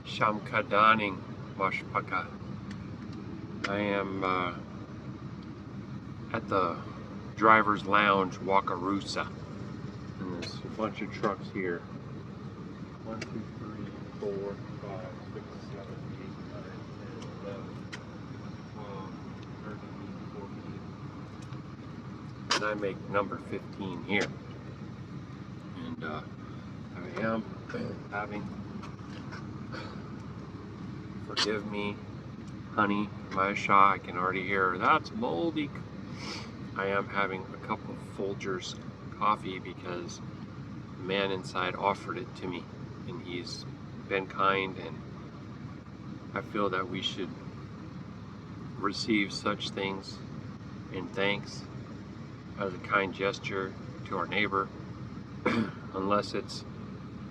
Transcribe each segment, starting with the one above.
Shamkadaning Mashpaka. I am at the driver's lounge, Wakarusa. And there's a bunch of trucks here. 1, 2, 3, 4, 5, 6, 7, 8, 9, 10, 11, 12, 13, 14. And I make number 15 here. And I am having, forgive me, honey, my shah, I can already hear, that's moldy. I am having a cup of Folgers coffee because the man inside offered it to me, and he's been kind, and I feel that we should receive such things in thanks as a kind gesture to our neighbor, unless it's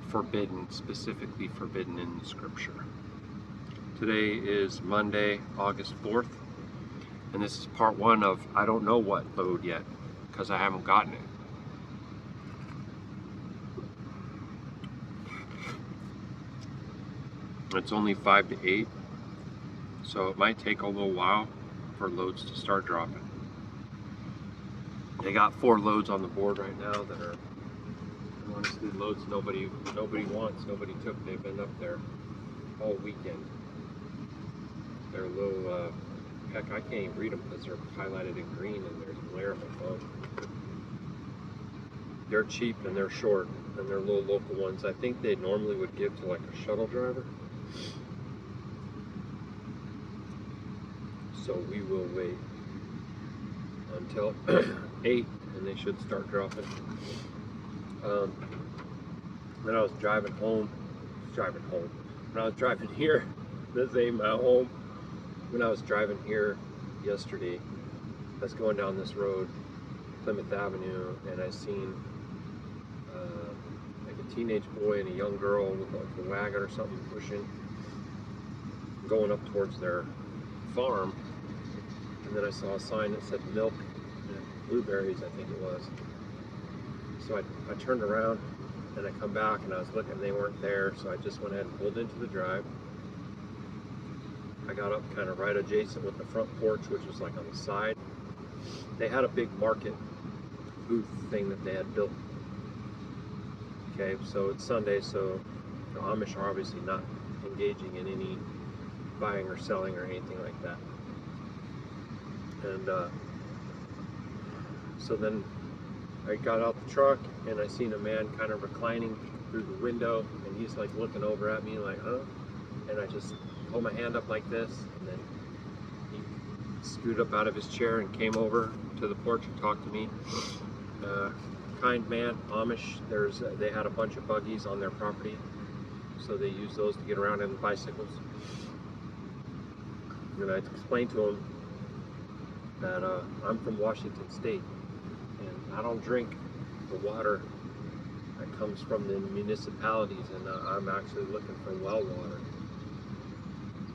forbidden, specifically forbidden in the scripture. Today is Monday, August 4th, and this is part 1 of I don't know what load yet, because I haven't gotten it. It's only 5 to 8, so it might take a little while for loads to start dropping. They got 4 loads on the board right now that are honestly loads nobody wants, nobody took. They've been up there all weekend. They're a little, heck, I can't even read them because they're highlighted in green and there's glare on my phone. They're cheap and they're short, and they're little local ones. I think they normally would give to like a shuttle driver. So we will wait until 8 and they should start dropping. When I was driving home, when I was driving here, this ain't my home. When I was driving here yesterday, I was going down this road, Plymouth Avenue, and I seen like a teenage boy and a young girl with like a wagon or something pushing, going up towards their farm. And then I saw a sign that said milk and blueberries, I think it was. So I turned around and I come back and I was looking, they weren't there, so I just went ahead and pulled into the drive. I got up kind of right adjacent with the front porch, which was like on the side. They had a big market booth thing that they had built. Okay, so it's Sunday, so the Amish are obviously not engaging in any buying or selling or anything like that. And so then I got out the truck and I seen a man kind of reclining through the window, and he's like looking over at me like, huh? And I just hold my hand up like this, and then he scooted up out of his chair and came over to the porch and talked to me. Kind man, Amish. They had a bunch of buggies on their property, so they use those to get around in bicycles. And I explained to him that I'm from Washington State, and I don't drink the water that comes from the municipalities, and I'm actually looking for well water.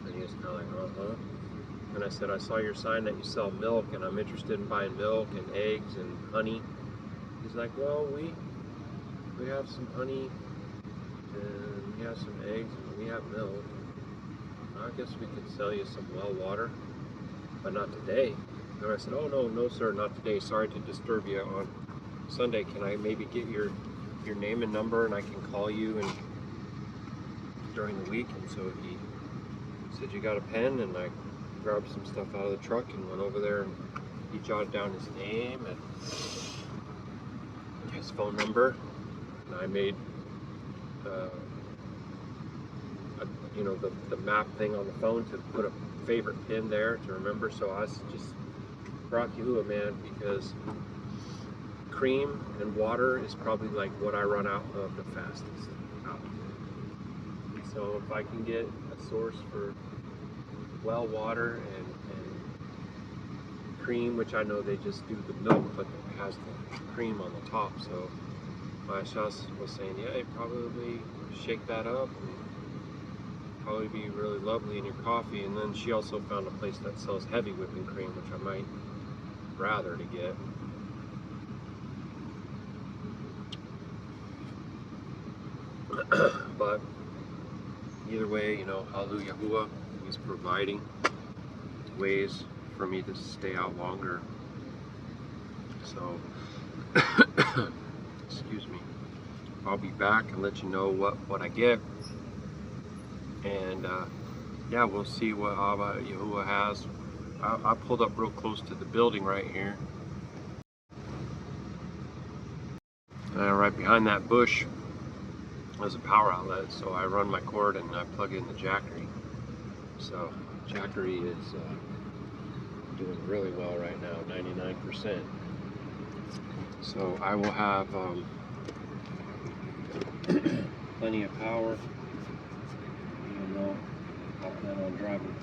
And he was kind of like, uh-huh. And I said, I saw your sign that you sell milk, and I'm interested in buying milk and eggs and honey. He's like, well, we have some honey, and we have some eggs, and we have milk. I guess we could sell you some well water, but not today. And I said, oh, no, sir, not today. Sorry to disturb you on Sunday. Can I maybe get your name and number, and I can call you and during the week? And so he said, you got a pen? And I grabbed some stuff out of the truck and went over there, and he jotted down his name and his phone number. And I made the map thing on the phone to put a favorite pin there to remember. So I was just Baruk Atah Yahuah, man, because cream and water is probably like what I run out of the fastest. So if I can get a source for well water and cream, which I know they just do the milk, but it has the cream on the top. So my shas was saying, yeah, you probably shake that up and probably be really lovely in your coffee. And then she also found a place that sells heavy whipping cream, which I might rather to get. But either way, you know, Hallelujah Yahuah, he's providing ways for me to stay out longer. So, excuse me, I'll be back and let you know what I get. And yeah, we'll see what Abba Yahuah has. I pulled up real close to the building right here. Right behind that bush there's a power outlet, so I run my cord and I plug in the jackery. So jackery is doing really well right now, 99%. So I will have plenty of power, even though I plan on driving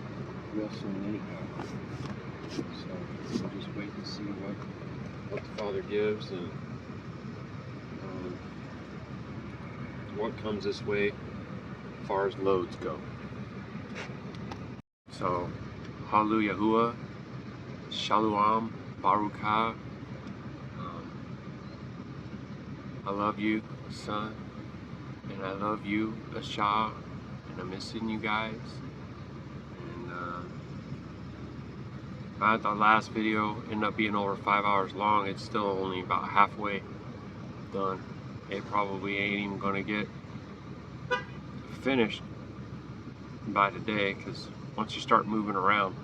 real soon anyhow. So we'll just wait and see what the Father gives and what comes this way as far as loads go. So, Hallelujah Yahuah, Shalom, Baruk Atah. I love you, son, and I love you, Yashar'Al, and I'm missing you guys. And the last video ended up being over 5 hours long. It's still only about halfway done. It probably ain't even gonna get finished by today, because once you start moving around,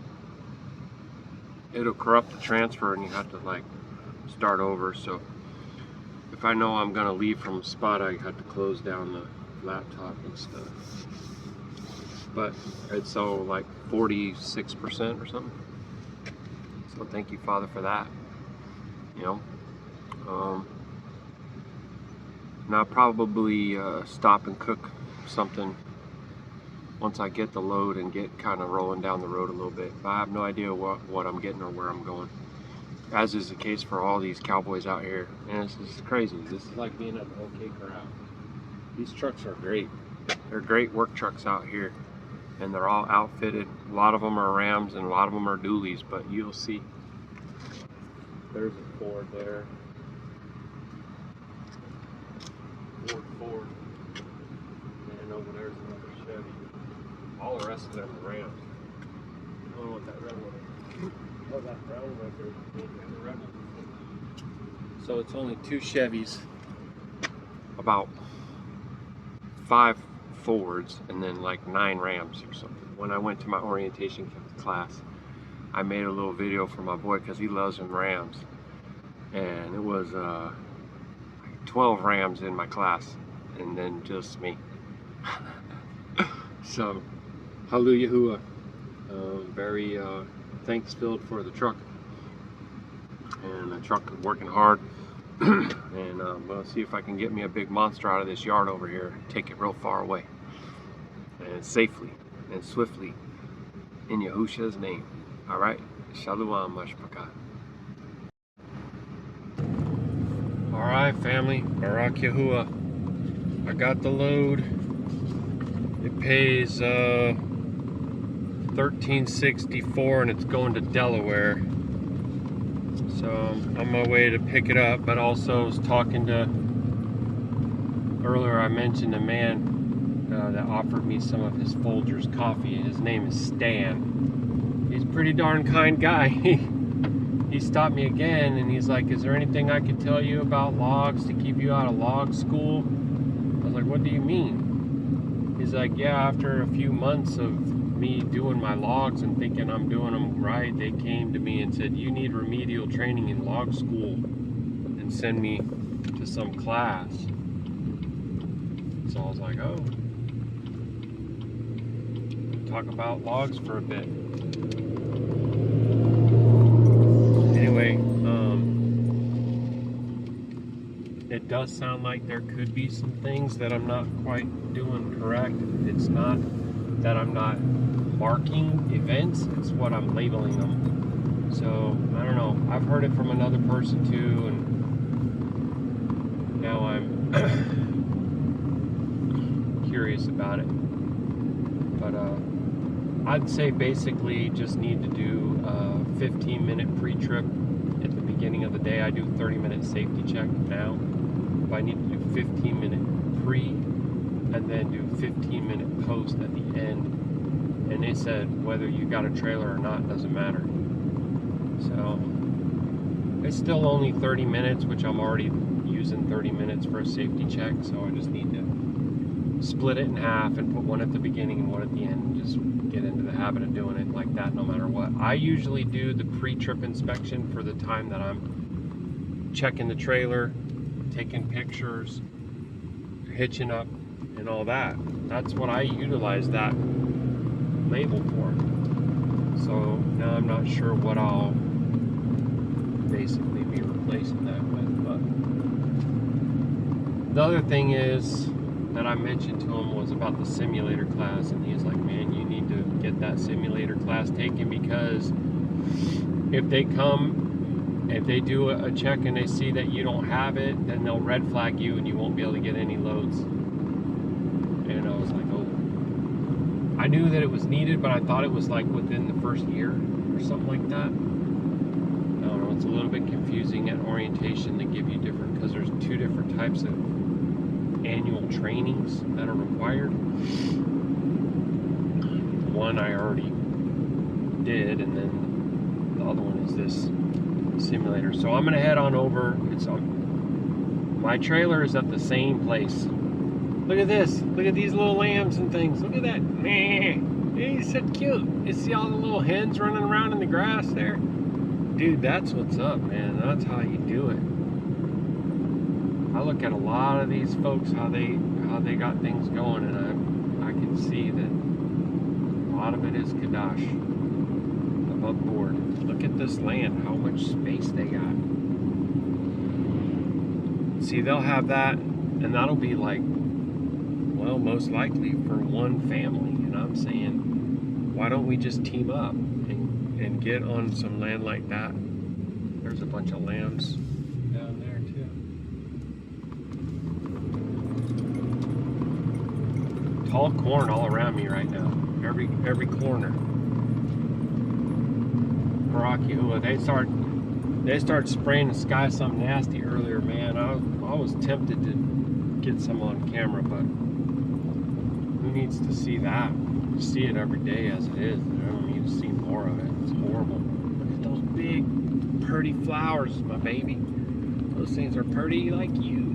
it'll corrupt the transfer and you have to like start over. So if I know I'm gonna leave from a spot, I have to close down the laptop and stuff. But it's so like 46% or something. So thank you, Father, for that. You know, and I'll probably stop and cook something once I get the load and get kind of rolling down the road a little bit. But I have no idea what I'm getting or where I'm going, as is the case for all these cowboys out here. And this is crazy. This is like being at the OK Corral. These trucks are great. They're great work trucks out here, and they're all outfitted. A lot of them are Rams and a lot of them are dualies, but you'll see. There's a Ford there. Ford. And over there's another Chevy. All the rest of them are Rams. I don't know what that red one is. Oh, that brown one right there. The red one. So it's only 2 Chevys, about 5 Fords, and then like 9 Rams or something. When I went to my orientation class, I made a little video for my boy because he loves them Rams. And it was 12 Rams in my class, and then just me. So, Hallelujah Yahuah. Very thanks-filled for the truck. And the truck is working hard. And we'll see if I can get me a big monster out of this yard over here and take it real far away. And safely and swiftly in Yahusha's name. Alright? Shalom Mashpaka. Alright, family, Baruk Yahuah. I got the load. It pays $13.64 and it's going to Delaware. So I'm on my way to pick it up, but also was talking to, earlier I mentioned a man that offered me some of his Folgers coffee. His name is Stan. He's a pretty darn kind guy. He stopped me again and he's like, is there anything I could tell you about logs to keep you out of log school? I was like, what do you mean? He's like, yeah, after a few months of me doing my logs and thinking I'm doing them right, they came to me and said, you need remedial training in log school and send me to some class. So I was like, oh, talk about logs for a bit. Anyway, it does sound like there could be some things that I'm not quite doing correct. It's not that I'm not marking events, it's what I'm labeling them. So, I don't know. I've heard it from another person too, and now I'm curious about it. But I'd say basically just need to do a 15-minute pre-trip at the beginning of the day. I do 30-minute safety check now. If I need to do 15-minute pre, and then do 15-minute post at the end. And they said whether you got a trailer or not doesn't matter. So it's still only 30 minutes, which I'm already using 30 minutes for a safety check. So I just need to split it in half and put one at the beginning and one at the end, and just get into the habit of doing it like that no matter what. I usually do the pre-trip inspection for the time that I'm checking the trailer, taking pictures, hitching up, and all that. That's what I utilize that label for. So now I'm not sure what I'll basically be replacing that with. But the other thing is that I mentioned to him was about the simulator class, and he's like, man, you need to get that simulator class taken, because if they do a check and they see that you don't have it, then they'll red flag you and you won't be able to get any loads. And I was like, oh, I knew that it was needed, but I thought it was like within the first year or something like that. I don't know, it's a little bit confusing at orientation. They give you different, because there's 2 different types of annual trainings that are required. One I already did, and then the other one is this simulator. So I'm gonna head on over. My trailer is at the same place. Look at this. Look at these little lambs and things. Look at that. He's so cute. You see all the little hens running around in the grass there? Dude, that's what's up, man. That's how you do it. I look at a lot of these folks, how they got things going, and I can see that a lot of it is Qadash above board. Look at this land, how much space they got. See, they'll have that, and that'll be like, well, most likely for one family. And I'm saying, why don't we just team up and get on some land like that? There's a bunch of lambs down there too. Tall corn all around me right now. Every corner. Baruk Atah Yahuah, they start spraying the sky something nasty earlier, man. I was tempted to get some on camera, but who needs to see that? You see it every day as it is. I don't need to see more of it. It's horrible. Look at those big, pretty flowers, my baby. Those things are pretty like you.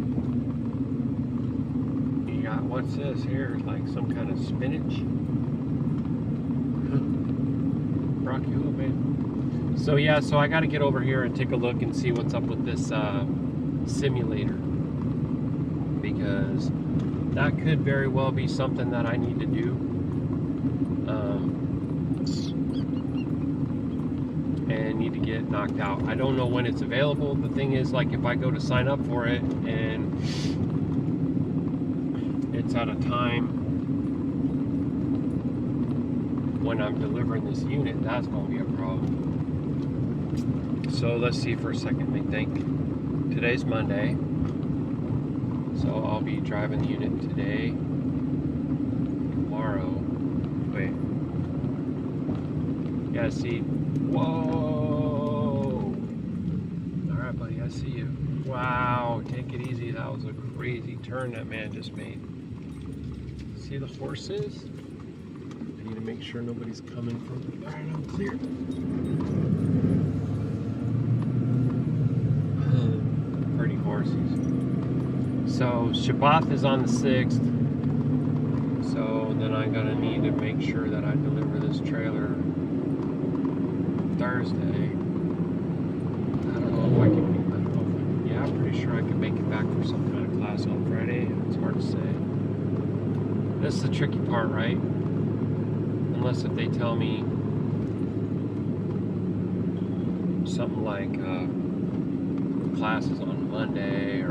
You got, what's this here? Like some kind of spinach. Baruk Atah Yahuah, man. So yeah, so I got to get over here and take a look and see what's up with this simulator, because that could very well be something that I need to do, and need to get knocked out. I don't know when it's available. The thing is, like, if I go to sign up for it and it's at a time when I'm delivering this unit, that's going to be a problem. So let's see for a second. Let me think. Today's Monday, so I'll be driving the unit today. Tomorrow, wait. Yeah, see. Whoa! Alright, buddy, I see you. Wow, take it easy. That was a crazy turn that man just made. See the horses? I need to make sure nobody's coming from. Alright, I'm clear. Pretty horses. So Shabbat is on the 6th. So then I'm gonna need to make sure that I deliver this trailer Thursday. I don't know if I can make that. Yeah, I'm pretty sure I can make it back for some kind of class on Friday. It's hard to say. This is the tricky part, right? Unless if they tell me something like classes on Monday, or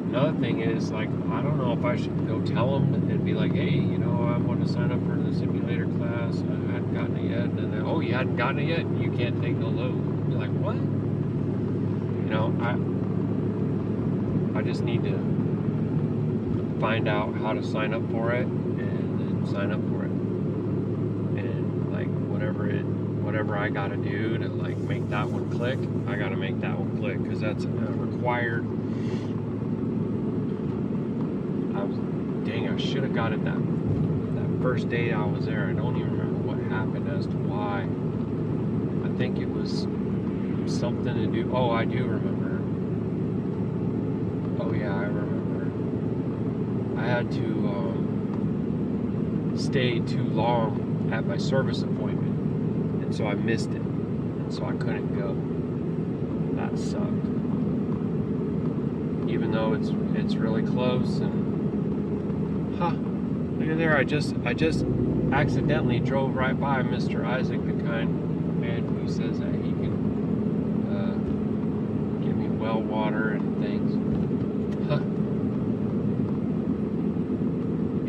another thing is, like, I don't know if I should go tell them and be like, hey, you know, I want to sign up for the simulator class. I hadn't gotten it yet. And then, oh, you hadn't gotten it yet? You can't take no load. I'd be like, what? You know, I just need to find out how to sign up for it, and then sign up for it. And like whatever I gotta do to like make that one click, I gotta make that one click, because that's a required I should have got it that first day I was there. I don't even remember what happened as to why. I think it was something to do. Oh, I do remember. Oh yeah, I remember. I had to stay too long at my service appointment, and so I missed it, and so I couldn't go. That sucked. Even though it's really close, and look at there. I just accidentally drove right by Mr. Isaac, the kind man who says that he can give me well water and things.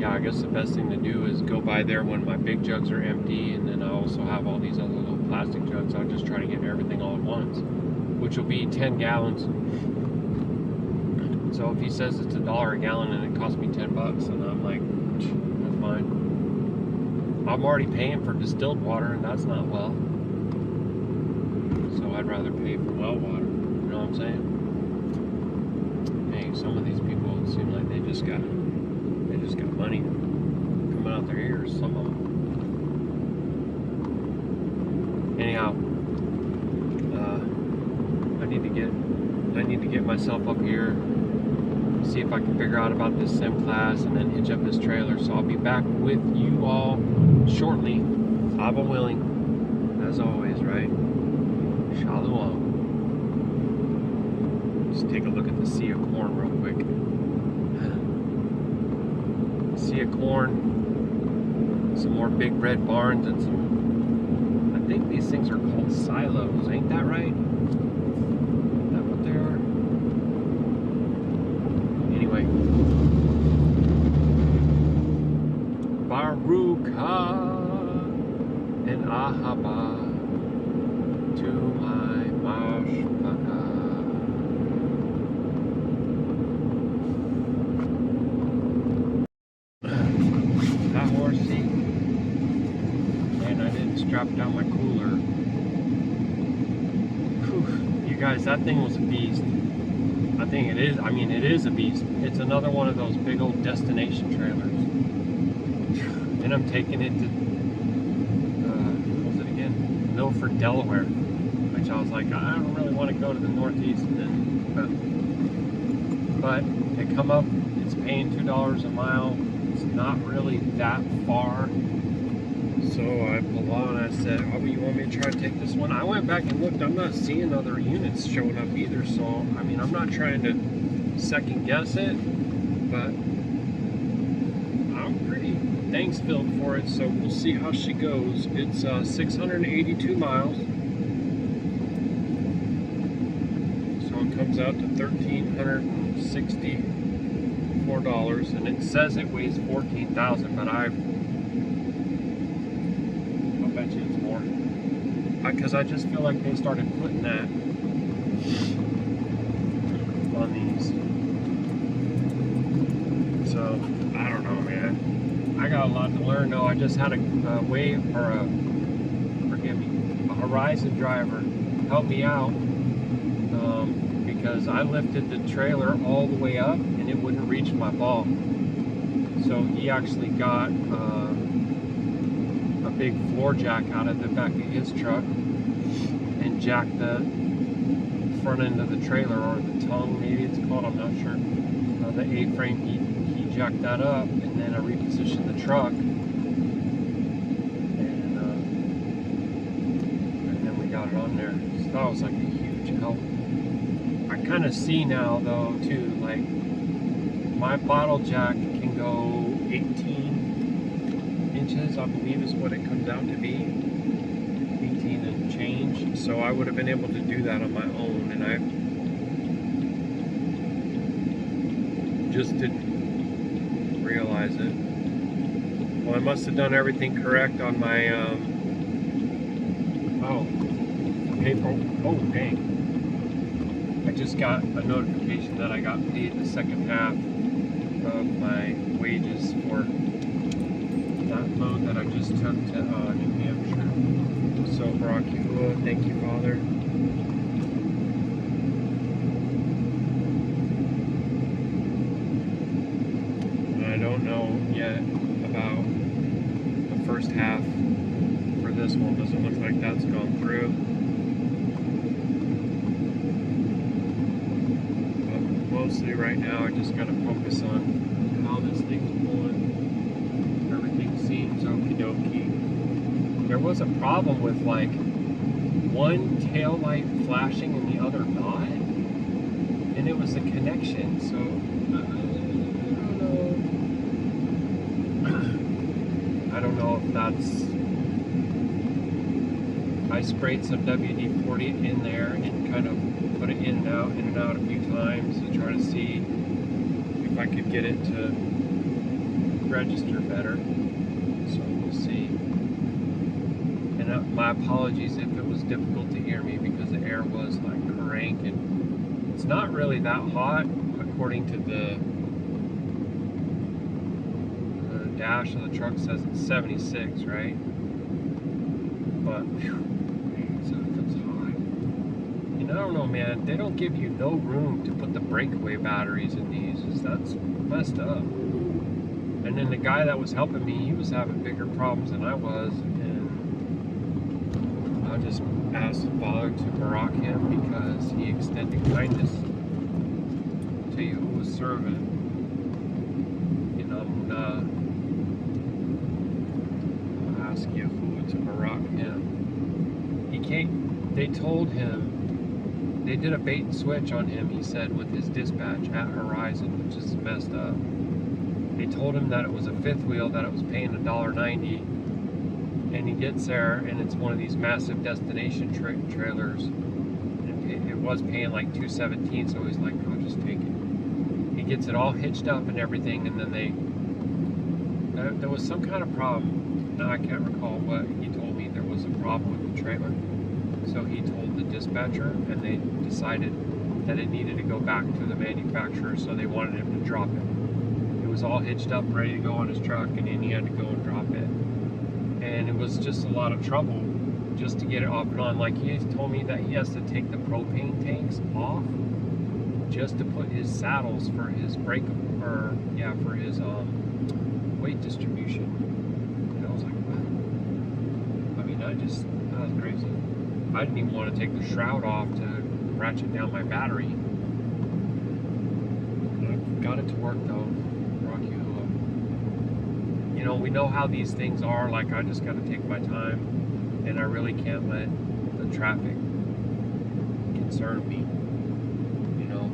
Yeah, I guess the best thing to do is go by there when my big jugs are empty, and then I also have all these other little plastic jugs. I'll just try to get everything all at once, which will be 10 gallons. So if he says it's $1 a gallon and it costs me $10, and I'm like, that's fine. I'm already paying for distilled water, and that's not well. So I'd rather pay for well water. You know what I'm saying? Hey, some of these people seem like they just got money coming out their ears. Some of them. Anyhow, I need to get myself up here. See if I can figure out about this sim class and then hitch up this trailer. So I'll be back with you all shortly. Abba willing, as always, right? Shalom. Just take a look at the sea of corn real quick. Sea of corn, some more big red barns, and some, I think these things are called silos. Ain't that right? Is that what they are? Anyway, Baruk and Ahaba to my mashpaka. That horse seat, and I didn't strap down my cooler. Whew. You guys, that thing was a beast. I think it is. I mean, it is a beast. It's another one of those big old destination trailers. And I'm taking it to, what was it again? Milford, Delaware. Which I was like, I don't really want to go to the Northeast. But it come up, it's paying $2 a mile. It's not really that far. So I pulled on and I said, oh, you want me to try to take this one? I went back and looked. I'm not seeing other units showing up either. So, I mean, I'm not trying to second guess it, but I'm pretty thanks-filled for it. So we'll see how she goes. It's 682 miles. So it comes out to $1,364. And it says it weighs 14,000, but I'll bet you it's more. Because I just feel like they started putting that on these. So, I don't know, man. I got a lot to learn, though. I just had a Horizon driver help me out because I lifted the trailer all the way up and it wouldn't reach my ball. So he actually got a big floor jack out of the back of his truck and jacked the front end of the trailer, or the tongue maybe it's called, I'm not sure. The A-frame, he jacked that up, and then I repositioned the truck, and then we got it on there. So that was like a huge help. I kind of see now though too, like my bottle jack can go 18 inches, I believe is what it comes out to be. 18 and change. So I would have been able to do that on my own, and I just didn't realize it. Well, I must have done everything correct on my paper. Oh dang. I just got a notification that I got paid the second half of my wages for that load that I just took to New Hampshire. So Baruk Atah Yahuah, thank you, Father. I don't know yet about the first half for this one. Doesn't look like that's gone through. But mostly right now I just gotta focus on how this thing's pulling. Everything seems okie dokie. There was a problem with like one tail light flashing and the other not, and it was a connection, so I don't know if that's, I sprayed some WD-40 in there and kind of put it in and out a few times to try to see if I could get it to register better, so we'll see. And my apologies if it was difficult to hear me because the air was like cranking. It's not really that hot according to the dash of the truck says it's 76, right? But whew, so it's hot. And I don't know, man, they don't give you no room to put the breakaway batteries in these. That's messed up. And then the guy that was helping me, he was having bigger problems than I was, and I just asked the Father to Baruk him because he extended kindness to Yahuah's servant. And I'm gonna ask Yahuah to Baruk him. He can't, they told him, they did a bait and switch on him, he said, with his dispatch at Horizon, which is messed up. They told him that it was a fifth wheel, that it was paying $1.90, and he gets there, and it's one of these massive destination trailers. It was paying like $2.17, so he's like, "I'll just take it." He gets it all hitched up and everything, and then there was some kind of problem. Now I can't recall what he told me. There was a problem with the trailer, so he told the dispatcher, and they decided that it needed to go back to the manufacturer, so they wanted him to drop it. It was all hitched up, ready to go on his truck, and then he had to go and drop it. And it was just a lot of trouble just to get it off and on. Like, he told me that he has to take the propane tanks off just to put his saddles for his for his weight distribution. And I was like, what? I mean, that was crazy. I didn't even want to take the shroud off to ratchet down my battery. I got it to work though. You know, we know how these things are. Like, I just got to take my time, and I really can't let the traffic concern me. You know,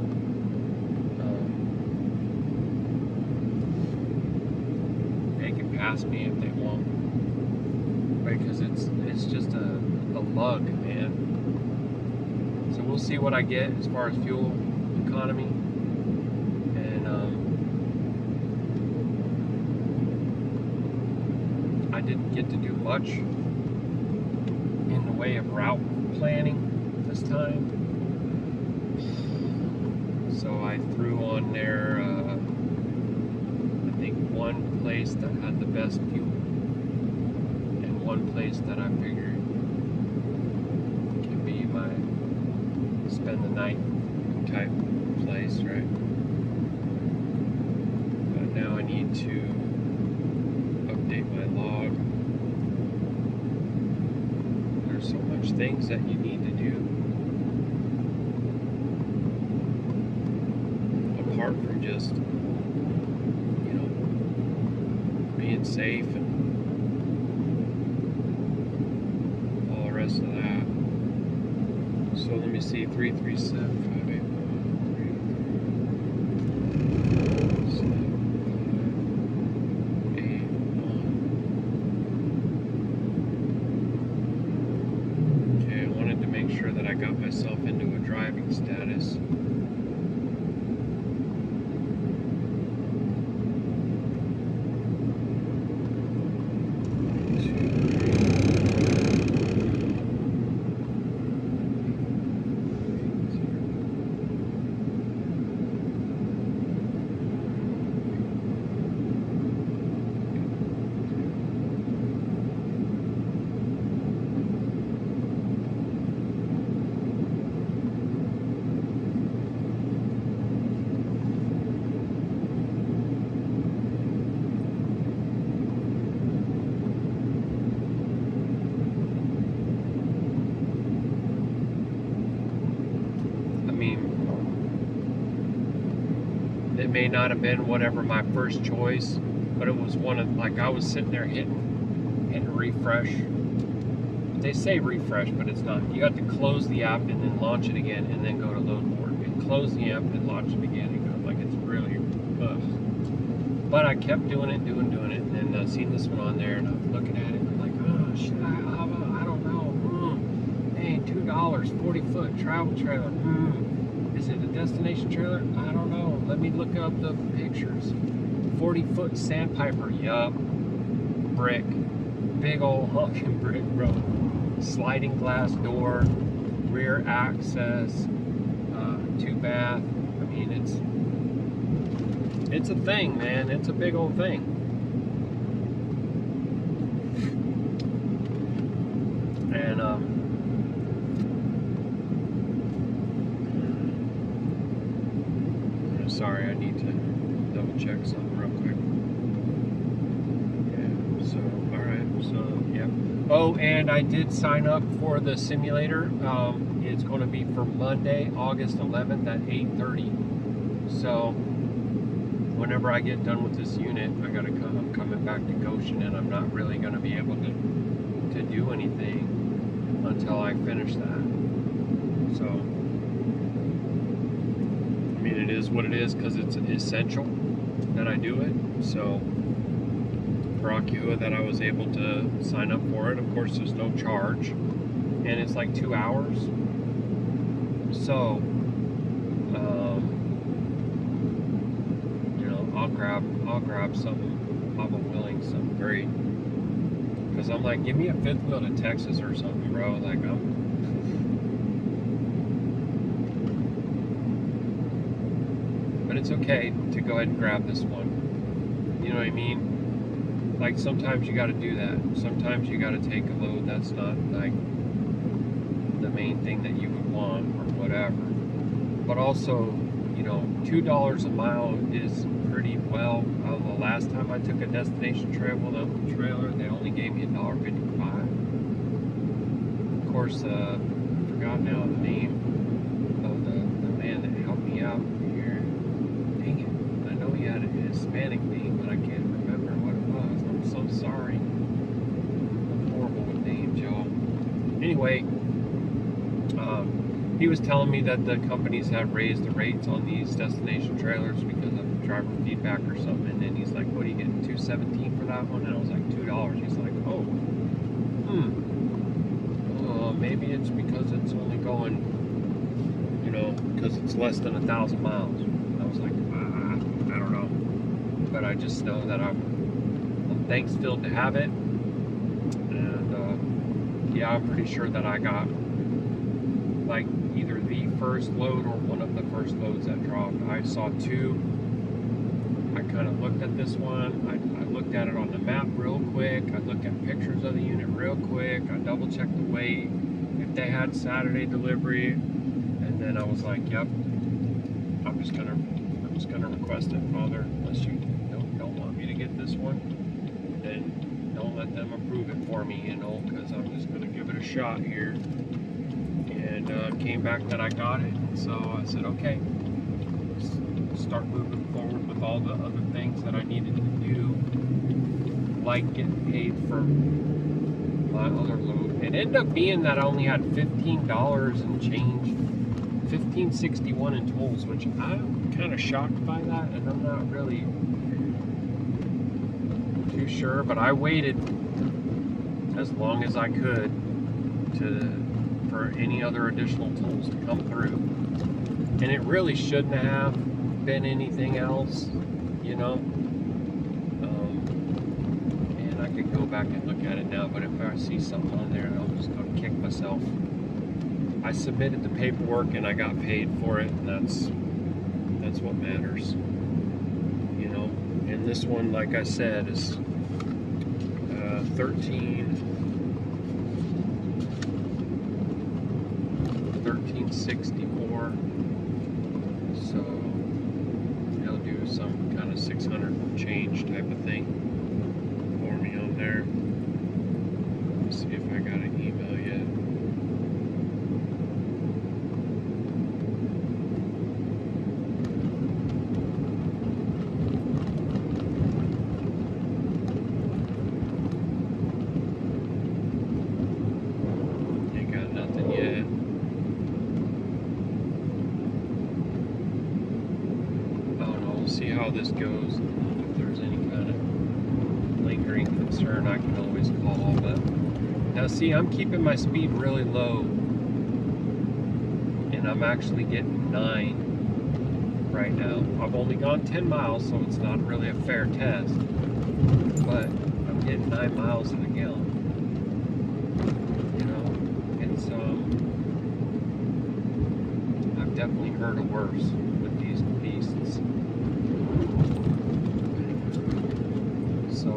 they can pass me if they want, because it's just a lug, man. So we'll see what I get as far as fuel economy, and I didn't get to do much in the way of route planning this time, so I threw on there I think one place that had the best fuel and one place that I figured can be my spend the night type place, right? But now I need to update my log. There's so much things that you need to do apart from just, you know, being safe and all the rest of that. So let me see, 33758. I got myself into a driving status. It may not have been whatever my first choice, but it was one of, like, I was sitting there hitting refresh. They say refresh, but it's not. You have to close the app and then launch it again, and then go to load more, and close the app and launch it again, and go, like, it's really, ugh. But I kept doing it, and then I seen this one on there, and I'm looking at it, and I'm like, oh, should I don't know. Hey, $2, 40-foot travel trailer. Is it a destination trailer? I don't know. Let me look up the pictures. 40-foot sandpiper. Yup. Brick. Big old honking brick, bro. Sliding glass door. Rear access. 2-bath. I mean, it's a thing, man. It's a big old thing. And sorry, I need to double check something real quick. Yeah, so, alright, so, yeah. Oh, and I did sign up for the simulator. It's going to be for Monday, August 11th at 8:30. So, whenever I get done with this unit, I'm coming back to Goshen, and I'm not really going to be able to do anything until I finish that. So, I mean, it is what it is, because it's essential that I do it. So, Ruach Ha'Qadash, that I was able to sign up for it. Of course, there's no charge, and it's like 2 hours. So, you know, I'll grab something. I'm willing, something great. Because I'm like, give me a fifth wheel to Texas or something, bro. Like, but it's okay to go ahead and grab this one. You know what I mean? Like, sometimes you got to do that. Sometimes you got to take a load that's not, like, the main thing that you would want or whatever. But also, you know, $2 a mile is pretty well. The last time I took a destination trailer, they only gave me $1.55. Of course, I forgot now the name of the man that helped me out here. Dang it. I know he had a Hispanic name, but I can't remember what it was. I'm so sorry. I'm horrible with names, y'all. Anyway, he was telling me that the companies have raised the rates on these destination trailers because of driver feedback or something. And then he's like, what are you getting, $2.17 for that one? And I was like, $2. He's like, oh, maybe it's because it's only going, you know, because it's less than 1,000 miles. I was like, I don't know. But I just know that I'm thanks-filled to have it. And, yeah, I'm pretty sure that I got, like, either the first load or one of the first loads that dropped. I saw two. I kind of looked at this one. I looked at it on the map real quick. I looked at pictures of the unit real quick. I double checked the weight, if they had Saturday delivery, and then I was like, yep, I'm just gonna request it, Father. Unless you don't want me to get this one, then don't let them approve it for me, you know, because I'm just gonna give it a shot here. And came back that I got it, so I said, okay, start moving forward with all the other things that I needed to do, like getting paid for my other load. It ended up being that I only had $15 and change, $15.61 in tolls, which I'm kind of shocked by that, and I'm not really too sure, but I waited as long as I could for any other additional tools to come through. And it really shouldn't have been anything else, you know. And I could go back and look at it now, but if I see something on there, I'm just going to kick myself. I submitted the paperwork and I got paid for it, and that's what matters, you know. And this one, like I said, is 1364, so he'll do some kind of 600 change type of thing for me on there. Let's see if I got an email yet. how this goes. If there's any kind of lingering concern, I can always call. But now see, I'm keeping my speed really low, and I'm actually getting 9 right now. I've only gone 10 miles, so it's not really a fair test, but I'm getting 9 miles in a gallon. You know, it's I've definitely heard of worse with these beasts. So,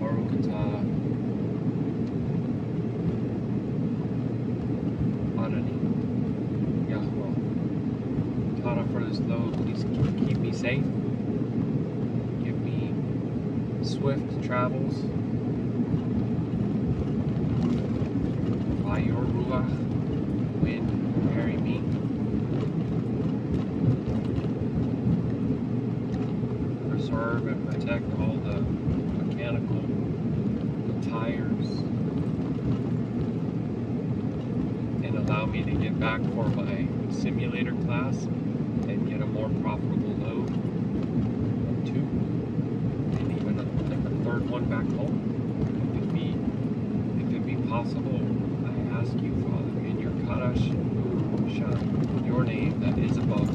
Baruk Atah Yahuah. Tana for this load, please keep me safe. Give me swift travels by your Ruach. Wind, carry me. Preserve and protect all the mechanical, the tires, and allow me to get back for my simulator class and get a more profitable load, or 2, and even a 3rd one back home. If it be possible, I ask you, Father, in your Qadashayam, your name that is above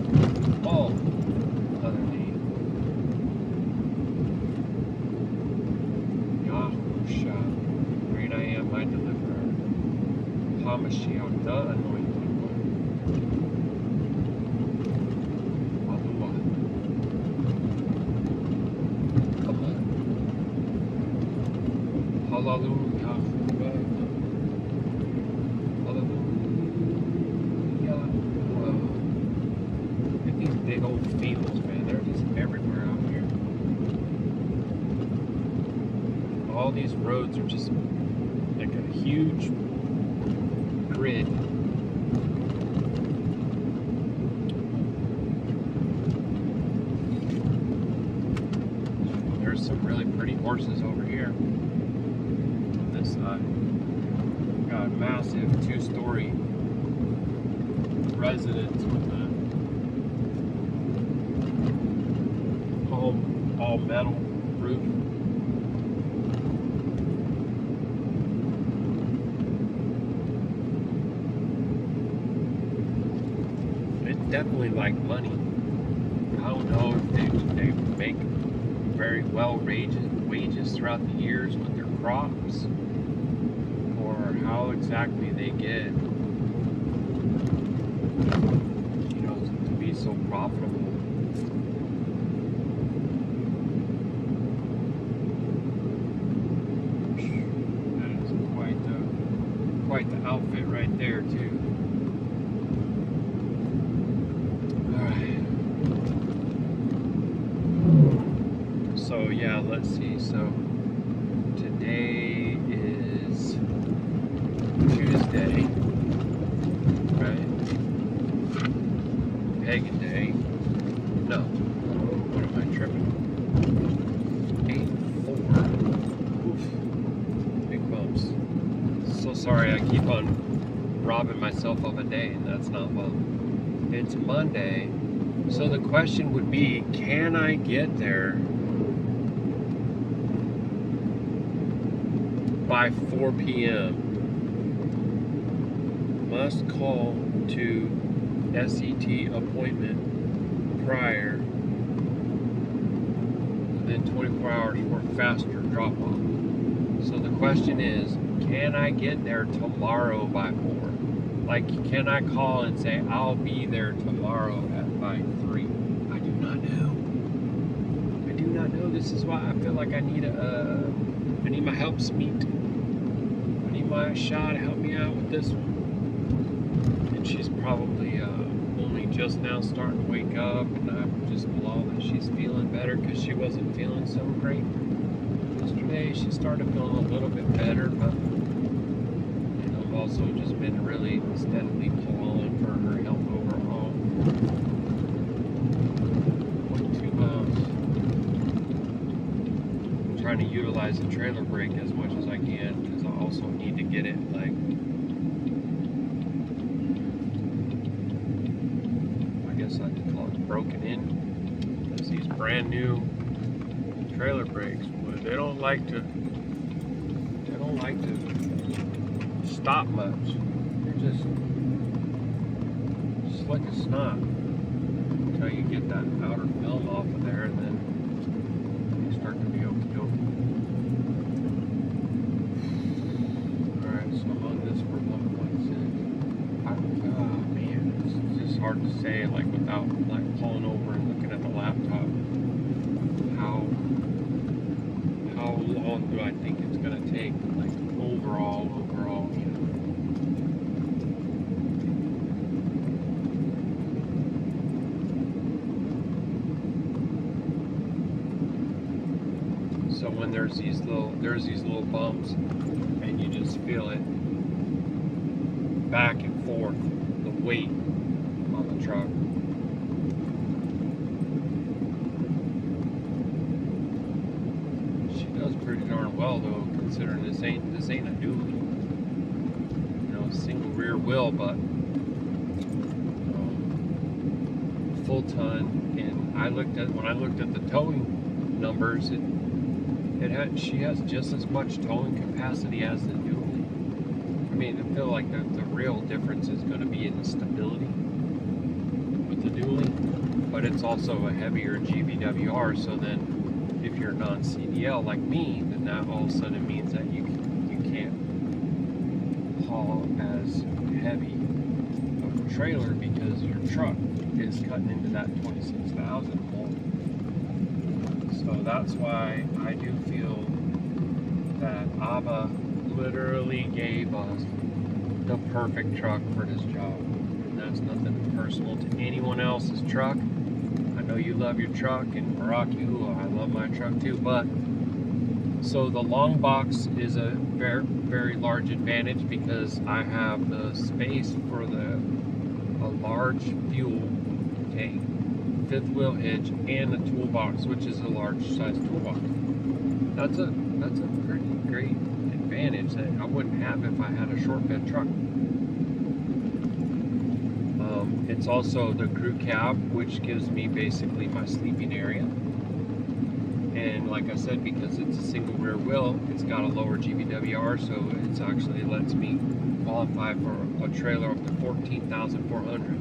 all other names. Yahusha, great I am, my deliverer. Hamashiach, the anointed one. Alua. Come on. Hallelujah. Hallelujah. Whoa. Look at these big old fields, man. They're just everywhere out here. All these roads are just like a huge grid. There's some really pretty horses over here on this side. Got a massive 2-story residence with a all metal roof. Definitely like money. I don't know if they make very well wages throughout the years with their crops, or how exactly they get, you know, to be so profitable. That is quite the outfit right there too. So yeah, let's see. So today is Tuesday, right? Pagan Day. No, what am I tripping? 8/4. Oof, big bumps. So sorry, I keep on robbing myself of a day, and that's not well. It's Monday, so the question would be, can I get there by 4 p.m. Must call to SET appointment prior within 24 hours for faster drop-off. So the question is, can I get there tomorrow by 4? Like, can I call and say, I'll be there tomorrow by 3? I do not know. I do not know. This is why I feel like I need my helps meet. I need my Yashar'Al to help me out with this one. And she's probably only just now starting to wake up, and I'm just glad that she's feeling better, because she wasn't feeling so great yesterday. She started feeling a little bit better, but I've also just been really steadily pulling for her health overall. 0.2 miles. I'm trying to utilize the trailer brake as much as I can, because I also need to get it like, I guess I could call it broken in, because these brand new trailer brakes, but they don't like to stop much. They're just like a snot until you get that outer film off of there, and then you start to be okie dokie. Alright, so I'm on this for 1.6. Oh man, it's just hard to say, like, without like pulling over and looking at the laptop, how long do I think it's gonna take, like, overall, you know. So when there's these little bumps, and you just feel it back and forth, the weight on the truck. She does pretty darn well though, considering this ain't a dually. You know, single rear wheel, but full ton. And when I looked at the towing numbers, she has just as much towing capacity as the dually. I mean, I feel like the real difference is going to be in the stability with the dually, but it's also a heavier GVWR. So then, if you're non-CDL like me, then that all of a sudden means that you can't haul as heavy of a trailer because your truck is cutting into that 26,000 mold. So that's why I do feel that Abba literally gave us the perfect truck for this job. And that's nothing personal to anyone else's truck. I know you love your truck, and Baruk Atah Yahuah, I love my truck too, but so the long box is a very, very large advantage because I have the space for a large fuel tank, fifth wheel hitch, and a toolbox, which is a large size toolbox. That's a pretty great advantage that I wouldn't have if I had a short bed truck. It's also the crew cab, which gives me basically my sleeping area. And like I said, because it's a single rear wheel, it's got a lower GVWR, so it actually lets me qualify for a trailer up to 14,400.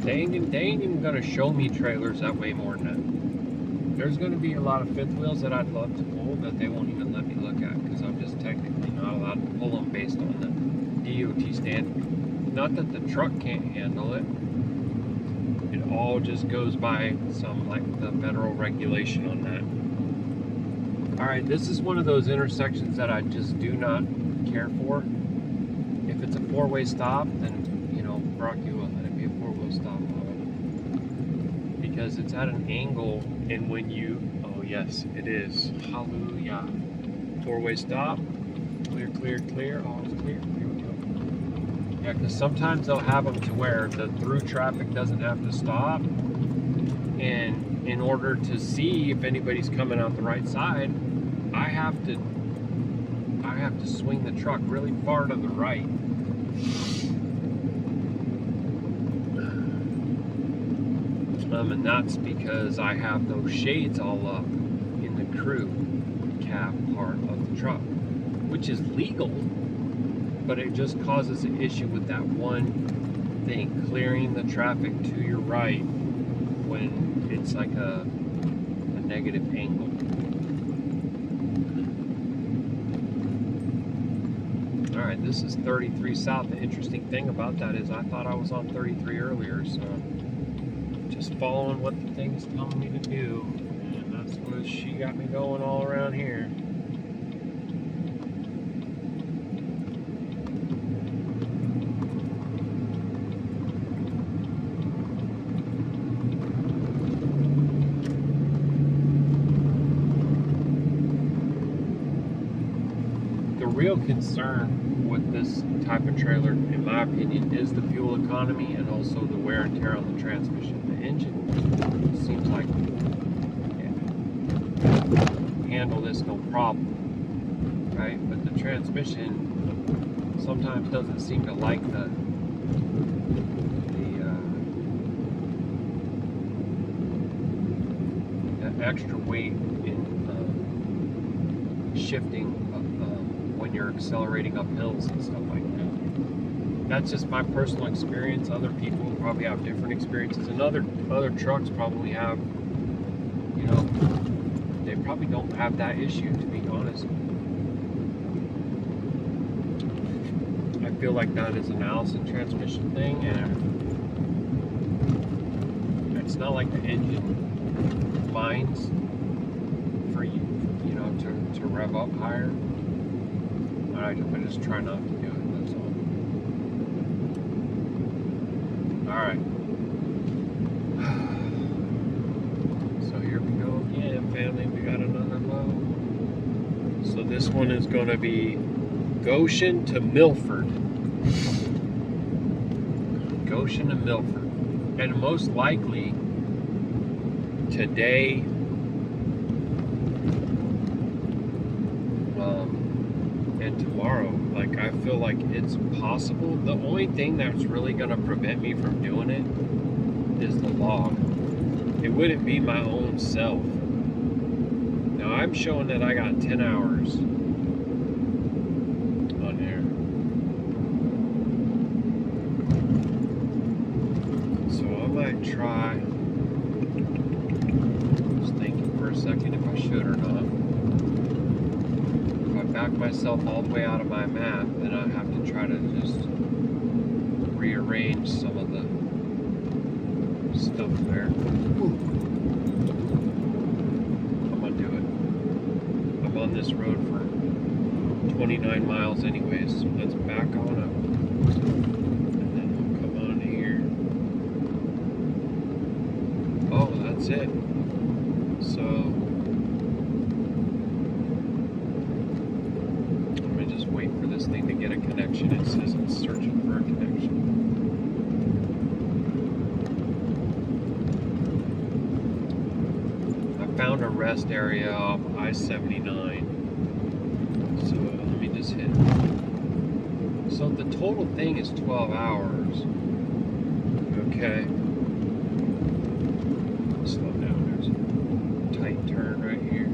They ain't even gonna show me trailers that weigh more than that. There's gonna be a lot of fifth wheels that I'd love to pull that they won't even let me look at because I'm just technically not allowed to pull them based on the DOT standard. Not that the truck can't handle it. It all just goes by some, like, the federal regulation on that. Alright, this is one of those intersections that I just do not care for. If it's a four-way stop, then, you know, Baruk Atah Yahuah, let it be a four-wheel stop. Because it's at an angle, and when you, oh yes, it is. Hallelujah. Four-way stop. Clear, clear, clear. All is clear. Here we go. Yeah, because sometimes they'll have them to where the through traffic doesn't have to stop. And in order to see if anybody's coming out the right side, I have to swing the truck really far to the right. And that's because I have those shades all up in the crew cab part of the truck, which is legal, but it just causes an issue with that one thing, clearing the traffic to your right when it's like a negative angle. Alright, this is 33 south. The interesting thing about that is I thought I was on 33 earlier, so just following what the thing's telling me to do, and that's what she got me going all around here. The real concern with this type of trailer, in my opinion, is the fuel economy and also the wear and tear on the transmission. The engine seems like handle this no problem, right? But the transmission sometimes doesn't seem to like the extra weight in shifting when you're accelerating up hills and stuff like that. That's just my personal experience. Other people probably have different experiences, and other trucks probably have, you know, they probably don't have that issue, to be honest. I feel like that is an Allison transmission thing, and it's not like the engine minds for you, you know, to rev up higher. I just try not to do it, that's all. Alright. So here we go again, family. We got another load. So this one is going to be Goshen to Milford. Goshen to Milford. And most likely today, and tomorrow. Like, I feel like it's possible. The only thing that's really going to prevent me from doing it is the log. It wouldn't be my own self. Now, I'm showing that I got 10 hours on here. So I might try. Just thinking for a second if I should or not. Back myself all the way out of my map, then I have to try to just rearrange some of the stuff there. I'm gonna do it. I'm on this road for 29 miles anyways, so let's back on up. And then we'll come on here. Oh, that's it. So wait for this thing to get a connection. It says it's searching for a connection. I found a rest area off I-79. So let me just hit. So the total thing is 12 hours. Okay. Slow down. There's a tight turn right here.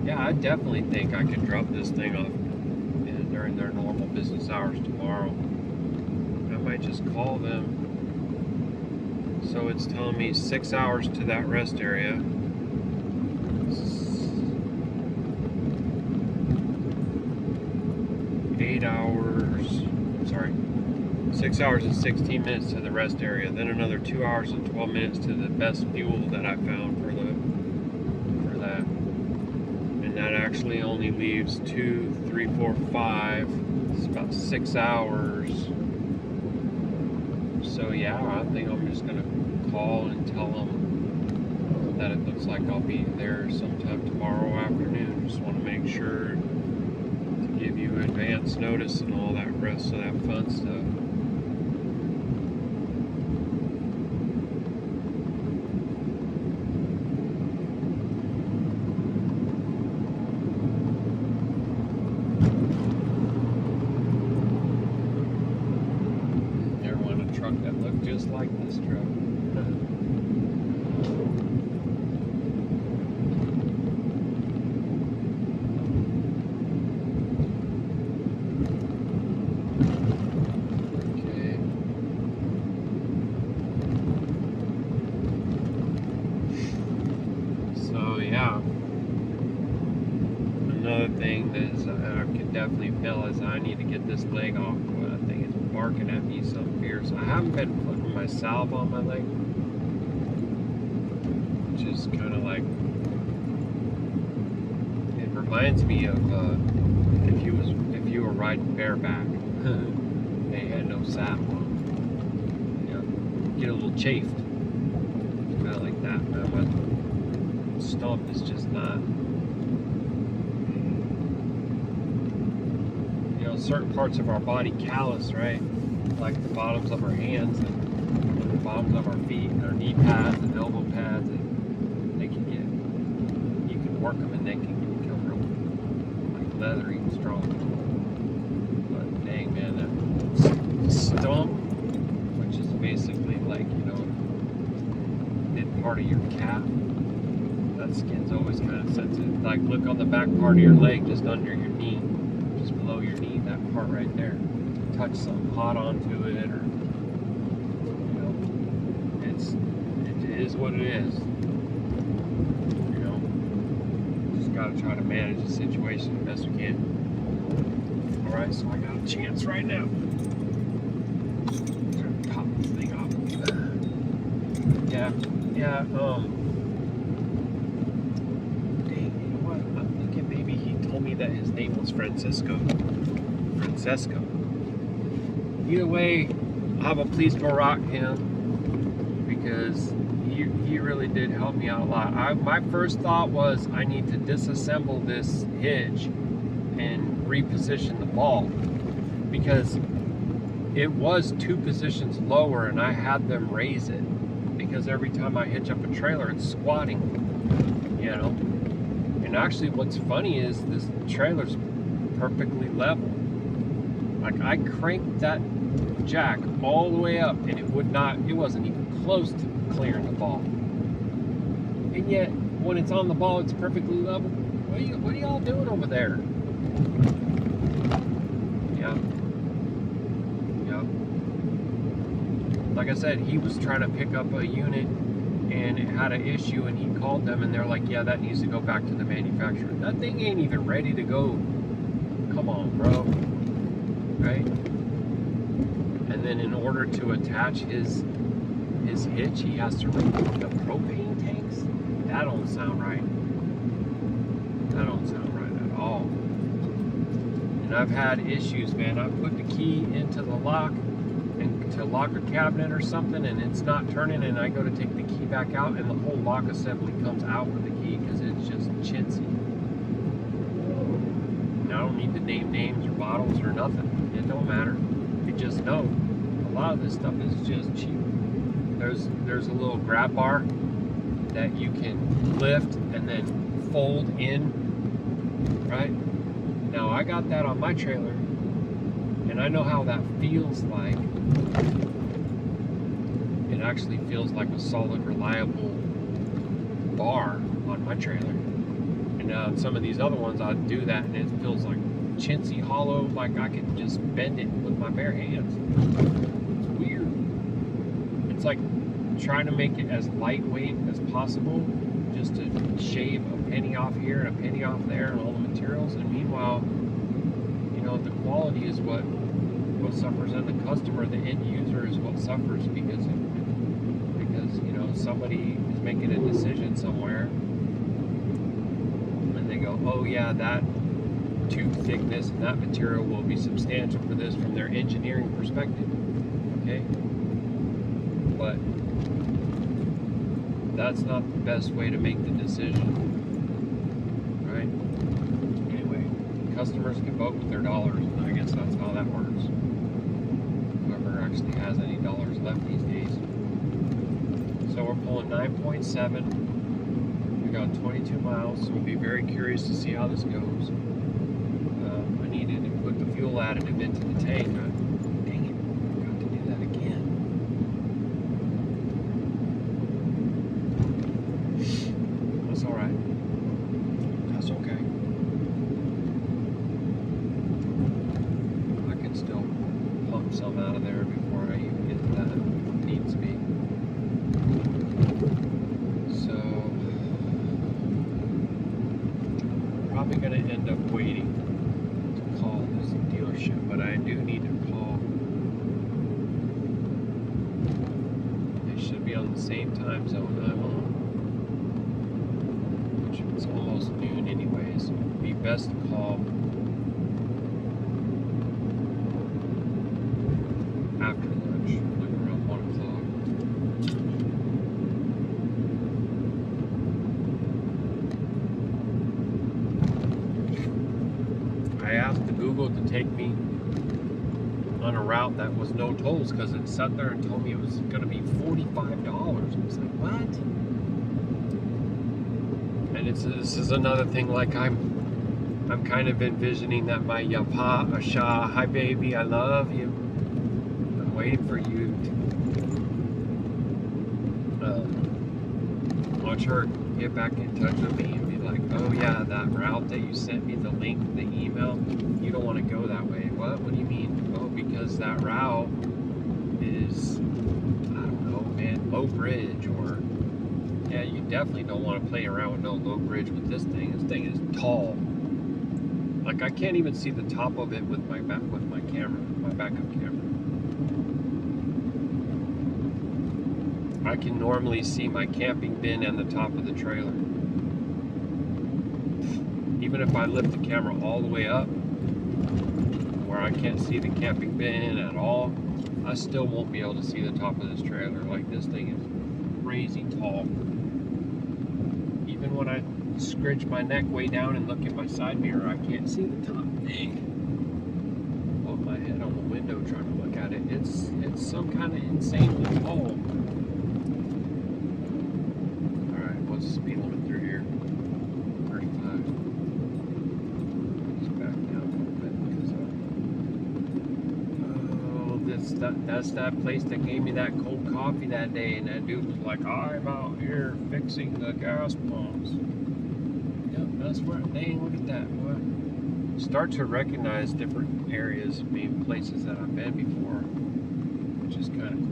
Yeah, I definitely think I could drop this thing off during their normal business hours tomorrow. I might just call them. So it's telling me 6 hours to that rest area. 8 hours, sorry, 6 hours and 16 minutes to the rest area. Then another 2 hours and 12 minutes to the best fuel that I found for that. That actually only leaves 2, 3, 4, 5. It's about 6 hours. So yeah, I think I'm just gonna call and tell them that it looks like I'll be there sometime tomorrow afternoon. Just want to make sure to give you advance notice and all that rest of that fun stuff. That looked just like this truck. Okay. So yeah. Another thing that is, I can definitely feel is I need to get this leg off. But I think it's barking at me so fierce. I haven't been putting my salve on my leg, which is kind of like, it reminds me of if you were riding bareback, they had no saddle on. You know, get a little chafed, kind of like that. Man, my stump is just not. Certain parts of our body callous, right? Like the bottoms of our hands and the bottoms of our feet, and our knee pads and elbow pads, and they can get, you can work them and they can become real like leathery and strong. But dang, man, that stump, which is part of your calf. That skin's always kind of sensitive. Like look on the back part of your leg, just under your knee, just below your knee, that part right there. Touch something hot onto it, or you know, it is what it is. You know, just gotta try to manage the situation the best we can. All right, so I got a chance right now. Try to pop this thing off. Yeah. I'm thinking maybe he told me that his name was Francesco. Either way, I have a please Baruk him, because he really did help me out a lot. My first thought was I need to disassemble this hitch and reposition the ball, because it was 2 positions lower and I had them raise it, because every time I hitch up a trailer it's squatting, you know. And actually what's funny is this trailer's perfectly level. Like I cranked that jack all the way up and it wasn't even close to clearing the ball. And yet when it's on the ball it's perfectly level. What are y'all doing over there? Yeah. Like I said, he was trying to pick up a unit and it had an issue, and he called them and they're like, yeah, that needs to go back to the manufacturer. That thing ain't even ready to go. Come on, bro. Right? And then in order to attach his hitch, he has to remove the propane tanks? That don't sound right. That don't sound right at all. And I've had issues, man. I put the key into the lock and to lock a cabinet or something, and it's not turning, and I go to take the key back out and the whole lock assembly comes out with the key because it's just chintzy. And I don't need to name names or models or nothing. It don't matter. You just know. A lot of this stuff is just cheap. There's a little grab bar that you can lift and then fold in, right? Now I got that on my trailer, and I know how that feels like. It actually feels like a solid, reliable bar on my trailer. And some of these other ones, I do that and it feels like chintzy, hollow, like I can just bend it with my bare hands. It's weird. It's like trying to make it as lightweight as possible, just to shave a penny off here and a penny off there and all the materials. And meanwhile, you know, the quality is what suffers, and the customer, the end user, is what suffers, because you know, somebody is making a decision somewhere and they go, oh yeah, that tube thickness and that material will be substantial for this from their engineering perspective. Okay, but that's not the best way to make the decision, right? Anyway, customers can vote with their dollars, and I guess that's how that works. Whoever actually has any dollars left these days. So we're pulling 9.7. We got 22 miles, so we'll be very curious to see how this goes. I needed to put the fuel additive into the tank. Dang it, I forgot to do that again. That's alright. That's okay. I can still pump some out of there before I even get to that. It needs to be. So, probably going to end up waiting to call this dealership, but I do need to call. They should be on the same time zone I'm on, which is almost noon anyway, so it would be best to call after lunch, like around 1 o'clock. I asked the Google to take me on a route that was no tolls, because it sat there and told me it was going to be $45. I was like, what? And this is another thing, like I'm kind of envisioning that my Yahusha, hi baby, I love you. I'm waiting for you to watch her get back in touch with me and be like, oh yeah, that route that you sent me, the link, the email, you don't want to go that way. What do you mean? Oh, because that route is, I don't know, man, low bridge, or yeah, you definitely don't want to play around with no low bridge with this thing. This thing is tall. Like, I can't even see the top of it with my camera, my backup camera. I can normally see my camping bin and the top of the trailer. Even if I lift the camera all the way up, where I can't see the camping bin at all, I still won't be able to see the top of this trailer. Like, this thing is crazy tall. Even when I scritch my neck way down and look at my side mirror, I can't see the top. Dang. Hold my head on the window trying to look at it. It's some kind of insanely tall. Alright, what's the speed limit through here? 35. Just back down a little bit because that's that place that gave me that cold coffee that day, and that dude was like, I'm out here fixing the gas pumps. Yep, that's where, dang, look at that. Boy. Start to recognize different areas being places that I've been before, which is kind of cool.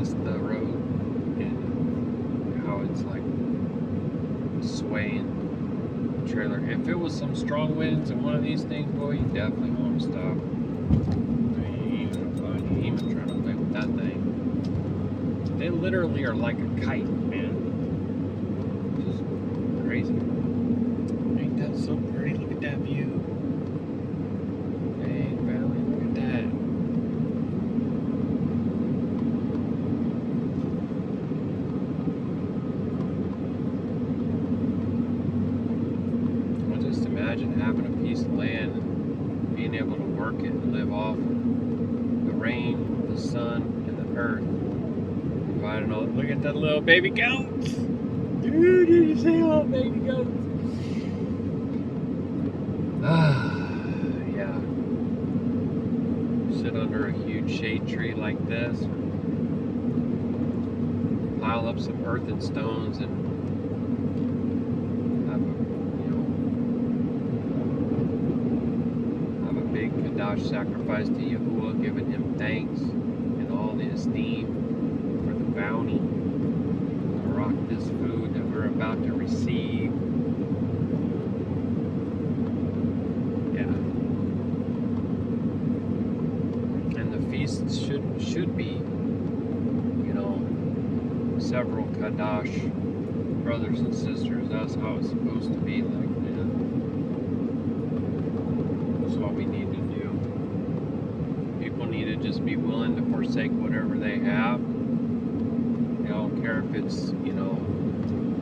The road and how it's like swaying the trailer. If it was some strong winds and one of these things, boy, you definitely want to stop. I ain't even trying to play with that thing. They literally are like a kite, man. Just crazy. Ain't that so pretty? Look at that view. Dang, family, look at that. Imagine having a piece of land and being able to work it and live off the rain, the sun, and the earth. Providing all. Look at that little baby goats! Dude, did you see all baby goats? Yeah. Sit under a huge shade tree like this. Pile up some earth and stones and Qadashayam sacrifice to Yahuah, giving him thanks and all the esteem for the bounty to rock this food that we're about to receive. Yeah. And the feast should be, several Qadash brothers and sisters. That's how it's supposed to be, like, man. That's what we need to do. People need to just be willing to forsake whatever they have. I don't care if it's,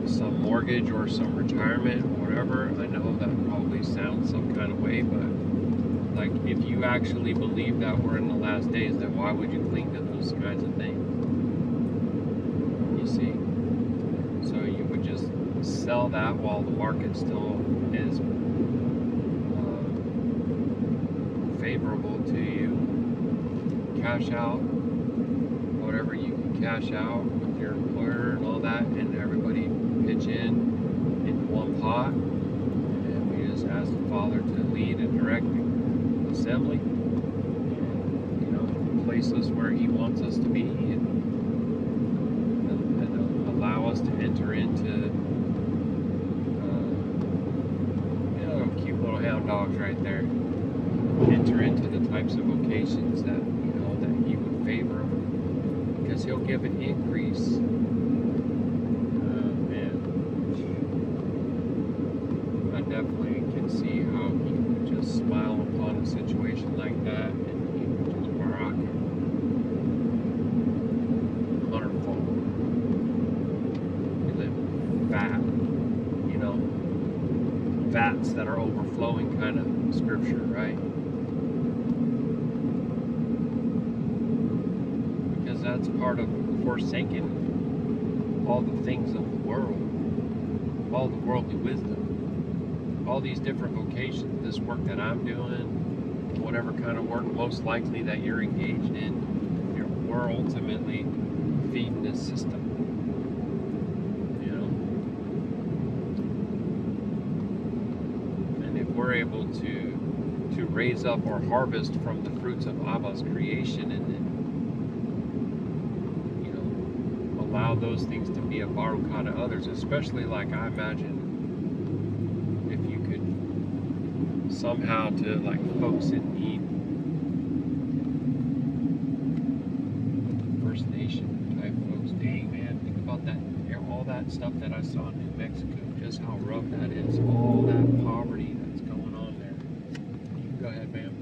some mortgage or some retirement or whatever. I know that probably sounds some kind of way, but like, if you actually believe that we're in the last days, then why would you cling to those kinds of things? You see? So you would just sell that while the market still is favorable to you. Cash out whatever you can cash out with your employer and all that, and everybody pitch in one pot, and we just ask the Father to lead and direct the assembly, and place us where He wants us to be, and allow us to enter dogs right there enter into the types of vocations that, that he would favor them, because he'll give an increase. Man, I definitely can see how he would just smile upon a situation like that, and he would just Baruk it 100-fold. He lived fat, vats that are overflowing kind of scripture, right? Because that's part of forsaking all the things of the world, all the worldly wisdom, all these different vocations, this work that I'm doing, whatever kind of work most likely that you're engaged in, we're ultimately feeding this system. We're able to raise up or harvest from the fruits of Abba's creation, and then allow those things to be a Baruk Atah to others, especially like I imagine if you could somehow to like folks in need, First Nation type folks. Dang man, think about that, all that stuff that I saw in New Mexico, just how rough that is, all that poverty that's going on there. You can go ahead, ma'am.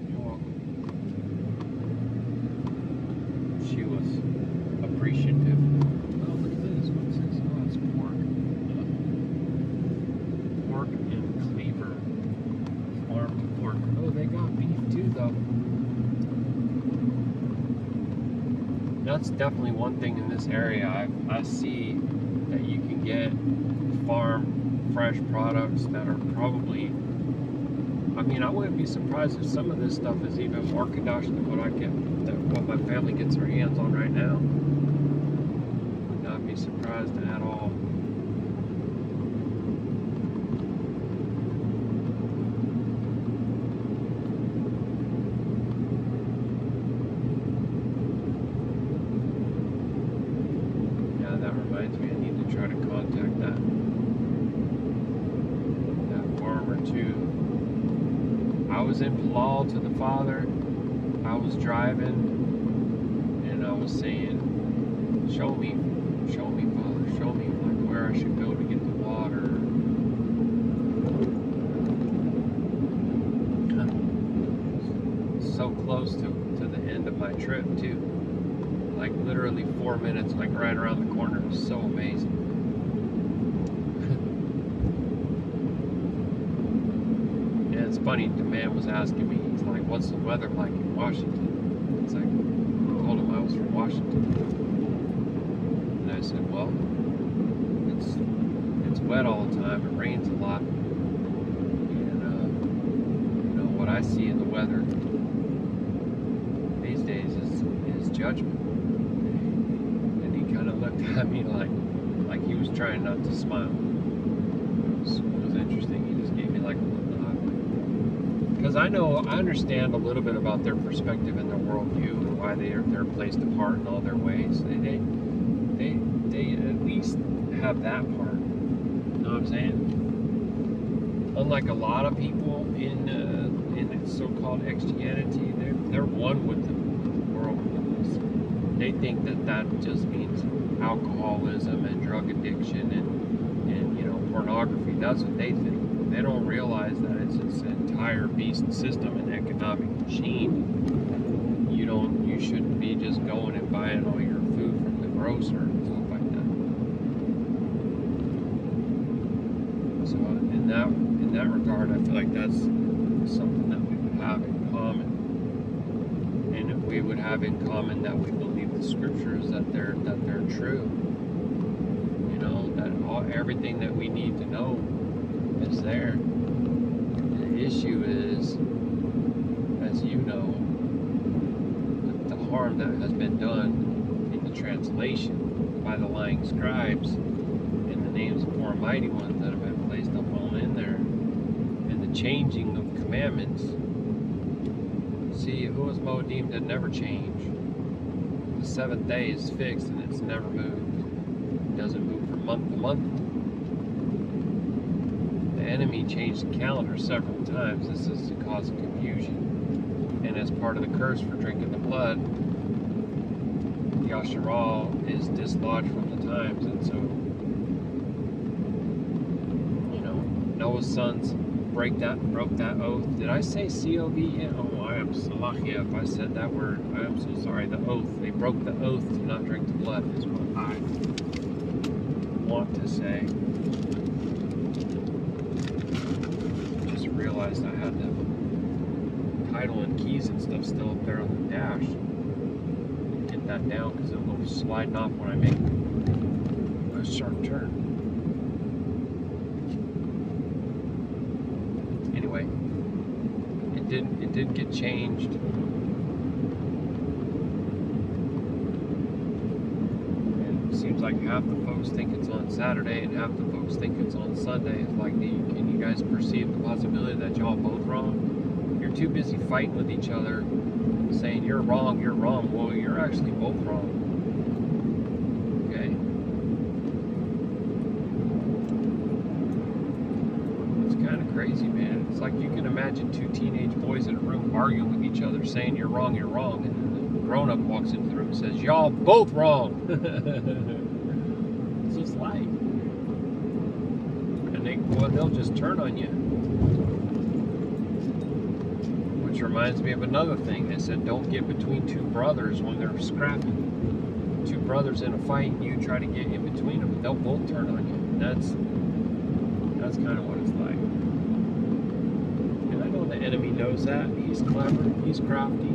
You're welcome. She was appreciative. Oh, look at this. What's this? Oh, it's pork. Pork and cleaver. Farm pork. Oh, they got beef too, though. That's definitely one thing in this area. I see that you can get farm fresh products that are probably, I wouldn't be surprised if some of this stuff is even more Qadash than what my family gets their hands on right now. Would not be surprised at all. To the Father, I was driving and I was saying, show me Father, show me like where I should go to get the water. So close to the end of my trip too, like literally 4 minutes, like right around the corner. It was so amazing. It's funny, the man was asking me, he's like, what's the weather like in Washington? It's like, I told him I was from Washington. And I said, well, it's wet all the time, it rains a lot. And, what I see in the weather these days is judgment. And he kind of looked at me like he was trying not to smile. It was interesting. He just gave me like a little nod. Because I understand a little bit about their perspective and their worldview and why they're placed apart in all their ways. They at least have that part. You know what I'm saying? Unlike a lot of people in so-called Christianity, they're one with the worldliness. They think that just means alcoholism and drug addiction and pornography. That's what they think. They don't realize that it's this entire beast system and economic machine. You shouldn't be just going and buying all your food from the grocer and stuff like that. So in that regard, I feel like that's something that we would have in common. And if we would have in common that we believe the scriptures, that they're true. That everything that we need to know is there. The issue is, as you know, the harm that has been done in the translation by the lying scribes and the names of four mighty ones that have been placed up all in there, and the changing of commandments. See, Yahuah's Moedim that never change. The seventh day is fixed and it's never moved. It doesn't move from month to month. enemy changed the calendar several times. This is to cause confusion. And as part of the curse for drinking the blood, Yashar'Al is dislodged from the times. And so, you know, Noah's sons broke that oath. Did I say COV yet? Oh, I am salachia if I said that word. I am so sorry. The oath. They broke the oath to not drink the blood is what I want to say. Just realized I had the title and keys and stuff still up there on the dash. Get that down because it'll go sliding off when I make a sharp turn. Anyway, it did get changed. And it seems like half the folks think it's on Saturday and half the folks think it's on Sunday. It's like, can you guys perceive the possibility that y'all both wrong? You're too busy fighting with each other, saying you're wrong, you're wrong. Well, you're actually both wrong. Okay? It's kind of crazy, man. It's like you can imagine two teenage boys in a room arguing with each other, saying you're wrong, and then the grown-up walks into the room and says, y'all both wrong. It's just like, and they'll just turn on you. Which reminds me of another thing. They said don't get between two brothers when they're scrapping. Two brothers in a fight, and you try to get in between them, they'll both turn on you. And that's kind of what it's like. And I know the enemy knows that. He's clever. He's crafty.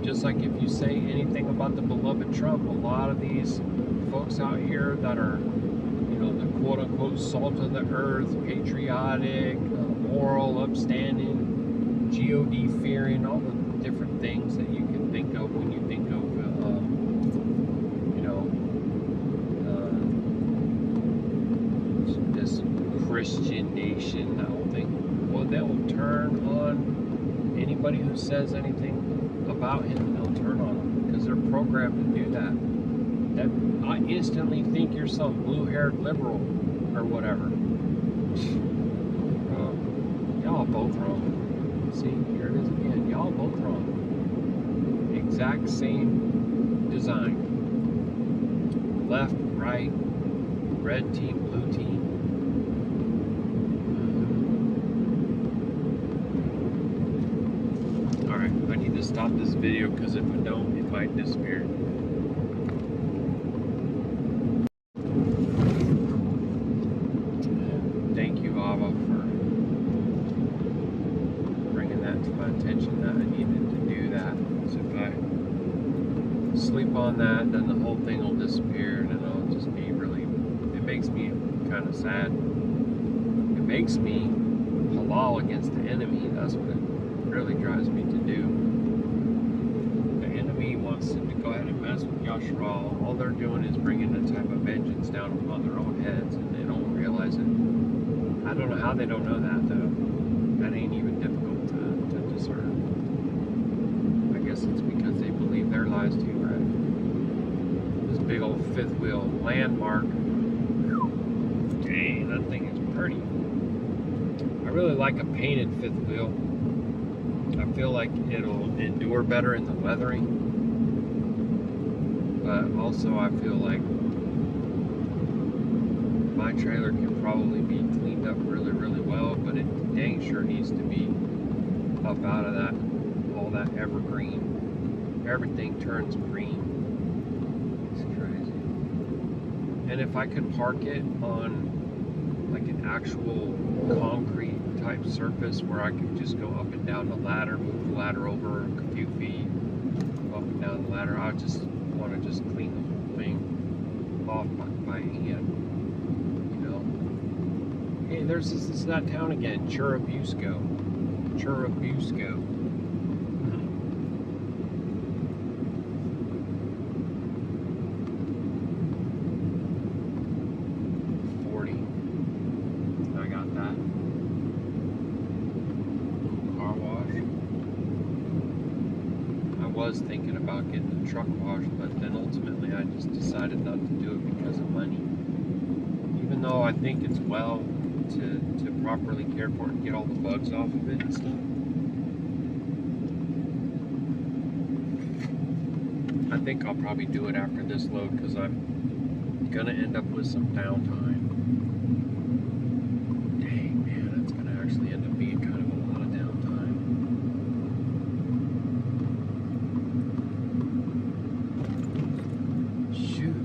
Just like if you say anything about the beloved Trump, a lot of these folks out here that are, you know, the quote-unquote salt of the earth, patriotic, moral, upstanding, God fearing, all the different things that you can think of when you think of, you know, this Christian nation, that whole thing. Well, they'll turn on anybody who says anything about him. They'll turn on him because they're programmed to do that. I instantly think you're some blue-haired liberal or whatever. Y'all both wrong. See, here it is again. Y'all both wrong. Exact same design. Left, right, red team, blue team. Alright, I need to stop this video because if I don't, it might disappear. Thank you, Ava, for bringing that to my attention that I needed to do that. So if I sleep on that, then the whole thing will disappear and it'll just be really, it makes me kind of sad. It makes me halal against the enemy. That's what it really drives me to do. The enemy wants to go ahead and mess with Yashar'Al. All they're doing is bringing a type of vengeance down upon their own heads, and they don't realize it. I don't know how they don't know that, though. That ain't even difficult to discern. I guess it's because they believe their lies too, right? This big old fifth wheel landmark. Dang, that thing is pretty. I really like a painted fifth wheel. I feel like it'll endure better in the weathering. But also I feel like my trailer can probably be cleaned up really, really well, but it dang sure needs to be up out of that, all that evergreen. Everything turns green. It's crazy. And if I could park it on like an actual concrete type surface where I could just go up and down the ladder, move the ladder over a few feet, go up and down the ladder, I just want to just clean the whole thing off by hand. Hey, there's this is that town again, Churubusco. 40. I got that. Car wash. I was thinking about getting the truck washed, but then ultimately I just decided not to do it because of money. You even though I think it's well to properly care for it and get all the bugs off of it and stuff. I think I'll probably do it after this load because I'm gonna end up with some downtime. Dang, man, that's gonna actually end up being kind of a lot of downtime. Shoot.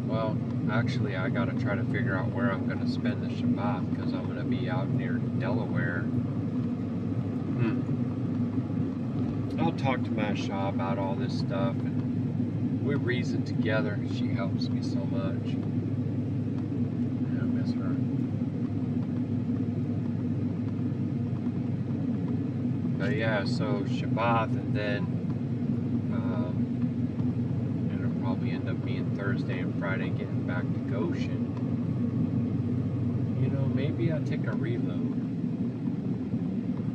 Well, actually, I gotta try to figure out where I'm gonna spend the Shabbat because I'm gonna be out near Delaware. I'll talk to Masha about all this stuff, and we reason together. She helps me so much. Yeah, I miss her. But yeah, so Shabbat, and then it'll probably end up being Thursday and Friday getting back to Goshen. You know, maybe I'll take a reload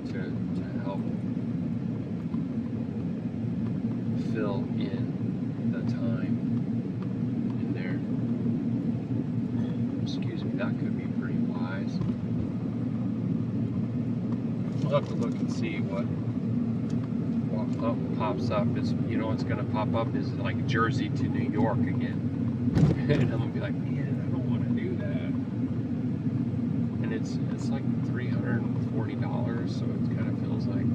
to help fill in the time in there. Excuse me, that could be pretty wise. We'll have to look and see what pops up. Is, you know, what's gonna pop up is like Jersey to New York again. And I'm gonna be like, man, I don't want to do that. And it's like $340, so it kind of feels like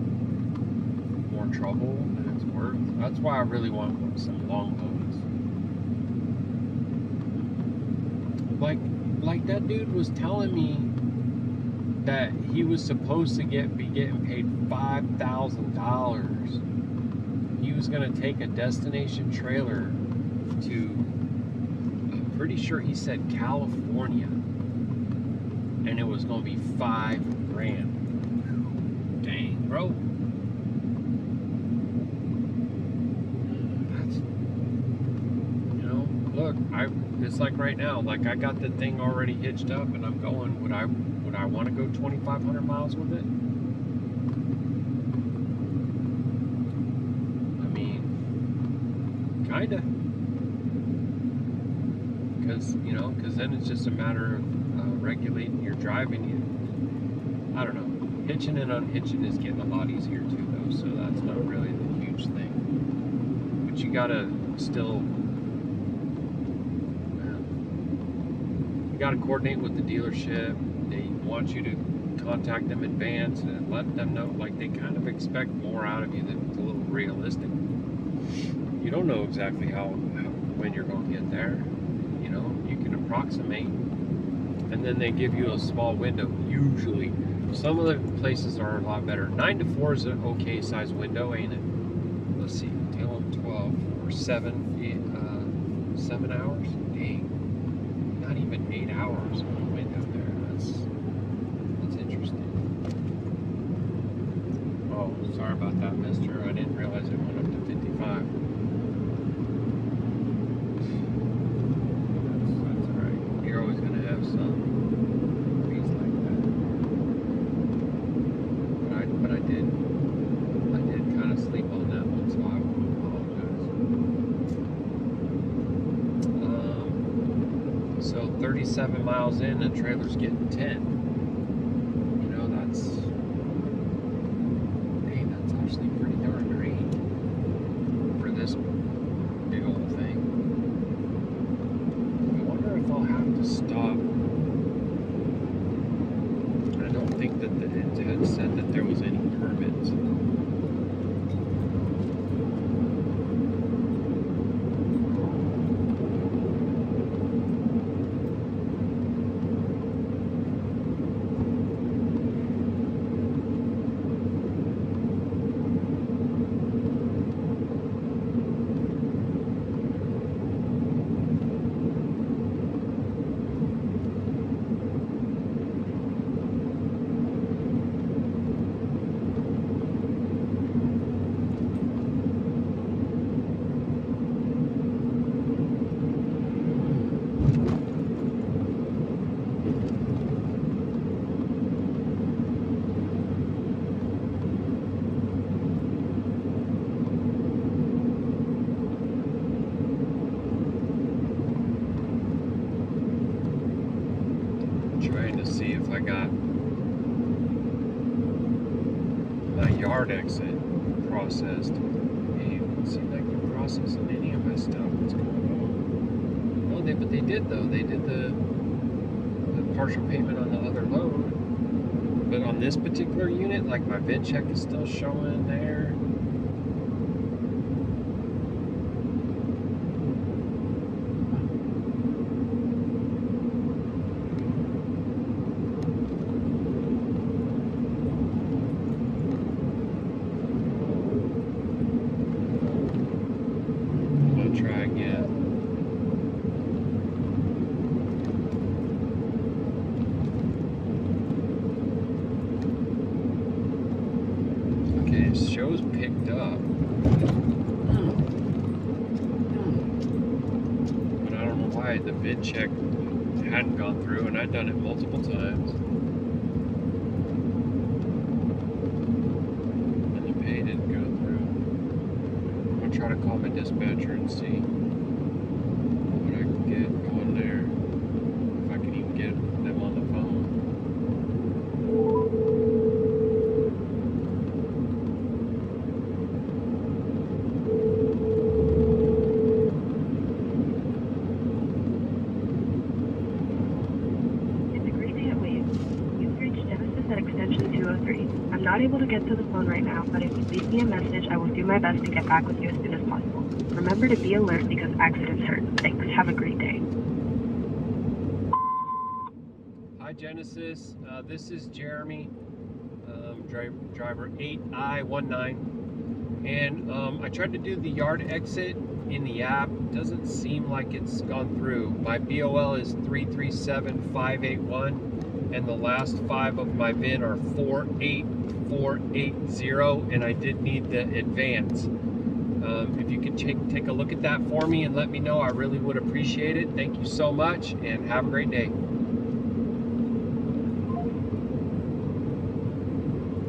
more trouble than it's worth. That's why I really want some long loads. Like that dude was telling me that he was supposed to be getting paid $5,000. He was gonna take a destination trailer to, I'm pretty sure he said California, and it was gonna be $5,000. Dang, bro. That's, you know, look, it's like right now, like I got the thing already hitched up and I'm going, would I want to go 2,500 miles with it? I mean, kinda. Because then it's just a matter of regulating your driving. I don't know. Hitching and unhitching is getting a lot easier too, though, so that's not really the huge thing. But you gotta still, you gotta coordinate with the dealership. They want you to contact them in advance and let them know, like, they kind of expect more out of you than it's a little realistic. You don't know exactly when you're going to get there. You know, you can approximate, and then they give you a small window. Usually, some of the places are a lot better. 9 to 4 is an okay size window, ain't it? Let's see, 10, 12, or 7 hours. Dang, not even 8 hours on a window there. That's interesting. Oh, sorry about that, mister. I didn't realize it went up to 55. That's alright. You're always going to have some things like that. But I did kind of sleep on that one, so I apologize. So 37 miles in, the trailer's getting 10. You know, that's actually pretty darn great for this big old thing. I wonder if I'll have to stop. I don't think that it had said that there was any permits. to see if I got my yard exit processed. Hey, it seems like they're processing any of my stuff. What's going on? Oh, but they did though. They did the partial payment on the other load. But on this particular unit, like my vid check is still showing there. Show's picked up, but I don't know why the vid check hadn't gone through, and I'd done it multiple times, and the pay didn't go through. I'm gonna try to call my dispatcher and see what I can get going there, if I can even get them on the phone. Not able to get to the phone right now, but if you leave me a message, I will do my best to get back with you as soon as possible. Remember to be alert because accidents hurt. Thanks. Have a great day. Hi, Genesis. This is Jeremy, driver 8I19. And I tried to do the yard exit in the app. Doesn't seem like it's gone through. My BOL is 337581. And the last 5 of my VIN are 48480, and I did need the advance. If you could take a look at that for me and let me know, I really would appreciate it. Thank you so much, and have a great day.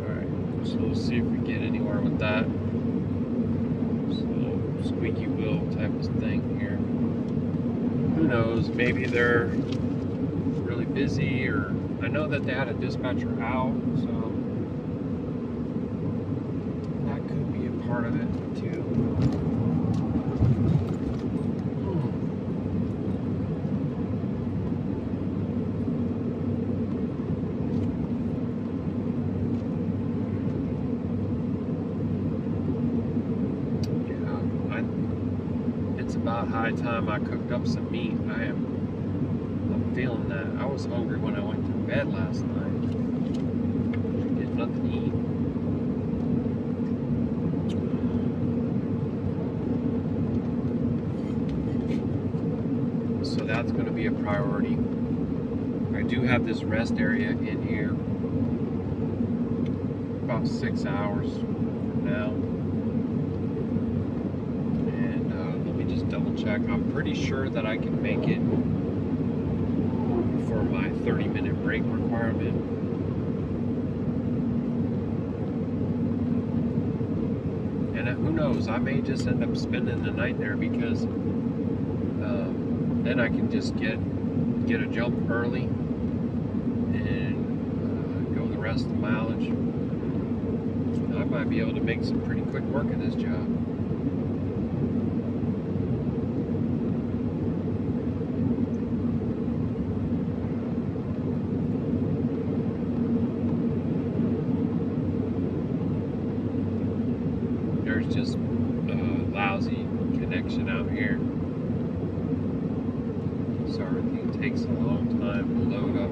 Alright, so we'll see if we get anywhere with that. So, squeaky wheel type of thing here. Who knows, maybe they're really busy, or I know that they had a dispatcher out, so that could be a part of it too. Yeah, it's about high time I cooked up some meat. I'm feeling that. I was hungry when I went to bed last night. Get nothing to eat. So that's going to be a priority. I do have this rest area in here. About 6 hours from now. And let me just double check. I'm pretty sure that I can make it for my 30-minute break requirement. And who knows, I may just end up spending the night there, because then I can just get a jump early and go the rest of the mileage. I might be able to make some pretty quick work of this job. Just lousy connection out here, so everything takes a long time to load up.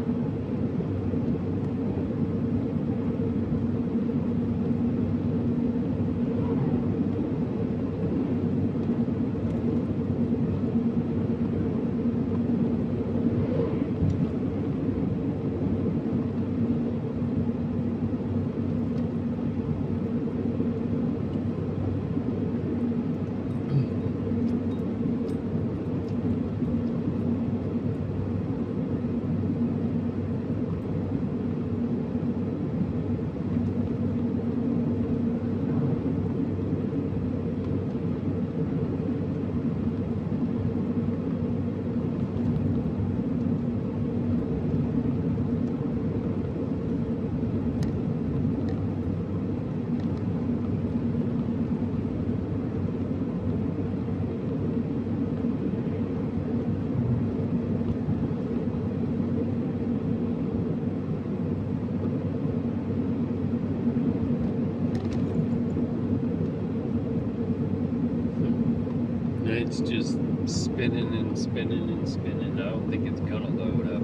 it's just spinning and spinning and spinning. I don't think it's gonna load up.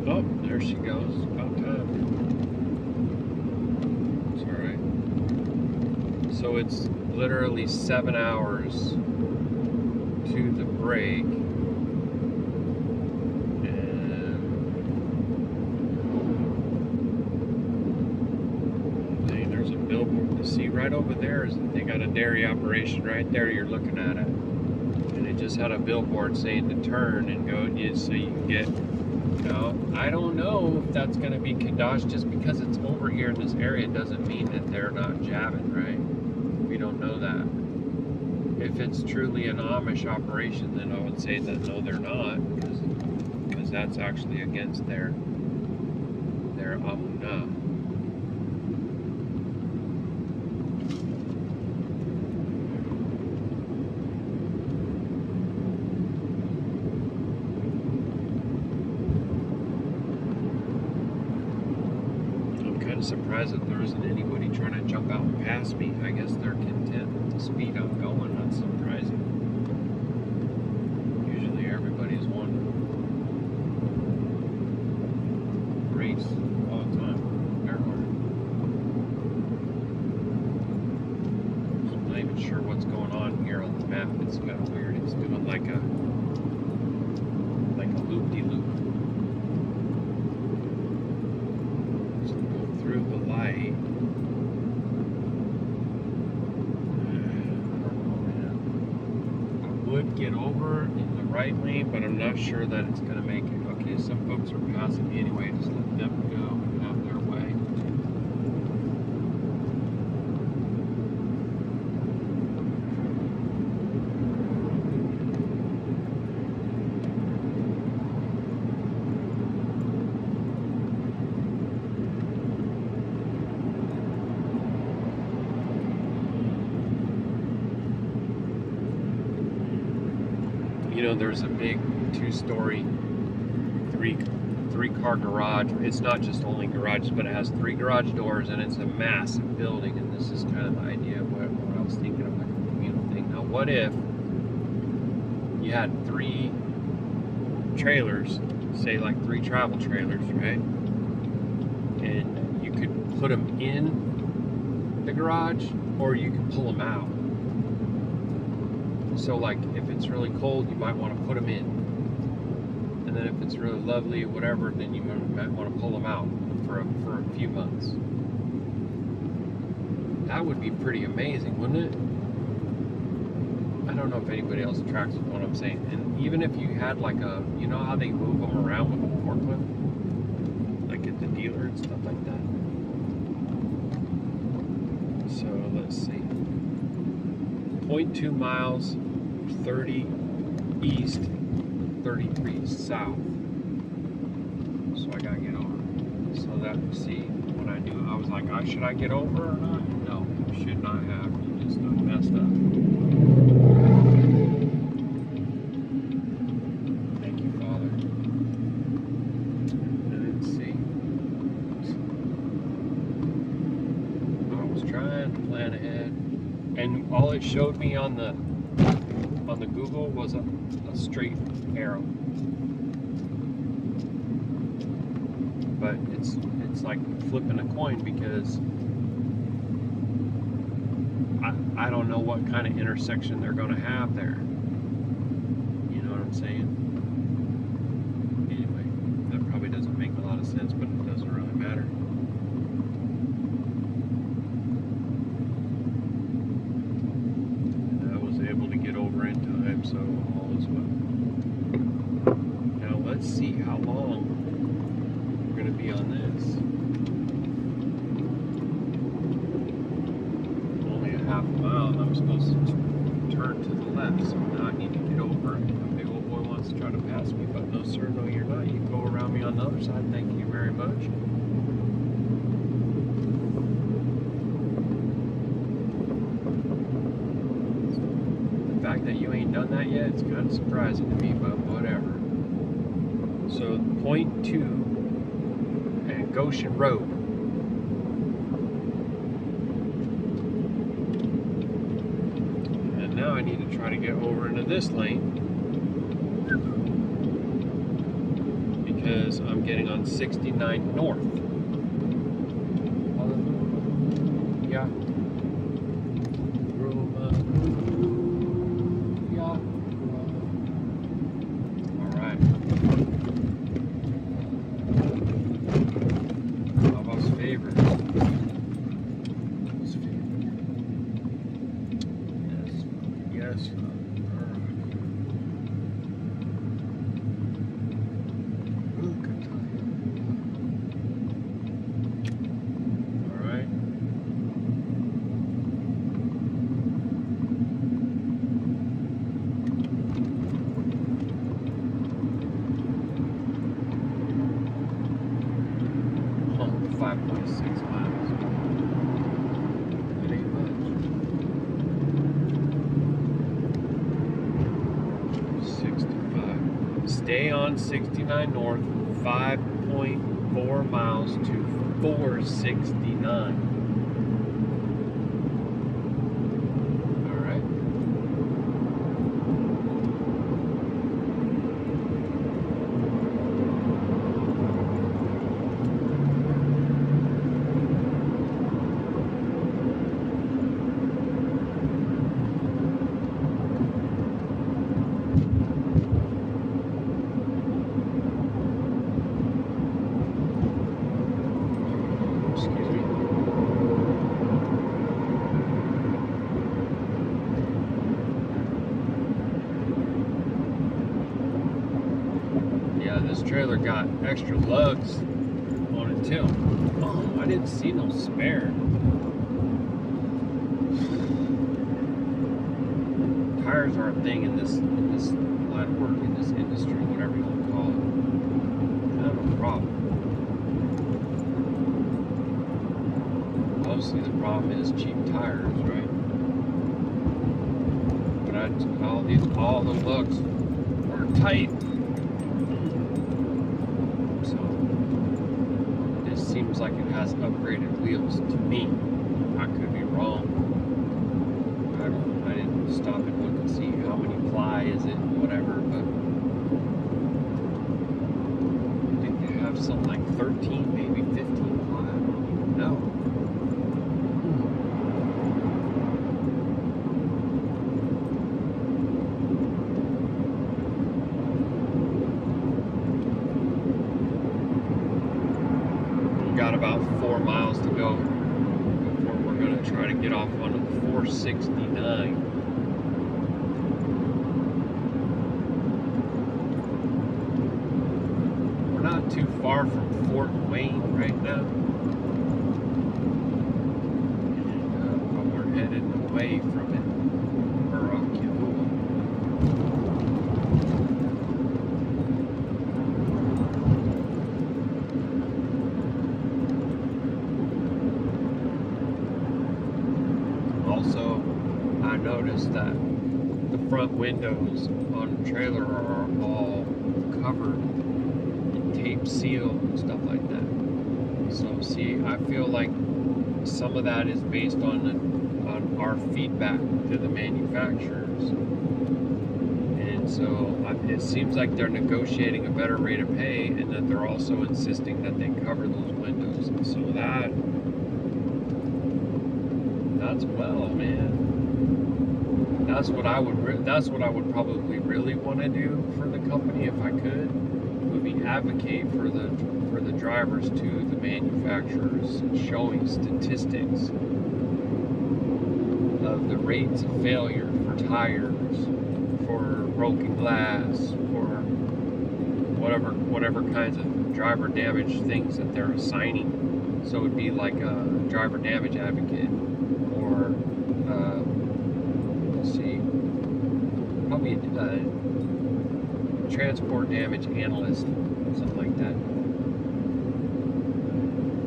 Oh, there she goes. About time. It's alright. So it's literally 7 hours to the break. And dang, there's a billboard. You see right over there, they got a dairy operation right there. You're looking at it. And it just had a billboard saying to turn and go so you can get. Now, I don't know if that's going to be Qadash. Just because it's over here in this area doesn't mean that they're not jabbing, right? We don't know that. If it's truly an Amish operation, then I would say that no, they're not, because that's actually against their Amunah. Surprised that there isn't anybody trying to jump out and pass me. I guess they're content with the speed I'm going. That's surprising. Usually everybody's one race all the time. I'm not even sure what's going on here on the map. It's kind of weird. It's doing like a loop-de-loop. Through the light. I would get over in the right lane, but I'm not sure that it's going to make it. Okay, some folks are passing me anyway. Just let them go and have their way. You know, there's a big 2-story, three-car garage. It's not just only garages, but it has 3 garage doors, and it's a massive building. And this is kind of the idea of what I was thinking of, like a communal thing. Now, what if you had 3 trailers, say like 3 travel trailers, right? And you could put them in the garage, or you could pull them out. So like if it's really cold, you might want to put them in, and then if it's really lovely or whatever, then you might want to pull them out for a few months. That would be pretty amazing, wouldn't it? I don't know if anybody else tracks with what I'm saying. And even if you had like you know how they move them around with a forklift, like at the dealer and stuff like that. So let's see. 0.2 miles, 30 east, 33 south. So I gotta get over. So that, see, when I knew, I was like, should I get over or not? No, you should not have. You just messed up. Thank you, Father. Let's see. I was trying to plan ahead. And all it showed me on the Google was a straight arrow. But it's like flipping a coin, because I don't know what kind of intersection they're going to have there. You know what I'm saying? Anyway, that probably doesn't make a lot of sense, but it doesn't really matter. So all is well. Now let's see how long we're going to be on this. Only a half mile, and I'm supposed to turn to the left, so now I need to get over. A big old boy wants to try to pass me, but no sir, no you're not. You can go around me on the other side. Thank you very much. That you ain't done that yet, it's kind of surprising to me, but whatever. So 0.2 and Goshen Road. now I need to try to get over into this lane because I'm getting on 69 north. Yeah. Alright. Abba's favorite. Yes. Alright. Oh, 5.6 miles. That ain't much. 65. Stay on 69 north, 5.4 miles to 469. All right. Excuse me. Yeah, this trailer got extra lugs on it too. Oh, I didn't see no spare. Tires are a thing in this line of work, in this industry, whatever you want to call it. I have no problem. Mostly the problem is cheap tires, right? But all the lugs are tight. So this seems like it has upgraded wheels to me. I could be wrong. I didn't stop and look and see how many ply is it, whatever, but I think they have something like 13, maybe 15 ply. I don't even know. Got about 4 miles to go before we're going to try to get off on 469. We're not too far from Fort Wayne right now, but we're headed away from it. Baruk Yahuah. Also, I noticed that the front windows on the trailer are all covered in tape seal and stuff like that. So see, I feel like some of that is based on our feedback to the manufacturers. And so it seems like they're negotiating a better rate of pay, and that they're also insisting that they cover those windows. And so that's well, man. That's what I would probably really want to do for the company if I could. Would be advocate for the drivers to the manufacturers, showing statistics of the rates of failure for tires, for broken glass, for whatever kinds of driver damage things that they're assigning. So it'd be like a driver damage advocate, or let's see, probably a transport damage analyst, something like that.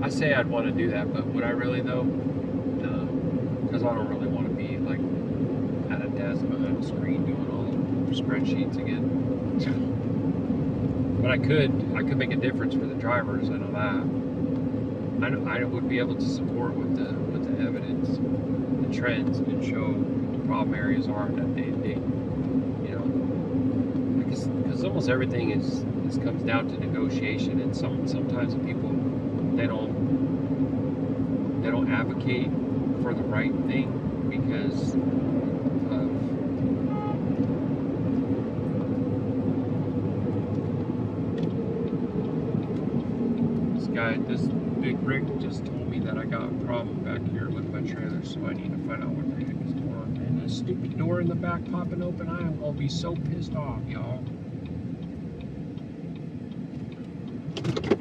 I say I'd want to do that, but would I really though? No, because I don't really want to be like at a desk behind a screen doing all the spreadsheets again. But I could make a difference for the drivers. I know that. I would be able to support with the evidence, the trends, and show problem areas are that they you know, because almost everything is comes down to negotiation, and sometimes people they don't advocate for the right thing because of this big rig just told me that I got a problem back here with my trailer, so I need to find out what the heck is going on. Man, this stupid door in the back popping open, I am gonna be so pissed off, y'all.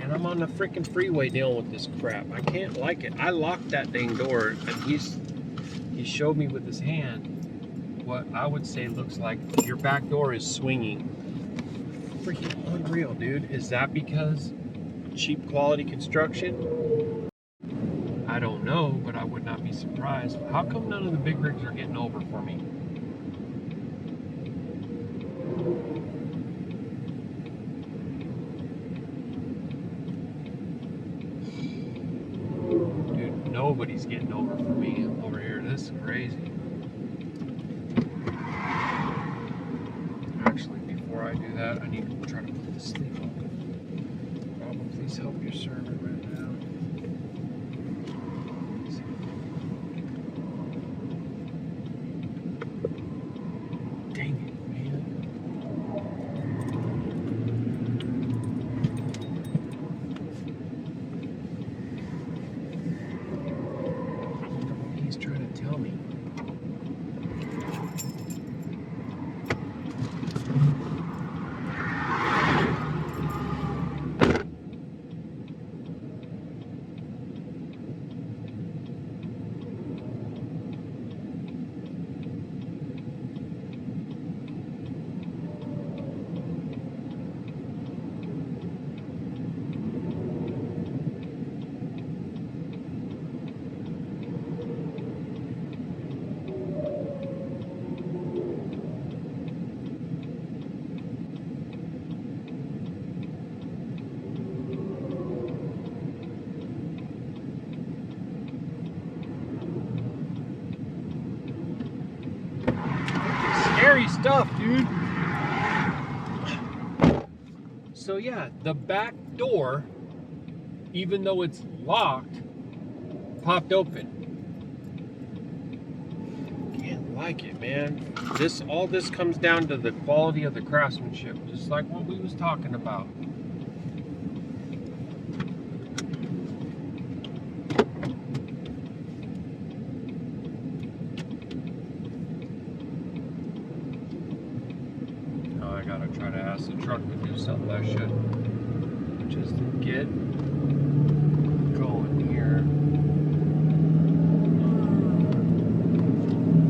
And I'm on the freaking freeway dealing with this crap. I can't like it. I locked that dang door, and he showed me with his hand what I would say looks like your back door is swinging. Freaking unreal, dude. Is that because cheap quality construction? I don't know, but I would not be surprised. How come none of the big rigs are getting over for me? Dude, nobody's getting over for me over here. This is crazy. Actually, before I do that, I need to try to put this thing on. Please help your servant right now. Dang it, man. I wonder what he's trying to tell me. Scary stuff, dude. So yeah, the back door, even though it's locked, popped open. Can't like it, man. All this comes down to the quality of the craftsmanship, just like what we was talking about. I gotta try to ask the truck to do something I should, just to get going here.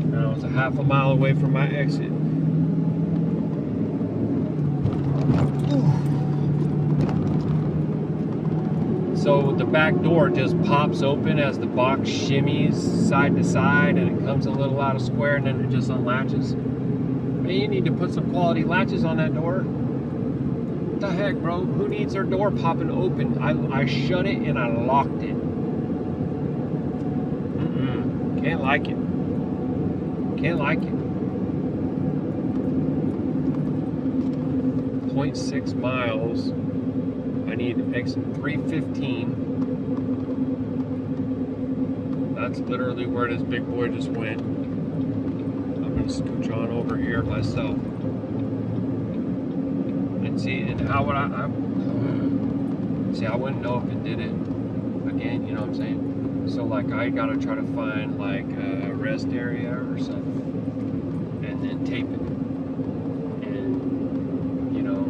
And I was a half a mile away from my exit. Ooh. So the back door just pops open as the box shimmies side to side, and it comes a little out of square, and then it just unlatches. You need to put some quality latches on that door. What the heck, bro? Who needs their door popping open? I shut it and I locked it. Can't like it. Can't like it. 0.6 miles. I need exit 315. That's literally where this big boy just went. Scooch on over here myself and see, and how would I see, I wouldn't know if it did it again, you know what I'm saying? So like I gotta try to find like a rest area or something and then tape it, and you know,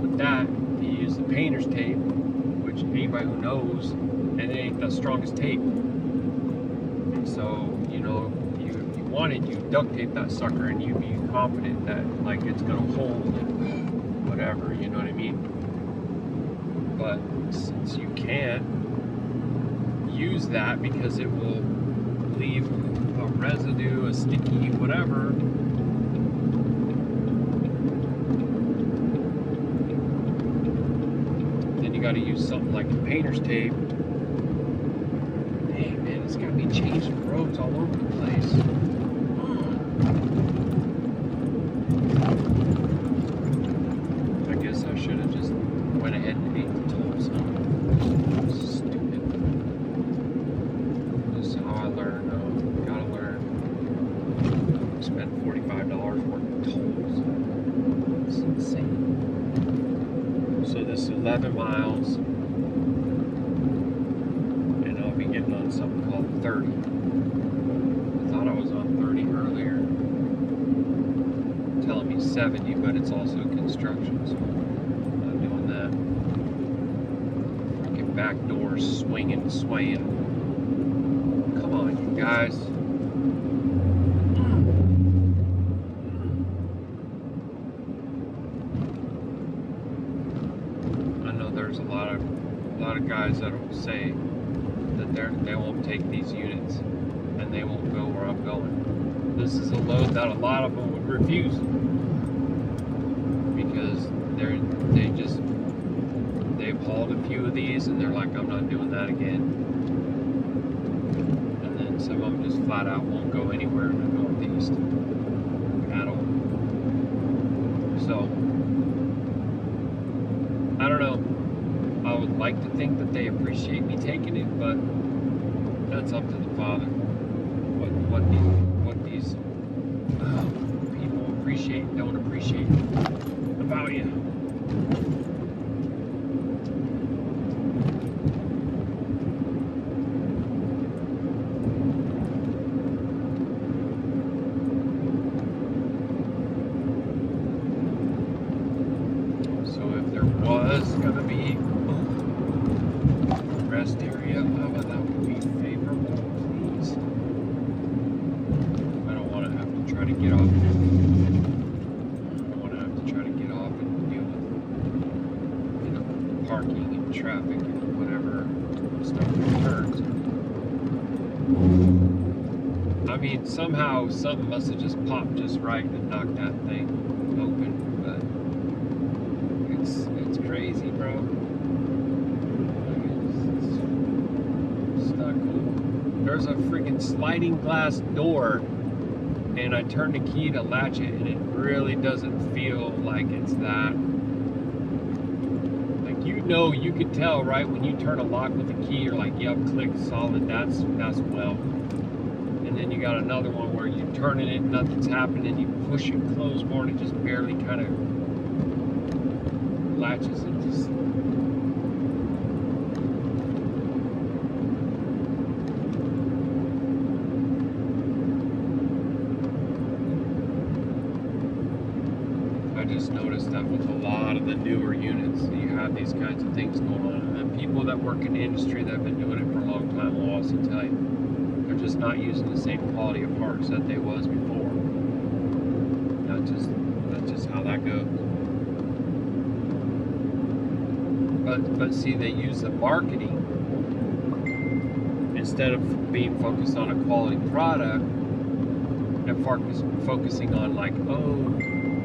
with that you use the painter's tape, which anybody who knows, and it ain't the strongest tape, and so you know, wanted, you duct tape that sucker and you be confident that like it's gonna hold and whatever, you know what I mean? But since you can't use that because it will leave a residue, a sticky whatever, then you gotta use something like the painter's tape. Hey man, it's got me changing roads all over the place. cars working tolls. It's insane. So this is 11 miles, and I'll be getting on something called 30. I thought I was on 30 earlier. Telling me 70, but it's also construction, so I'm not doing that. Fucking back doors swinging, swaying. Come on, you guys. I know there's a lot of guys that will say that they won't take these units and they won't go where I'm going. This is a load that a lot of them would refuse because they've hauled a few of these and they're like, I'm not doing that again. And then some of them just flat out won't go anywhere in the Northeast at all. So I don't know. I would like to think that they appreciate me taking it, but that's up to the Father. What these people appreciate, don't appreciate about you. So if there was gonna be a rest area, that would be favorable, please. I don't want to have to try to get off. I don't want to have to try to get off and deal with, parking and traffic and whatever stuff returns. I mean, somehow something must have just popped just right and knocked that thing open, but it's crazy, bro. It's not cool. There's a freaking sliding glass door, and I turn the key to latch it, and it really doesn't feel like it's that. Like, you could tell, right, when you turn a lock with a key, you're like, yep, click, solid, that's well. And then you got another one where you're turning it, nothing's happening, you push it close more, and it just barely kind of latches and just. I just noticed that with a lot of the newer units, you have these kinds of things going on. And people that work in the industry that have been doing it for a long time will also tell you they're just not using the same quality of parts that they was before. That's just how that goes. But see, they use the marketing instead of being focused on a quality product. They're focusing on like, oh,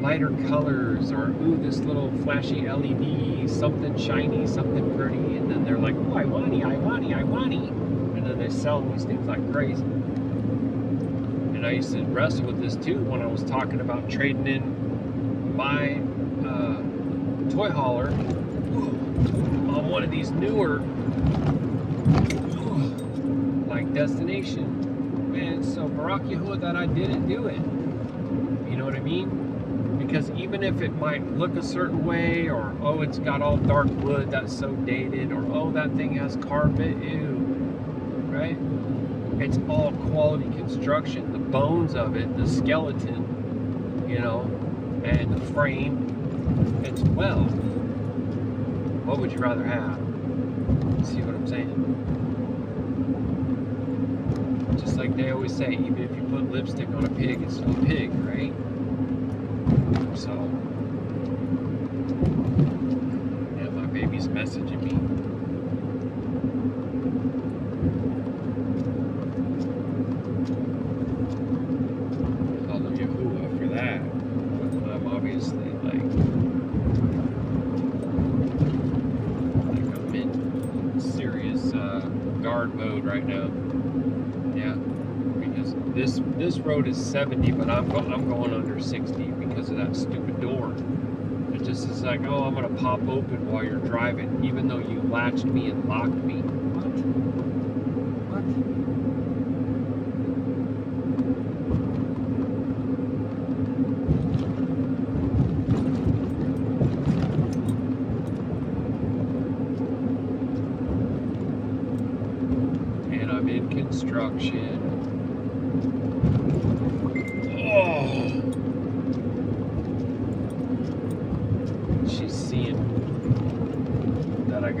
lighter colors, or ooh, this little flashy LED, something shiny, something pretty, and then they're like, oh, I want it, and then they sell these things like crazy. And I used to wrestle with this too when I was talking about trading in my toy hauler on one of these newer like Destination. Man, so Baruk Yahuah that I didn't do it. You know what I mean? Because even if it might look a certain way, or oh, it's got all dark wood, that's so dated, or oh, that thing has carpet, ew, right? It's all quality construction. The bones of it, the skeleton, and the frame, it's well. What would you rather have? See what I'm saying? Just like they always say, even if you put lipstick on a pig, it's still a pig, right? So, yeah, my baby's messaging me. Shalum Yahuah for that. I'm obviously like I'm in serious guard mode right now. Yeah, because this road is 70, but I'm going under 60 because of that stupid door. It just is like, oh, I'm gonna pop open while you're driving, even though you latched me and locked me. What?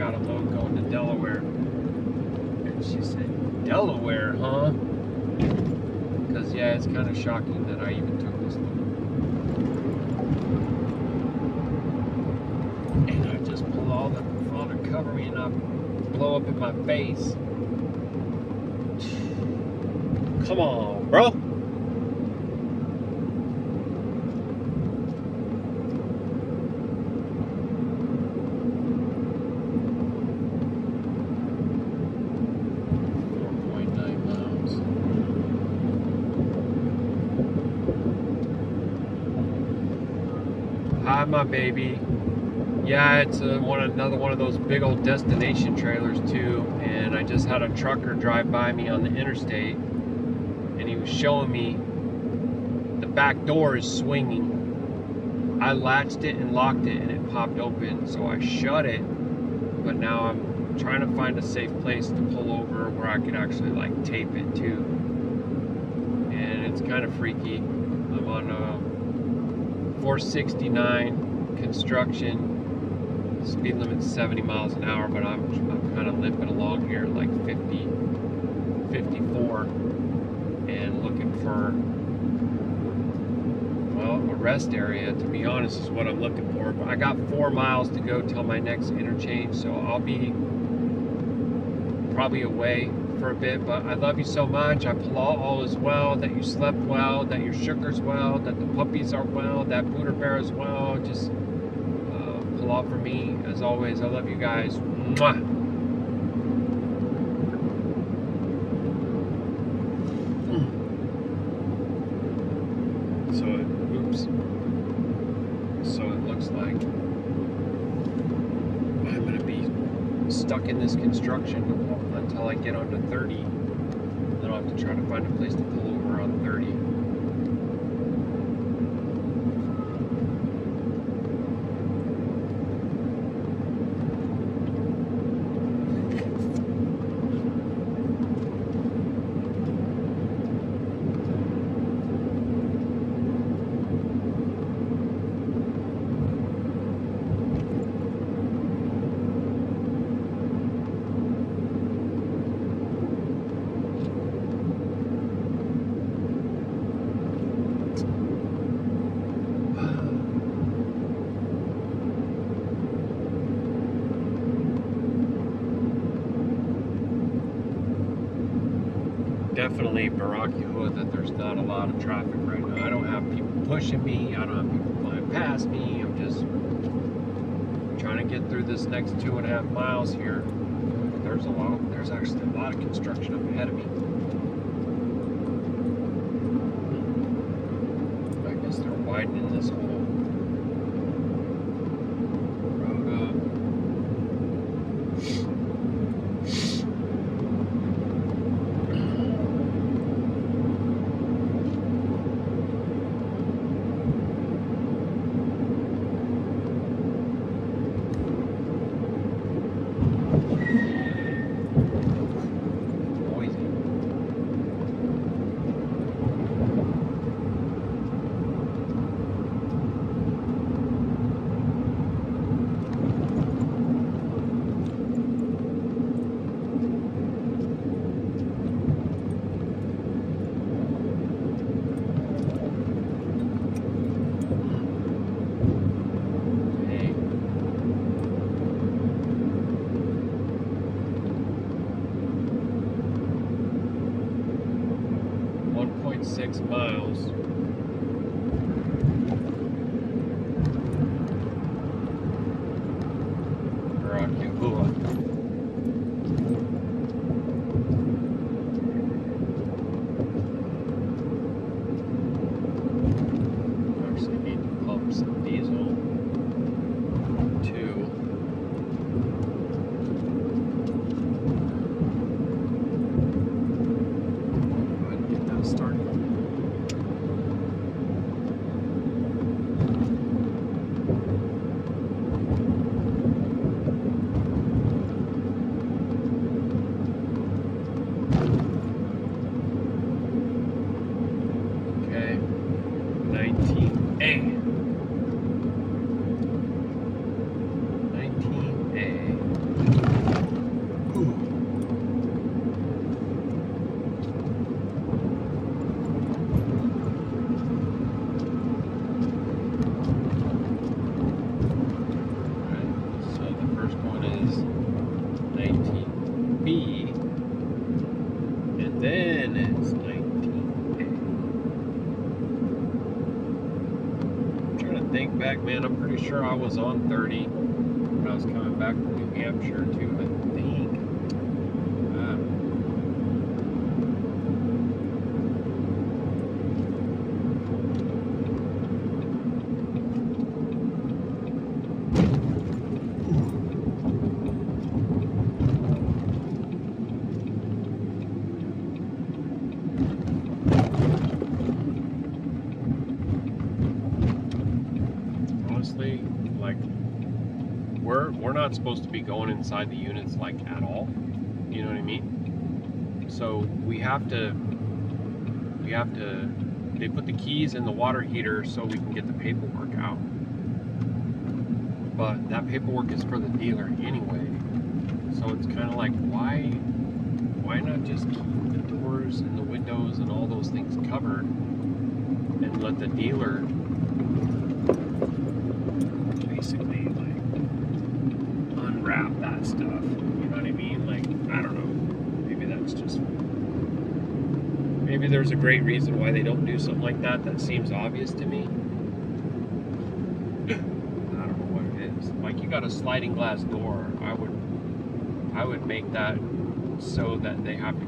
got a load going to Delaware. And she said, Delaware, huh? Because, yeah, it's kind of shocking that I even took this load. And I just pull all the cover me and I blow up in my face. Come on, bro. Hi, my baby. Yeah, it's another one of those big old destination trailers too. And I just had a trucker drive by me on the interstate, and he was showing me the back door is swinging. I latched it and locked it, and it popped open. So I shut it, but now I'm trying to find a safe place to pull over where I could actually like tape it too. And it's kind of freaky. I'm on 469 construction. Speed limit's 70 miles an hour, but I'm kind of limping along here like 50, 54, and looking for, well, a rest area, to be honest, is what I'm looking for. But I got 4 miles to go till my next interchange, so I'll be probably away for a bit. But I love you so much. I pray all is well, that you slept well, that your sugar's well, that the puppies are well, that Buddha bear is well. Just love for me, as always. I love you guys. Mwah. So it looks like I'm gonna be stuck in this construction until I get onto 30. Then I'll have to try to find a place to pull over on 30. Definitely Baruk Atah Yahuah that there's not a lot of traffic right now. I don't have people pushing me. I don't have people flying past me. I'm just trying to get through this next 2.5 miles here. There's actually a lot of construction up ahead of me. I guess they're widening this whole road up. 6 miles. Ruach Ha'Qadash. Actually need to pump some diesel too. Go ahead and get that started. think back, man, I'm pretty sure I was on 30 when I was coming back from New Hampshire too, I think. Honestly, like, we're not supposed to be going inside the units like at all. You know what I mean? So we have to they put the keys in the water heater so we can get the paperwork out. But that paperwork is for the dealer anyway. So it's kind of like, why not just keep the doors and the windows and all those things covered and let the dealer basically like unwrap that stuff? You know what I mean? Like, I don't know. Maybe there's a great reason why they don't do something like that. That seems obvious to me. I don't know what it is. Like, you got a sliding glass door. I would make that so that they have to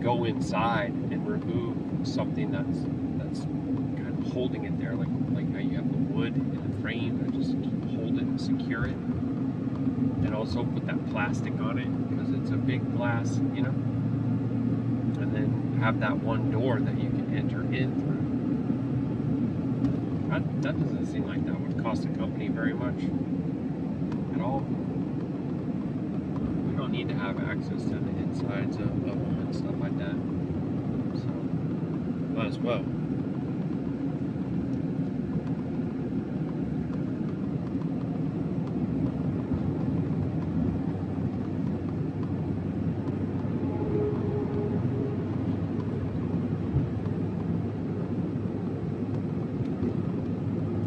go inside and remove something that's kind of holding it there, like how you have the wood in the frame that just hold it and secure it, and also put that plastic on it because it's a big glass, you know. And then have that one door that you can enter in through. That doesn't seem like that would cost the company very much at all. We don't need to have access to the insides of them and stuff like that. So, might as well.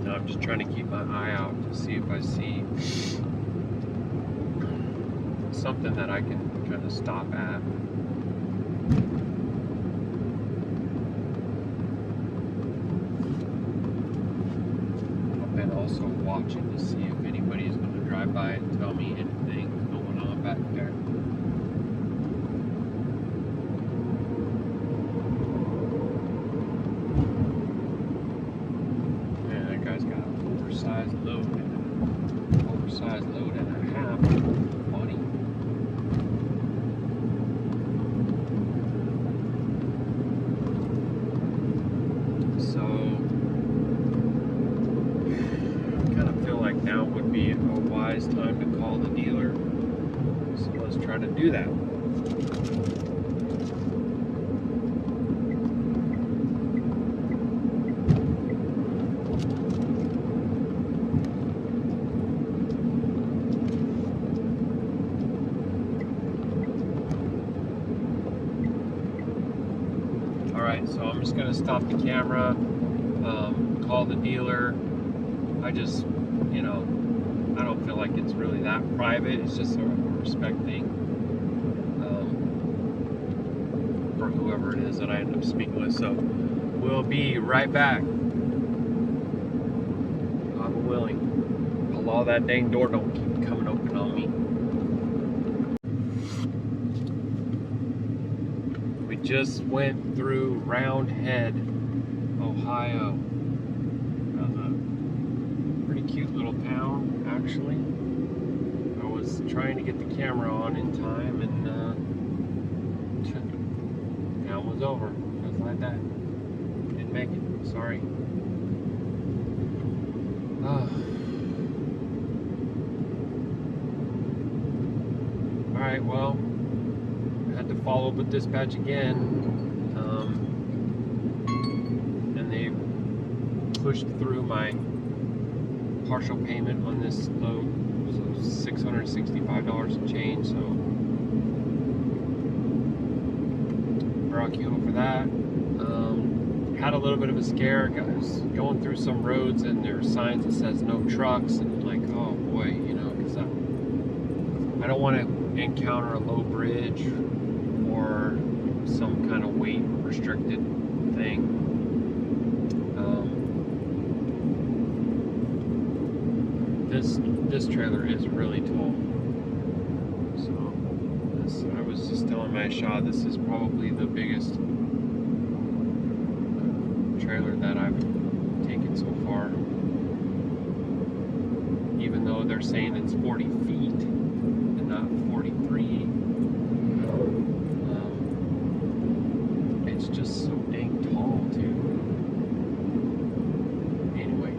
I'm just trying to keep my eye out to see if I see something that I can kind of stop at. I've been also watching to see if anybody is going to drive by and tell me anything going on back there. Oversized load and a half. Funny. So I kind of feel like now would be a wise time to call the dealer. So let's try to do that. So I'm just going to stop the camera, call the dealer. I just, I don't feel like it's really that private. It's just a respect thing for whoever it is that I end up speaking with. So we'll be right back. I'm willing. Allah, that dang door don't keep coming open on me. Just went through Round Head, Ohio. That was a pretty cute little town, actually. I was trying to get the camera on in time, and town was over. Just like that. Didn't make it. Sorry. Alright, well, had to follow up with dispatch again, and they pushed through my partial payment on this load, so $665 and change. So Baruk Atah Yahuah for that. Had a little bit of a scare, guys, going through some roads and there are signs that says no trucks, and I'm like, oh boy, because I don't want to encounter a low bridge some kind of weight restricted thing. this trailer is really tall. So I was just telling my shot, this is probably the biggest trailer that I've taken so far. Even though they're saying it's 40 feet and not 43. It's just so dang tall too. Anyway,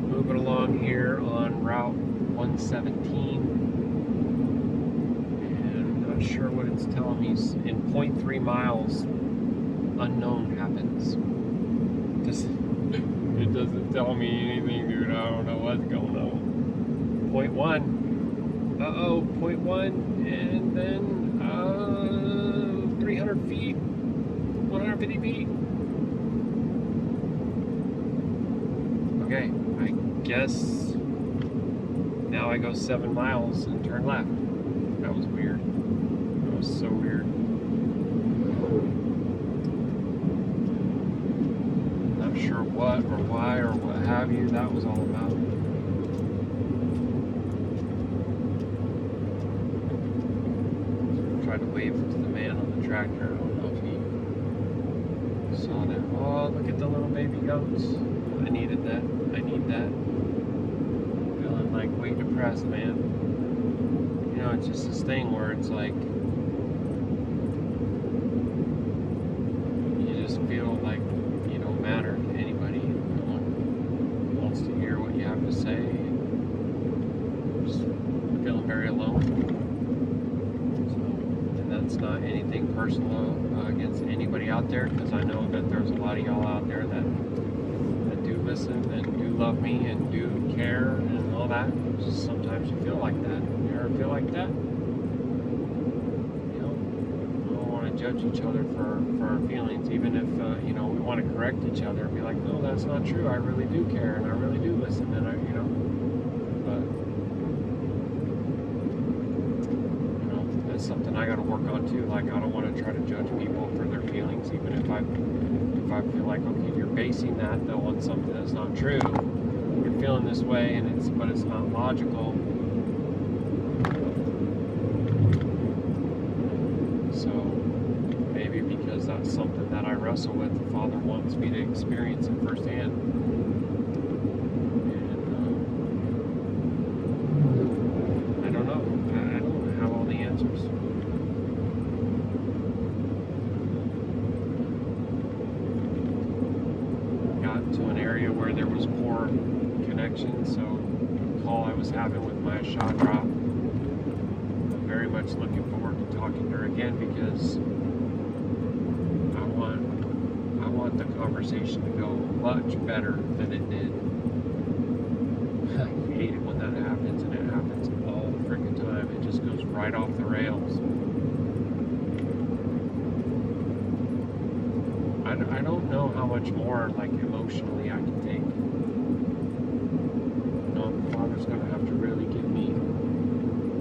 moving along here on Route 117, and not sure what it's telling me. In 0.3 miles, unknown happens. It doesn't tell me anything, dude. I don't know what's going on. 0.1. Uh-oh, 0.1, and then 300 feet, 150 feet. Okay, I guess now I go 7 miles and turn left. That was weird. That was so weird. Not sure what or why or what have you that was all about. Tried to wave to the man on the tractor. I don't know if he saw that. Oh, look at the little baby goats. I needed that. I need that. Feeling like way depressed, man. You know, it's just this thing where it's like you just feel like you don't matter to anybody. No one wants to hear what you have to say. Just feeling very alone. It's not anything personal against anybody out there, because I know that there's a lot of y'all out there that do listen and do love me and do care and all that. Just sometimes you feel like that. You ever feel like that? You know, we don't want to judge each other for our feelings, even if you know, we want to correct each other and be like, no, that's not true. I really do care and I really do listen, and you know, but something I got to work on too. Like, I don't want to try to judge people for their feelings, even if I feel like, okay, you're basing that though on something that's not true. You're feeling this way, and but it's not logical. So maybe because that's something that I wrestle with, the Father wants me to experience it firsthand. I don't know. I don't have all the answers. Got to an area where there was poor connection, so the call I was having with my shot drop, I'm very much looking forward to talking to her again, because I want the conversation to go much better than it did. I hate it when that happens, and it happens all the freaking time. It just goes right off the rails. I don't know how much more, like, emotionally I can take. You know, the Father's going to have to really give me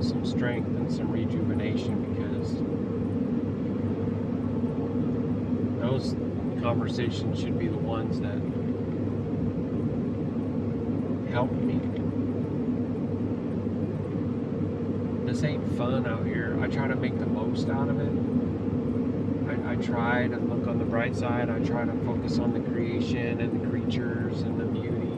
some strength and some rejuvenation, because those conversations should be the ones that help me. This ain't fun out here. I try to make the most out of it. I try to look on the bright side. I try to focus on the creation and the creatures and the beauty.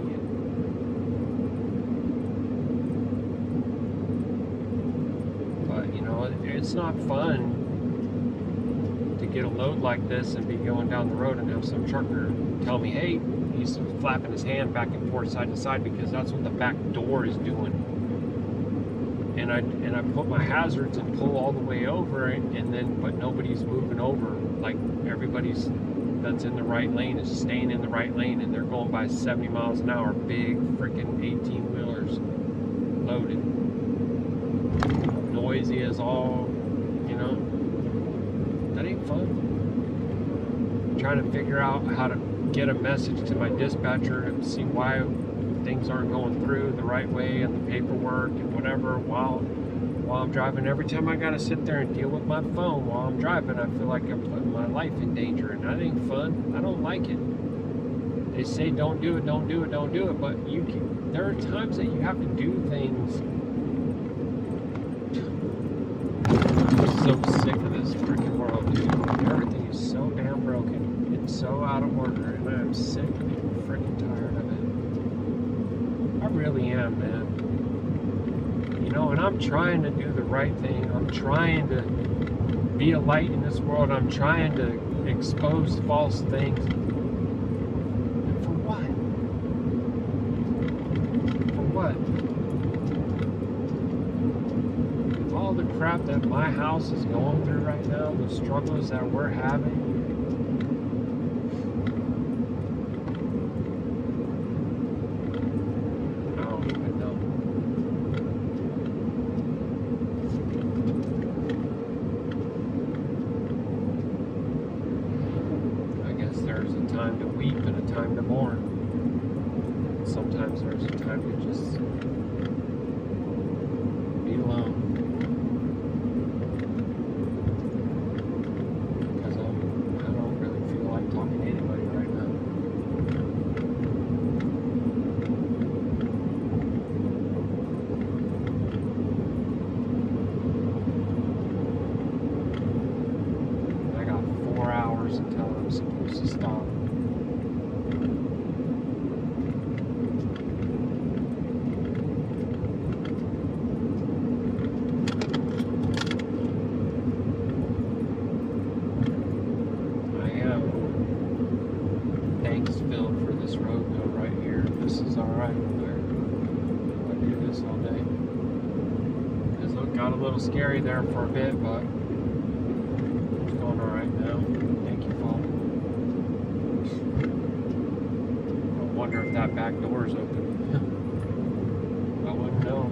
But, you know, it's not fun to get a load like this and be going down the road and have some trucker tell me, hey, he's flapping his hand back and forth, side to side, because that's what the back door is doing. And I put my hazards and pull all the way over, but nobody's moving over. Like, everybody's that's in the right lane is staying in the right lane, and they're going by 70 miles an hour, big freaking 18-wheelers loaded, noisy as all, you know. That ain't fun. I'm trying to figure out how to get a message to my dispatcher and see why things aren't going through the right way and the paperwork and whatever while I'm driving. Every time I gotta sit there and deal with my phone while I'm driving, I feel like I'm putting my life in danger, and that ain't fun. I don't like it. They say don't do it, don't do it, don't do it, but there are times that you have to do things. I'm so sick of this freaking world, dude. Everything is so damn broken. It's so out of order, and I'm sick and freaking tired of it. I really am, man. You know, and I'm trying to do the right thing. I'm trying to be a light in this world. I'm trying to expose false things. And for what? For what? With all the crap that my house is going through right now, the struggles that we're having, I don't even know. There's a time to weep and a time to mourn. Sometimes there's a time to just be alone. Because I don't really feel like talking to anybody right now. I got 4 hours until I'm supposed to stop. I am thanks-filled for this road though right here. This is alright over there. I do this all day. It got a little scary there for a bit, but it's going alright now. Thank you, Father. I wonder if that back door is open. I wouldn't know.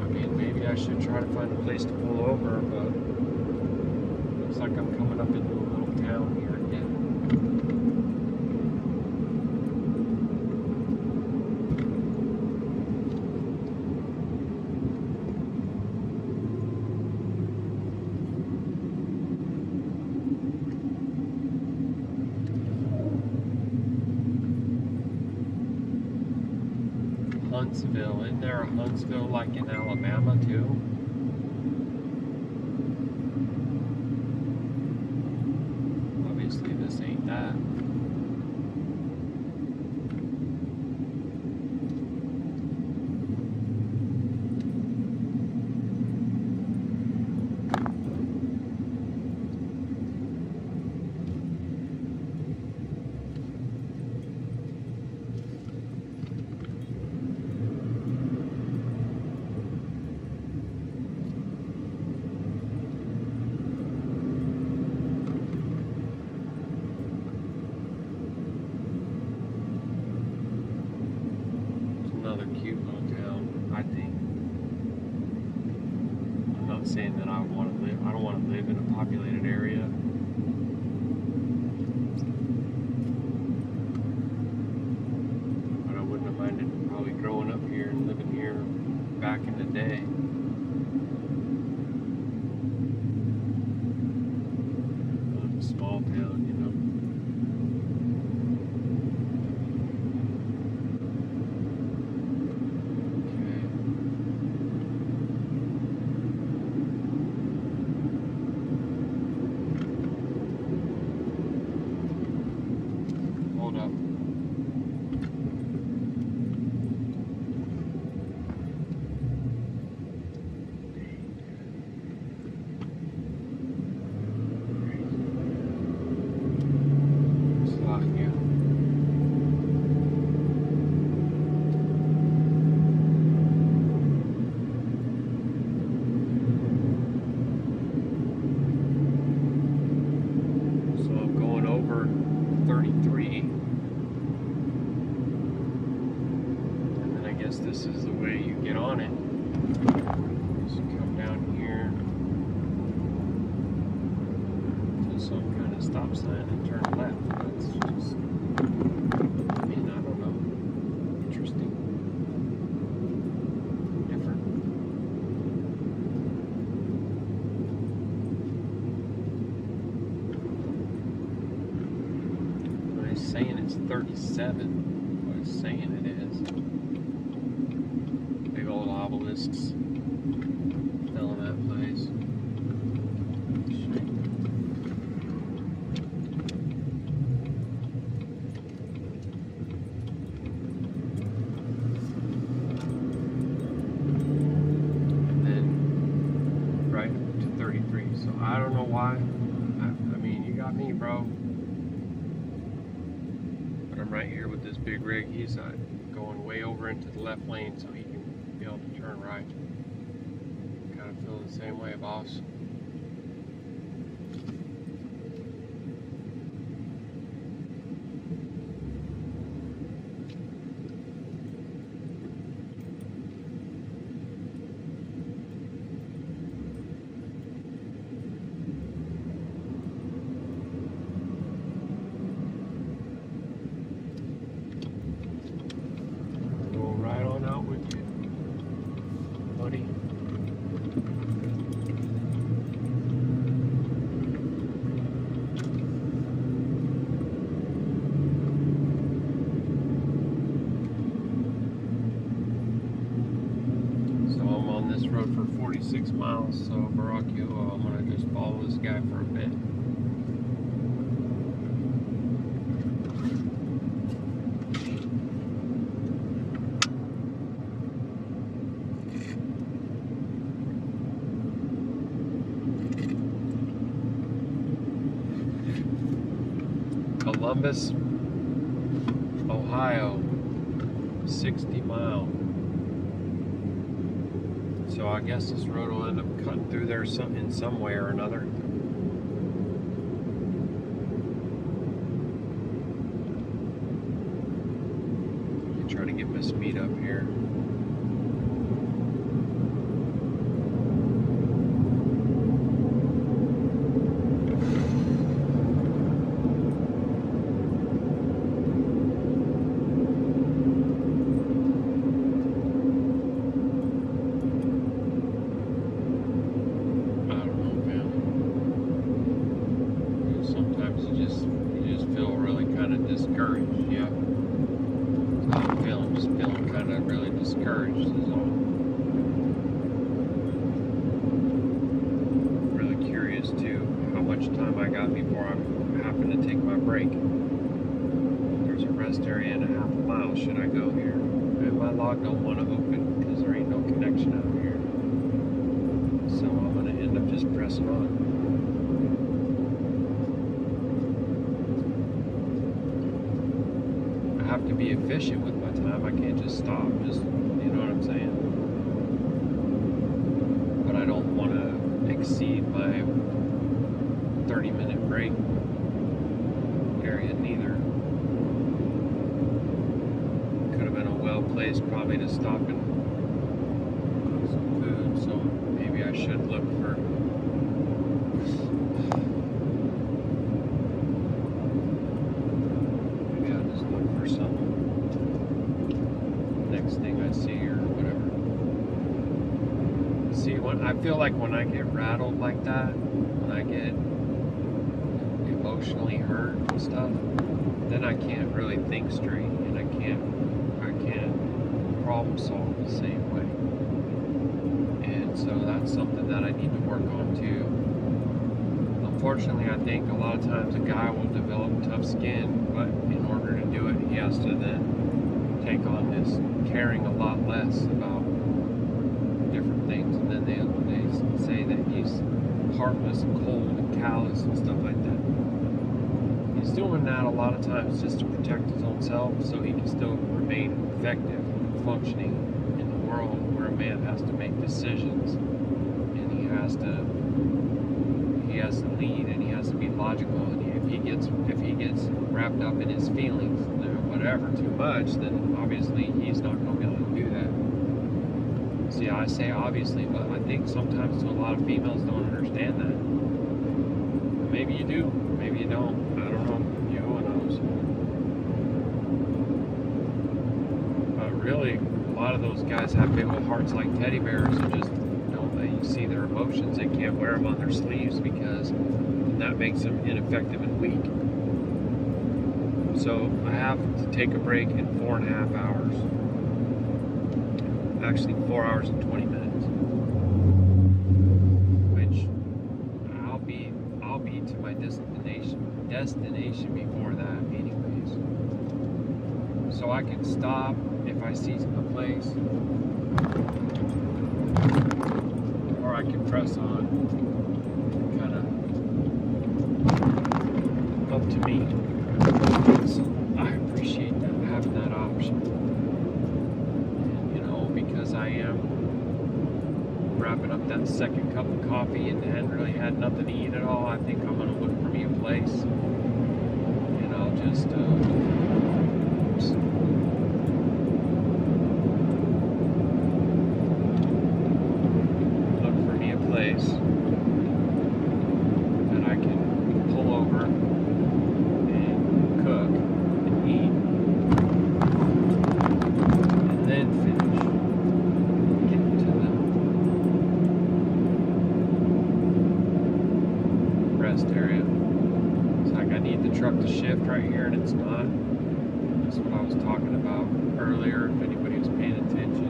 I mean, maybe I should try to find a place to pull over, but looks like I'm coming up into a little town here again. Huntsville. Isn't there a Huntsville like in Alabama too? Obviously this ain't that. Another cute little town, I think. I'm not saying that I don't want to live in a populated area. But I wouldn't have minded probably growing up here and living here back in the day. A small town, you know. This is the way you get on it. Just come down here to some kind of stop sign and turn left. That's just, I mean, I don't know. Interesting. Different. 37, what it's saying it is. Big old obelisks filling that place. And then right to 33. So I don't know why. I mean, you got me, bro. I'm right here with this big rig. He's going way over into the left lane so he can be able to turn right. Kind of feel the same way, boss. Road for 46 miles, so Baruk Atah Yahuah, I'm gonna just follow this guy for a bit. Columbus, Ohio, 60 miles. So I guess this road will end up cutting through there in some way or another. Let me try to get my speed up here. Should I go here? And my log don't want to open because there ain't no connection out here. So I'm going to end up just pressing on. I have to be efficient with my time. I can't just stop. Just, you know what I'm saying? But I don't want to exceed my 30-minute break area neither. Place probably to stop and get some food, so maybe I should look for something next thing I see or whatever. See, when I feel like when I get rattled like that, when I get emotionally hurt and stuff, then I can't really think straight, and I can't problem solve the same way. And so that's something that I need to work on too. Unfortunately, I think a lot of times a guy will develop tough skin, but in order to do it, he has to then take on this caring a lot less about different things, and then they say that he's heartless and cold and callous and stuff like that. He's doing that a lot of times just to protect his own self so he can still remain effective functioning in the world where a man has to make decisions and he has to lead and he has to be logical, and if he gets wrapped up in his feelings or whatever too much, then obviously he's not going to be able to do that. See, I say obviously, but I think sometimes a lot of females don't understand that. Maybe you do, maybe you don't. I don't know. Yahuah knows. Really, a lot of those guys have big old hearts like teddy bears and just don't let you see their emotions. They can't wear them on their sleeves because that makes them ineffective and weak. So I have to take a break in 4.5 hours. Actually, 4 hours and 20 minutes. Which I'll be to my destination before that, anyways. So I can stop if I see a place, or I can press on. Kind of up to me. So I appreciate that, having that option. And, you know, because I am wrapping up that second cup of coffee and hadn't really had nothing to eat at all, I think I'm going to look for me a place. And I'll just look for me a place that I can pull over and cook and eat and then finish, get to the rest area. It's like I need the truck to shift right here, and it's not. That's what I was talking about earlier, if anybody was paying attention.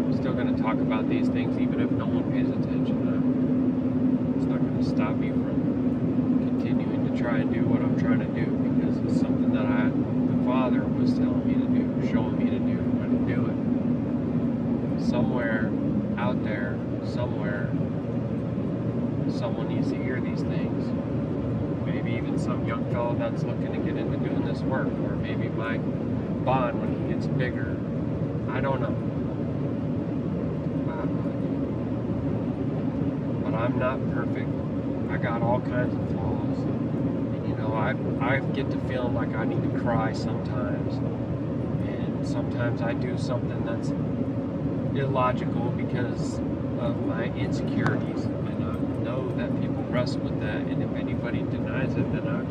I'm still going to talk about these things even if no one pays attention. It's not going to stop me from continuing to try and do what I'm trying to do, because it's something that the Father was telling me to do, showing me to do, and to do it. Somewhere out there, somewhere, someone needs to hear these things. Maybe even some young fellow that's looking to get into doing this work, or maybe my bond when he gets bigger. I don't know. But I'm not perfect. I got all kinds of flaws. And, you know, I get to feeling like I need to cry sometimes. And sometimes I do something that's illogical because of my insecurities. And I know that people wrestle with that. And if anybody denies it, then I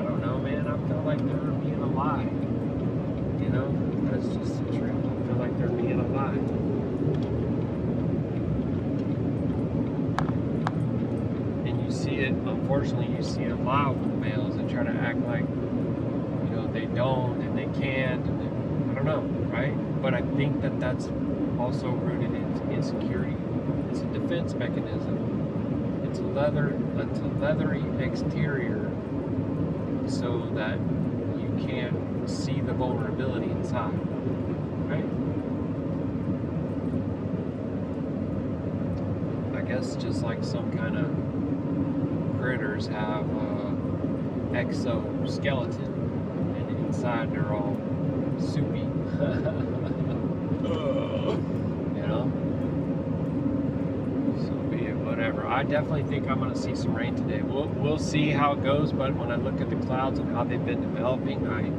don't know, man. I feel like they're being a lie. You know? That's just the truth. I feel like they're being a lie. Unfortunately, you see a lot of males that try to act like, you know, they don't and they can't, and I don't know, right? But I think that that's also rooted in insecurity. It's a defense mechanism. It's a leathery exterior so that you can't see the vulnerability inside, right? I guess just like some kind of critters have exoskeleton, and inside they're all soupy. You know? So be it, whatever. I definitely think I'm going to see some rain today. We'll see how it goes, but when I look at the clouds and how they've been developing, I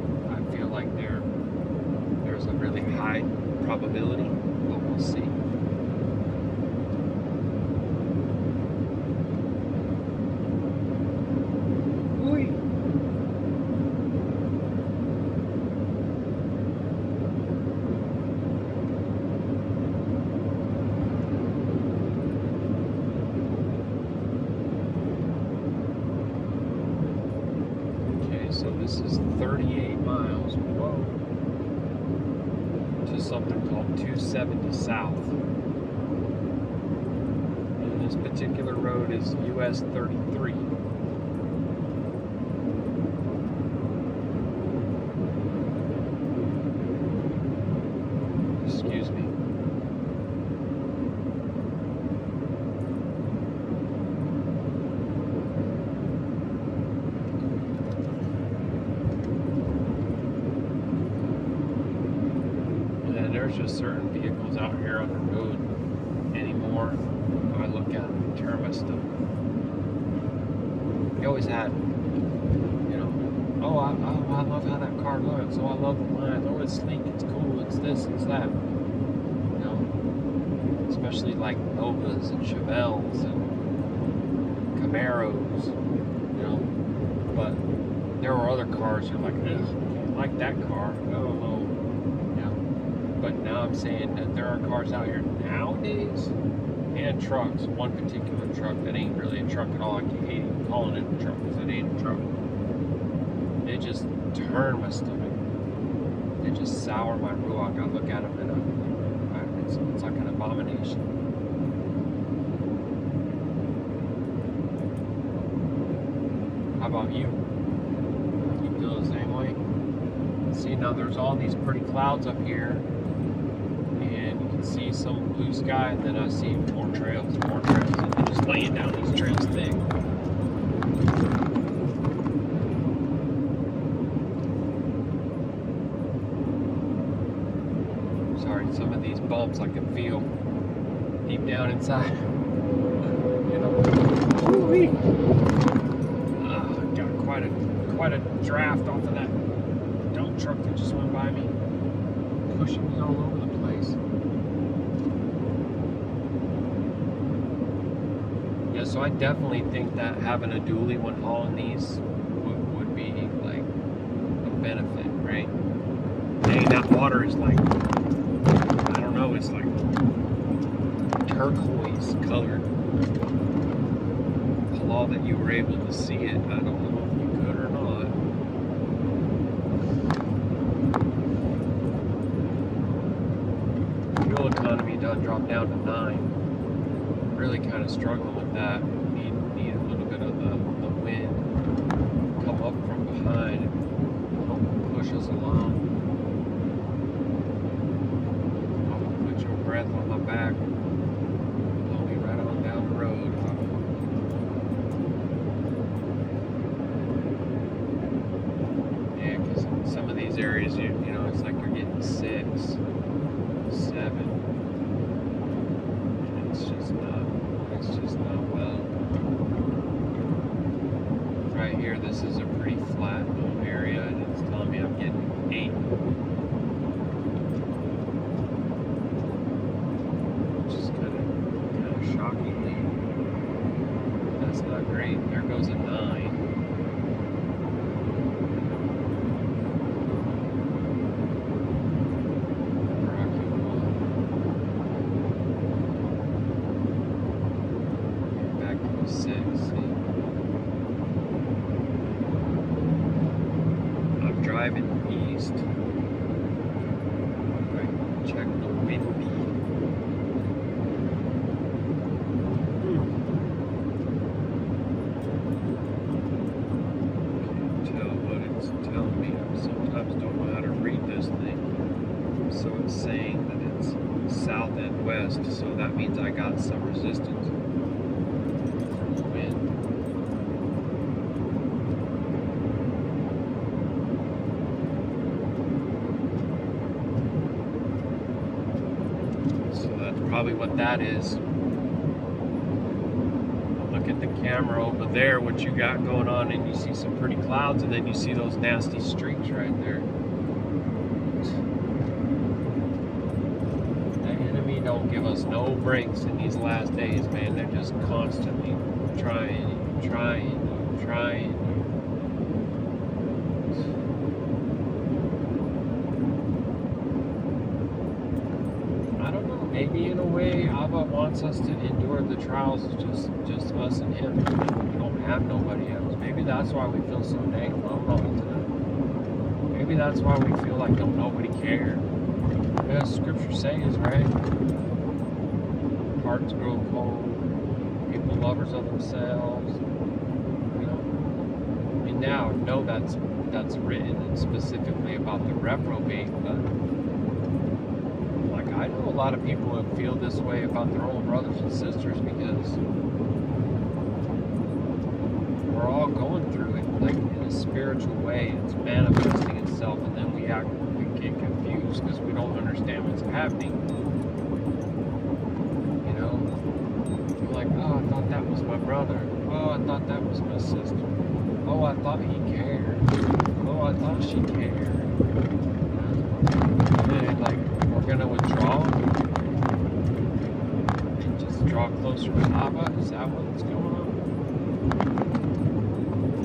feel like there's a really high probability, but we'll see. So this is 38 miles, whoa, to something called 270 South. And this particular road is US 33. Excuse me. There's just certain vehicles out here on the road anymore. I look at them and tear my stomach. You always had, you know, oh, I love how that car looks. Oh, I love the lines. Oh, it's sleek. It's cool. It's this. It's that. You know, especially like Novas and Chevelles and Camaros. You know, but there were other cars you're like, ugh, I like that car. Oh. But now I'm saying that there are cars out here nowadays, and trucks, one particular truck that ain't really a truck at all. I hate even calling it a truck because it ain't a truck. they just turn my stomach. They just sour my ruach. I look at them and it's like an abomination. How about you? You feel the same way? See, now there's all these pretty clouds up here, and you can see some blue sky, and then I see more trails, and they're just laying down these trails thick. Sorry, some of these bumps I can feel deep down inside. You know, got quite a draft off of that dump truck that just went by me, pushing me all over the place. Yeah, so I definitely think that having a dually when hauling these would be like a benefit, right? Dang, that water is like, I don't know, it's like turquoise colored. Paul, that you were able to see it, I don't know if you could or not. Fuel economy done dropped down to 9. Really kind of struggling with that. Need a little bit of the wind come up from behind and help push us along. I'll put your breath on my back, blow me right on down the road. Yeah, because in some of these areas, you know, it's like you're getting 6, 7. It's just not well. Right here, this is a pretty flat area, and it's telling me I'm getting 8. Which is kind of shockingly, that's not great. There goes a 9. Driving east. Right, check the wind speed. Can't tell what it's telling me. I sometimes don't know how to read this thing. So it's saying that it's south and west, so that means I got some resistance from the wind. Probably what that is. Look at the camera over there, what you got going on, and you see some pretty clouds, and then you see those nasty streaks right there. The enemy don't give us no breaks in these last days, man. They're just constantly trying. Maybe in a way, Abba wants us to endure the trials, just us and Him. We don't have nobody else. Maybe that's why we feel so dang lonely tonight. Maybe that's why we feel like don't nobody care. As Scripture says, right? Hearts grow cold. People lovers of themselves. You know. And now, no, that's written specifically about the reprobate, but I know a lot of people who feel this way about their own brothers and sisters because we're all going through it, like in a spiritual way. It's manifesting itself, and then we get confused because we don't understand what's happening. You know, you're like, oh, I thought that was my brother. Oh, I thought that was my sister. Oh, I thought he cared. Oh, I thought she cared. And like, we're gonna withdraw and just draw closer to Abba? Is that what's going on?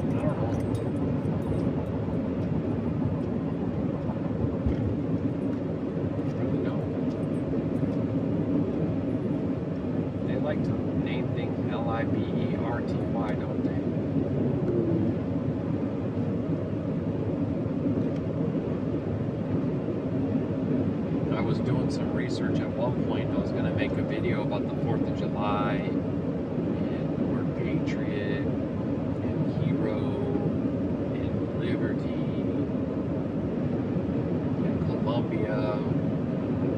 I don't know. I really don't. They like to name things Liberty, don't they? research. At one point, I was going to make a video about the 4th of July and the word patriot and hero and liberty and Columbia,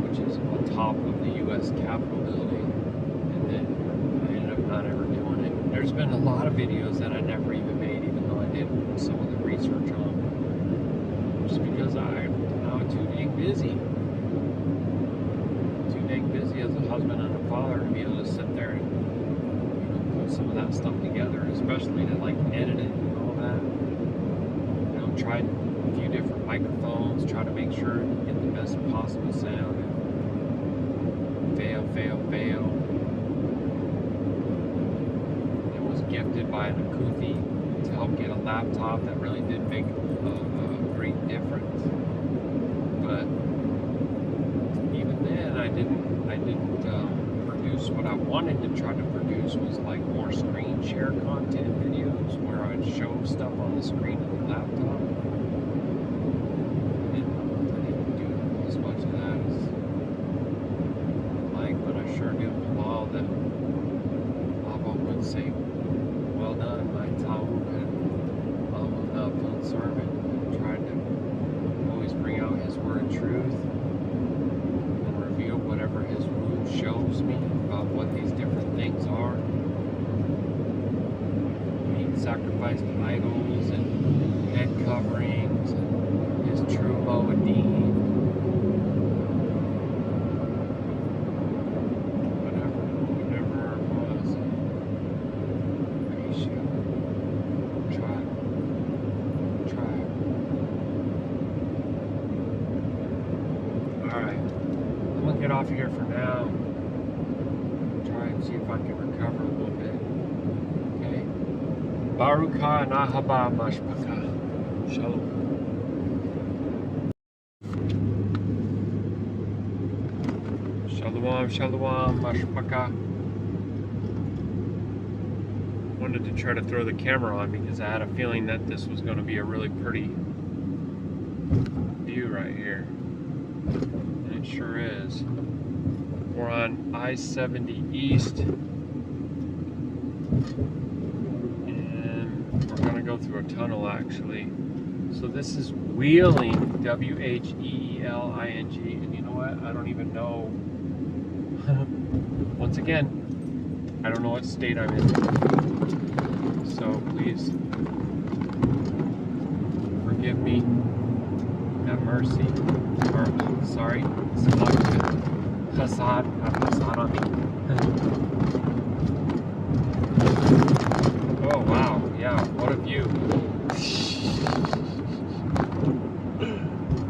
which is on top of the U.S. Capitol building. And then I ended up not ever doing it. There's been a lot of videos that I never even made, even though I did some of the research on them. Just because I'm too dang busy. Too dang busy as a husband and a father to be able to sit there and put some of that stuff together, especially to like edit it and all that. Tried a few different microphones, try to make sure to get the best possible sound. Fail. It was gifted by an Akuthi to help get a laptop that really did make a great difference. But even then, I didn't produce what I wanted to try to produce. Was like more screen share content videos where I'd show stuff on the screen of the laptop. I didn't do as much of that as I like, but I sure give Bilal that Abba would say, "Well done, my Talmud and Amun servant." I tried to always bring out his word of truth and reveal whatever his word shows me about what these different things are. He sacrificed idols and head coverings and his true Moedim. Whatever it was. Ratio. Tribe. Alright. I'm gonna get off here for now. Try and see if I can recover a little bit. Okay. Baruk Atah Yahuah. Shalom. Shalom, mashpaka. Wanted to try to throw the camera on because I had a feeling that this was going to be a really pretty view right here. And it sure is. We're on I-70 East. And we're going to go through a tunnel actually. So this is Wheeling, W-H-E-E-L-I-N-G. And you know what? I don't even know. Once again, I don't know what state I'm in. So please forgive me, have mercy, or sorry, Hassad on me. Oh wow, yeah, what a view.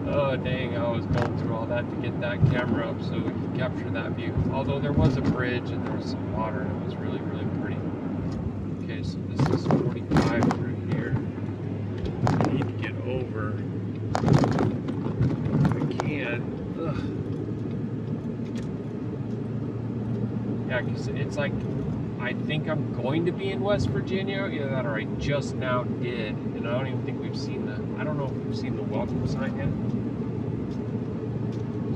Oh dang, I was going through all that to get that camera up so we could capture that view. Although there was a bridge and there was some water and it was really, really pretty. Okay, so this is 45 through here. I need to get over. If I can. Ugh. Yeah, because it's like, I think I'm going to be in West Virginia, either that or I just now did. And I don't even think we've seen I don't know if we've seen the welcome sign yet.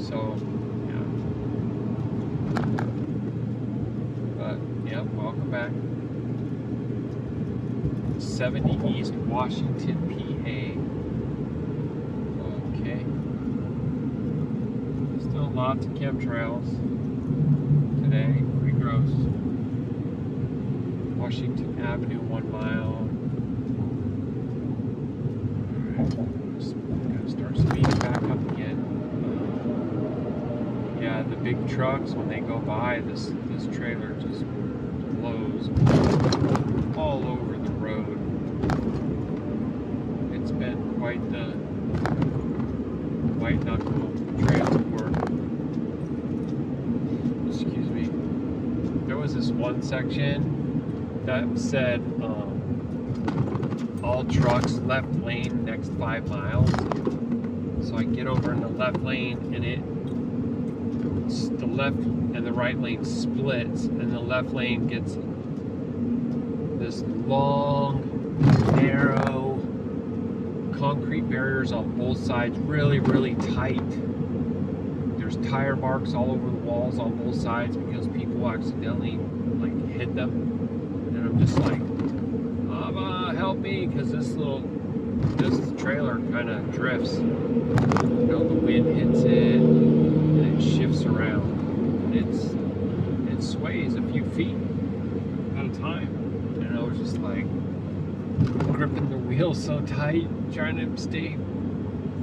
So, yeah. But, yeah, welcome back. 70 East Washington, PA. Okay. Still lots of chemtrails today. Pretty gross. Washington Avenue, 1 mile. Alright. Gotta start speeding back up again. Yeah, the big trucks, when they go by, this trailer just blows all over the road. It's been quite the white knuckle transport. Excuse me. There was this one section that said all trucks left lane next 5 miles. So I get over in the left lane and the left and the right lane splits, and the left lane gets this long, narrow concrete barriers on both sides, really, really tight. They're there's tire marks all over the walls on both sides because people accidentally like hit them. And I'm just like, help me, because this trailer kind of drifts. You know, the wind hits it and it shifts around. It sways a few feet at a time. And I was just like gripping the wheel so tight, trying to stay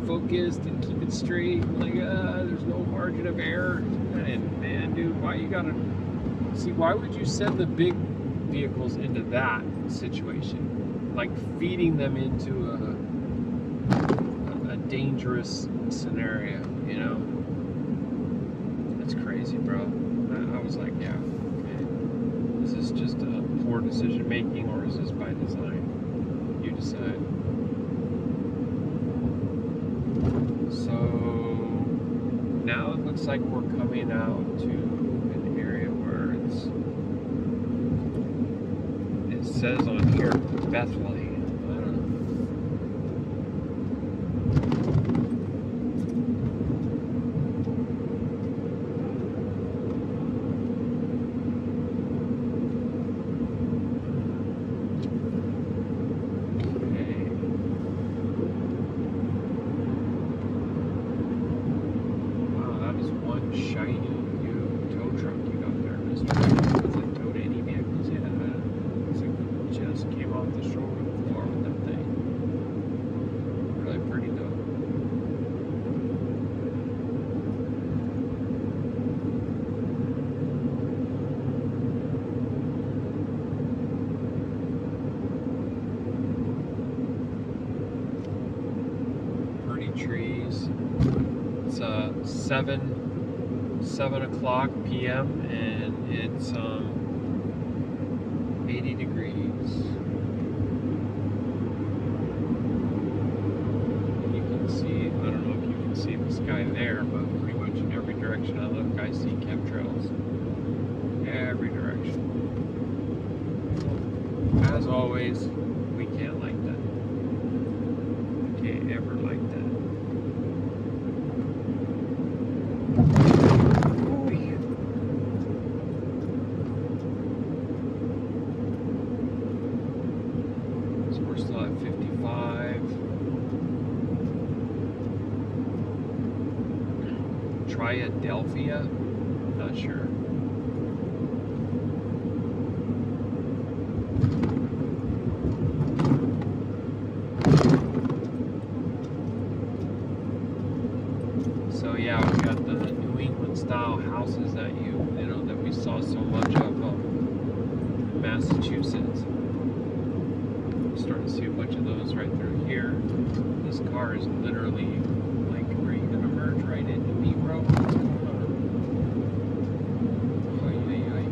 focused and keep it straight. Like, there's no margin of error. And man, dude, why would you send the big vehicles into that situation? Like feeding them into a dangerous scenario, you know? That's crazy, bro. I was like, yeah, okay. Is this just a poor decision making, or is this by design? You decide. So now it looks like we're coming out to an area where it says on here Bethlehem. I don't know. Trees. It's 7 o'clock p.m. and it's 80 degrees. You can see, I don't know if you can see the sky there, but pretty much in every direction I look, I see chemtrails. Every direction. As always, we can't like that. We can't ever like that. So we're still at 55. Triadelphia? Not sure. So yeah, we got the New England style houses that that we saw so much of in Massachusetts. I'm starting to see a bunch of those right through here. This car is literally like, are you gonna merge right into me, bro? What's going on? Oy, oy, oy.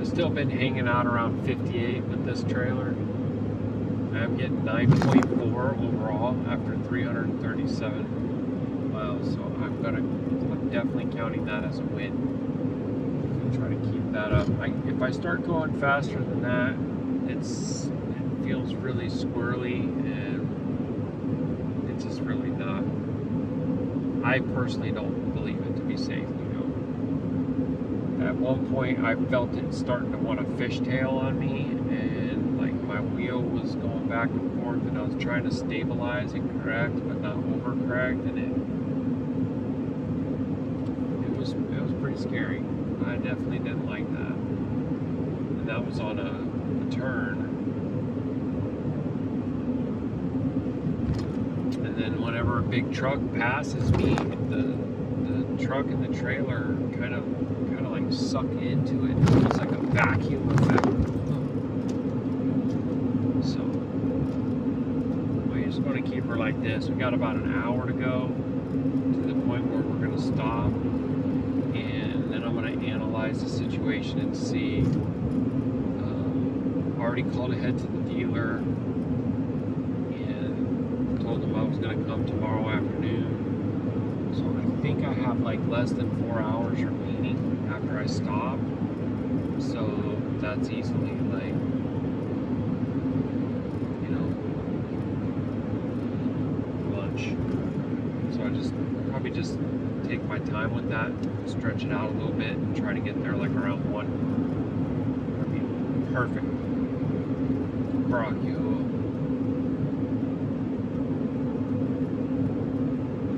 Still been hanging out around 58 with this trailer. I'm getting 9.4 overall after 337 miles, so I'm definitely counting that as a win. I'm trying to keep that up. If I start going faster than that, it feels really squirrely, and it's just really not. I personally don't believe it to be safe. At one point, I felt it starting to want to fishtail on me, and like my wheel was going back and forth, and I was trying to stabilize and correct, but not overcorrect, and it was pretty scary. I definitely didn't like that, and that was on a turn. And then whenever a big truck passes me, the truck and the trailer kind of like suck into it. It's like a vacuum effect. So we just want to keep her like this. We got about an hour to go to the point where we're going to stop, and then I'm going to analyze the situation and see. Already called ahead to the dealer and told them I was going to come tomorrow afternoon. So I think I have like less than 4 hours remaining after after I stop. So that's easily like, you know, lunch. So I probably just take my time with that, stretch it out a little bit, and try to get there like around 1. I mean, perfect. Baruk Yahuah.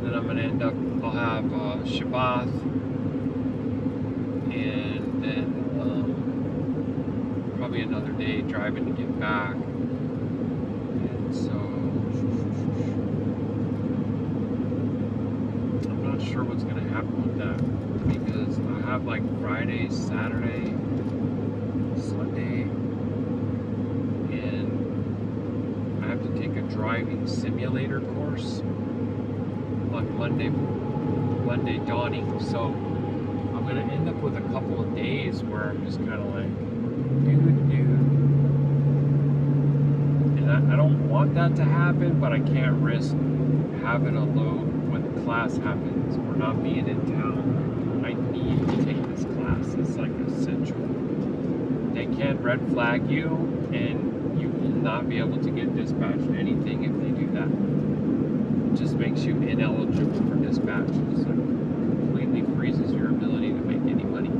Then I'm gonna end up, I'll have Shabbat, and then probably another day driving to get back. And so I'm not sure what's gonna happen with that, because I have like Friday, Saturday, Sunday, and I have to take a driving simulator course on Monday dawning. So I'm gonna end up with a couple of days where I'm just kind of like, and I don't want that to happen, but I can't risk having a load when class happens or not being in town. I need to take this class. It's like essential. They can red flag you, and you will not be able to get dispatched anything if they do that. It just makes you ineligible for dispatch. It's like completely freezes your ability to make any money.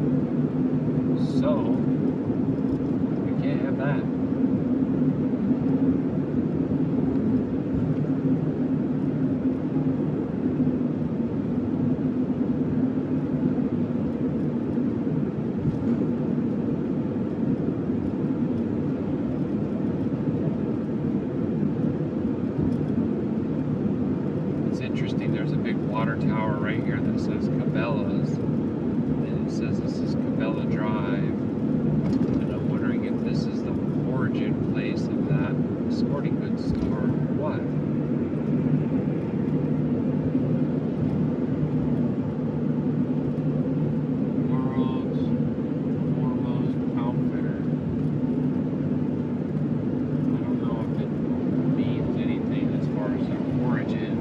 So we can't have that. Interesting, there's a big water tower right here that says Cabela's, and it says this is Cabela Drive, and I'm wondering if this is the origin place of that sporting goods store or what. World's foremost outfitter. I don't know if it means anything as far as their origin.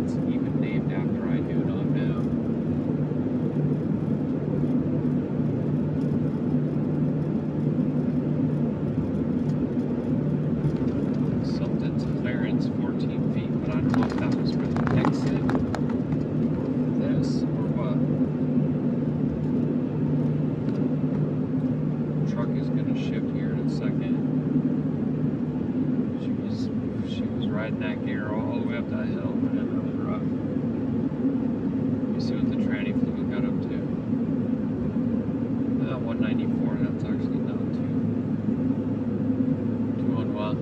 Even named after, I do not know. Something's clearance 14 feet, but I don't know if that was for the exit, this, or what. The truck is going to shift here in a second. She was riding that gear all the way up that hill, and then it was rough. You see what the tranny fluid got up to. 194, that's actually not too unwell.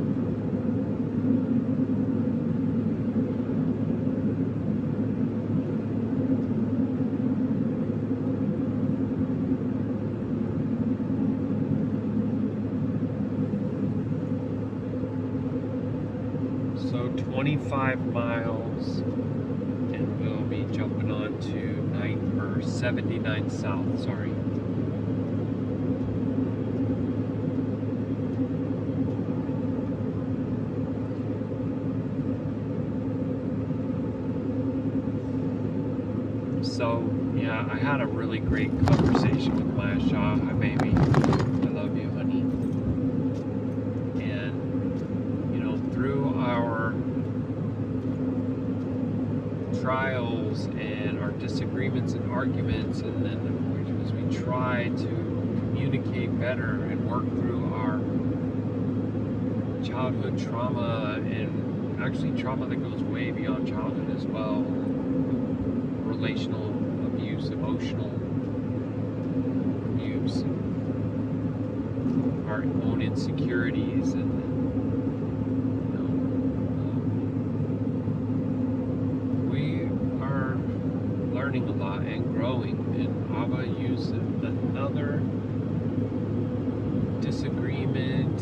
So 25 miles, and we'll be jumping on to 79 South, sorry. So, yeah, I had a really great conversation with Maya Shah. Hi, baby. I love you, honey. And, you know, through our trials and our disagreements and arguments, and then as we try to communicate better and work through our childhood trauma, and actually trauma that goes way beyond childhood as well, relational abuse, emotional abuse, our own insecurities, and learning a lot and growing, and Abba used another disagreement,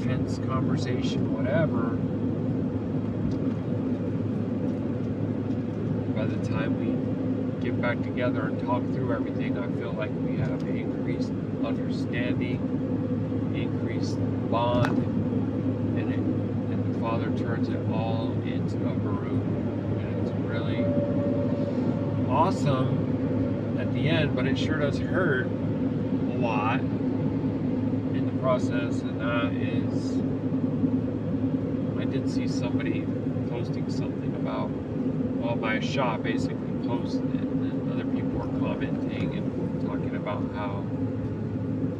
tense conversation, whatever. By the time we get back together and talk through everything, I feel like we have increased understanding, increased bond, and the Father turns it all into a Baruk. And it's really awesome the end, but it sure does hurt a lot in the process. And that is, I did see somebody posting something about, well, my shop basically posted it, and then other people were commenting and talking about how,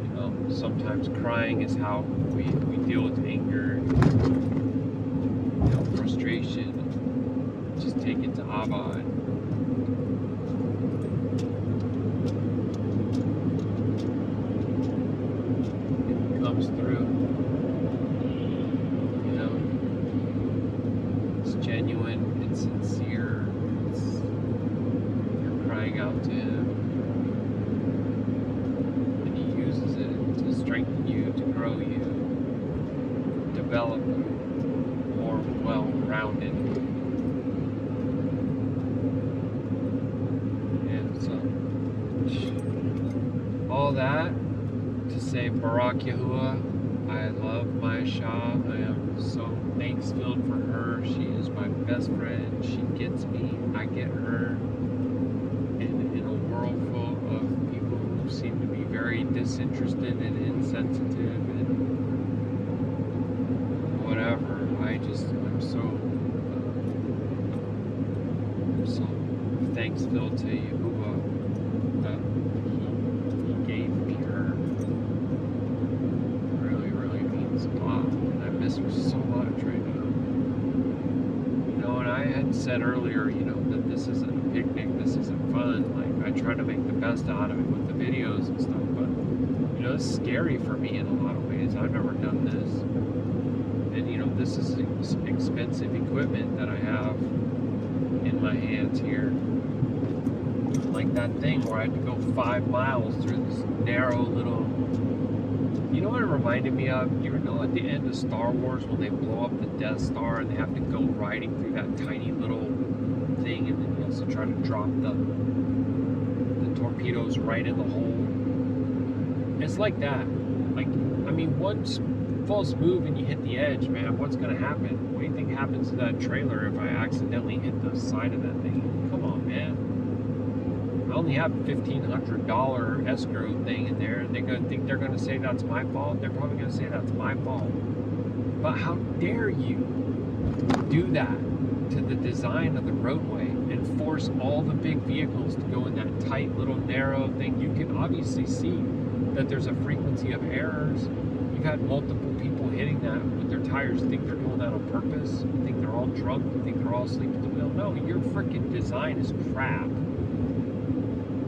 you know, sometimes crying is how we deal with anger, you know, frustration. Just take it to Abba. And it comes through. You know, it's genuine, it's sincere, you're crying out to Him, and He uses it to strengthen you, to grow you, develop you more well-rounded. And so, all that to say, Baruk Yahuah, I love my Shah. I am so thanks-filled for her. She is my best friend. She gets me. I get her. And in a world full of people who seem to be very disinterested and insensitive and whatever, I'm so thanks-filled to Yahuah that he gave me her. Really, really means a lot. And I miss her so much right now. You know, and I had said earlier, you know, that this isn't a picnic, this isn't fun. Like, I try to make the best out of it with the videos and stuff, but, you know, it's scary for me in a lot of ways. I've never done this. And, you know, this is expensive equipment that I have in my hands here. Like that thing where I had to go 5 miles through this narrow little... You know what it reminded me of? You know at the end of Star Wars when they blow up the Death Star and they have to go riding through that tiny little thing, and then he has to try to drop the torpedoes right in the hole? It's like that. Like, I mean, one false move and you hit the edge, man. What's going to happen? What do you think happens to that trailer if I accidentally hit the side of that thing? Come on, man. I only have $1,500 escrow thing in there, and they're going to think they're going to say that's my fault. They're probably going to say that's my fault. But how dare you do that to the design of the roadway and force all the big vehicles to go in that tight little narrow thing? You can obviously see that there's a frequency of errors. You've had multiple people hitting that with their tires. You think they're doing that on purpose? You think they're all drunk? You think they're all asleep at the wheel? No, your freaking design is crap.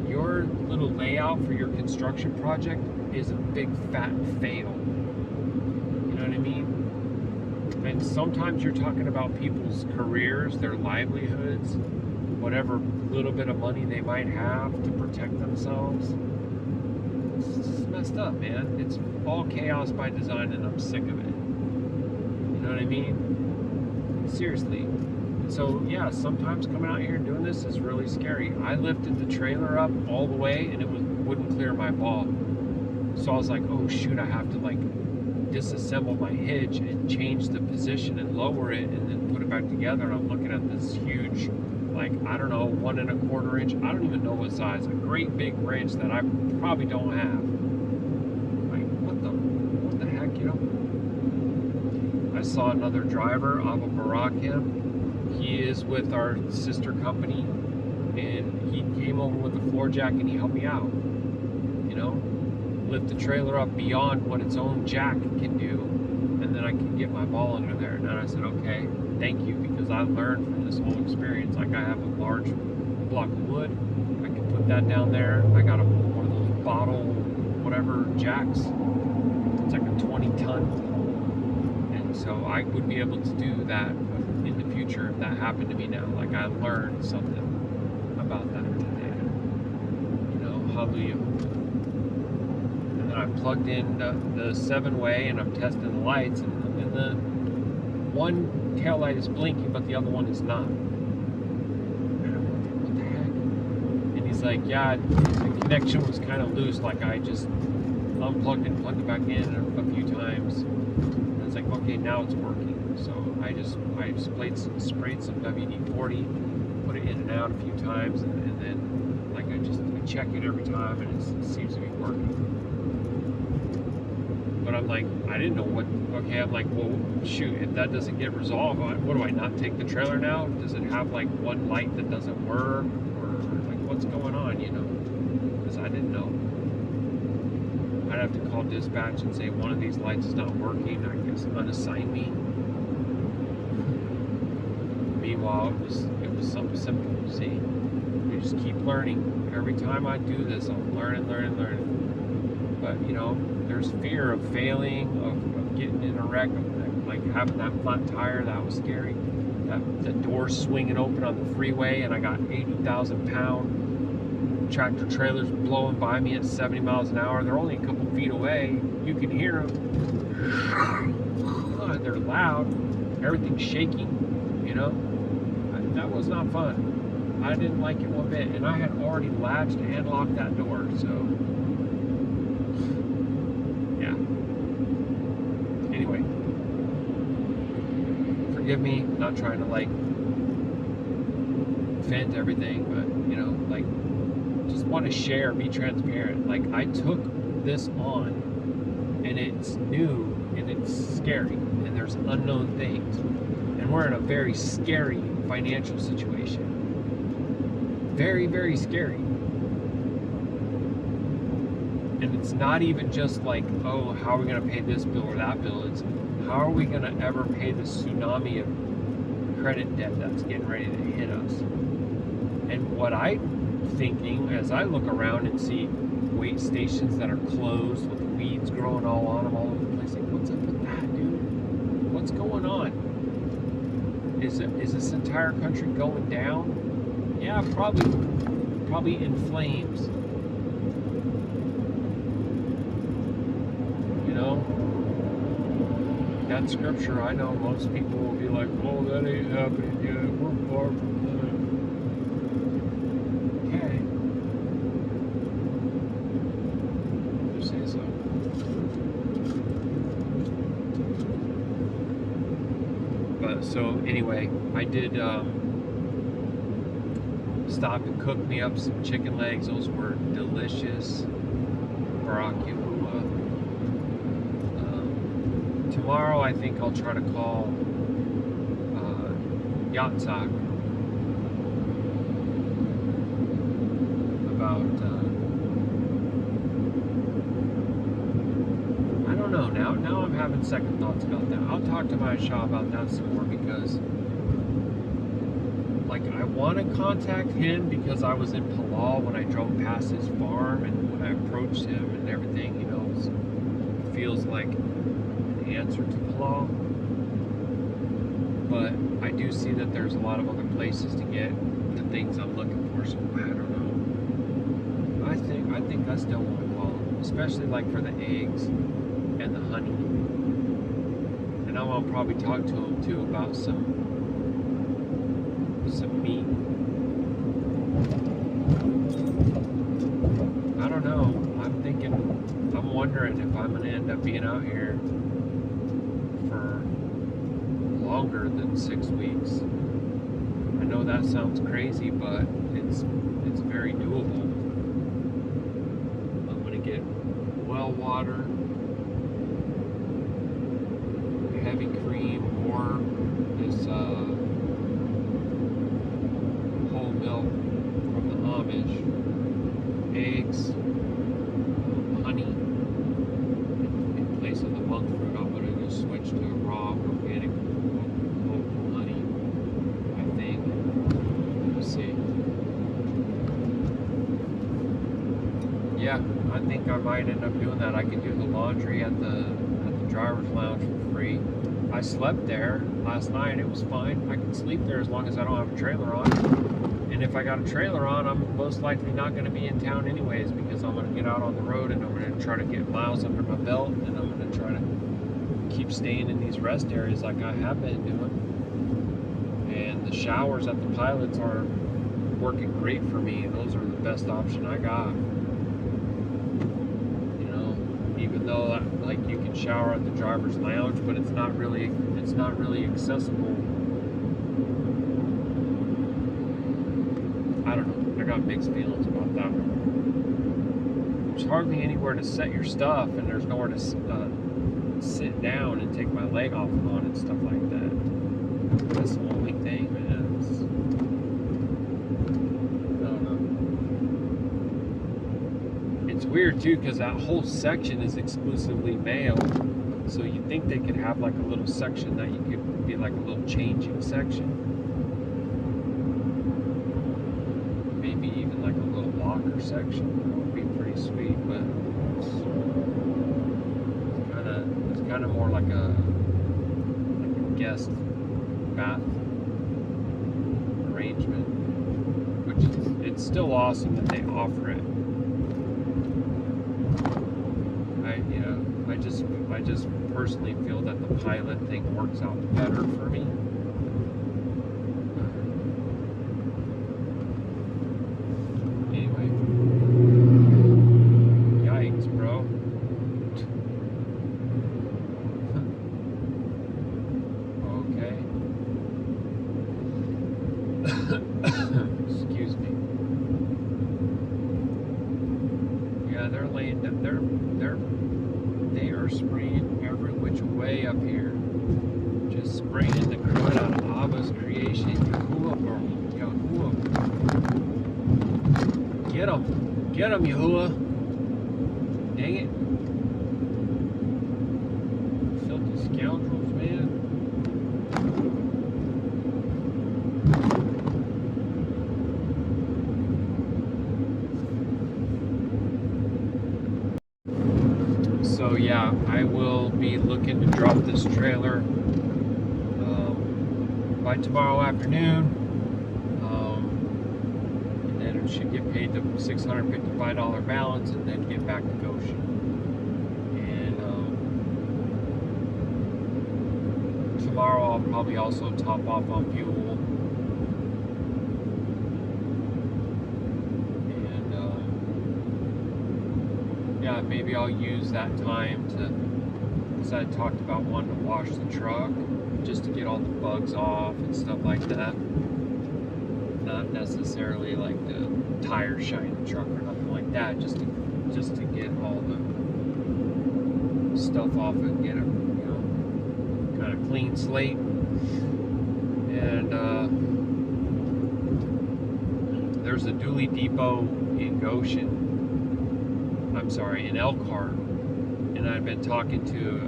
Your little layout for your construction project is a big fat fail. You know what I mean? And sometimes you're talking about people's careers, their livelihoods, whatever little bit of money they might have to protect themselves. It's just messed up, man. It's all chaos by design, and I'm sick of it. You know what I mean? Seriously. So yeah, sometimes coming out here and doing this is really scary. I lifted the trailer up all the way and it wouldn't clear my ball. So I was like, oh shoot, I have to like disassemble my hitch and change the position and lower it and then put it back together. And I'm looking at this huge, like, I don't know, 1 1/4 inch, I don't even know what size, a great big wrench that I probably don't have. Like, what the heck, you know? I saw another driver, Abba Barakim. He is with our sister company, and he came over with a floor jack and he helped me out. You know, lift the trailer up beyond what its own jack can do, and then I can get my ball under there. And then I said, okay, thank you, because I learned from this whole experience. Like, I have a large block of wood, I can put that down there. I got one of those bottle whatever jacks. It's like a 20-ton, and so I would be able to do that in the future if that happened to me now. Like, I learned something about that today. You know, hallelujah. And then I plugged in the 7-way and I'm testing the lights, and the one tail light is blinking but the other one is not. And I'm like, what the heck? And he's like, yeah, the connection was kind of loose. Like, I just unplugged and plugged it back in a few times. And it's like, okay, now it's working. So I sprayed some WD-40, put it in and out a few times, and then like I just check it every time, and it seems to be working. But I'm like, I didn't know what. Okay, I'm like, well, shoot, if that doesn't get resolved, what do I not take the trailer now? Does it have like one light that doesn't work, or like what's going on? You know, because I didn't know. I'd have to call dispatch and say one of these lights is not working. I guess unassign me. Meanwhile, it was something simple. See, you just keep learning. Every time I do this, I'm learning. But you know, there's fear of failing, of getting in a wreck, of like having that flat tire. That was scary. The door swinging open on the freeway, and I got 80,000-pound tractor trailers blowing by me at 70 miles an hour. They're only a couple feet away. You can hear them. They're loud. Everything's shaking. You know, that was not fun. I didn't like it one bit, and I had already latched and locked that door. So, yeah. Anyway, forgive me, not trying to like vent everything, but you know, like, just want to share, be transparent. Like, I took this on, and it's new, and it's scary, and there's unknown things, and we're in a very scary financial situation. Very, very scary. And it's not even just like, oh, how are we going to pay this bill or that bill? It's how are we going to ever pay the tsunami of credit debt that's getting ready to hit us? And what I'm thinking as I look around and see wait stations that are closed with weeds growing all on them all over the place, like, what's up with that, dude? What's going on? Is this entire country going down? Yeah, probably in flames. You know, that scripture, I know most people will be like, oh, that ain't happening yet. We're far from that. Okay. You say so. But so anyway, I did stop and cook me up some chicken legs. Those were delicious. Baruk Atah Yahuah. Tomorrow I think I'll try to call Yatzak about I don't know, now I'm having second thoughts about that. I'll talk to my Yahusha about that some more, because like, I want to contact him because I was in Palal when I drove past his farm, and when I approached him and everything, you know, it feels like an answer to Palal. But I do see that there's a lot of other places to get the things I'm looking for, so I don't know. I think I still want to call him, especially like for the eggs and the honey. And I'll probably talk to him too about some meat. I don't know. I'm wondering if I'm going to end up being out here for longer than 6 weeks. I know that sounds crazy, but it's very doable. I'm going to get well water, heavy cream, or this whole milk from the Amish, eggs, honey. In place of the monk fruit, I'm going to just switch to raw organic local honey, I think. We'll see. Yeah, I think I might end up doing that. I could do the laundry at the driver's lounge for free. I slept there last night. It was fine. I can sleep there as long as I don't have a trailer on. And if I got a trailer on, I'm most likely not going to be in town anyways, because I'm going to get out on the road and I'm going to try to get miles under my belt, and I'm going to try to keep staying in these rest areas like I have been doing. And the showers at the pilots are working great for me. Those are the best option I got. You know, even though like you can shower at the driver's lounge, but it's not really accessible. I don't know. I got mixed feelings about that one. There's hardly anywhere to set your stuff, and there's nowhere to sit down and take my leg off on and stuff like that. That's the only thing, man. I don't know. It's weird too, because that whole section is exclusively male. So you think they could have like a little section that you could be like a little changing section. Maybe even like a little locker section. That would be pretty sweet, but it's kind of more like a guest bath arrangement, which it's still awesome that they offer it. I just personally feel that the pilot thing works out better for me. Anyway, yikes, bro. Okay. Excuse me. Yeah, they're laying down. They are spraying every which way up here. Just spraying the crud out of Abba's creation. Yahuah, bro. Yahuah. Get him. Get him, Yahuah. Dang it. Filthy scoundrels, man. So yeah, I will be looking to drop this trailer by tomorrow afternoon, and then it should get paid the $655 balance, and then get back to Goshen. And tomorrow I'll probably also top off on fuel. Yeah, maybe I'll use that time to, because I talked about wanting to wash the truck, just to get all the bugs off and stuff like that. Not necessarily like the tires shine the truck or nothing like that, just to get all the stuff off and get a, kind of clean slate. And there's a dually depot in Goshen. I'm sorry, in Elkhart, and I've been talking to,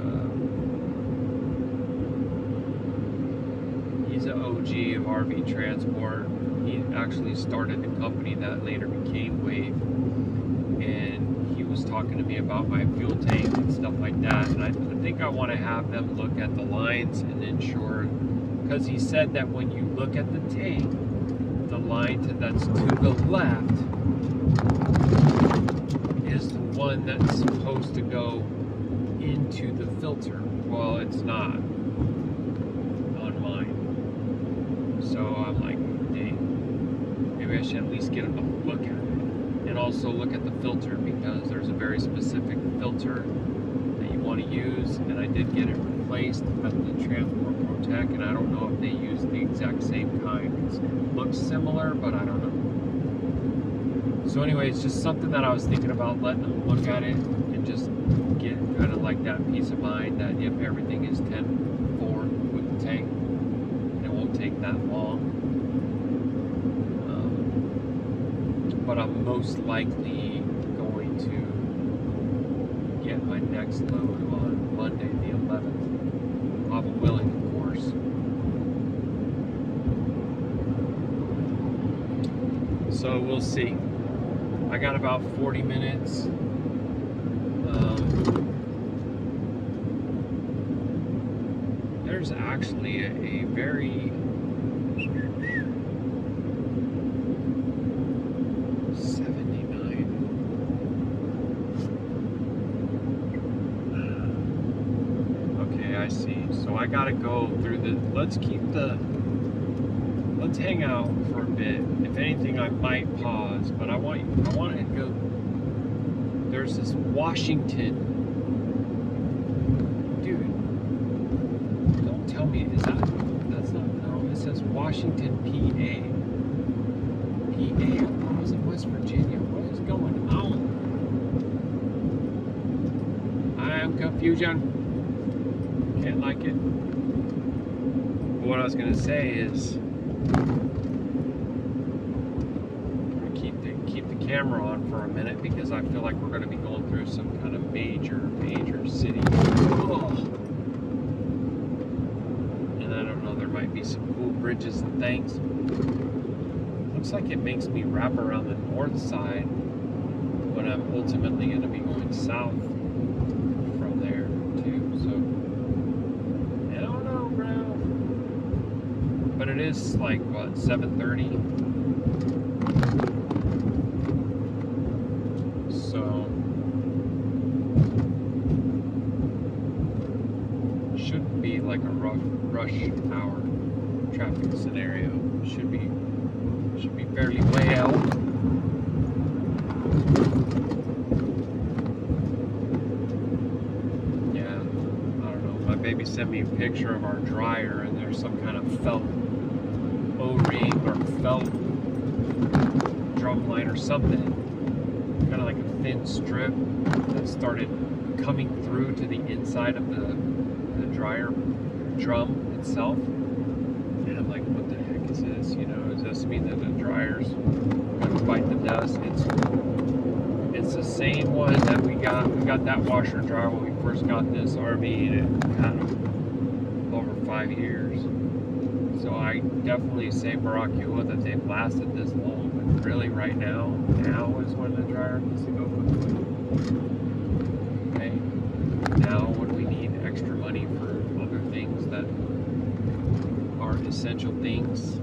he's an OG of RV transport. He actually started the company that later became Wave, and he was talking to me about my fuel tank and stuff like that, and I think I want to have them look at the lines and ensure, because he said that when you look at the tank, the line that's to the left is the one that's supposed to go into the filter. Well, it's not on mine. So I'm like, dang, maybe I should at least get them to look at it. And also look at the filter, because there's a very specific filter that you want to use, and I did get it replaced at the Transport Protec, and I don't know if they use the exact same kind. It looks similar, but I don't know. So anyway, it's just something that I was thinking about letting them look at it and just get kind of like that peace of mind that if everything is 10-4 with the tank, it won't take that long. But I'm most likely going to get my next load on Monday the 11th. Papa willing, of course. So we'll see. I got about 40 minutes. There's actually a very 79. Okay, I see. So I gotta go through the. Let's hang out for a bit. If anything, I might pause, but I want to go. There's this Washington, dude. Don't tell me, that's not, no, it says Washington, PA. PA. I thought I was in West Virginia. What is going on? I am confusion. Can't like it. But what I was gonna say is, keep the camera on for a minute because I feel like we're gonna be going through some kind of major city. Oh. And I don't know, there might be some cool bridges and things. Looks like it makes me wrap around the north side when I'm ultimately going to be going south from there too. So I don't know, bro. But it is like what, 7:30. So shouldn't be like a rush hour traffic scenario. Should be fairly well. Yeah, I don't know. My baby sent me a picture of our dryer, and there's some kind of felt O-ring or felt drum line or something, kind of like a thin strip that started coming through to the inside of the dryer drum itself. And I'm like, what the heck is this? You know, does this mean that the dryer's gonna fight the dust? It's the same one that we got. We got that washer and dryer when we first got this RV, and it had them over 5 years. So I definitely say Baruk Atah Yahuah that they've lasted this long. But really, right now is when the dryer needs to go quickly. Okay. Now, when we need extra money for other things that are essential things,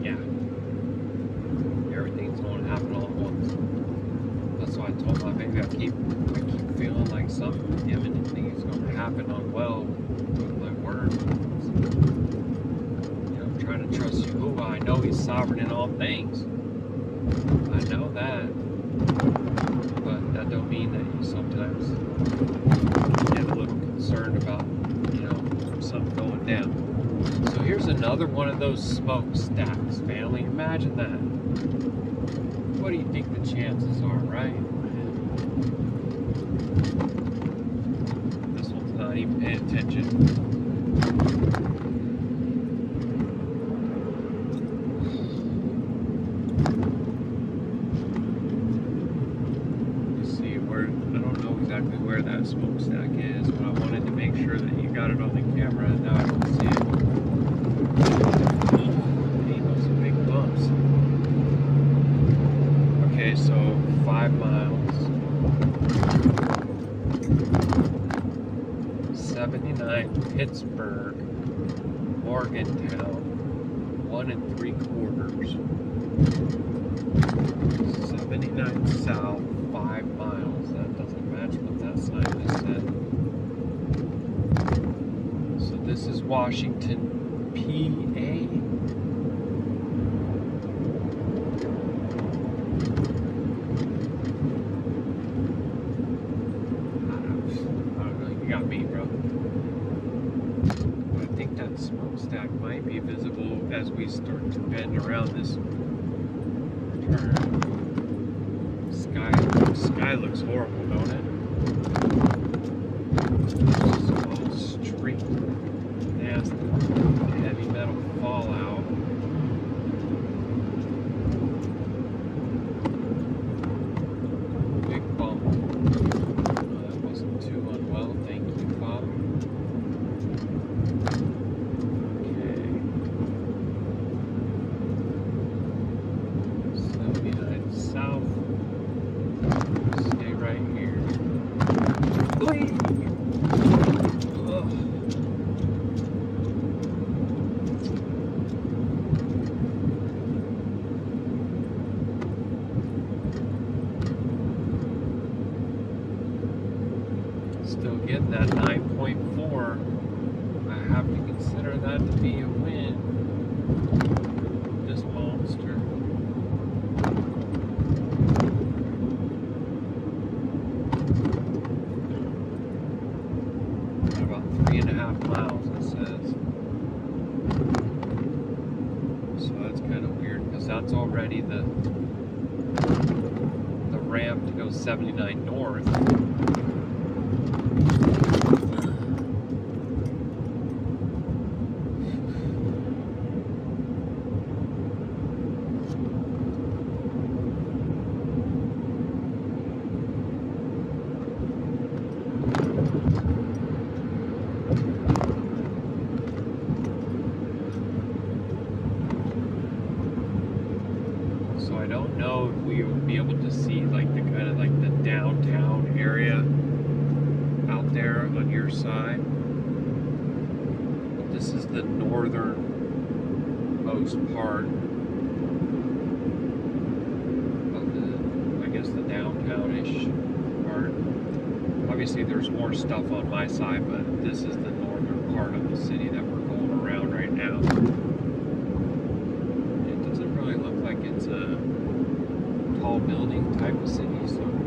yeah, everything's going to happen all at once. That's why I told my baby I keep feeling like something imminent thing is going to happen on well with my word. You know, I'm trying to trust Yahuwah. I know He's sovereign in all things. I know that, but that don't mean that you sometimes get a little concerned about, you know, something going down. So here's another one of those smokestacks, family. Imagine that. What do you think the chances are, right? This one's not even paying attention. You see where, I don't know exactly where that smokestack is, but I wanted to make sure that you got it on the camera, and now I don't see it. Those are big bumps. Okay, so 5 miles. 79 Pittsburgh, Morgantown, 1 3/4. 79 south, 5 miles. That doesn't match what that sign just said. So this is Washington, PA. I don't know, you got me, bro. I think that smokestack might be visible as we start to bend around this turn. Sky looks horrible, don't it? It's all street, nasty, heavy metal fallout. Big bump. That wasn't too unwell, thank you, Father. Okay. 79 south. Stay right here. Ugh. that's already the ramp to go 79 north. I don't know if we would be able to see like the kind of like the downtown area out there on your side. But this is the northernmost part of the, I guess, the downtown-ish part. Obviously there's more stuff on my side, but this is the northern part of the city that we're going around right now. It doesn't really look like it's a tall building type of city, so I'm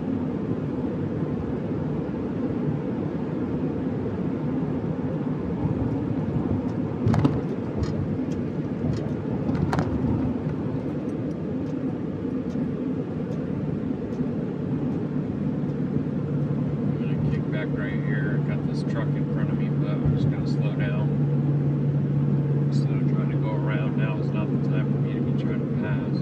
gonna kick back right here. Got this truck in front of me, but I'm just gonna slow down. Instead of trying to go around, now is not the time for me to be trying to pass.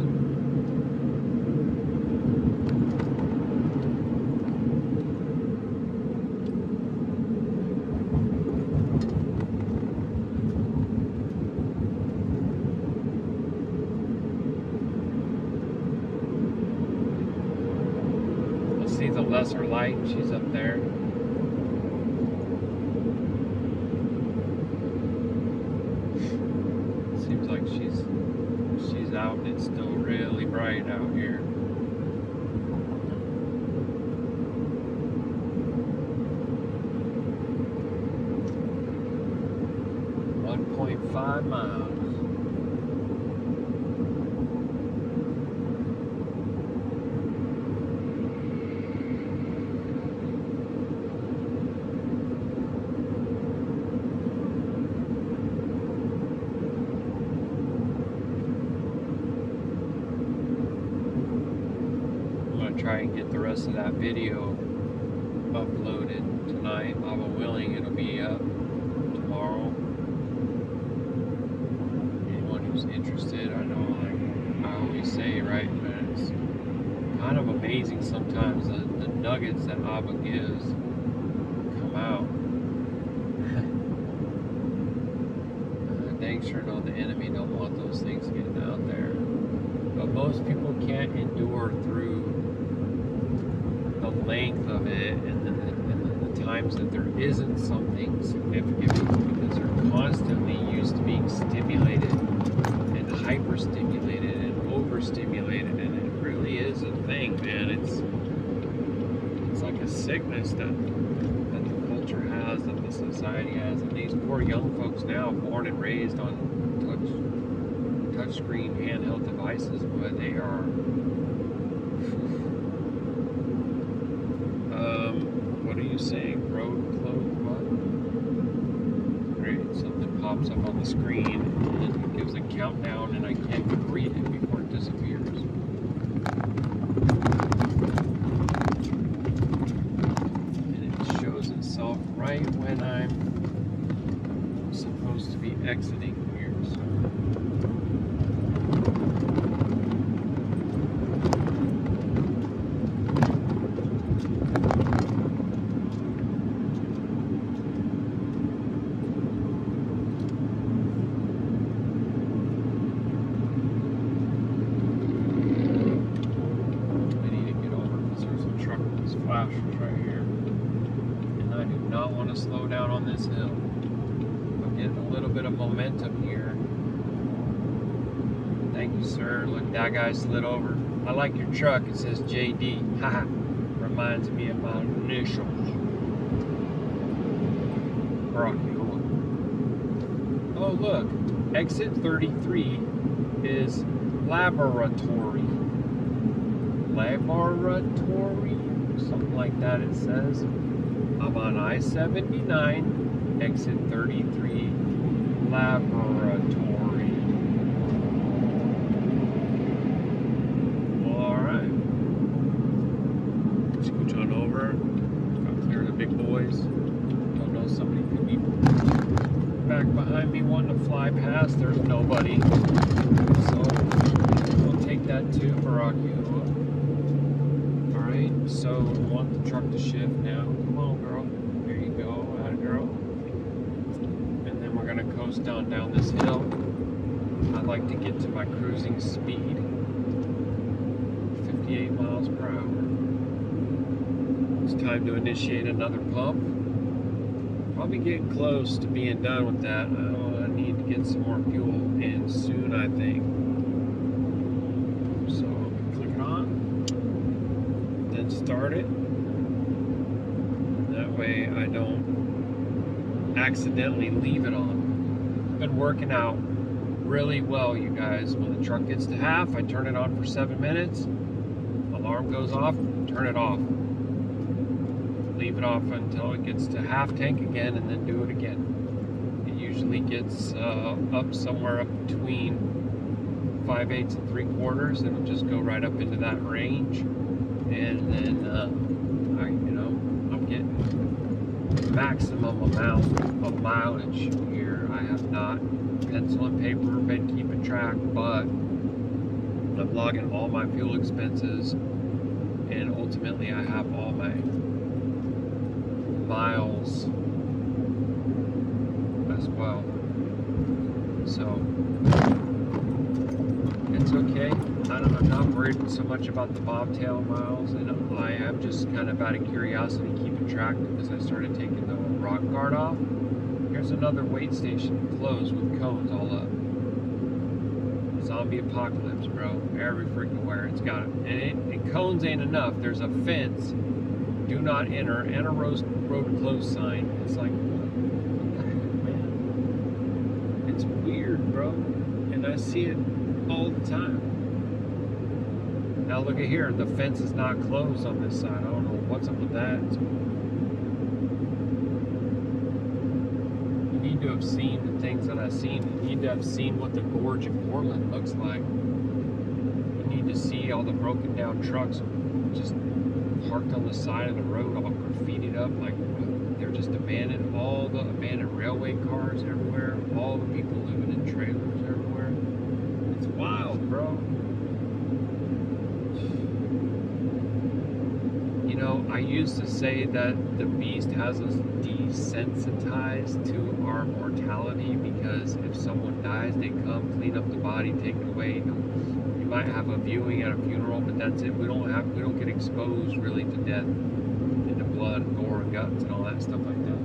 See the lesser light, she's up there. Seems like she's out and it's still really bright out here. 1.5 miles. Try and get the rest of that video uploaded tonight. Abba willing, it'll be up tomorrow. Anyone who's interested, I know, like I always say, right, man, it's kind of amazing sometimes the nuggets that Abba gives come out. Dang sure know the enemy don't want those things getting out there. But most people can't endure through the length of it and then the times that there isn't something significant, because they're constantly used to being stimulated and hyper-stimulated and overstimulated, and it really is a thing, man. It's like a sickness that the culture has, that the society has, and these poor young folks now, born and raised on touchscreen handheld devices, but they are what are you saying? Road closed? What? Great, something pops up on the screen and it gives a countdown and I can't read it before it disappears. And it shows itself right when I'm supposed to be exiting here, so. Flashes right here, and I do not want to slow down on this hill. I'm getting a little bit of momentum here. Thank you, sir. Look, that guy slid over. I like your truck. It says JD. Haha. Reminds me of my initials. Baruk Atah. Oh, look. Exit 33 is laboratory. Laboratory? Something like that it says. I'm on I-79, exit 33, laboratory. guys. Don't know, somebody could be back behind me wanting to fly past. There's nobody. So we'll take that too, Baruk Atah. Alright, so we want the truck to shift now. Come on, girl. There you go. Atta girl. And then we're going to coast down this hill. I'd like to get to my cruising speed. 58 miles per hour. It's time to initiate another pump. Probably getting close to being done with that. I need to get some more fuel in soon, I think. So click it on, then start it. That way I don't accidentally leave it on. Been working out really well, you guys. When the truck gets to half, I turn it on for 7 minutes. Alarm goes off, turn it off. Leave it off until it gets to half tank again, and then do it again. It usually gets up somewhere up between 5/8 and 3/4. It'll just go right up into that range, and then I'm getting maximum amount of mileage here. I have not pencil and paper been keeping track, but I'm logging all my fuel expenses, and ultimately I have all my miles as well. So it's okay. I'm not worried so much about the bobtail miles, and I am just kind of out of curiosity keeping track because I started taking the rock guard off. Here's another weight station closed with cones all up. Zombie apocalypse, bro. Every freaking where it's got it. And cones ain't enough. There's a fence, do not enter, and a road closed sign. It's like, what the heck, man? It's weird, bro. And I see it all the time. Now look at here. The fence is not closed on this side. I don't know what's up with that. You need to have seen the things that I've seen. You need to have seen what the gorge in Portland looks like. You need to see all the broken down trucks just parked on the side of the road, all graffitied up, like they're just abandoned. All the abandoned railway cars everywhere, all the people living in trailers everywhere. It's wild, bro. You know, I used to say that the beast has us desensitized to our mortality, because if someone dies, they come, clean up the body, take it away. You might have a viewing at a funeral, but that's it. We don't get exposed really to death, into blood and gore and guts and all that stuff like that.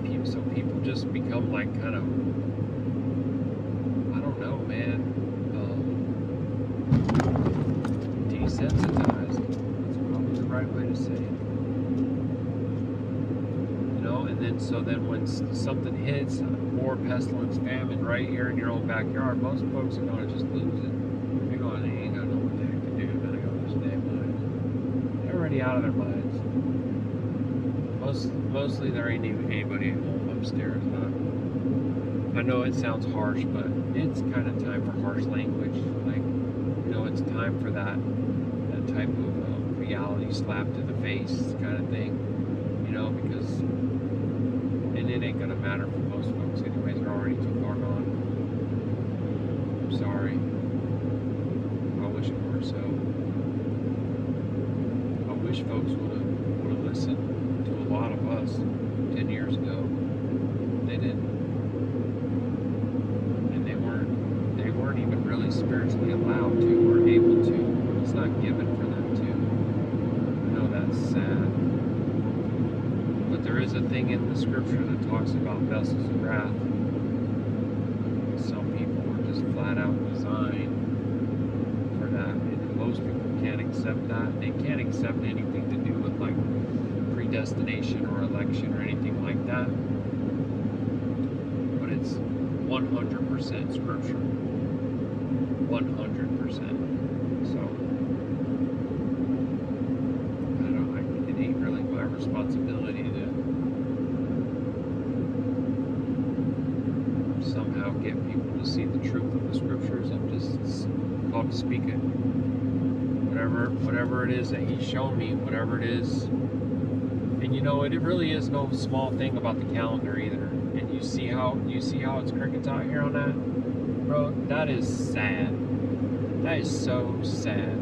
And so people just become like kind of, I don't know, man, desensitized. That's probably the right way to say it. You know, and then when something hits, war, pestilence, famine, right here in your own backyard, most folks are going to just lose it. They ain't got no what the heck to do. Then they go to this damn mind. They're already out of their minds. Mostly there ain't even anybody at home upstairs. I know it sounds harsh, but it's kind of time for harsh language. Like, you know, it's time for that type of reality slap to the face kind of thing. You know, because and it ain't gonna matter for most folks anyways. They're already too far gone. I'm sorry. I wish it were so. I wish folks would have listened to a lot of us 10 years ago. They didn't. And they weren't even really spiritually allowed to or able to. It's not given for them to. I know that's sad. But there is a thing in the scripture that talks about vessels of wrath. Some people were just flat out designed for that. And most people can't accept that. They can't accept anything to do with like predestination or election or anything like that. But it's 100% scripture. 100%. So it ain't really my responsibility to somehow get people to see the truth of the scriptures. I'm just called to speak it. Whatever it is that he's shown me, whatever it is. And And you know, it really is no small thing about the calendar either. And you see how it's crickets out here on that? Bro, that is sad. That is so sad.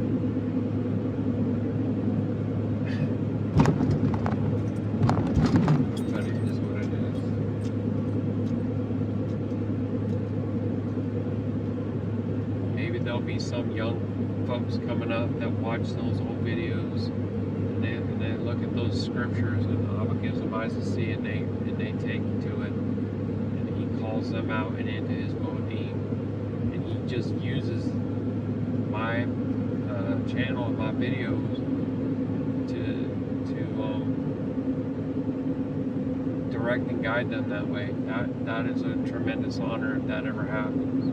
But it is what it is. Maybe there'll be some young folks coming up that watch those old videos and they look at those scriptures and Abba gives them eyes to see and they take to it and he calls them out and into his modim and he just uses my channel and my videos to direct and guide them that way. That is a tremendous honor if that ever happens.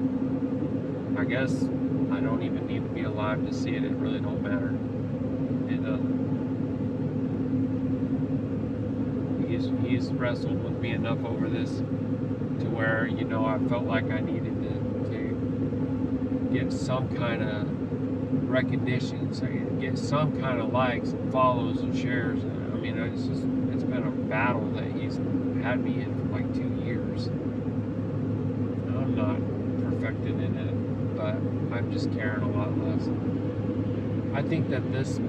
I guess I don't even need to be alive to see it. It really don't matter. It doesn't. He's wrestled with me enough over this to where, you know, I felt like I needed to get some kind of recognition, so get some kind of likes and follows and shares. I mean, it's been a battle that he's had me in for like 2 years. I'm not perfected in it, but I'm just caring a lot less. I think that this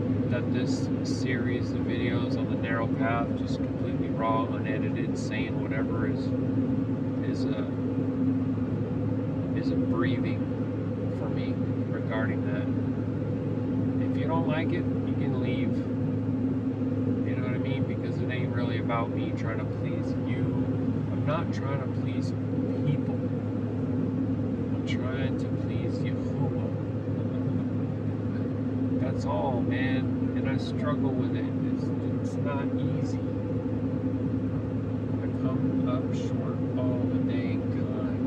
series of videos on the narrow path, just completely raw, unedited, saying whatever is a breathing for me regarding that. If you don't like it, you can leave. You know what I mean? Because it ain't really about me trying to please you. I'm not trying to please people. I'm trying to please Yahuwah. That's all, man. And I struggle with it. It's not easy. I come up short all the dang time.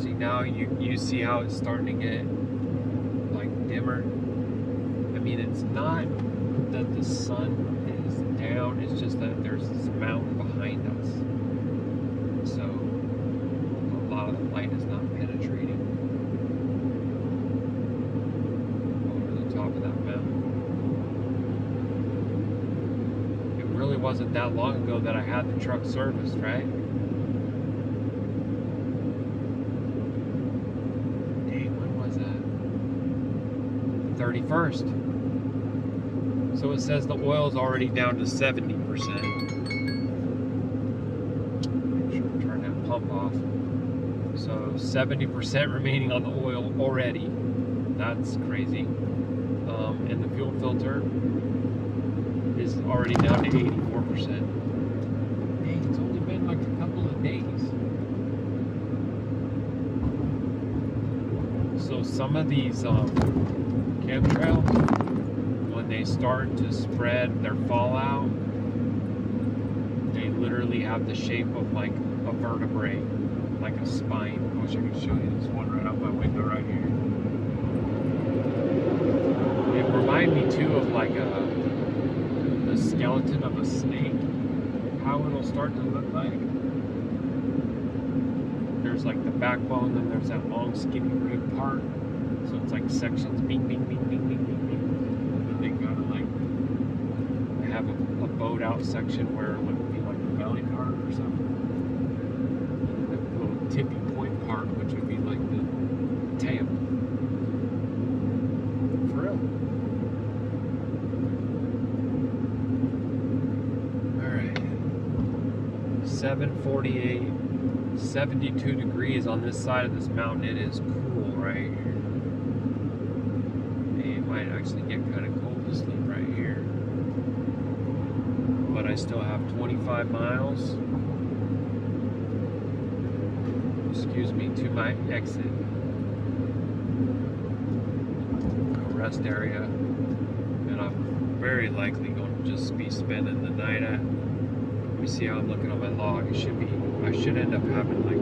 See, now you see how it's starting to get like dimmer. I mean, it's not that the sun is down, it's just that there's this mountain behind us. So a lot of the light is not penetrating over the top of that mountain. It really wasn't that long ago that I had the truck serviced, right? Dang, when was that? 31st. So it says the oil's already down to 70%. Make sure to turn that pump off. So 70% remaining on the oil already. That's crazy. And the fuel filter is already down to 84%. Dang, it's only been like a couple of days. So some of these chemtrails, when they start to spread their fallout, they literally have the shape of like a vertebrae, like a spine. I wish I could show you this one right out my window right here. It reminds me too of like the skeleton of a snake, how it'll start to look like. There's like the backbone, then there's that long skinny rib part. So it's like sections, bing, bing, bing, bing, bing, bing, bing. And they gotta like have a bowed out section where it would be like the belly part or something. And the little tippy point part, which would be like the tail. For real. Alright. 7:48. 72 degrees on this side of this mountain. It is cool right here. It might actually get kind of cold to sleep right here. But I still have 25 miles, excuse me, to my exit. A rest area. And I'm very likely going to just be spending the night at. Let me see how I'm looking on my log. I should end up having like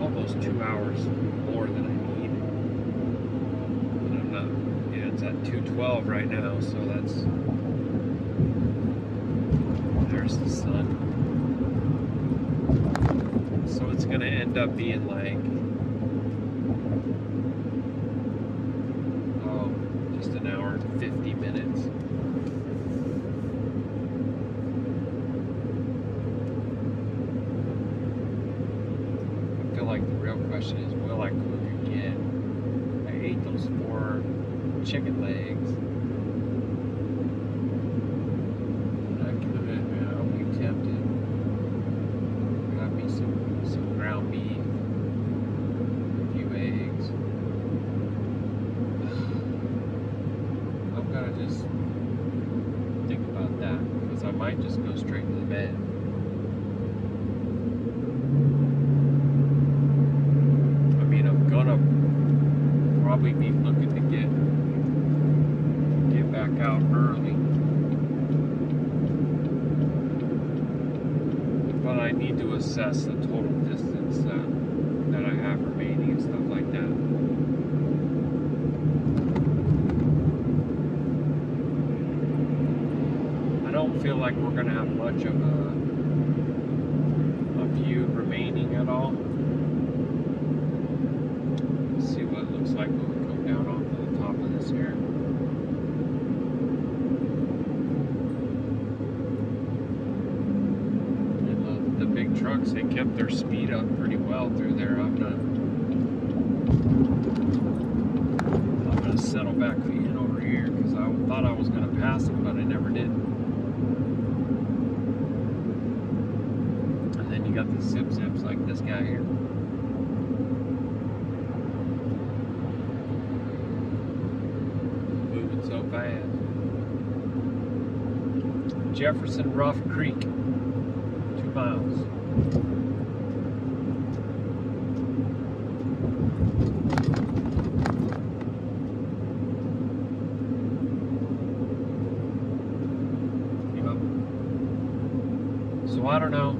almost 2 hours more than I need. And I'm not, yeah, it's at 2:12 right now, so there's the sun. So it's gonna end up being like, just an hour and 50 minutes. real question is, will I cook again? I ate those 4 chicken legs. I could have, I'll be tempted. Got me some ground beef, a few eggs. I'm gonna just think about that, because I might just go straight to the bed. I mean, I'm gonna probably be looking to get back out early, but I need to assess the total distance that I have remaining and stuff like that. I don't feel like we're gonna have much of a view remaining at all. Let's see what it looks like when we come down off the top of this here. And the big trucks, they kept their speed up pretty well through there. I'm gonna settle back in over here, because I thought I was gonna pass them, but I never did. And then you got the zip-zips like this guy here. Moving so fast. Jefferson Rough Creek, 2 miles. So I don't know.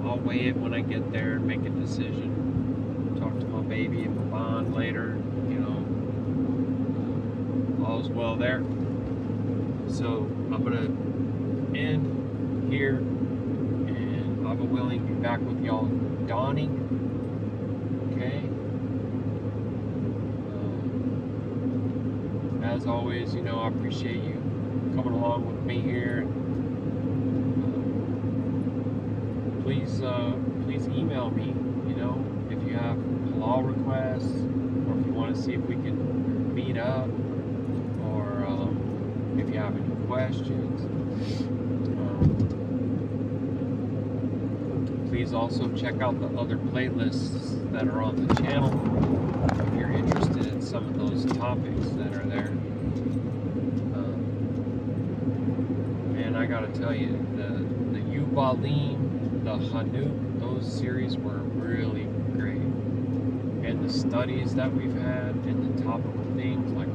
I'll weigh it when I get there and make a decision. Talk to my baby and my bond later. You know, all's well there. So I'm gonna end here, and I'll be willing to be back with y'all dawning. Okay. As always, you know, I appreciate you coming along with me here. Please email me, you know, if you have halal requests, or if you want to see if we can meet up, or if you have any questions. Please also check out the other playlists that are on the channel if you're interested in some of those topics that are there. And I gotta tell you, the Yubalim, the Hanuk, those series were really great. And the studies that we've had, and the topical things like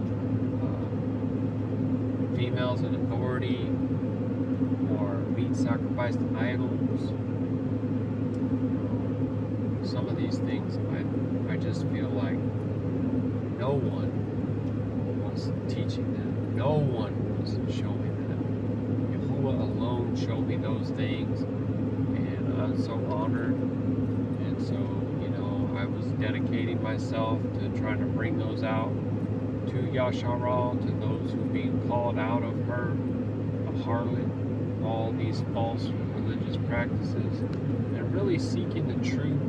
females in authority, or meat sacrificed to idols. Some of these things, I just feel like no one was teaching them. No one was showing them. Yahuah alone showed me those things. I'm so honored, and so, you know, I was dedicating myself to trying to bring those out to Yashar'Al, to those who are being called out of her, a harlot, all these false religious practices, and really seeking the true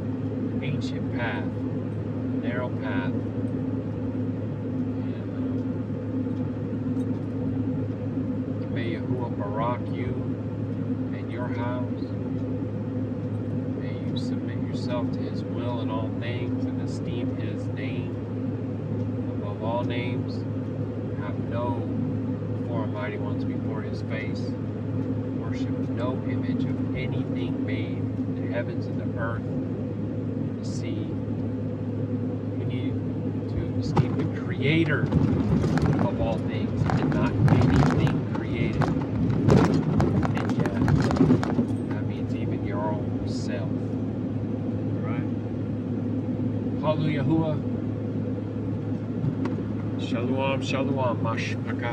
ancient path, narrow path. And may Yahuah Barak you and your house. Submit yourself to His will in all things, and esteem His name above all names. Have no foreign mighty ones before His face. Worship no image of anything made in the heavens and the earth and the sea. We need to esteem the Creator of all things, and not anything created. And yet, that means even your own self. Hallelujah, Yahuah. Shalom, Shalum, Mashpaka.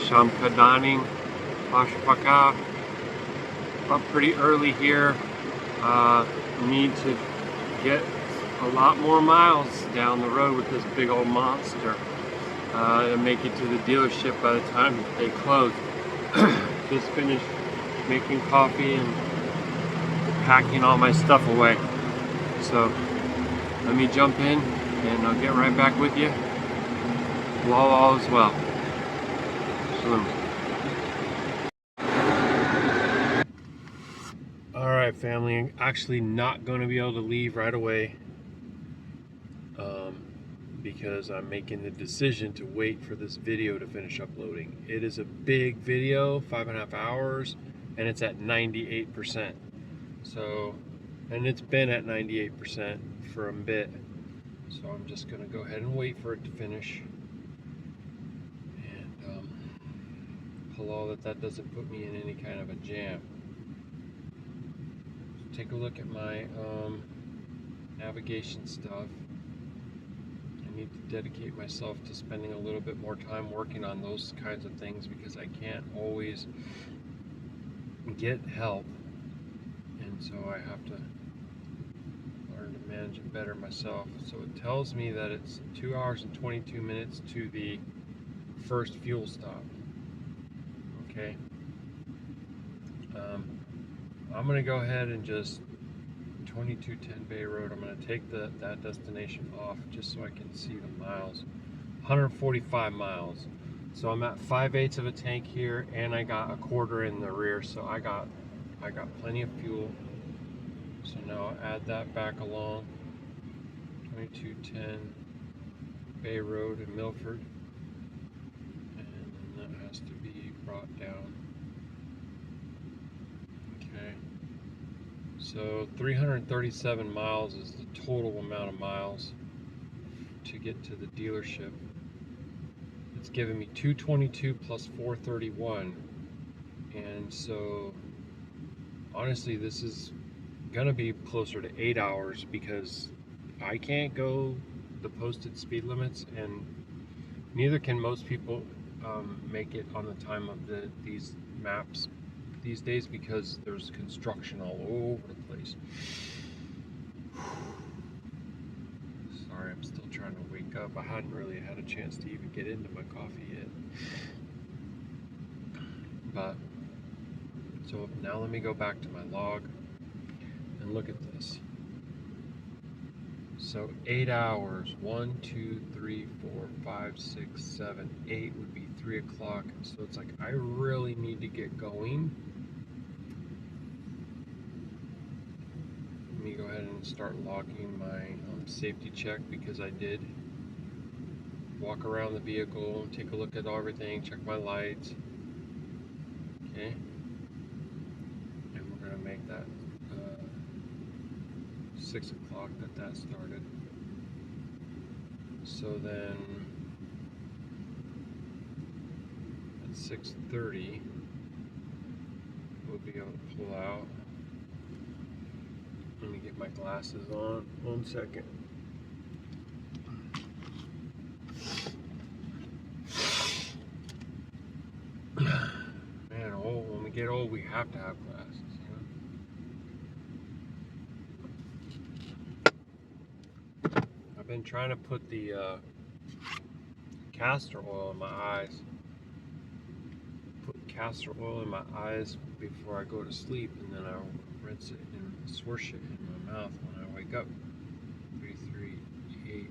Sham Kadaning, Mashpaka. Up pretty early here. Need to get a lot more miles down the road with this big old monster and make it to the dealership by the time they close. Just finished making coffee and packing all my stuff away. So let me jump in and I'll get right back with you while all is well. Shalom. Alright family, I'm actually not going to be able to leave right away because I'm making the decision to wait for this video to finish uploading. It is a big video, 5.5 hours, and it's at 98%. So, and it's been at 98% for a bit. So I'm just going to go ahead and wait for it to finish. And pull all that doesn't put me in any kind of a jam. Take a look at my navigation stuff. I need to dedicate myself to spending a little bit more time working on those kinds of things because I can't always get help, and so I have to learn to manage it better myself. So it tells me that it's 2 hours and 22 minutes to the first fuel stop. Okay. I'm going to go ahead and just 2210 Bay Road. I'm going to take that destination off just so I can see the miles. 145 miles. So I'm at 5/8 of a tank here, and I got a quarter in the rear, so I got plenty of fuel. So now I'll add that back along. 2210 Bay Road in Milford, and then that has to be brought down. Okay. So 337 miles is the total amount of miles to get to the dealership. It's giving me 222 plus 431, and so honestly this is gonna be closer to 8 hours because I can't go the posted speed limits, and neither can most people make it on the time of these maps these days because there's construction all over the place. Sorry, I'm still trying to wake up. I hadn't really had a chance to even get into my coffee yet. But, so now let me go back to my log and look at this. So 8 hours, 1, 2, 3, 4, 5, 6, 7, 8 would be 3 o'clock. So it's like I really need to get going. Let me go ahead and start logging my safety check because I did walk around the vehicle, take a look at everything, check my lights. Okay. And we're going to make that 6 o'clock that started. So then at 6:30 we'll be able to pull out. Let me get my glasses on. 1 second. Man, when we get old, we have to have glasses. I've been trying to put the castor oil in my eyes. Put castor oil in my eyes before I go to sleep, and then I'll rinse it and swish it in my mouth when I wake up. 3, 3, 8,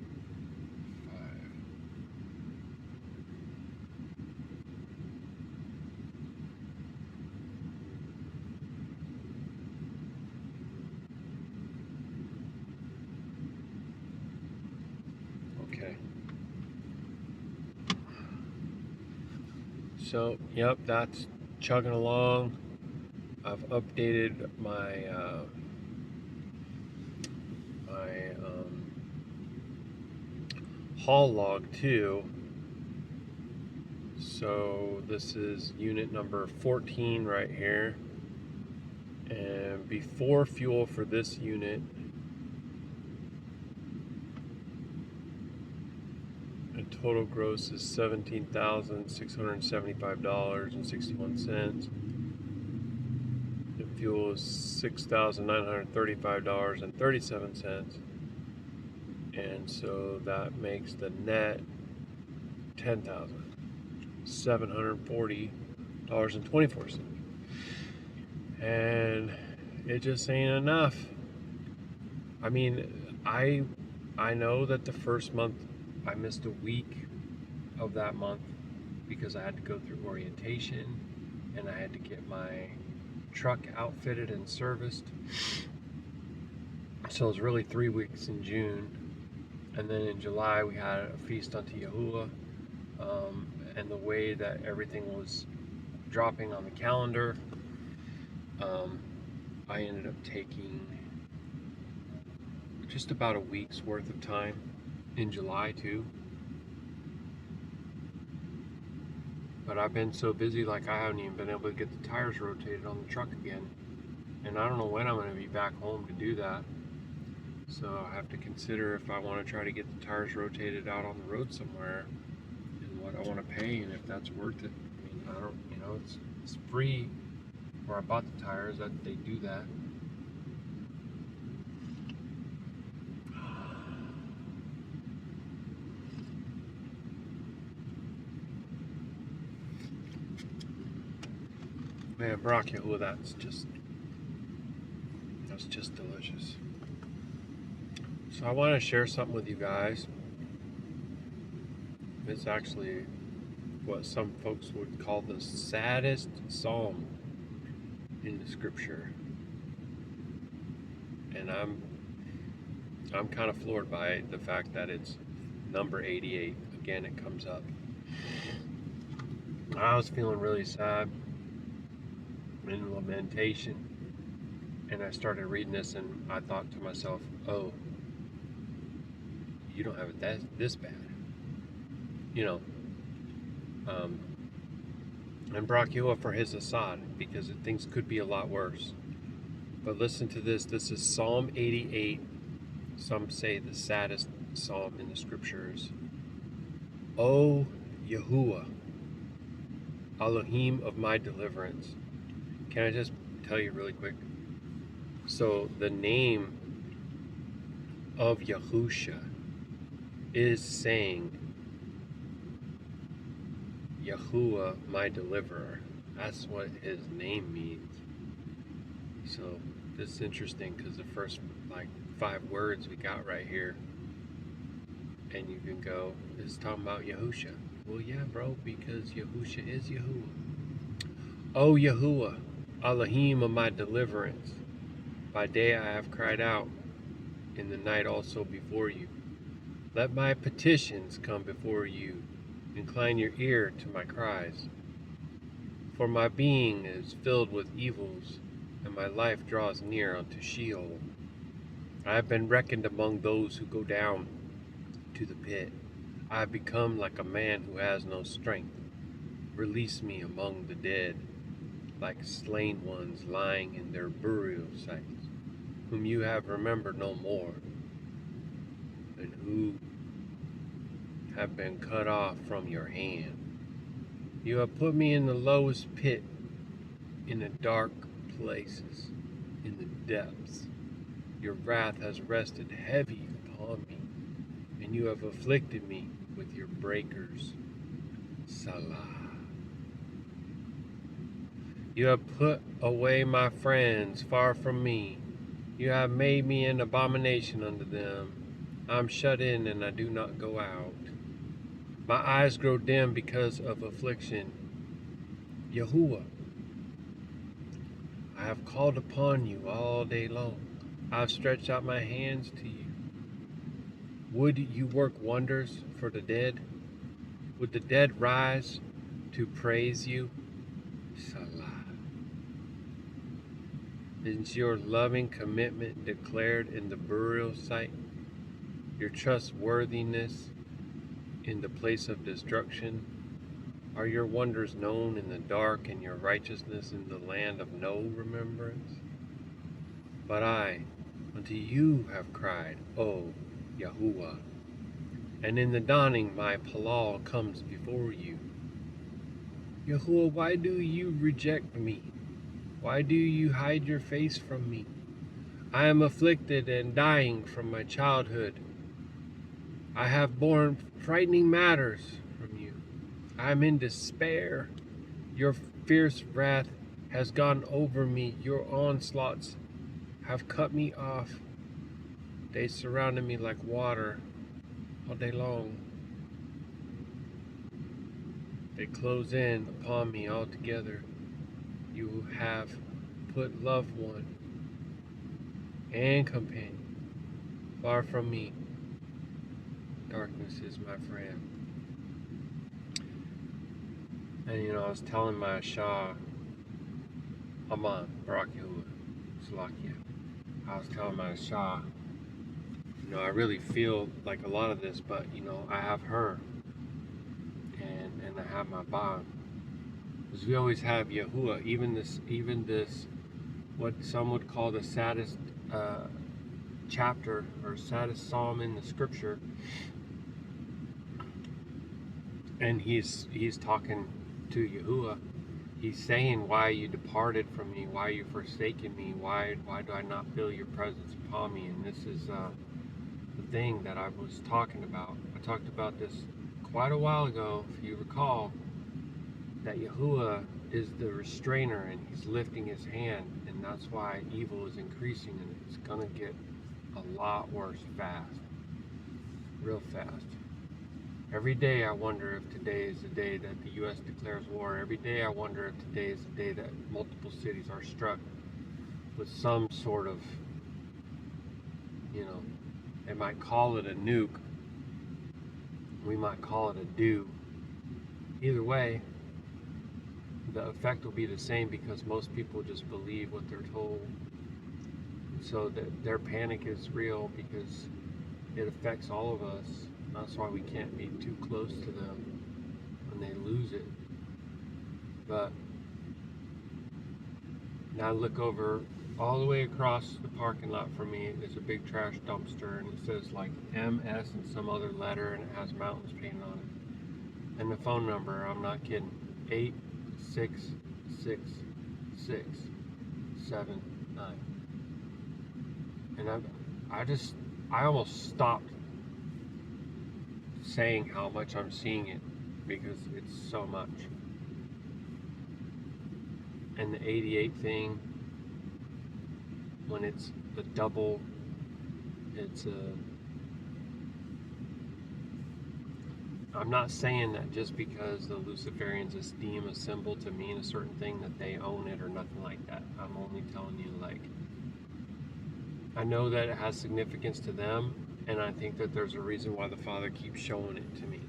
5. Okay. So, yep, that's chugging along. I've updated my haul log too. So this is unit number 14 right here. And before fuel for this unit, the total gross is $17,675.61. The fuel is $6,935.37. And so that makes the net $10,740.24. and it just ain't enough. I mean, I know that the first month I missed a week of that month because I had to go through orientation and I had to get my truck outfitted and serviced. So it was really 3 weeks in June, and then in July we had a feast unto Yahuah, and the way that everything was dropping on the calendar, I ended up taking just about a week's worth of time in July too. But I've been so busy, like I haven't even been able to get the tires rotated on the truck again, and I don't know when I'm going to be back home to do that. So I have to consider if I want to try to get the tires rotated out on the road somewhere and what I want to pay and if that's worth it. I mean, I don't, it's free where I bought the tires that they do that. Man, Baruk Atah Yahuah, that's just delicious. So I want to share something with you guys. It's actually what some folks would call the saddest psalm in the scripture. And I'm kind of floored by the fact that it's number 88. Again, it comes up. I was feeling really sad in lamentation, and I started reading this, and I thought to myself, oh, you don't have it this bad. And Baruk Atah Yahuah for his aside, because things could be a lot worse. But listen to this. This is Psalm 88. Some say the saddest psalm in the scriptures. O Yahuwah, Elohim of my deliverance. Can I just tell you really quick? So the name of Yahusha is saying Yahuwah, my deliverer. That's what his name means. So this is interesting because the first 5 words we got right here, and you can go, it's talking about Yahusha. Well, yeah, bro, because Yahusha is Yahuwah. O Yahuwah, Elohim of my deliverance. By day I have cried out, in the night also before you. Let my petitions come before you. Incline your ear to my cries. For my being is filled with evils, and my life draws near unto Sheol. I have been reckoned among those who go down to the pit. I have become like a man who has no strength. Release me among the dead, like slain ones lying in their burial sites, whom you have remembered no more, and who have been cut off from your hand. You have put me in the lowest pit, in the dark places, in the depths. Your wrath has rested heavy upon me, and you have afflicted me with your breakers. Salah. You have put away my friends far from me. You have made me an abomination unto them. I am shut in and I do not go out. My eyes grow dim because of affliction. Yahuwah, I have called upon you all day long. I have stretched out my hands to you. Would you work wonders for the dead? Would the dead rise to praise you? Salah. Is your loving commitment declared in the burial site? Your trustworthiness in the place of destruction? Are your wonders known in the dark and your righteousness in the land of no remembrance? But I unto you have cried, O Yahuwah, and in the dawning my palal comes before you. Yahuwah, why do you reject me? Why do you hide your face from me? I am afflicted and dying from my childhood. I have borne frightening matters from you. I am in despair. Your fierce wrath has gone over me. Your onslaughts have cut me off. They surrounded me like water all day long. They close in upon me altogether. You have put loved one and companion far from me. Darkness is my friend. And I was telling my Shah, Baruk Atah Yahuah, I was telling my Shah, I really feel like a lot of this, but I have her, and I have my bond. Because we always have Yahuah, even this, what some would call the saddest chapter or saddest psalm in the scripture, and he's talking to Yahuah. He's saying, why you departed from me, why you forsaken me, why do I not feel your presence upon me? And this is the thing that I was talking about. I talked about this quite a while ago, if you recall, that Yahuah is the restrainer, and he's lifting his hand, and that's why evil is increasing, and it's gonna get a lot worse fast, real fast. Every day I wonder if today is the day that the U.S. declares war. Every day I wonder if today is the day that multiple cities are struck with some sort of, they might call it a nuke. We might call it a do. Either way, the effect will be the same, because most people just believe what they're told. So that their panic is real, because it affects all of us. That's why we can't be too close to them when they lose it. But now I look over all the way across the parking lot from me. There's a big trash dumpster, and it says like MS and some other letter, and it has mountains painted on it. And the phone number, I'm not kidding, 866-679. And I almost stopped saying how much I'm seeing it, because it's so much. And the 88 thing, when it's the double, I'm not saying that just because the Luciferians esteem a symbol to mean a certain thing that they own it or nothing like that. I'm only telling you, I know that it has significance to them, and I think that there's a reason why the Father keeps showing it to me,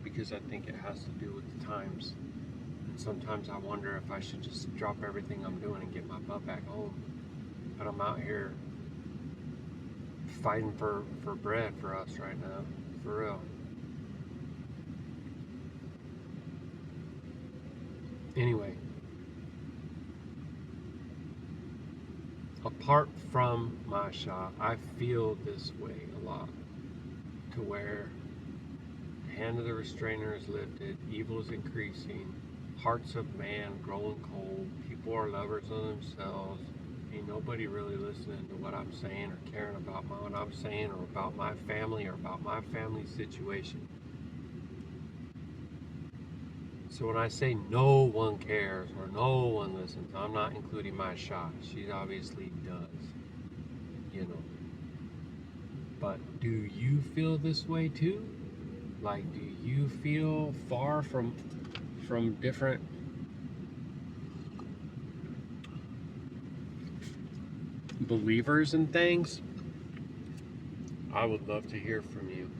because I think it has to do with the times. And sometimes I wonder if I should just drop everything I'm doing and get my butt back home. But I'm out here fighting for bread for us right now, for real. Anyway, apart from my shop, I feel this way a lot, to where the hand of the restrainer is lifted, evil is increasing, hearts of man growing cold, people are lovers of themselves, ain't nobody really listening to what I'm saying or caring about what I'm saying or about my family or about my family situation. So when I say no one cares or no one listens, I'm not including my shot. She obviously does, But do you feel this way too? Do you feel far from different believers and things? I would love to hear from you.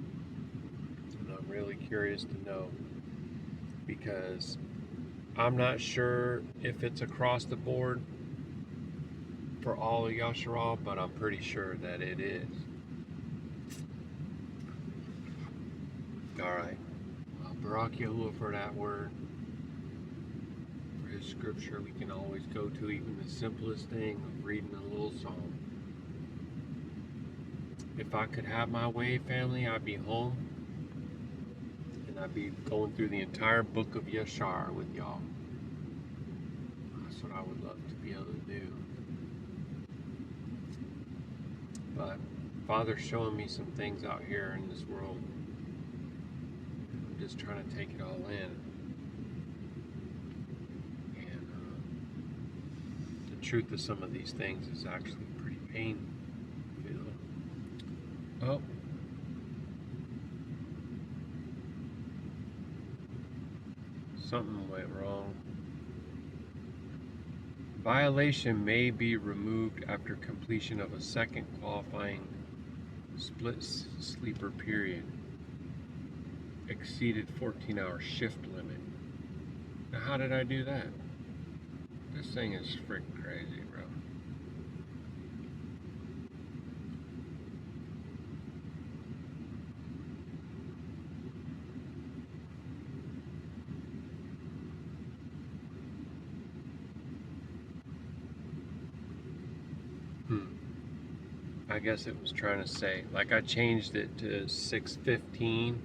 And I'm really curious to know, because I'm not sure if it's across the board for all of Yashar'Al, but I'm pretty sure that it is. Alright. Baruk Yahuah for that word. For his scripture we can always go to, even the simplest thing of reading a little psalm. If I could have my way, family, I'd be home. And I'd be going through the entire book of Yashar with y'all. That's what I would love to be able to do. But Father's showing me some things out here in this world. I'm just trying to take it all in. And truth of some of these things is actually pretty painful. Oh. Something went wrong. Violation may be removed after completion of a second qualifying split sleeper period. Exceeded 14-hour shift limit. Now how did I do that? This thing is freaking crazy, bro. I guess it was trying to say, like I changed it to 6:15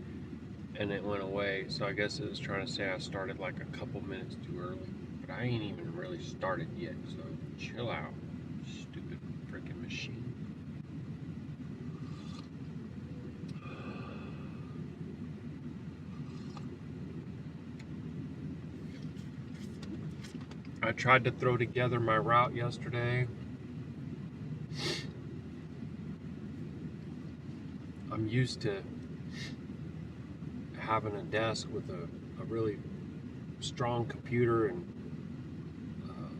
and it went away, so I guess it was trying to say I started like a couple minutes too early, but I ain't even really started yet, so chill out, stupid freaking machine. I tried to throw together my route yesterday. I'm used to having a desk with a really strong computer and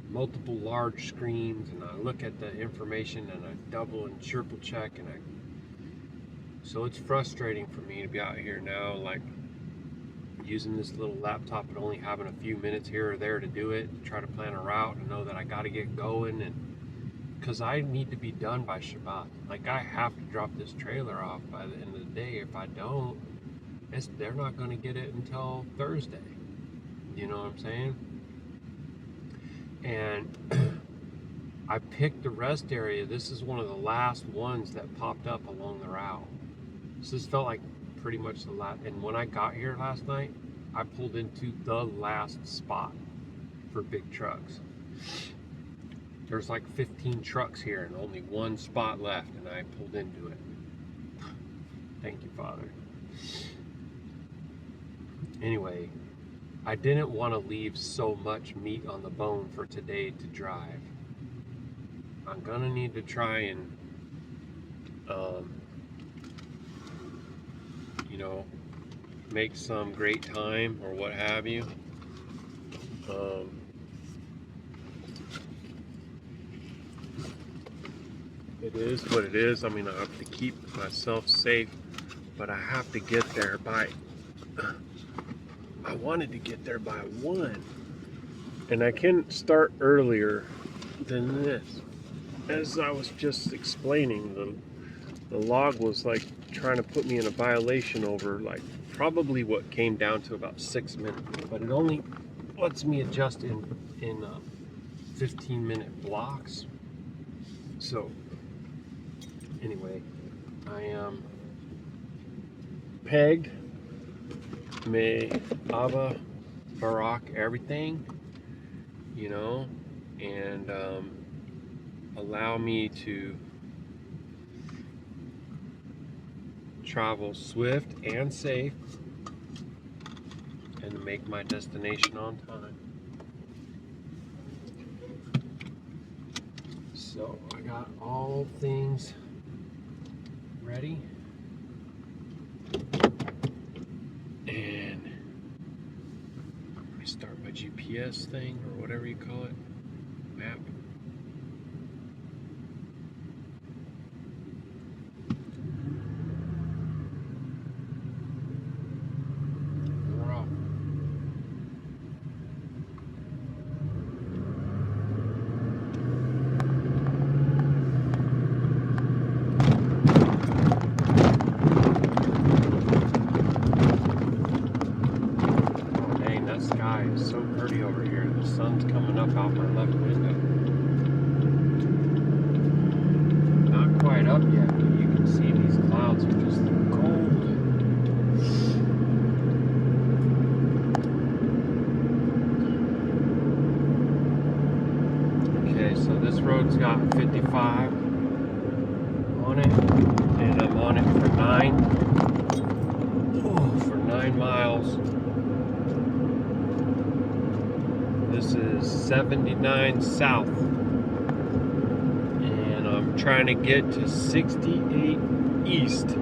multiple large screens, and I look at the information and I double and triple check, and so it's frustrating for me to be out here now, like using this little laptop and only having a few minutes here or there to do it, to try to plan a route and know that I got to get going, and because I need to be done by Shabbat. Like I have to drop this trailer off by the end of the day. If I don't, they're not going to get it until Thursday. You know what I'm saying? And I picked the rest area. This is one of the last ones that popped up along the route. So this felt like pretty much the last. And when I got here last night, I pulled into the last spot for big trucks. There's like 15 trucks here and only one spot left, and I pulled into it. Thank you, Father. Anyway, I didn't want to leave so much meat on the bone for today to drive. I'm gonna need to try and, you know, make some great time or what have you. It is what it is. I mean, I have to keep myself safe, but I have to get there by, I wanted to get there by 1, and I can start earlier than this. As I was just explaining, the log was like trying to put me in a violation over like probably what came down to about 6 minutes, but it only lets me adjust in 15-minute blocks. So anyway, I am pegged. May Abba Baruk everything, you know, and allow me to travel swift and safe and to make my destination on time. So I got all things ready, and I start my GPS thing or whatever you call it, map. We're off. So pretty over here. The sun's coming up out my left window. Not quite up yet, but you can see these clouds are just gold. Okay, so this road's got 55 on it, and I'm on it for 9 miles. This is 79 south. trying to get to 68 East.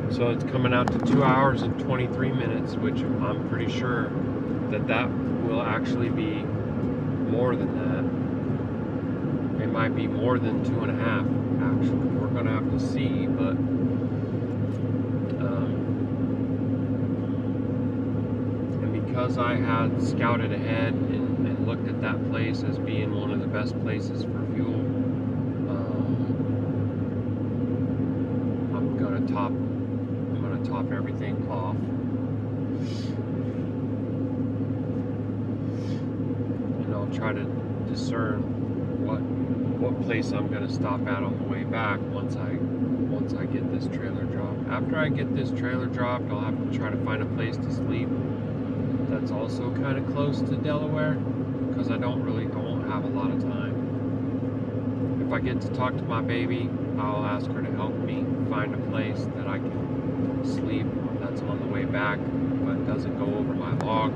So it's coming out to 2 hours and 23 minutes, which I'm pretty sure that will actually be more than that. It might be more than 2.5, actually. We're going to have to see, but and because I had scouted ahead and looked at that place as being one of the best places for fuel, I'm going to top everything off. And I'll try to discern what place I'm going to stop at on the way back once I get this trailer dropped. After I get this trailer dropped, I'll have to try to find a place to sleep that's also kind of close to Delaware, because I won't have a lot of time. If I get to talk to my baby, I'll ask her to help me find a place that I can sleep that's on the way back but doesn't go over my log.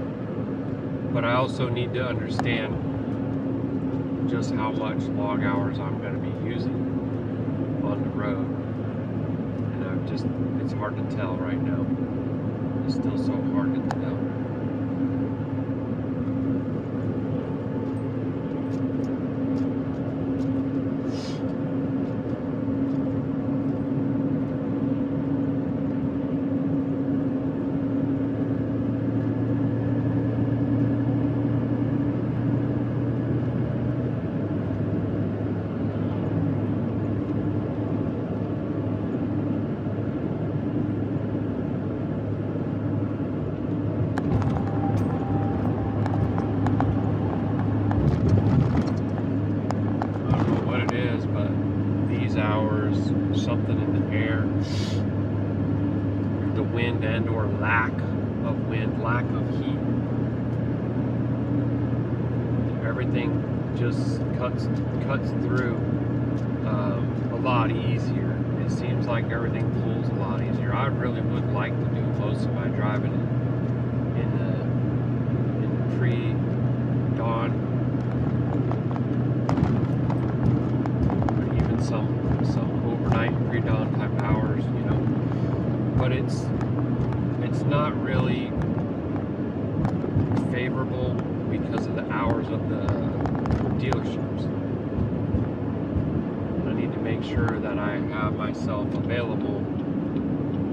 But I also need to understand just how much log hours I'm going to be using on the road. And it's hard to tell right now. It's still so hard to tell. Something in the air, the wind and or lack of wind, lack of heat, everything just cuts through a lot easier. It seems like everything pulls a lot easier. I really would like to do most of my driving in the pre-dawn, or even some overnight pre-dawn type hours, but it's not really favorable because of the hours of the dealerships. I need to make sure that I have myself available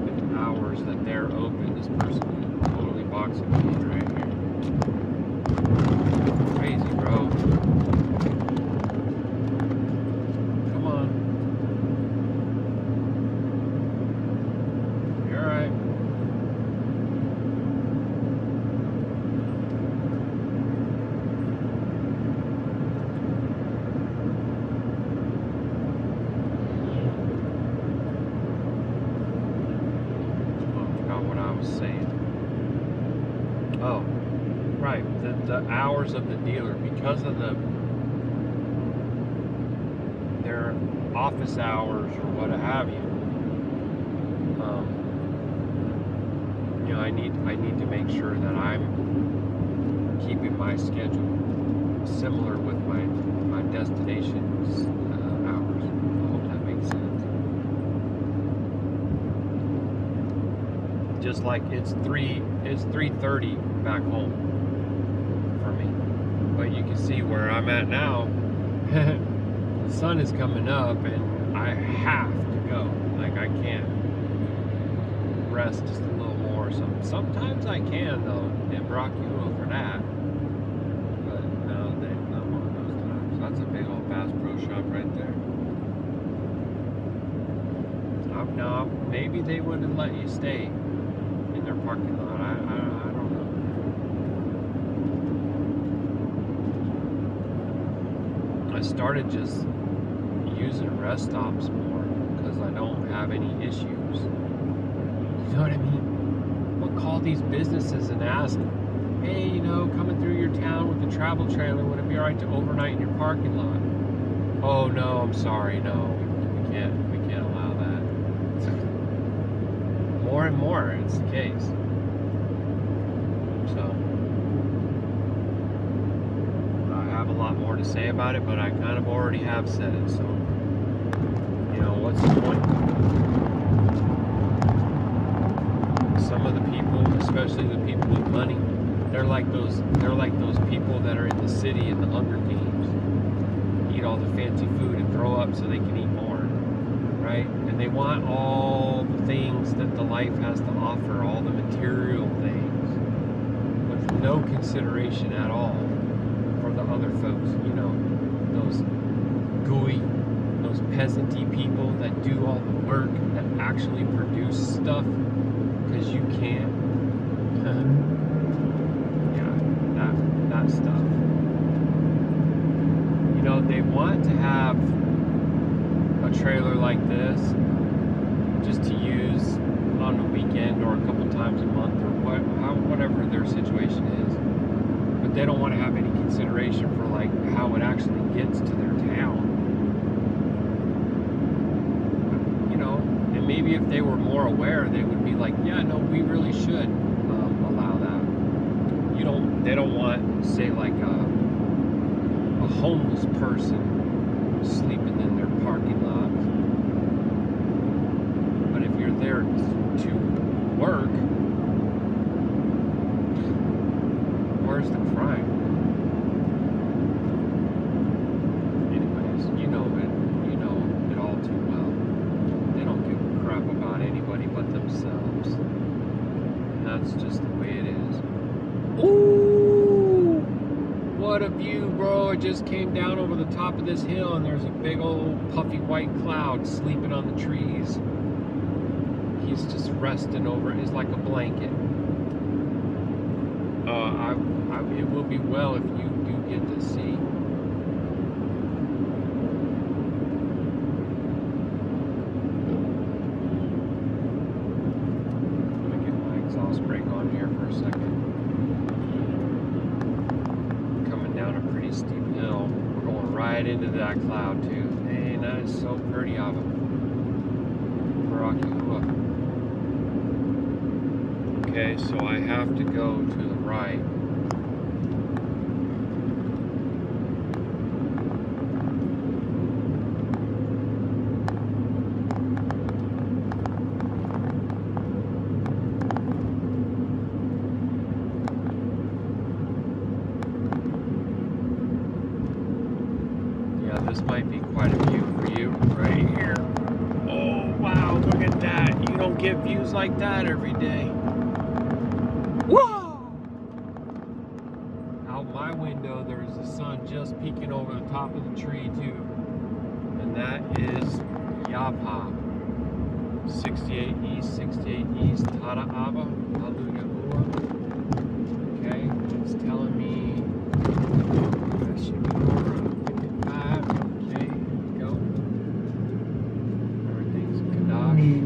at the hours that they're open. This person is totally boxing me right here. Crazy, bro. The hours of the dealer, because of their office hours or what have you. I need to make sure that I'm keeping my schedule similar with my destination's hours. I hope that makes sense. Just like it's 3:30 back home. But you can see where I'm at now. The sun is coming up and I have to go. Like, I can't rest just a little more. Sometimes I can, though, and Baruk Atah for that. But no, not one of those times. That's a big old Bass Pro Shop right there. Now, maybe they wouldn't let you stay in their parking lot. I don't know. I started just using rest stops more because I don't have any issues. You know what I mean? I'll call these businesses and ask, hey, coming through your town with the travel trailer, would it be alright to overnight in your parking lot? Oh no, I'm sorry, no, we can't allow that. More and more, it's the case. So to say about it, but I kind of already have said it, so, you know, what's the point? Some of the people, especially the people with money, they're like those people that are in the city in the Hunger Games, eat all the fancy food and throw up so they can eat more, right? And they want all the things that the life has to offer, all the material things, with no consideration at all for the other folks, you know, those gooey, those peasanty people that do all the work, that actually produce stuff, because you can't. Yeah, that stuff. You know, they want to have a trailer like this just to use on a weekend or a couple times a month or whatever their situation is. But they don't want to have any consideration for like how it actually gets to their town. You know, and maybe if they were more aware, they would be like, yeah, no, we really should allow that. They don't want, say, like a homeless person sleeping in their parking lot. But if you're there to work, where's the crime? Anyways, you know it all too well. They don't give a crap about anybody but themselves. And that's just the way it is. Ooh! What a view, bro. It just came down over the top of this hill and there's a big old puffy white cloud sleeping on the trees. He's just resting over it. It's like a blanket. It will be well if you do get to see. Let me get my exhaust brake on here for a second. Coming down a pretty steep hill. We're going right into that cloud too. Man, that is so pretty of it. Baruk Atah Yahuah. Okay, so I have to go to the right. Yeah, this might be quite a view for you right here. Oh, wow, look at that. You don't get views like that every day. Whoa! Out my window, there's the sun just peeking over the top of the tree, too. And that is Yapa. 68 East, 68 East, Tada Abba, Hallelujah. Okay, it's telling me I should be over 55. Okay, here we go. Everything's Qadash.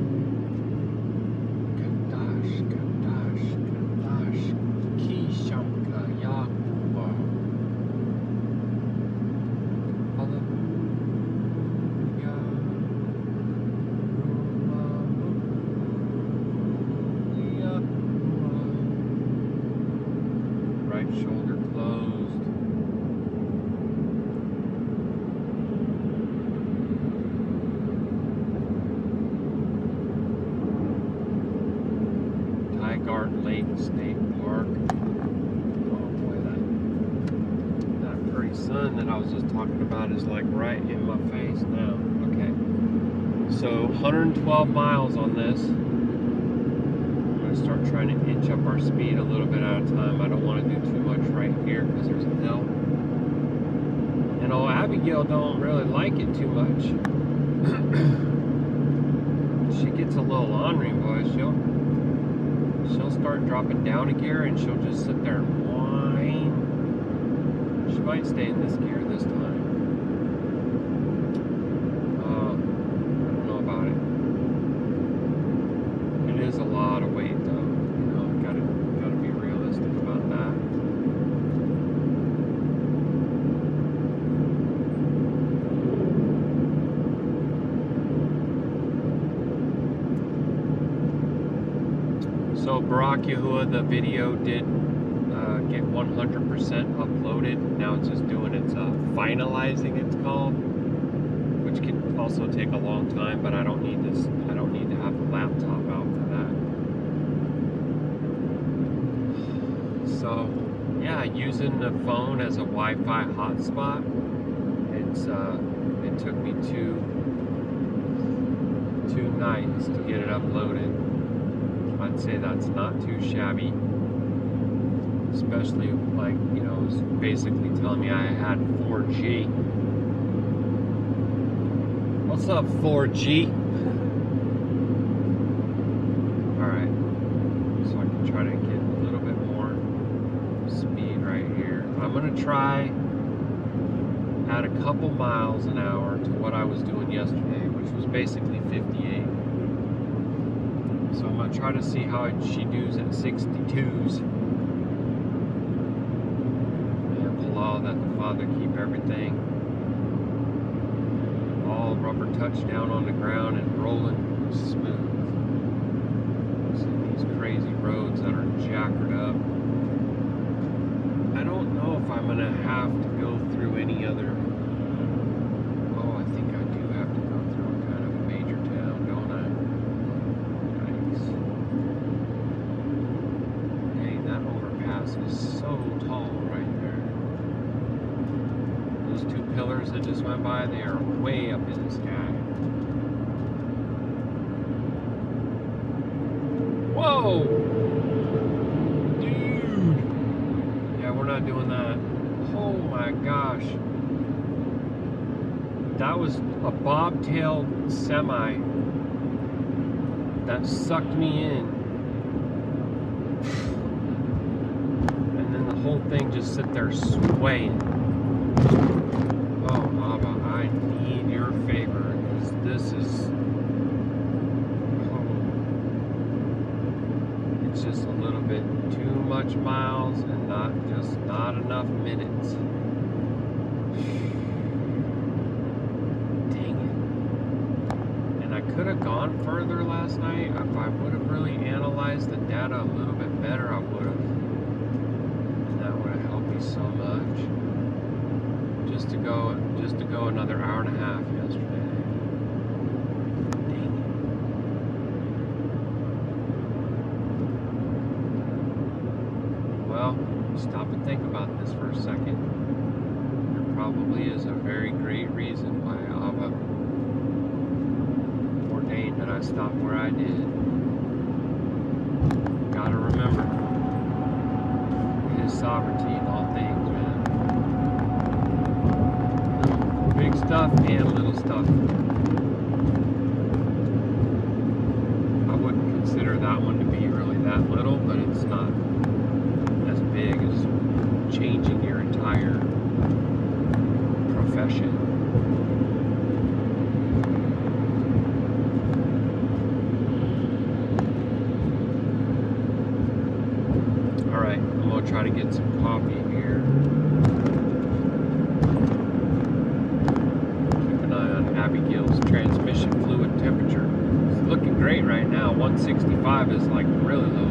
Shoulder closed. Tigard Lake State Park. Oh boy, that pretty sun that I was just talking about is like right in my face now. Okay, so 112 miles on this. Start trying to inch up our speed a little bit at a time. I don't want to do too much right here because there's a hill. And old Abigail don't really like it too much. She gets a little ornery, boys. She'll start dropping down a gear and she'll just sit there and whine. She might stay in this gear this time. I don't know about it. It is a lot of weight though. You know, gotta be realistic about that. So Baruk Yahuah, the video did make it 100% uploaded. Now it's just doing its finalizing, it's called, which can also take a long time, but I don't need this. I don't need to have the laptop out for that. So yeah, using the phone as a Wi-Fi hotspot, it took me two nights to get it uploaded. I'd say that's not too shabby, especially like, you know, it was basically telling me I had 4G. What's up, 4G? Alright, so I can try to get a little bit more speed right here. I'm gonna try add a couple miles an hour to what I was doing yesterday, which was basically 58. So I'm gonna try to see how she does at 62s. And Palau, that the Father keep everything all rubber touchdown on the ground and rolling smooth. See these crazy roads that are jackered up. I don't know if I'm gonna have to go through any other. Oh, I think I do have to go through kind of a major town, don't I? Yikes. Dang, that overpass is so tall right there. Those two pillars that just went by, they are way up in the sky. Whoa! We're not doing that. Oh my gosh. That was a bobtail semi that sucked me in. And then the whole thing just sit there swaying. Oh, Abba, I need your favor, because this is... it's just a little bit too much miles and not enough minutes. Dang it. And I could have gone further last night. If I would have really analyzed the data a little bit better, I would have. And that would have helped me so much. Just to go another hour and a half yesterday. Well, stop and think about this for a second. There probably is a very great reason why Abba ordained that I stop where I did. Gotta remember His sovereignty in all things, man. Big stuff and little stuff. I wouldn't consider that one to be really that little, but it's not as big as changing your entire profession. Alright, I'm going to try to get some coffee here. Keep an eye on Abigail's transmission fluid temperature. It's looking great right now. 165 is like really low.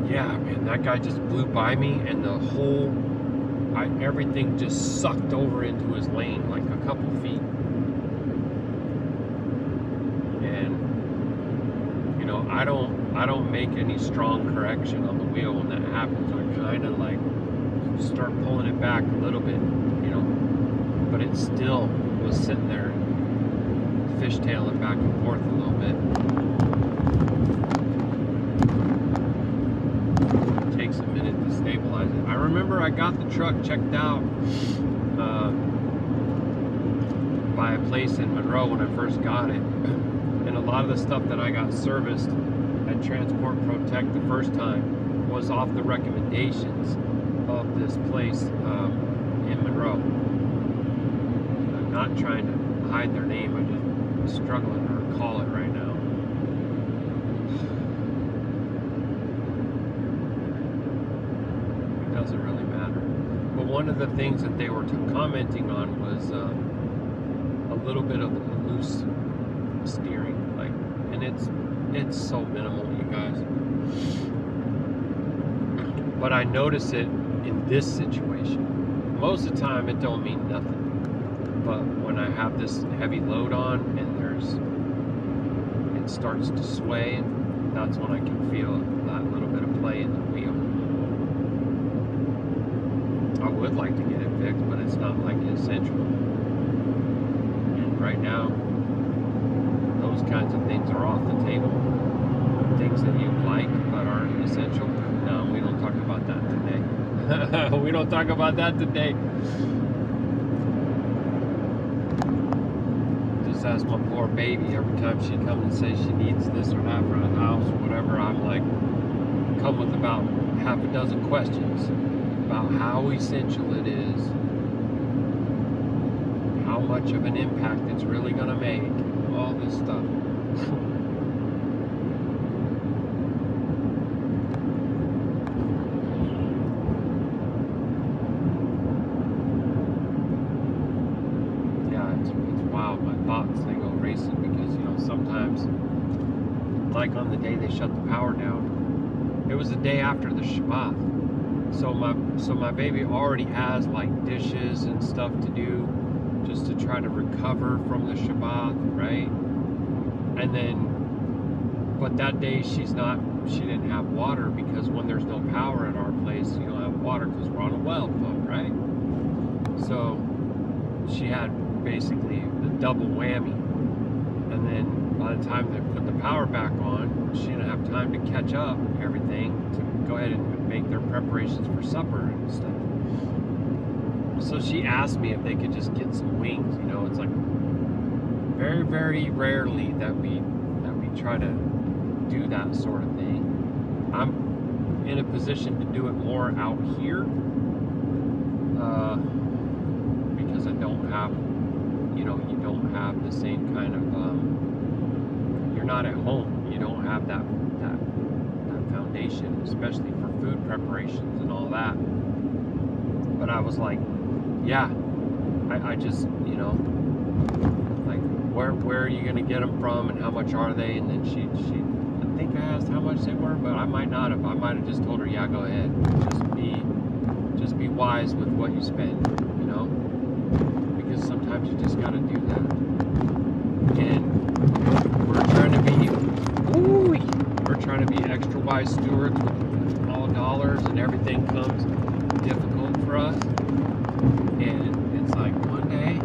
Yeah, man, that guy just blew by me, and the whole, everything just sucked over into his lane, like a couple feet. And, you know, I don't make any strong correction on the wheel when that happens. I kind of like start pulling it back a little bit, you know, but it still was sitting there fishtailing back and forth a little bit. Takes a minute to stabilize it. I remember I got the truck checked out by a place in Monroe when I first got it, and a lot of the stuff that I got serviced at Transport Protect the first time was off the recommendations of this place in Monroe. I'm not trying to hide their name, I'm just struggling to recall it right now. doesn't really matter. But one of the things that they were commenting on was a little bit of loose steering, like, and it's so minimal, you guys. But I notice it in this situation. Most of the time, it don't mean nothing. But when I have this heavy load on and it starts to sway, that's when I can feel that little bit of play in the wheel. I would like to get it fixed, but it's not like essential. And right now, those kinds of things are off the table. Things that you like but aren't essential. No, we don't talk about that today. We don't talk about that today. Just ask my poor baby every time she comes and says she needs this or that for the house or whatever. I'm like, come with about half a dozen questions about how essential it is, how much of an impact it's really going to make, all this stuff. They go racing because, sometimes, like on the day they shut the power down, it was the day after the Shabbat. So my baby already has like dishes and stuff to do just to try to recover from the Shabbat, right? And then, but that day she didn't have water because when there's no power at our place, you don't have water because we're on a well pump, right? So she had basically the double whammy, and then by the time they put the power back on, she didn't have time to catch up everything to go ahead and make their preparations for supper and stuff. So she asked me if they could just get some wings. It's like very, very rarely that we try to do that sort of thing. I'm in a position to do it more out here because I don't have you don't have the same kind of, you're not at home. You don't have that foundation, especially for food preparations and all that. But I was like, yeah, I just, like, where are you going to get them from and how much are they? And then she, I think I asked how much they were, but I might not have. I might have just told her, yeah, go ahead. Just be wise with what you spend, because sometimes you just got to do that. And we're trying to be extra wise stewards with all dollars, and everything comes difficult for us. And it's like one day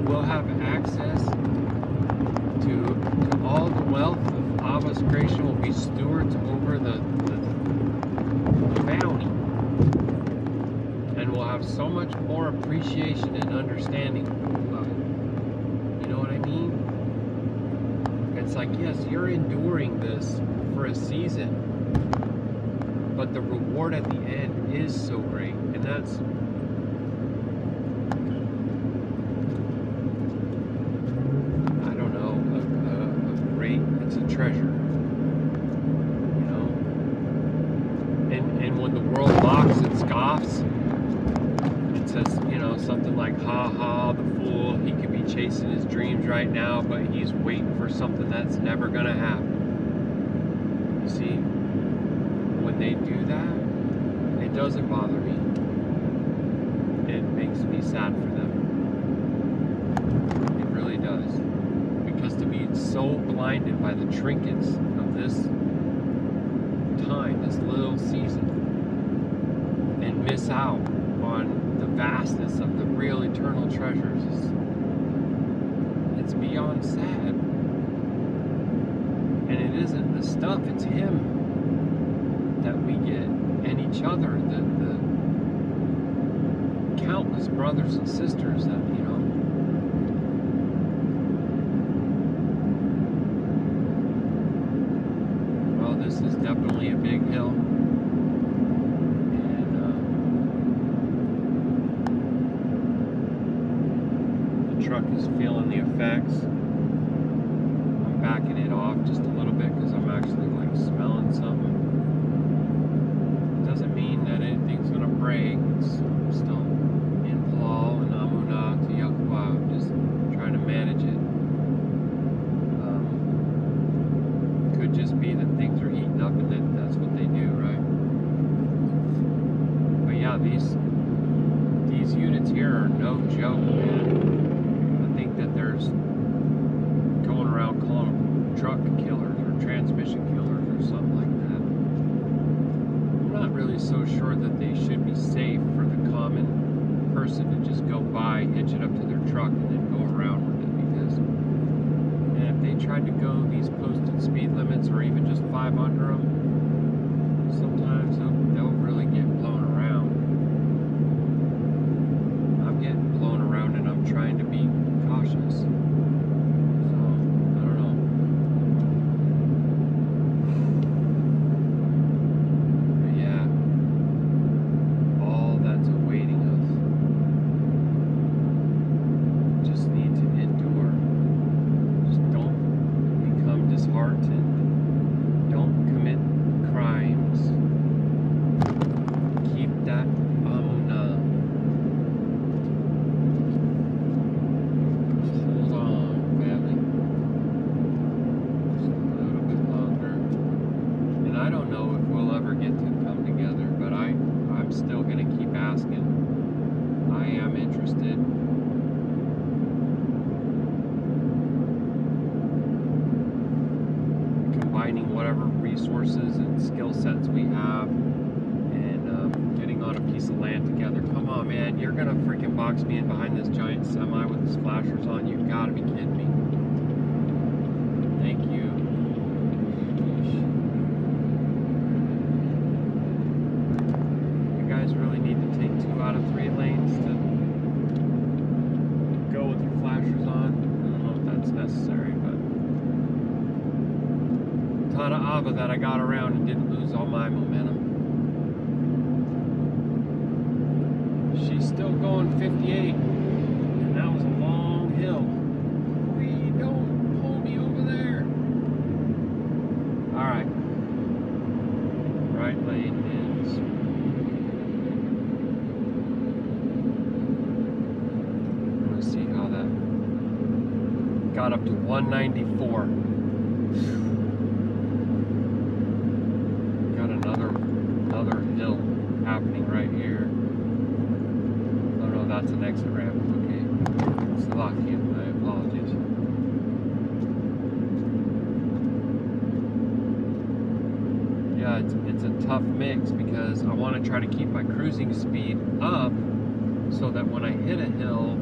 we'll have access to all the wealth of Abba's creation. We'll be stewards over the bounty. And we'll have so much more appreciation and understanding of it. You know what I mean? It's like, yes, you're enduring this for a season, but the reward at the end is so great. And that's, I don't know, a great, it's a treasure. And when the world mocks and scoffs, says, something like, ha ha, the fool, he could be chasing his dreams right now, but he's waiting for something that's never gonna happen. You see, when they do that, it doesn't bother me. It makes me sad for them. It really does. Because to be so blinded by the trinkets of this time, this little season, and miss out on the vastness of the real eternal treasures, it's beyond sad. And it isn't the stuff, it's Him that we get, and each other, the countless brothers and sisters that, well, this is definitely a big hill. Truck is feeling the effects. I'm backing it off just a little bit because I'm actually like smelling something. It doesn't mean that anything's gonna these units here are no joke, man. I think that there's going around calling them truck killers or transmission killers or something like that. I'm not really so sure that they should be safe for the common person to just go by, hitch it up to their truck, and then go around with it, because if they tried to go these posted speed limits or even just 5 under them, sometimes they'll really get blown around. I'm getting blown around and I'm trying to be cautious. So, I don't know. But yeah, all that's awaiting us. Just need to endure. Just don't become disheartened. Don't commit crimes. Keep that amunah. Hold on, family. Just a little bit longer. And I don't know if we'll ever get to come together, but I'm still gonna keep asking. I am interested. Combining whatever resources and skill sets we have, and getting on a piece of land together. Come on, man, you're gonna freaking box me in behind this giant semi with the splashers on? You've gotta be kidding me. Thank you. You guys really need to take 2 out of 3 lanes to go with your flashers on. I don't know if that's necessary, but Tana Ava that I got around and didn't lose all my momentum. She's still going 58, and that was a long hill. We don't pull me over there. Alright. Right lane is. Let's see how that got up to 194. Another hill happening right here. Oh no, that's an exit ramp. Okay. Slovakia, my apologies. Yeah, it's a tough mix because I want to try to keep my cruising speed up so that when I hit a hill,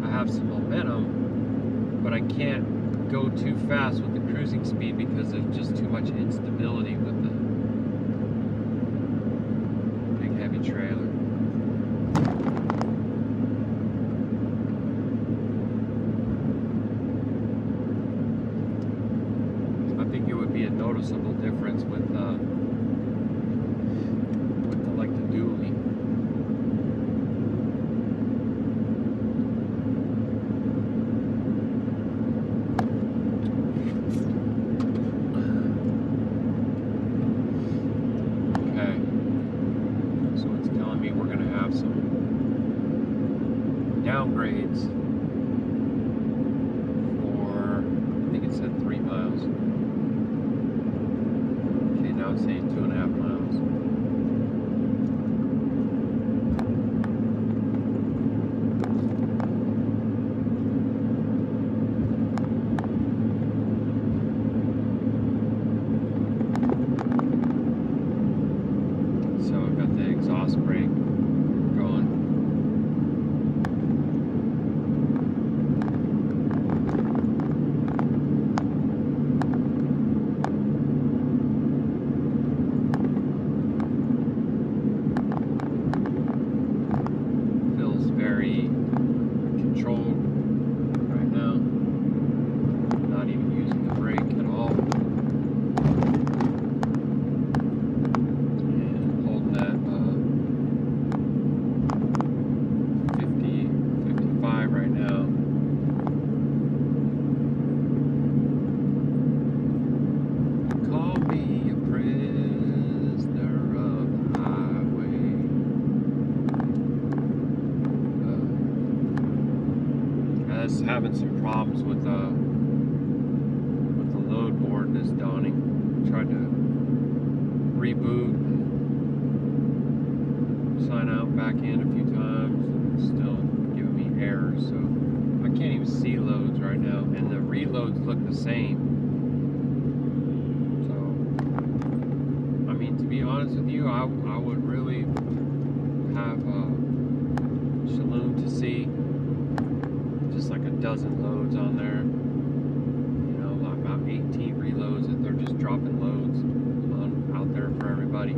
I have some momentum, but I can't go too fast with the cruising speed because there's just too much instability with the heavy trailer. I think it would be a noticeable difference with like the dually. Downgrades for, I think it said 3 miles. Okay, now it's saying 2.5 miles. So I've got the exhaust brake going. Having some problems with the load board this dawning. Tried to reboot, sign out, back in a few times, and it's still giving me errors, so I can't even see loads right now, and the reloads look the same. So, I mean, to be honest with you, I would really have Shalum to see just like a dozen loads on there. You know, like about 18 reloads if they're just dropping loads out there for everybody.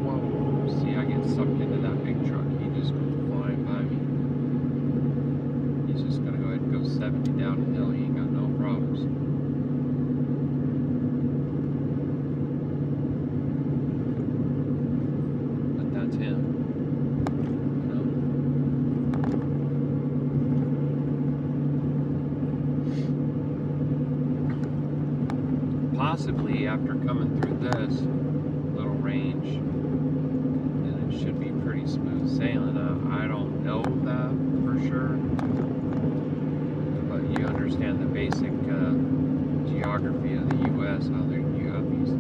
Whoa, see, I get sucked into that big truck. He just goes flying by me. He's just gonna go ahead and go 70 down the hill. He ain't got no problems. But that's him. Possibly after coming through this little range, then it should be pretty smooth sailing. I don't know that for sure, but you understand the basic geography of the U.S. How you have these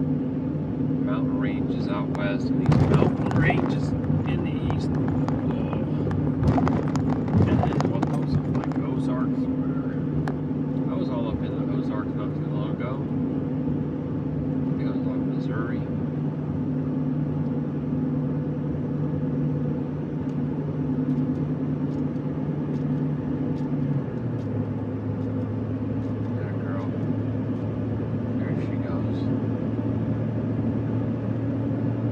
mountain ranges out west and these mountain ranges in the east. And then what those are like Ozarks or whatever. I was all up in the Ozarks not too long ago. Missouri. That girl. There she goes.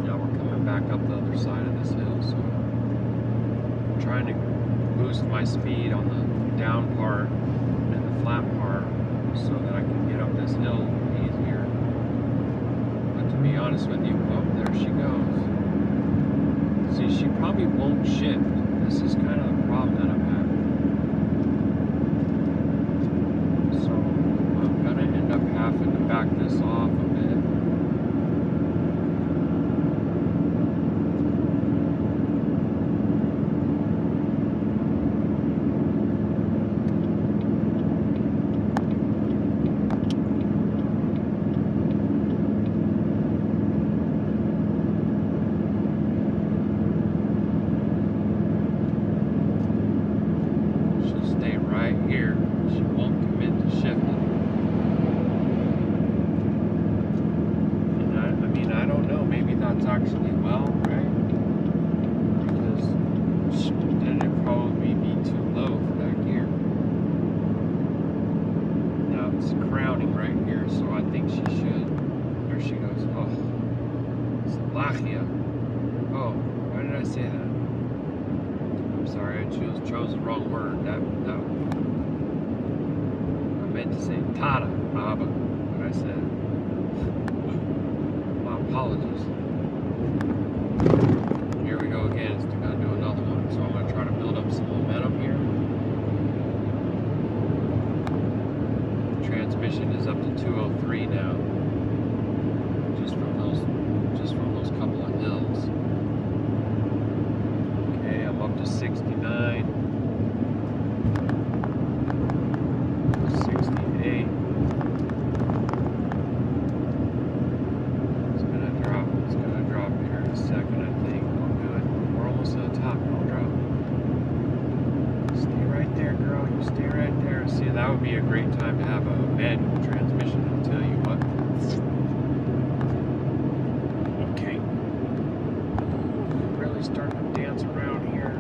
Now we're coming back up the other side of this hill, so I'm trying to boost my speed on the down part and the flat part so that I can get up this hill easier. To be honest with you, oh, there she goes. See, she probably won't shift. This is kind of the problem that I'm having. So I'm gonna end up having to back this off a bit. Here, she won't commit to shifting. And I mean, I don't know, maybe that's actually well, right? Because then it'd probably be too low for that gear. Now it's crowning right here, so I think she should. There she goes. Oh, Salachia. Oh, why did I say that? I'm sorry, I chose the wrong word. That I meant to say Tada, Abba, but I said my apologies. Here we go again. It's gonna do another one, so I'm gonna try to build up some momentum here. Transmission is up to 203 now, just from those couple of hills. Okay, I'm up to 69. 68. It's gonna drop here in a second, I think. Oh, good. We're almost to the top. Don't drop. Stay right there, girl. You stay right there. See, that would be a great time to have a manual transmission, I'll tell you what. Okay. Really starting to dance around here.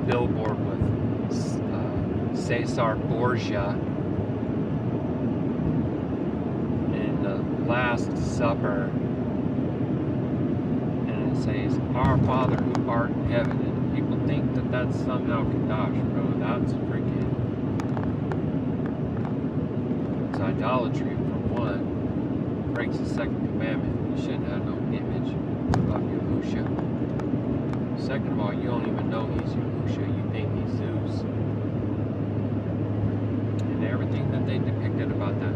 Billboard with Cesar Borgia, and Last Supper, and it says, "Our Father who art in heaven," and people think that that's somehow Qadash, bro. That's freaking, it's idolatry for one. Breaks the second commandment. You shouldn't have no image of Yahusha. Second of all, you don't even know he's Yahusha. You think he's Zeus. And everything that they depicted about that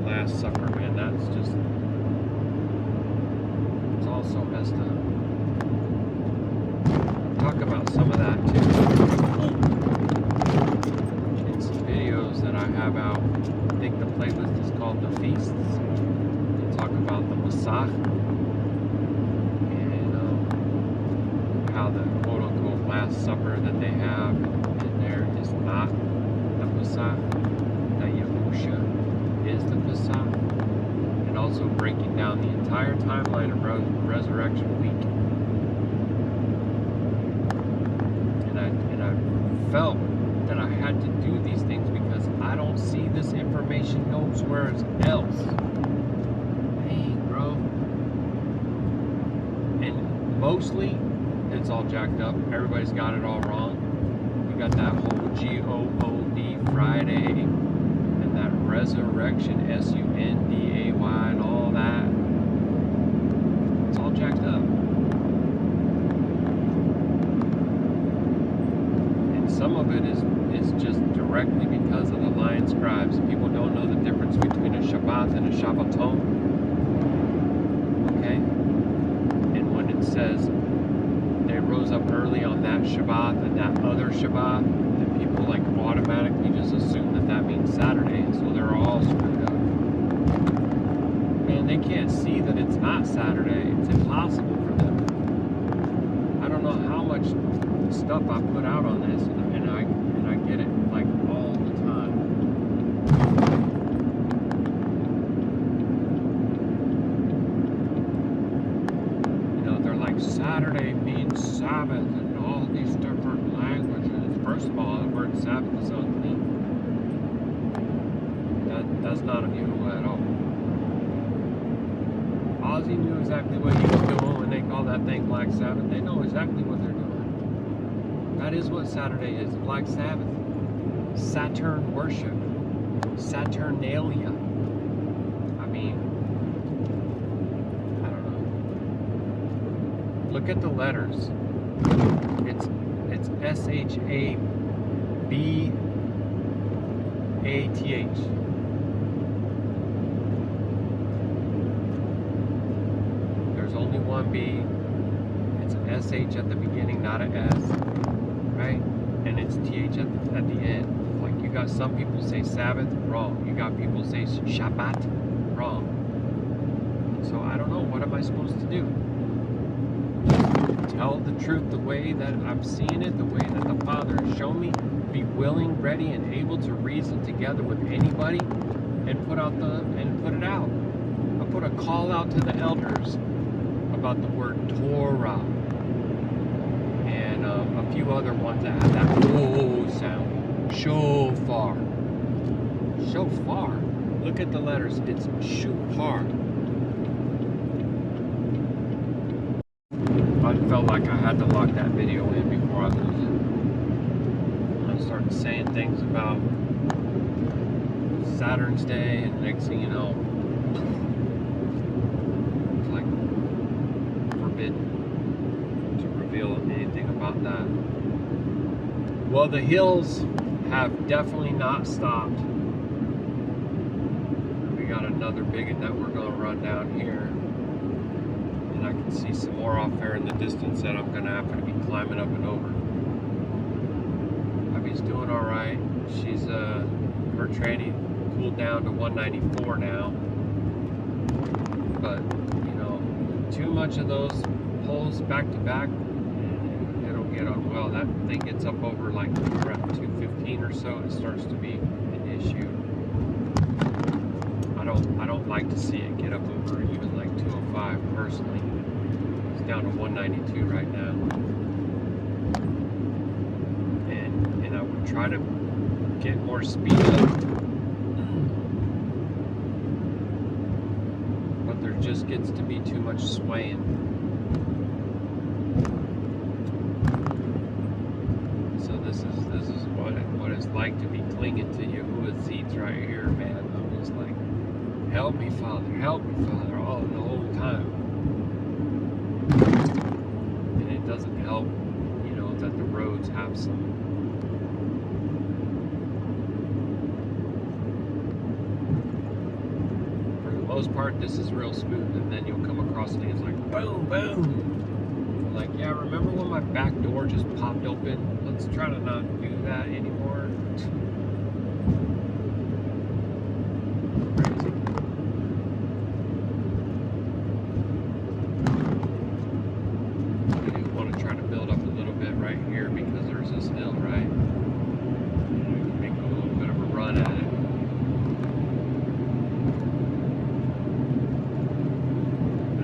Last Supper, man, that's just, it's all so messed up. Talk about some of that too in some videos that I have out. I think the playlist is called The Feasts. Talk about the Masach and how the quote-unquote Last Supper that they have in there is not the Masach, that Yahusha is the Masach, and also breaking down the entire timeline of Resurrection Week. And I felt that I had to do these things because I don't see this information nowhere else. And mostly, it's all jacked up. Everybody's got it all wrong. We got that whole God Friday and that resurrection Sunday and all that. It's all jacked up. And some of it is just directly because of the lying scribes. People don't know the difference between a Shabbat and a Shabbaton. Okay? And when it says they rose up early on that Shabbat and that other Shabbat, then people like automatically just assume that means Saturday, so they're all screwed up. Man, they can't see that it's not Saturday. It's impossible for them. I don't know how much stuff I put out on this, and I get it like all the time. Saturday means Sabbath and all these different languages. First of all, the word Sabbath is unclean. That's not a Yahuah at all. Ozzy knew exactly what he was doing when they call that thing Black Sabbath. They know exactly what they're doing. That is what Saturday is, Black Sabbath. Saturn worship. Saturnalia. I mean, look at the letters. It's Shabbath. There's only one B. It's SH at the beginning, not a S, right? And it's TH at the end. Like, you got some people say Sabbath, wrong. You got people say Shabbat, wrong. So I don't know. What am I supposed to do? Tell the truth the way that I'm seeing it, the way that the Father has shown me, be willing, ready, and able to reason together with anybody and put it out. I put a call out to the elders about the word Torah and a few other ones that have that whoa sound. Shofar. Shofar. Look at the letters. It's shofar. I felt like I had to lock that video in before I lose it. I started saying things about Saturn's Day, and next thing you know, it's like forbidden to reveal anything about that. Well, the hills have definitely not stopped. We got another big one that we're going to run down here. And I can see some more off there in the distance that I'm going to have to be climbing up and over. Abby's doing all right. She's, her training cooled down to 194 now. But, you know, too much of those pulls back to back, it'll get on. Well, that thing gets up over like around 215 or so, it starts to be an issue. I don't like to see it get up over even like 205 personally. It's down to 192 right now. And I would try to get more speed up. just gets to be too much swaying. So this is what it's like to be clinging to Yahuah's seats right here, man. I'm just like, help me, Father, all the whole time. And it doesn't help, you know, that the roads have some. For the most part, this is real smooth, and then you'll come across things like boom, boom. I'm like, yeah, remember when my back door just popped open? Let's try to not do that anymore. Crazy. I want to try to build up a little bit right here because there's this hill, right? Make a little bit of a run at it.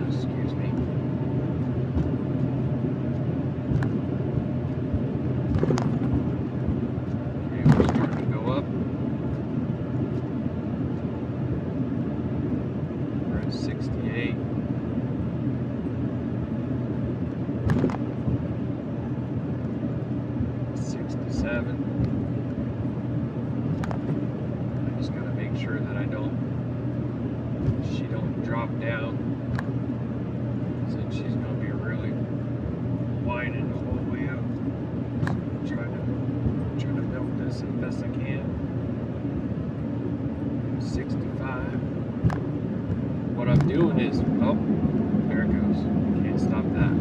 Excuse me. Okay, we're starting to go up. We're at 68. 67. I just gotta make sure that she don't drop down, since she's gonna be really whining the whole way up. So I'm trying to milk this as best I can. 65. What I'm doing is, oh, there it goes. Can't stop that.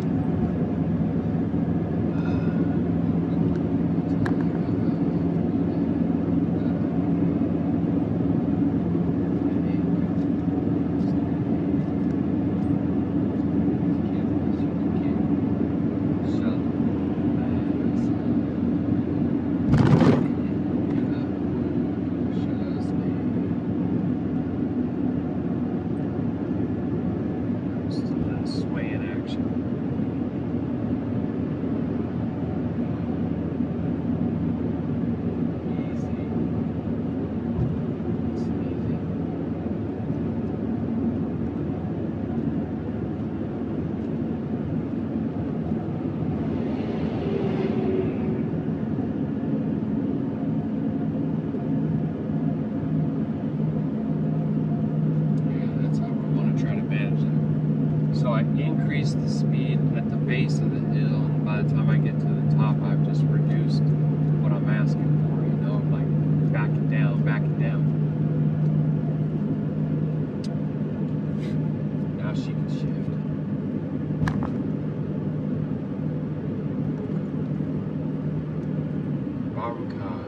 So I increased the speed at the base of the hill, and by the time I get to the top, I've just reduced what I'm asking for, you know, like back it down. Now she can shift. Baruk Atah.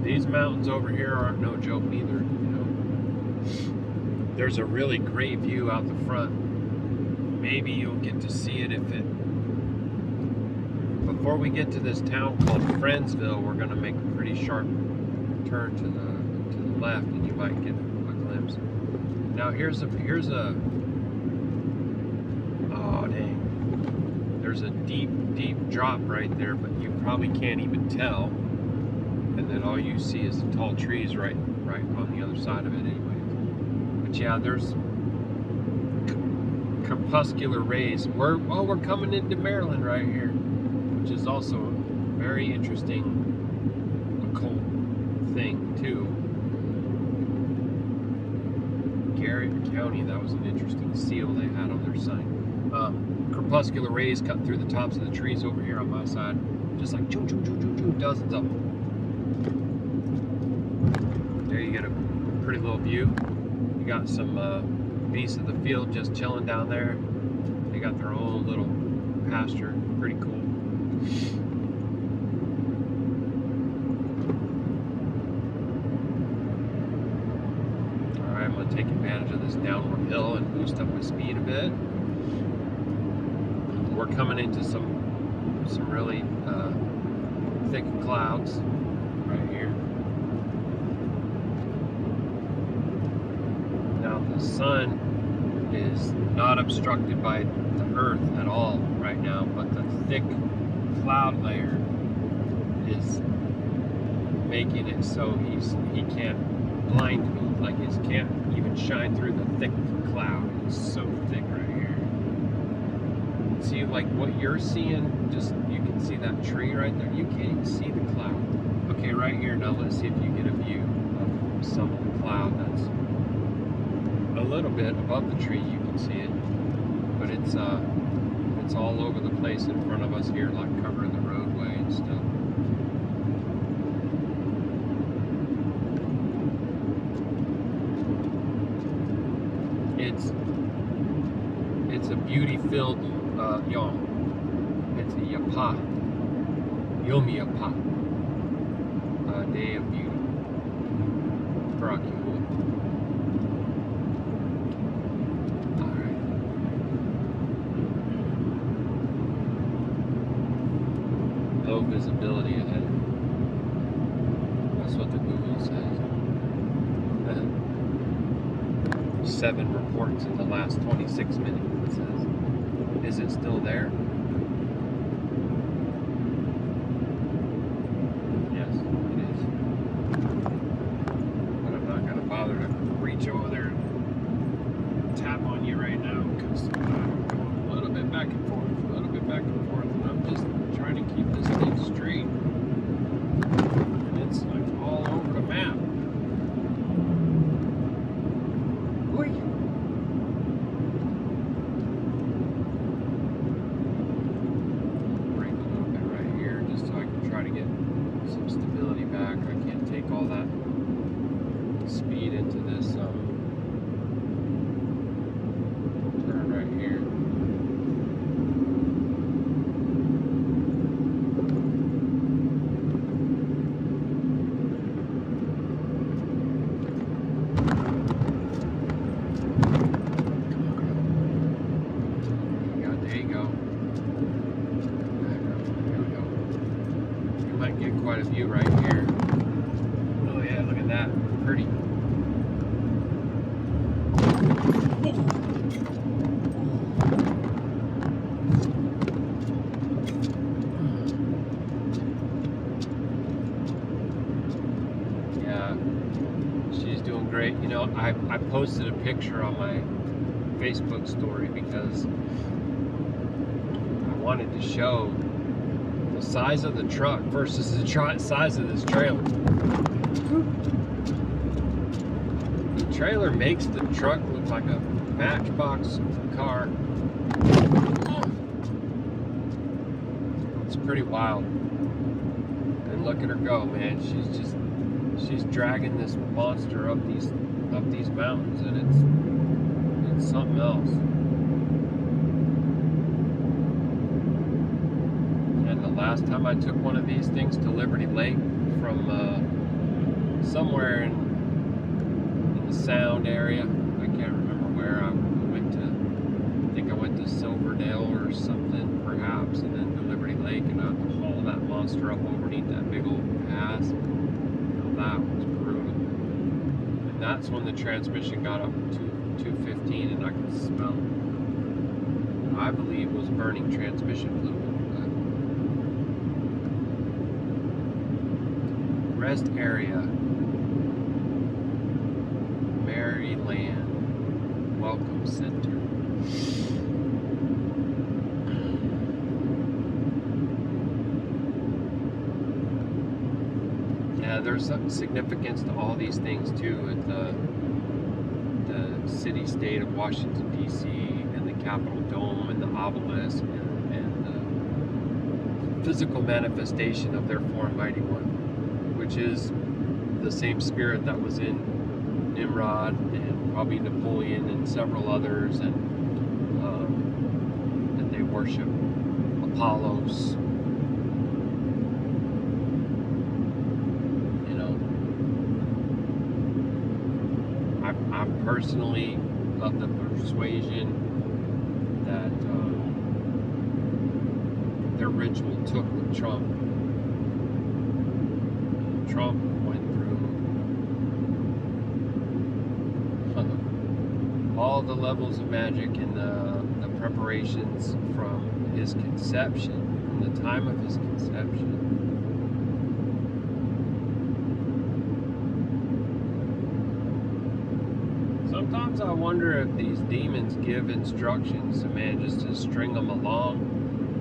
These mountains over here aren't no joke neither, you know. There's a really great view out the front. Maybe you'll get to see it before we get to this town called Friendsville. We're going to make a pretty sharp turn to the left, and you might get a glimpse. Now here's a oh dang, there's a deep drop right there, but you probably can't even tell. And then all you see is the tall trees right on the other side of it anyway. But yeah, there's crepuscular rays. We're coming into Maryland right here, which is also a very interesting occult thing too. Garrett County, that was an interesting seal they had on their sign. Crepuscular rays cut through the tops of the trees over here on my side, just like choo, dozens of them. There you get a pretty little view. You got some beasts of the field just chilling down there. They got their own little pasture. Pretty cool. Alright, I'm going to take advantage of this downward hill and boost up my speed a bit. We're coming into some really thick clouds right here. Now the sun is not obstructed by the earth at all right now, but the thick cloud layer is making it so he can't blind me, like he can't even shine through the thick cloud. It's so thick right here. See, like what you're seeing, just you can see that tree right there. You can't even see the cloud. Okay, right here, now let's see if you get a view of some of the cloud that's a little bit above the tree. You can see it, but it's all over the place in front of us here, like covering the roadway and stuff. It's a beauty-filled yom. It's a yapah, Yom Yapah, a day of beauty. Baruk Atah. All right. Low visibility ahead. That's what the Google says. 7 reports in the last 26 minutes, it says. Is it still there? Yes, it is. But I'm not going to bother to reach over there and tap on you right now, because I'm going a little bit back and forth, and I'm just trying to keep this thing straight. And it's like all over the map. Quite a view right here. Oh yeah, look at that. Pretty. Yeah, she's doing great. You know, I posted a picture on my Facebook story because I wanted to show the size of the truck versus the size of this trailer. The trailer makes the truck look like a matchbox car. It's pretty wild. And look at her go, man. She's dragging this monster up these mountains, and it's something else. Last time I took one of these things to Liberty Lake from somewhere in the Sound area. I can't remember where. I think I went to Silverdale or something, perhaps, and then to Liberty Lake, and I had to haul that monster up underneath that big old pass. That was brutal. And that's when the transmission got up to 215, and I could smell what I believe was burning transmission fluid. Rest area, Maryland Welcome Center. Yeah, there's some significance to all these things too at the city-state of Washington, D.C., and the Capitol Dome and the obelisk and the physical manifestation of their foreign mighty one, which is the same spirit that was in Nimrod and probably Napoleon and several others, and that they worship Apollos. You know, I'm personally of the persuasion that their ritual took with Trump. Trump went through all all the levels of magic and the preparations from his conception, from the time of his conception. Sometimes I wonder if these demons give instructions to man just to string them along,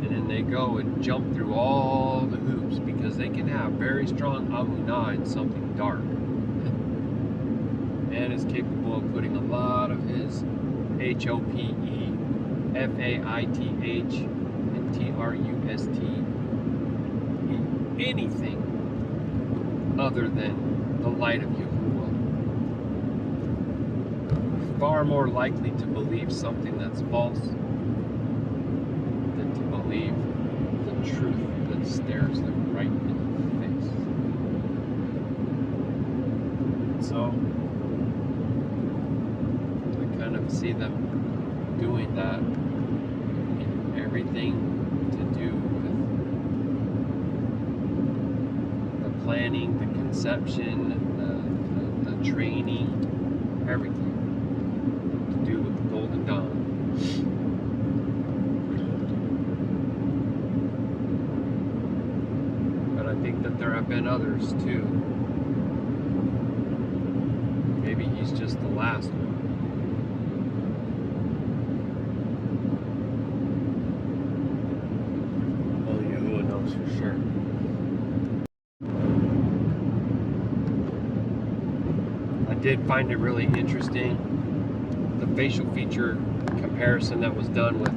and then they go and jump through all the hoops because they can have very strong amunah in something dark. Man is capable of putting a lot of his HOPE, FAITH, and TRUST in anything other than the light of Yahuwah. Far more likely to believe something that's false than to believe the truth that stares them right in the face. So I kind of see them doing that in everything to do with the planning, the conception, the training, everything. Do with the Golden Dawn. But I think that there have been others too. Maybe he's just the last one. Only Yahuwah knows for sure. I did find it really interesting, the facial feature comparison that was done with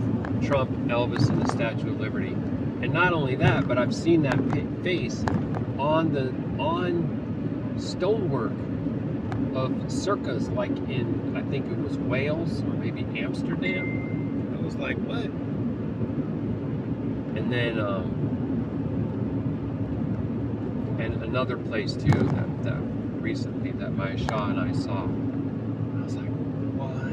Trump, Elvis, and the Statue of Liberty. And not only that, but I've seen that face on stonework of circus, like in, I think it was Wales or maybe Amsterdam. I was like, what? And then and another place too that recently that Yahusha and I saw. I was like, what?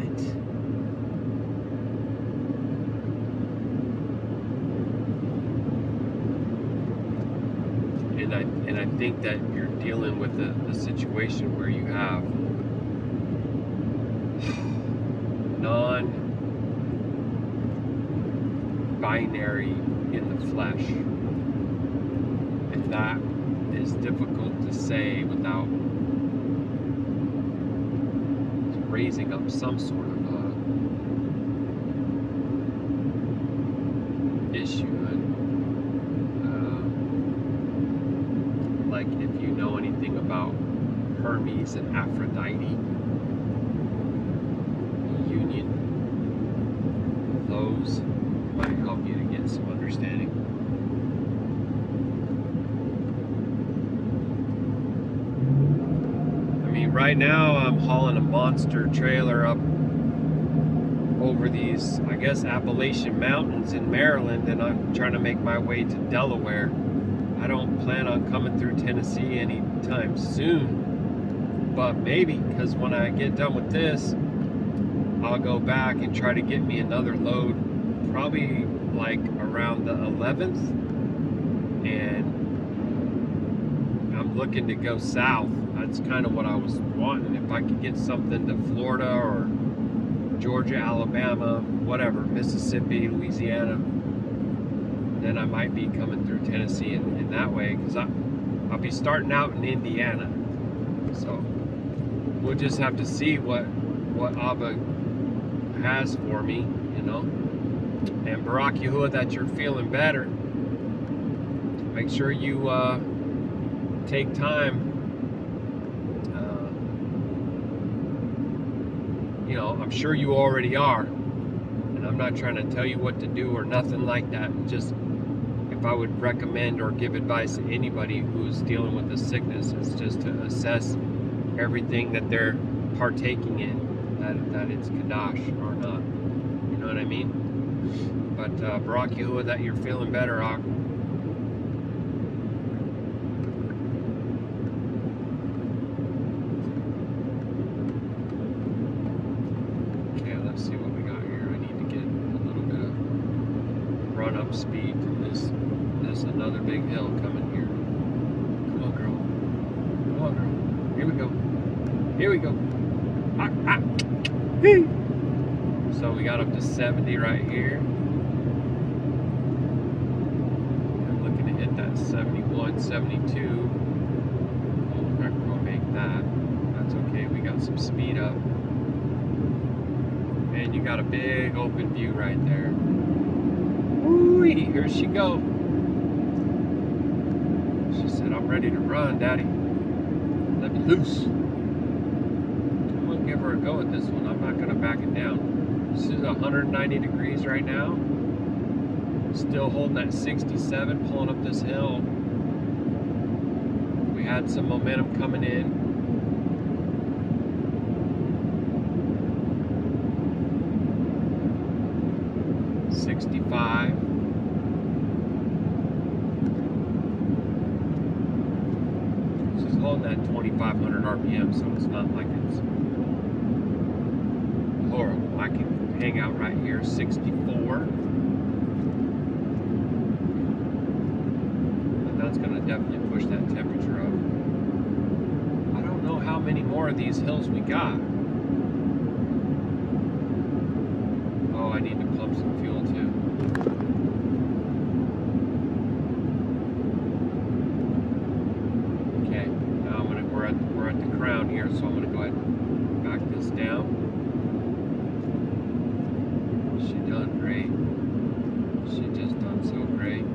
And I think that you're dealing with the situation where you have non-binary in the flesh, and that is difficult to say without raising up some sort of issue. Like if you know anything about Hermes and Aphrodite union, those might help you to get some understanding. I mean, right now I'm hauling a monster trailer up over these, I guess, Appalachian Mountains in Maryland, and I'm trying to make my way to Delaware. I don't plan on coming through Tennessee anytime soon, but maybe, because when I get done with this, I'll go back and try to get me another load, probably like around the 11th, and I'm looking to go south. That's kind of what I was wanting. If I could get something to Florida or Georgia, Alabama, whatever, Mississippi, Louisiana, then I might be coming through Tennessee in that way, because I'll be starting out in Indiana. So we'll just have to see what Abba has for me, you know. And Baruk Yahuah, that you're feeling better. Make sure you take time. You know, I'm sure you already are, and I'm not trying to tell you what to do or nothing like that. Just, if I would recommend or give advice to anybody who's dealing with the sickness, is just to assess everything that they're partaking in, that it's Qadash or not. You know what I mean? But Baruk Yahuah, that you're feeling better, Ak. Okay, let's see what we got here. I need to get a little bit of run-up speed to this. There's another big hill coming here. Come on, girl. Come on, girl. Here we go. Here we go. Ah, ah. Hey. So we got up to 70 right here. I'm looking to hit that 71, 72. Oh, we're not going to make that. That's okay. We got some speed up. And you got a big open view right there. Woo-wee, here she go. She said, I'm ready to run, Daddy. Let me loose. I'm going to give her a go at this one. I'm not going to back it down. This is 190 degrees right now. Still holding that 67, pulling up this hill. We had some momentum coming in. She's holding that 2,500 RPM, so it's not like it's horrible. I can hang out right here, 64. And that's going to definitely push that temperature up. I don't know how many more of these hills we got. Oh, I need to pump some fuel too. Okay, now we're at the crown here, so I'm gonna go ahead and back this down. She done great. She just done so great.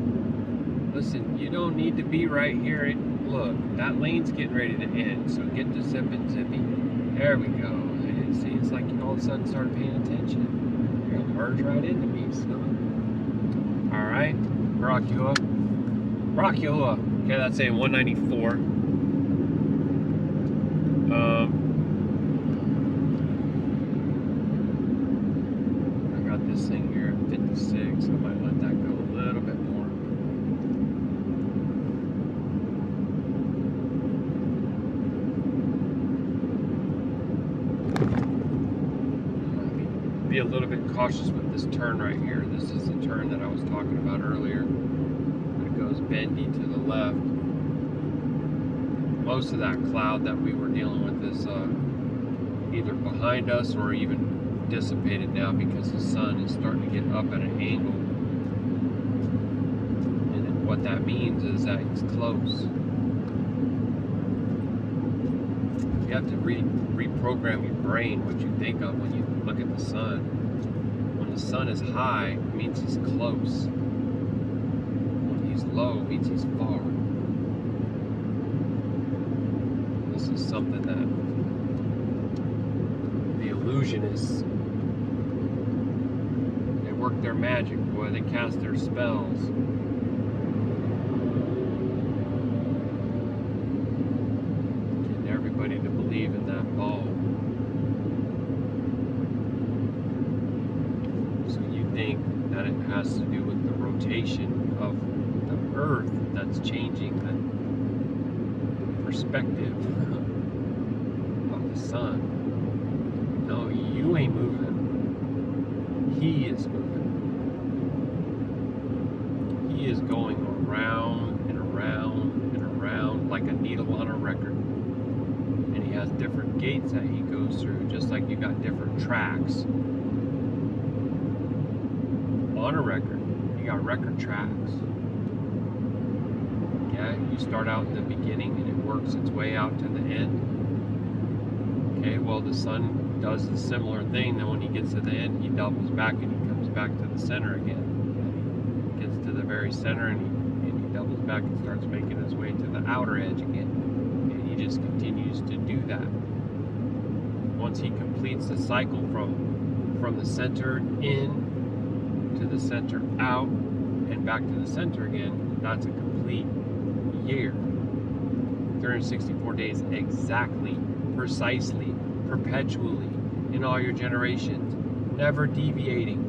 Listen, you don't need to be right here. Look, that lane's getting ready to end, so get to zipping, zippy. There we go. And see, it's like you all of a sudden started paying attention. You're gonna merge right into me, son. Alright, Baruk Yahuah. Ruach Ha'Qadash. Okay, that's saying 194. I got this thing here at 56. I might let that go a little bit more. Be a little bit cautious with this turn right here. This is the turn that I was talking about earlier. It goes bendy to the left. Most of that cloud that we were dealing with is either behind us or even dissipated now because the sun is starting to get up at an angle. And what that means is that it's close. You have to reprogram your brain what you think of when you look at the sun. When the sun is high, it means he's close. When he's low, it means he's far. This is something that the illusionists, they work their magic, boy, they cast their spells. Getting everybody to believe in that ball. So you think that it has to do with the rotation of the earth that's changing the perspective of the sun. No, you ain't moving. He is moving. He is going around and around and around like a needle on a record. And he has different gates that he goes through, just like you got different tracks. On a record, you got record tracks. Yeah, you start out in the beginning and it works its way out to the end. Okay, well the sun does a similar thing. Then when he gets to the end, he doubles back and he comes back to the center again. He gets to the very center and he doubles back and starts making his way to the outer edge again. And he just continues to do that. Once he completes the cycle from the center in to the center out and back to the center again, that's a complete year. 364 days exactly, precisely, perpetually, in all your generations, never deviating.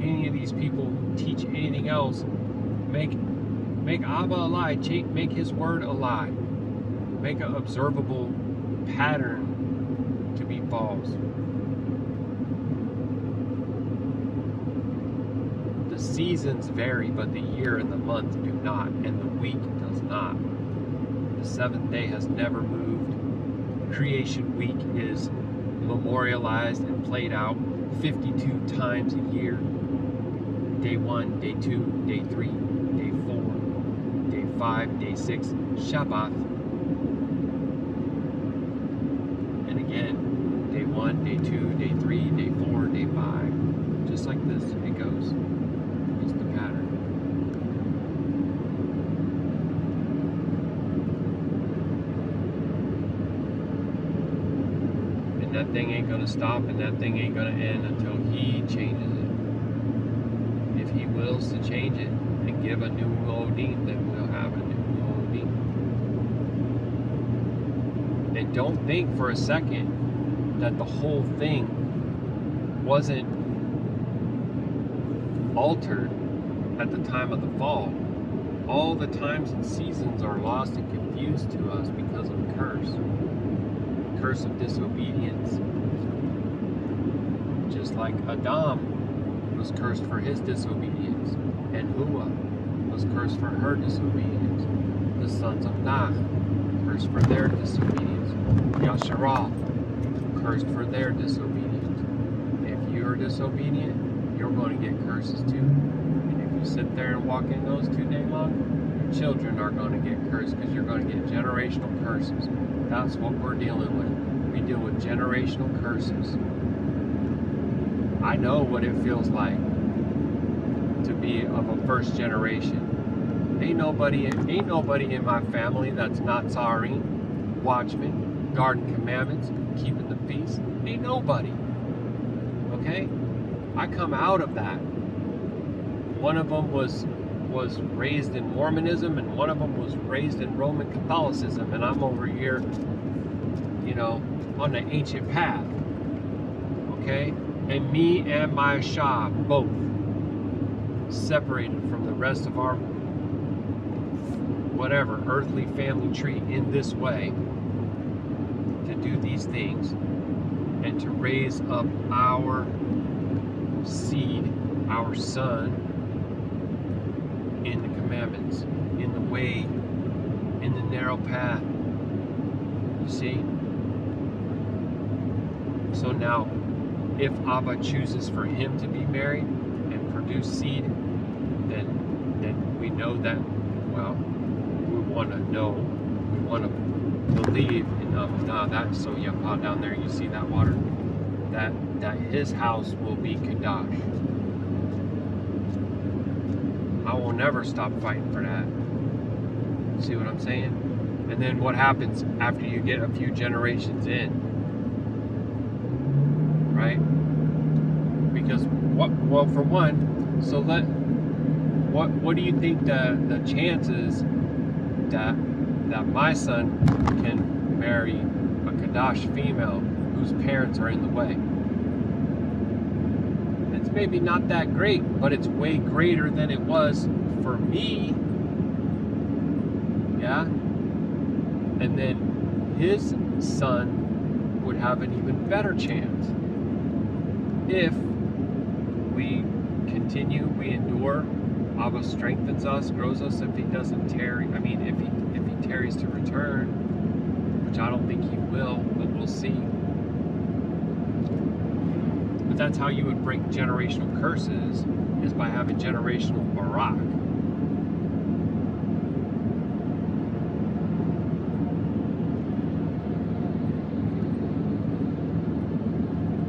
Any of these people who teach anything else make Abba a lie, make his word a lie, make an observable pattern to be false. The seasons vary, but the year and the month do not, and the week does not. The seventh day has never moved. Creation week is memorialized and played out 52 times a year. Day 1, day 2, day 3, day 4, day 5, day 6, Shabbat. And again, day 1, day 2, day 3, day 4, day 5. Just like this, it goes. It's the pattern. And that thing ain't going to stop, and that thing ain't going to end until he changes it. If he wills to change it and give a new Moedim, then we'll have a new Moedim. And don't think for a second that the whole thing wasn't altered at the time of the fall. All the times and seasons are lost and confused to us because of curse. Curse of disobedience. Just like Adam was cursed for his disobedience, and Yahuah was cursed for her disobedience. The sons of Nach cursed for their disobedience. Yashar'Al cursed for their disobedience. If you're disobedient, you're going to get curses too. And if you sit there and walk in those 2 day long, your children are going to get cursed because you're going to get generational curses. That's what we're dealing with. We deal with generational curses. I know what it feels like to be of a first generation. Ain't nobody in my family that's not Tzarim, watchmen, guarding commandments, keeping the feast. Ain't nobody. Okay? I come out of that. One of them was raised in Mormonism, and one of them was raised in Roman Catholicism, and I'm over here, on the ancient path. Okay? And me and my Shah, both separated from the rest of our whatever earthly family tree in this way to do these things and to raise up our seed, our son, in the commandments, in the way, in the narrow path. You see? So now, if Abba chooses for him to be married and produce seed, then we know that, well, we want to know, we want to believe in Amunah. That's so Yapa down there, you see that water? That his house will be Qadash. I will never stop fighting for that. See what I'm saying? And then what happens after you get a few generations in? Right? Because for one, so what do you think the chances that my son can marry a Qadash female whose parents are in the way? It's maybe not that great, but it's way greater than it was for me. Yeah? And then his son would have an even better chance if we continue, we endure. Abba strengthens us, grows us. If he doesn't tarry, if he tarries to return, which I don't think he will, but we'll see. But that's how you would break generational curses, is by having generational Baruk.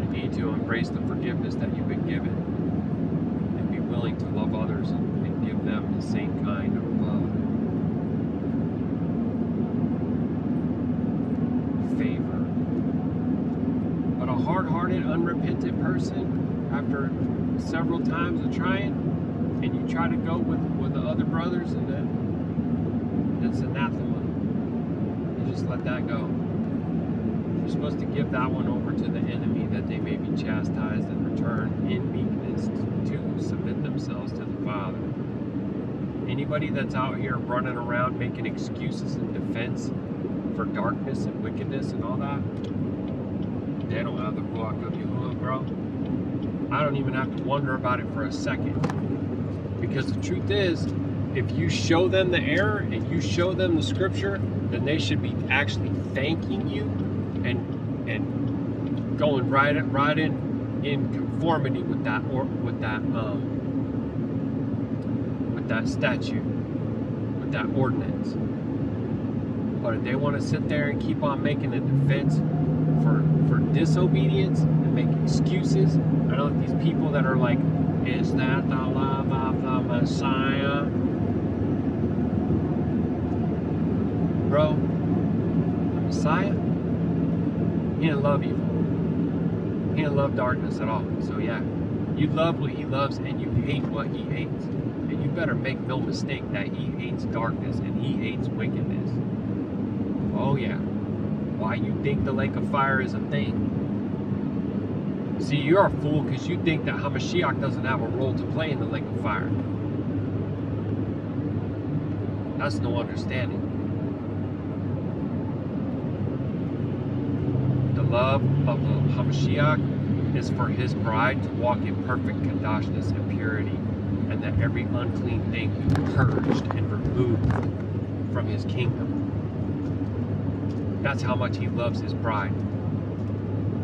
You need to embrace the forgiveness that you've been given and be willing to love others and give them the same kind of favor. But a hard-hearted, unrepentant person, after several times of trying, and you try to go with the other brothers, and then it's anathema. You just let that go. You're supposed to give that one over to the enemy, that they may be chastised and return in meekness to submit themselves to the Father. Anybody that's out here running around making excuses in defense for darkness and wickedness and all that, they don't have the Ruach of Yahuah, bro. I don't even have to wonder about it for a second. Because the truth is, if you show them the error and you show them the scripture, then they should be actually thanking you and going right in in conformity with that statute, with that ordinance. But if they want to sit there and keep on making a defense for disobedience and make excuses, I know these people that are like, is that the love of the Messiah? Bro, the Messiah, he didn't love evil. He didn't love darkness at all. So yeah, you love what he loves and you hate what he hates. And you better make no mistake that he hates darkness and he hates wickedness. Oh yeah. Why you think the lake of fire is a thing? See, you're a fool because you think that Hamashiach doesn't have a role to play in the lake of fire. That's no understanding. The love of the Hamashiach is for his bride to walk in perfect Qadashness and purity, and that every unclean thing be purged and removed from his kingdom. That's how much he loves his bride.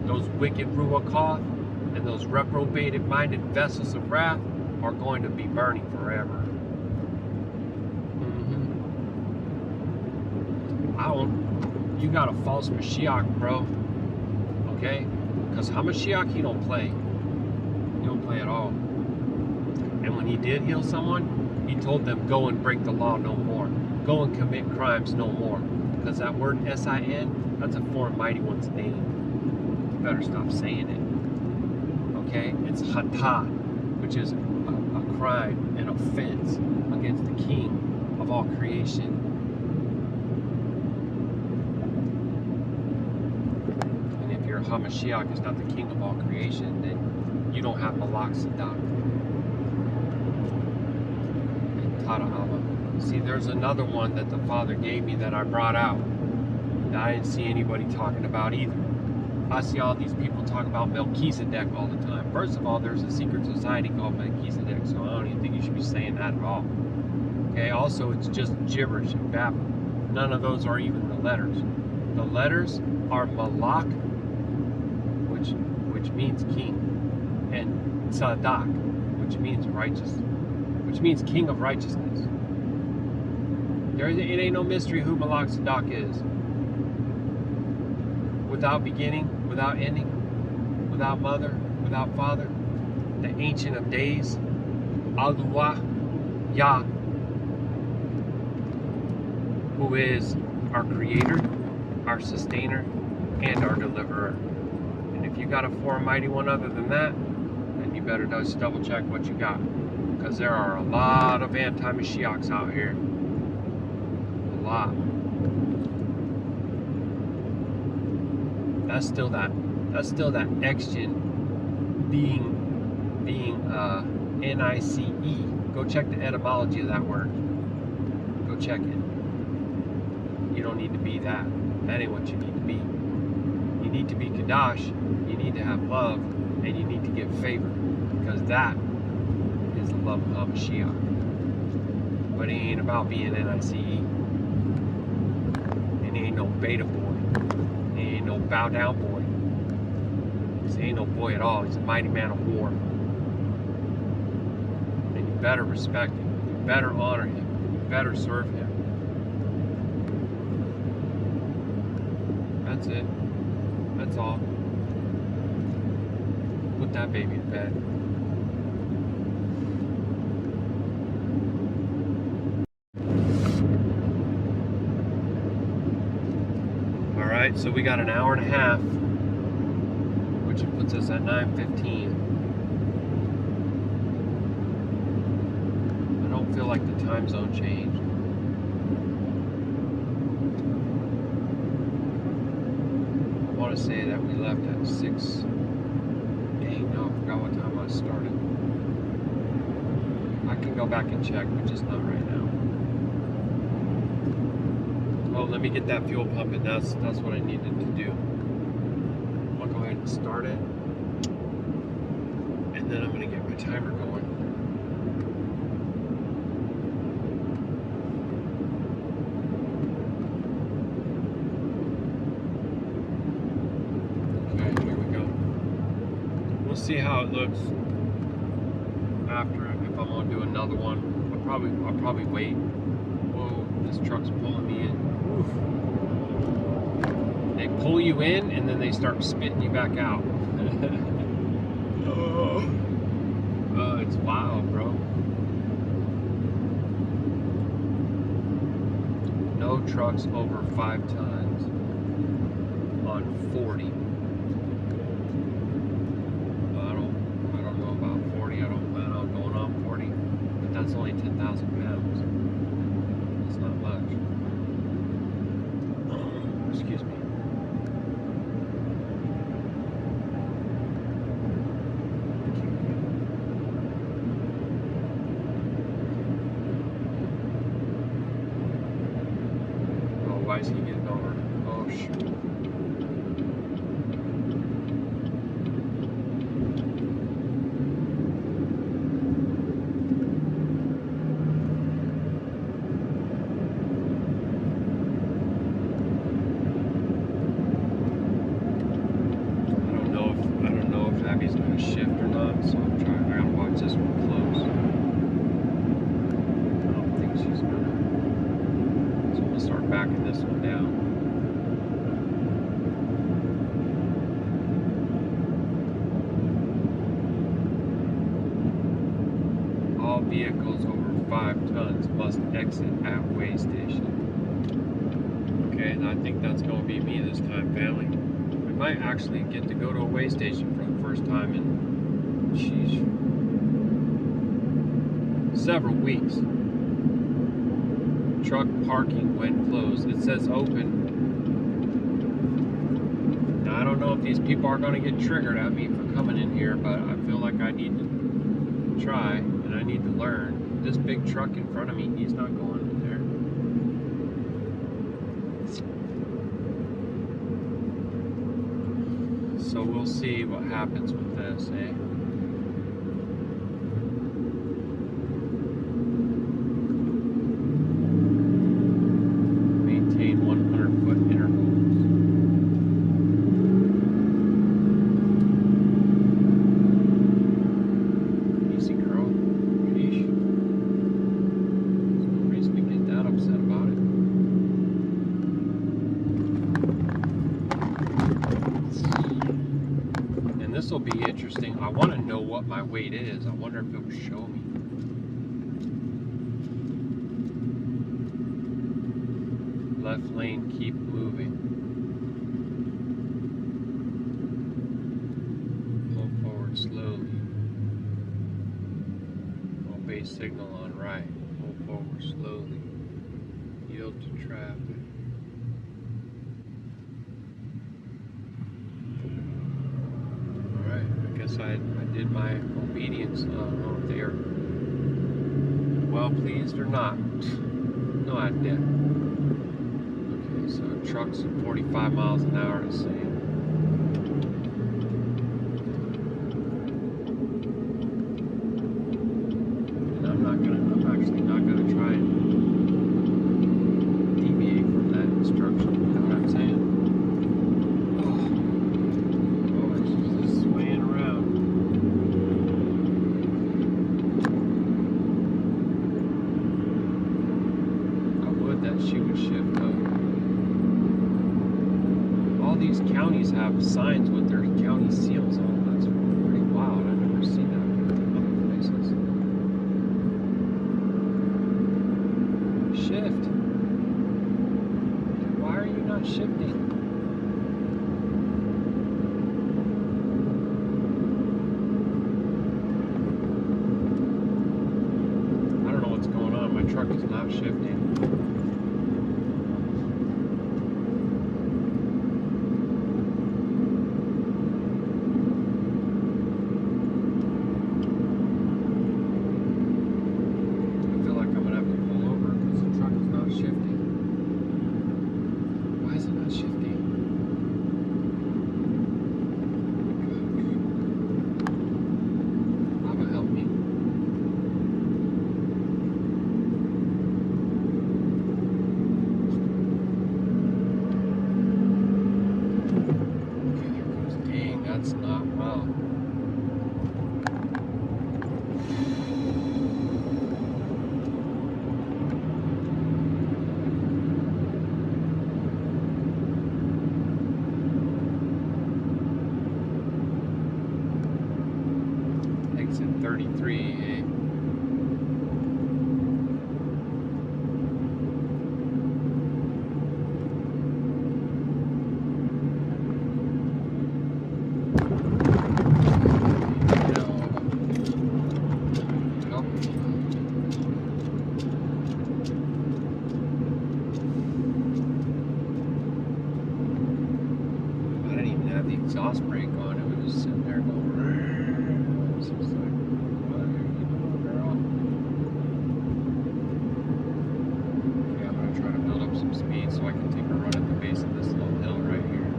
Those wicked Ruach Ha'Qadash and those reprobated-minded vessels of wrath are going to be burning forever. You got a false Mashiach, bro. Okay? Because Hamashiach, he don't play. He don't play at all. And when he did heal someone, he told them, go and break the law no more. Go and commit crimes no more. Because that word S-I-N, that's a foreign mighty one's name. You better stop saying it. Okay? It's Hatah, which is a crime, an offense against the King of all creation. And if your Hamashiach is not the King of all creation, then you don't have Malak Sadak. And Tada Abba. See, there's another one that the Father gave me that I brought out that I didn't see anybody talking about either. I see all these people talk about Melchizedek all the time. First of all, there's a secret society called Melchizedek, so I don't even think you should be saying that at all. Okay, also it's just gibberish and babble. None of those are even the letters. The letters are Malak, which means king, and Sadak, which means righteous, which means king of righteousness. It ain't no mystery who Malak Sadak is. Without beginning, without ending, without mother, without father, the Ancient of Days, Aluah, Yah, who is our creator, our sustainer, and our deliverer. And if you got a foreign mighty one other than that, then you better just double check what you got. Because there are a lot of anti-Mashiachs out here. A lot. That's still that X-Gen being N-I-C-E. Go check the etymology of that word. Go check it. You don't need to be that. That ain't what you need to be. You need to be Qadash, you need to have love, and you need to give favor. Because that is the love of Hamashiach. But it ain't about being N-I-C-E. And he ain't no beta boy. He ain't no bow down boy. He ain't no boy at all. He's a mighty man of war. And you better respect him. You better honor him. You better serve him. That's it. That's all. Put that baby to bed. Alright, so we got an hour and a half, which puts us at 9:15. I don't feel like the time zone changed. I want to say that we left at 6. Dang, no, I forgot what time I started. I can go back and check, but just not right now. Oh, let me get that fuel pumping. That's what I needed to do. I'll go ahead and start it. And then I'm going to get my timer going. We'll see how it looks after. If I'm gonna do another one, I'll probably wait. Whoa, this truck's pulling me in. Oof. They pull you in and then they start spitting you back out. Oh, it's wild, bro. No trucks over 5 tons on 40. I don't know about 40. I don't plan on going on 40, but that's only 10,000 pounds. It's not much. Excuse me. Why is he getting over? Oh, shoot. I don't know if Abby's going to shift or not, so I gotta watch this one close. I don't think she's going to. So we'll start backing this one down. All vehicles over 5 tons must exit at weigh station. Okay, and I think that's going to be me this time, family. We might actually get to go to a weigh station for the first time in, several weeks. Truck parking when closed. It says open. Now, I don't know if these people are going to get triggered at me for coming in here, but I feel like I need to try and I need to learn. This big truck in front of me, he's not going in there. So we'll see what happens with this, eh? Maintain 100-foot intervals. Easy, girl. Sheesh. There's no reason to get that upset about it. And this will be interesting. I want to know what my weight is. I wonder if it will show me. Left lane, keep moving. Pull forward slowly. Obey signal on right. Pull forward slowly. Yield to traffic. Alright, I guess I did my obedience. I don't know if they are well pleased or not. No idea. So trucks at 45 miles an hour is saying. And I'm actually not gonna try and deviate from that instruction. You know what I'm saying? Oh, it's just swaying around. I would that she would shift up. All these counties have signs with their county seals on. That's pretty wild. I've never seen that in other places. Shift. Why are you not shifting? I don't know what's going on. My truck is not shifting. It's at 33. Exhaust brake on, it was just sitting there going. I was just like, what are you doing, girl? Okay, I'm gonna try to build up some speed so I can take a run at the base of this little hill right here.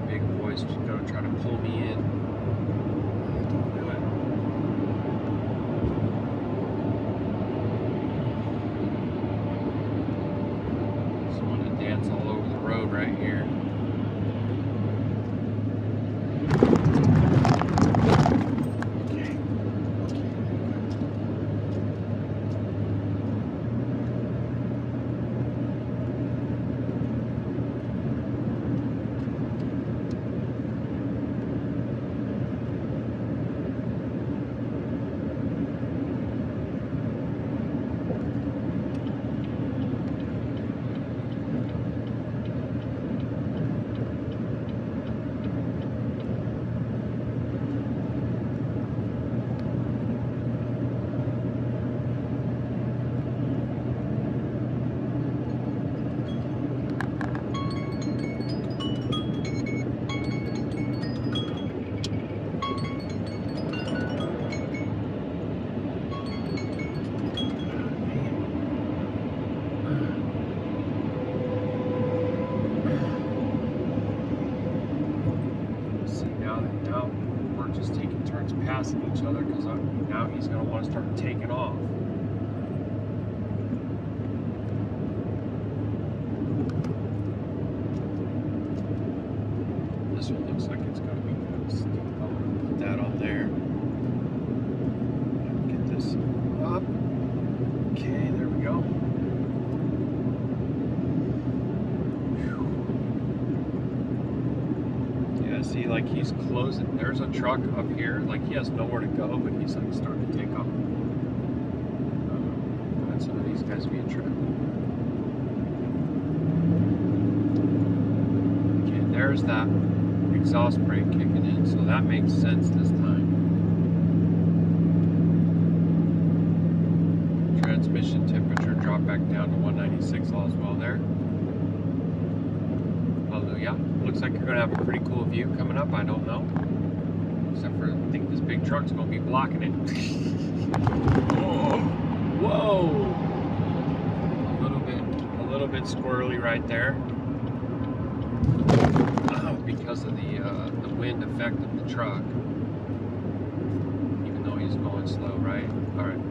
Big boy's just gonna try to pull me in. Don't do it. Just want to dance all over the road right here. Okay. Now we're just taking turns passing each other because now he's going to want to start taking off. This one looks like it's going to be good. So I'm going to put that on there. Get this up. Okay, there we go. See, like he's closing. There's a truck up here. Like he has nowhere to go, but he's like starting to take off. Let some of these guys be a trip. Okay, there's that exhaust brake kicking in, so that makes sense this time. Transmission temperature dropped back down to 196 all as well there. Hallelujah. Looks like you're going to have a pretty cool view coming up. I don't know. Except for, I think this big truck's going to be blocking it. Oh, whoa! A little bit squirrely right there. Because of the wind effect of the truck. Even though he's going slow, right? All right.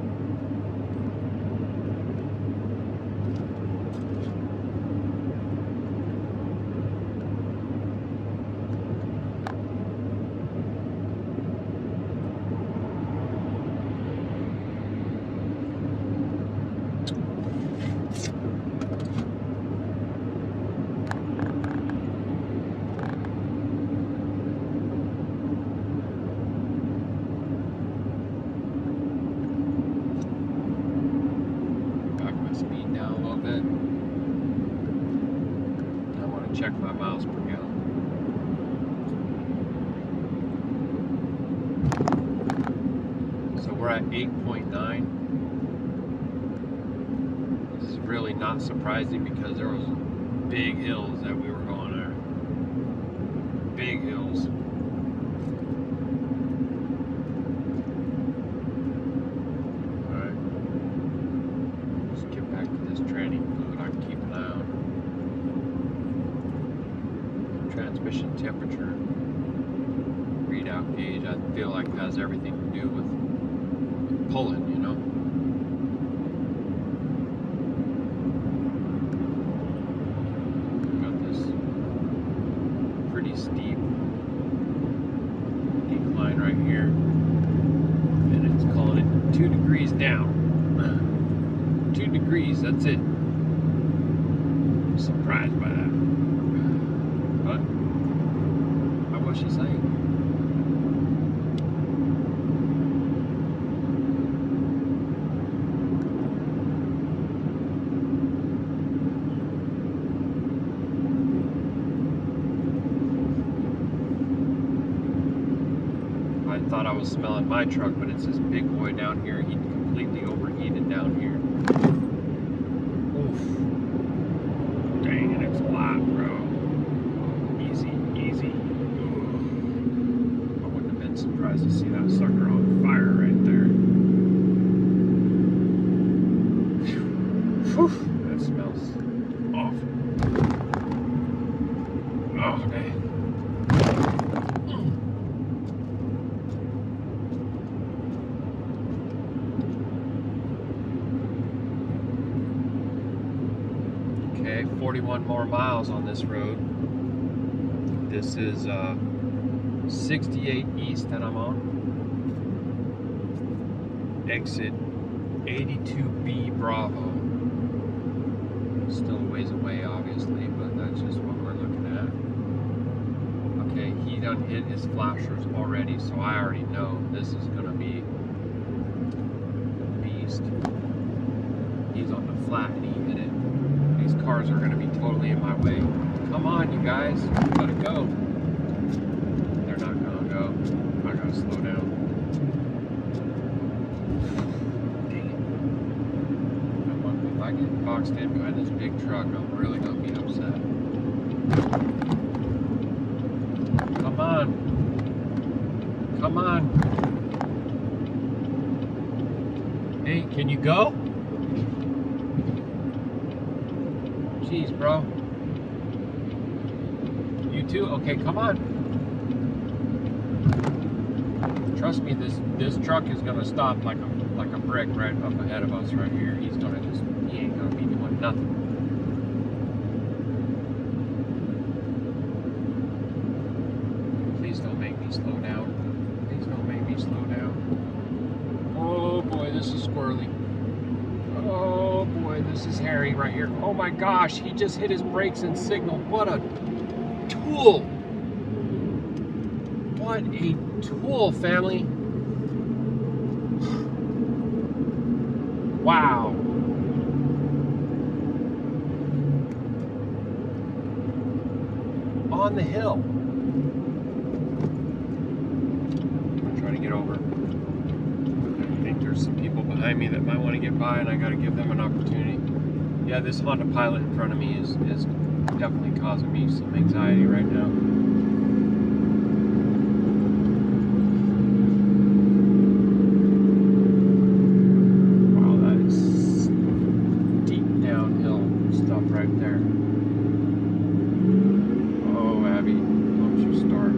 Check my miles per gallon. So we're at 8.9. This is really not surprising because there was big hills that we were going there. Big hills. Alright. Let's get back to this tranny fluid I can keep an eye on. Transmission temperature readout gauge, I feel like has everything to do with pulling, you know. Got this pretty steep decline right here, and it's calling it 2 degrees down. 2 degrees, that's it. I'm surprised by that. But what's she saying? thought I was smelling my truck, but it's this big boy down here. He completely overheated down here. Oof. Dang it, it's flat, bro. Easy, easy. I wouldn't have been surprised to see that sucker on fire right there. Whew. That smells awful. Oh, man. Okay, 41 more miles on this road. This is 68 east that I'm on. Exit 82B Bravo. Still a ways away, obviously, but that's just what we're looking at. Okay, he done hit his flashers already, so I already know this is gonna be a beast. He's on the flat and he hit it. These cars are gonna be totally in my way. Come on, you guys, gotta go. They're not gonna go. I gotta slow down. Dang it. If I get boxed in behind this big truck, I'm really gonna be upset. Come on. Come on. Hey, can you go? Jeez, bro. You too? Okay, come on. Trust me, this truck is gonna stop like a brick right up ahead of us right here. He ain't gonna be doing nothing. Please don't make me slow down. Please don't make me slow down. Oh boy, this is squirrely. Oh boy, this is hairy right here. Oh my gosh, he just hit his brakes and signaled. What a tool! What a tool, family! Wow. On the hill. I'm trying to get over. I think there's some people behind me that might want to get by, and I got to give them an opportunity. Yeah, this Honda Pilot in front of me is definitely causing me some anxiety right now. Wow, that is deep downhill stuff right there. Oh, Abby, don't you start.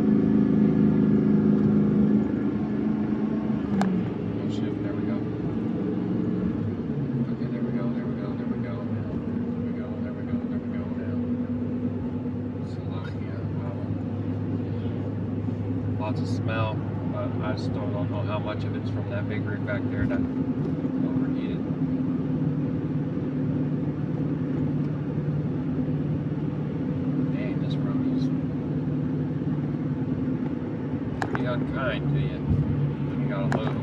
Oh shit, there we go. Okay, there we go, there we go, there we go. There we go now. Salakia, wow. Lots of smell, but I still don't know how much of it's from that big rig back there that overheated. Dang, this road is pretty unkind to you when you got a load.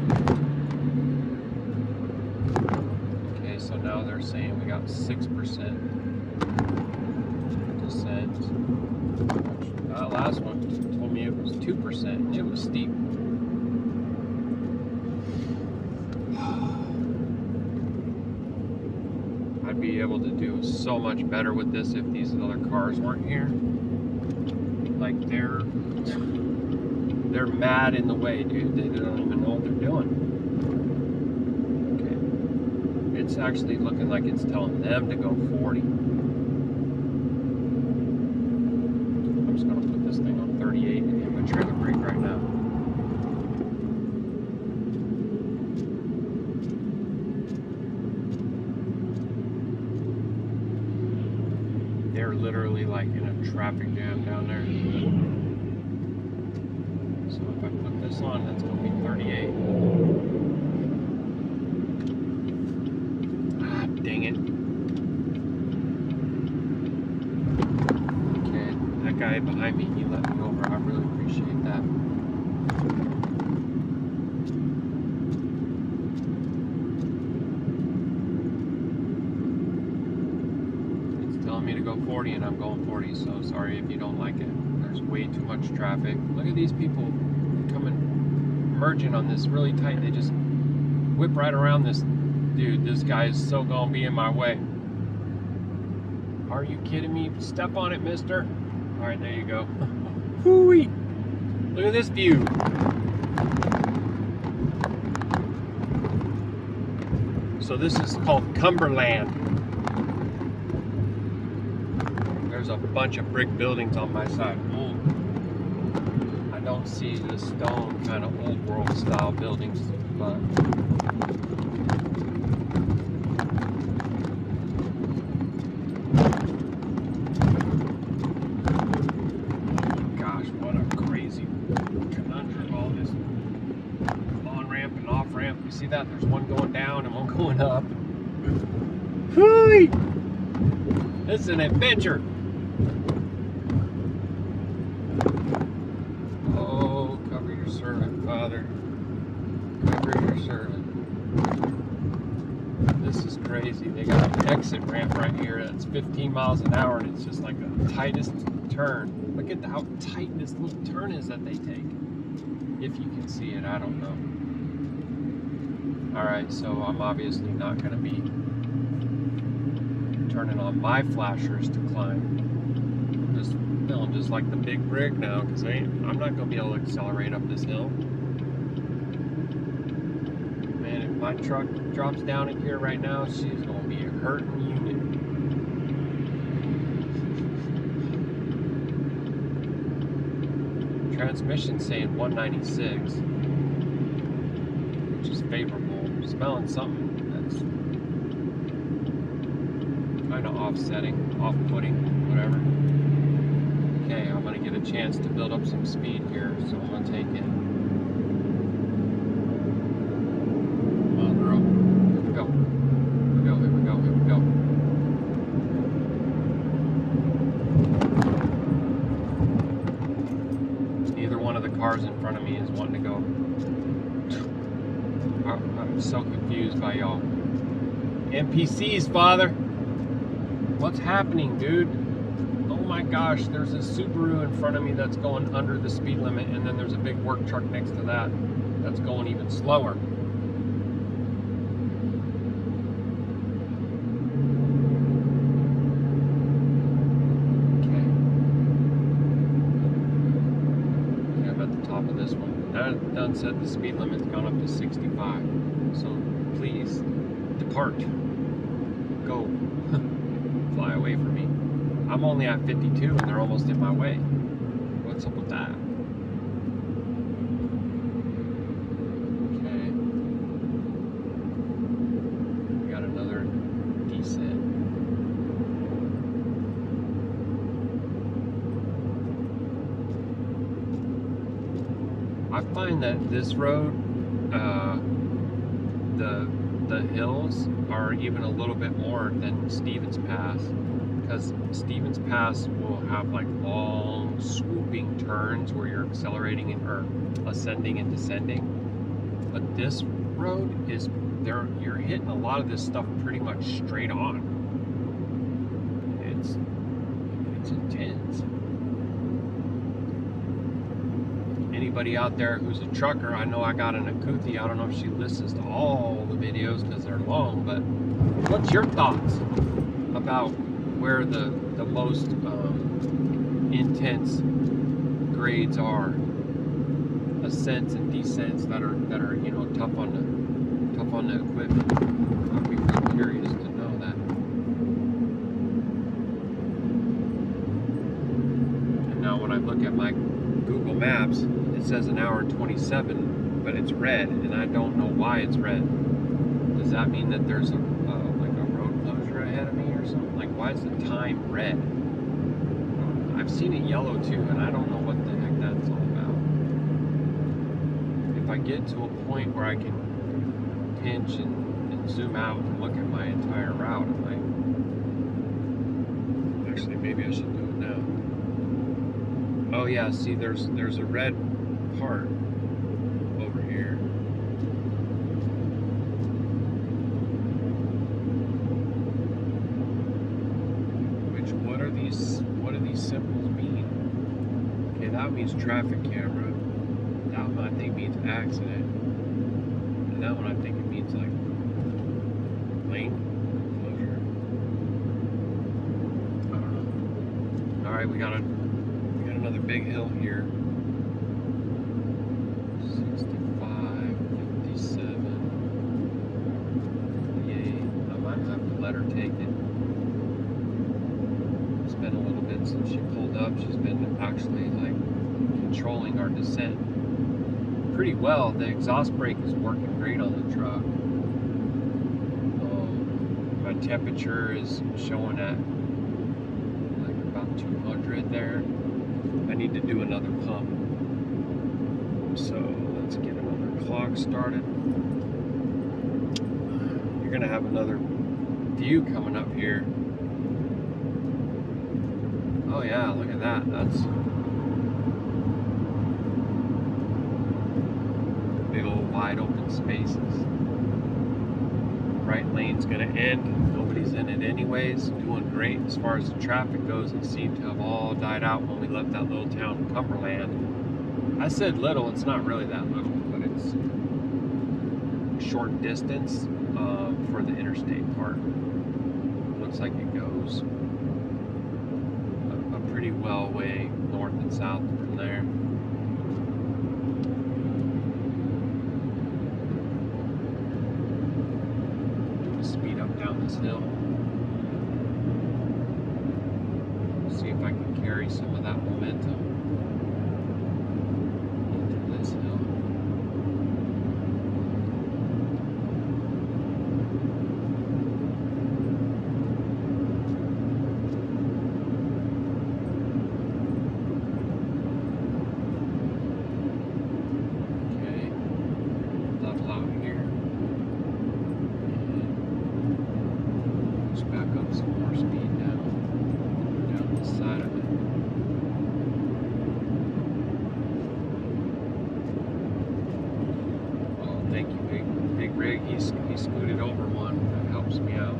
Okay, so now they're saying we got 6% descent. That last one told me it was 2%. It was steep. I'd be able to do so much better with this if these other cars weren't here. Like they're mad in the way, dude. They don't even know what they're doing. Okay. It's actually looking like it's telling them to go 40. I'm just gonna put this thing on 38 and hit my trailer brake right now. They're literally like in a traffic jam down there. So if I put this on, that's gonna be 38. Ah, dang it. Okay, that guy behind me, he let me over. I really appreciate that. Me to go 40 and I'm going 40, so sorry if you don't like it. There's way too much traffic. Look at these people coming merging on this really tight. They just whip right around this. Dude, this guy is so gonna be in my way. Are you kidding me? Step on it, mister. All right, there you go. Hoo-wee. Look at this view. So this is called Cumberland. There's a bunch of brick buildings on my side. Ooh. I don't see the stone kind of old world style buildings, but gosh, what a crazy conundrum, all this on ramp and off ramp. You see that? There's one going down and one going up. Whoo! This is an adventure. Oh, cover your servant, Father. Cover your servant. This is crazy. They got an exit ramp right here that's 15 miles an hour, and it's just like the tightest turn. Look at how tight this little turn is that they take. If you can see it, I don't know. Alright, so I'm obviously not going to be turning on my flashers to climb. I'm just feeling just like the big brick now, because I'm not going to be able to accelerate up this hill. Man, if my truck drops down in here right now, she's going to be a hurting unit. Transmission saying 196, which is favorable. I'm smelling something that's kind of offsetting, off-putting, whatever. Okay, I'm going to get a chance to build up some speed here, so I'm going to take it. Come on, girl. Here we go. Here we go, here we go, here we go. Neither one of the cars in front of me is wanting to go. I'm so confused by y'all. NPCs, Father. What's happening, dude? Oh my gosh, there's a Subaru in front of me that's going under the speed limit, and then there's a big work truck next to that that's going even slower. Okay. Yeah, I'm at the top of this one. That done said the speed limit's gone up to 65. So please depart. Go. Fly away from me. I'm only at 52 and they're almost in my way. What's up with that? Okay. We got another descent. I find that this road, the hills are even a little bit more than Stevens Pass, because Stevens Pass will have like long swooping turns where you're accelerating or ascending and descending, but this road is there. You're hitting a lot of this stuff pretty much straight on. It's intense. Anybody out there who's a trucker, I know I got an Akuthi. I don't know if she listens to all the videos because they're long, but what's your thoughts about where the most intense grades are, ascents and descents that are you know tough on the equipment? I'd be really curious to know that. And now when I look at my Google Maps, it says an hour and 27, but it's red, and I don't know why it's red. Does that mean that there's like a road closure ahead of me or something? Like, why is the time red? I've seen it yellow too, and I don't know what the heck that's all about. If I get to a point where I can pinch and zoom out and look at my entire route, I might. Actually, maybe I should do it now. Oh yeah, see, there's a red part over here. What do these symbols mean? Okay, that means traffic camera. That one I think means accident. And that one I think it means like lane closure. I don't know. Alright, we got another big hill here. 65, 57, 58. I might have to let her take it. It's been a little bit since she pulled up. She's been actually like controlling our descent pretty well. The exhaust brake is working great on the truck. My temperature is showing at like about 200 there. I need to do another pump. So let's get another clock started. You're gonna have another view coming up here. Oh yeah, look at that. That's big old wide open spaces. Right lane's gonna end. Nobody's in it anyways. Doing great as far as the traffic goes. It seemed to have all died out when we left that little town in Cumberland. I said little, it's not really that little, but it's short distance for the interstate part. Looks like it goes a pretty well way north and south from there. Speed up down this hill. See if I can carry some of that momentum into this hill. Okay, level out here. Back up some more speed now, down this side of it. Oh, thank you, big rig. He scooted over one. That helps me out.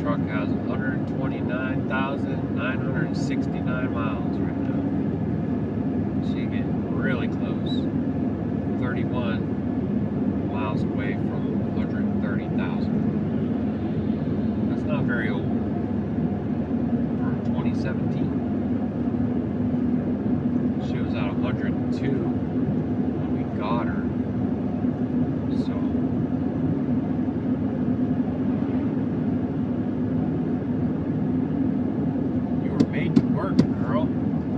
Truck has 129,969 miles right now. She's getting really close. 31 miles away from 130,000. That's not very old for 2017. She was at 102 when we got her. So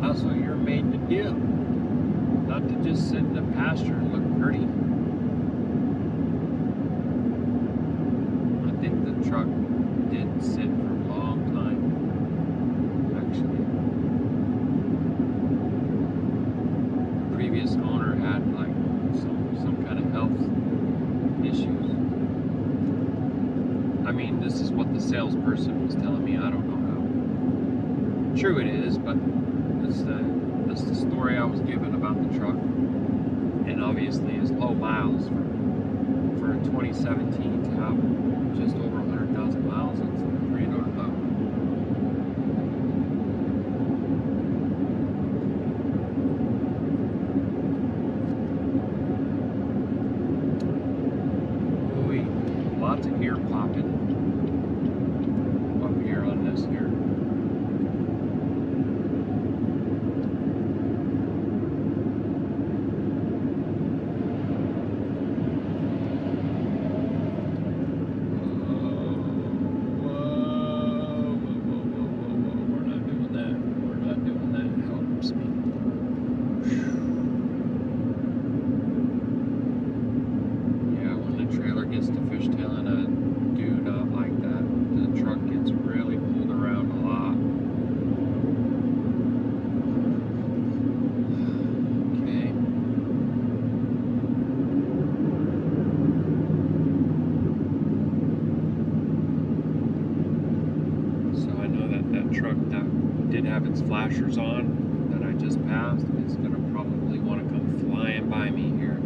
that's what you're made to do. Not to just sit in the pasture and look pretty. I think the truck did sit for a long time, actually. The previous owner had like some kind of health issues. I mean, this is what the salesperson was telling me. I don't know how true it is, but that's the story I was given about the truck. And obviously it's low miles for 2017 to have just over 100,000 miles. It's pretty darn low. Ooh, lots of ear popping up here on this here. Gets to fish its flashers on that I just passed, it's going to probably want to come flying by me here.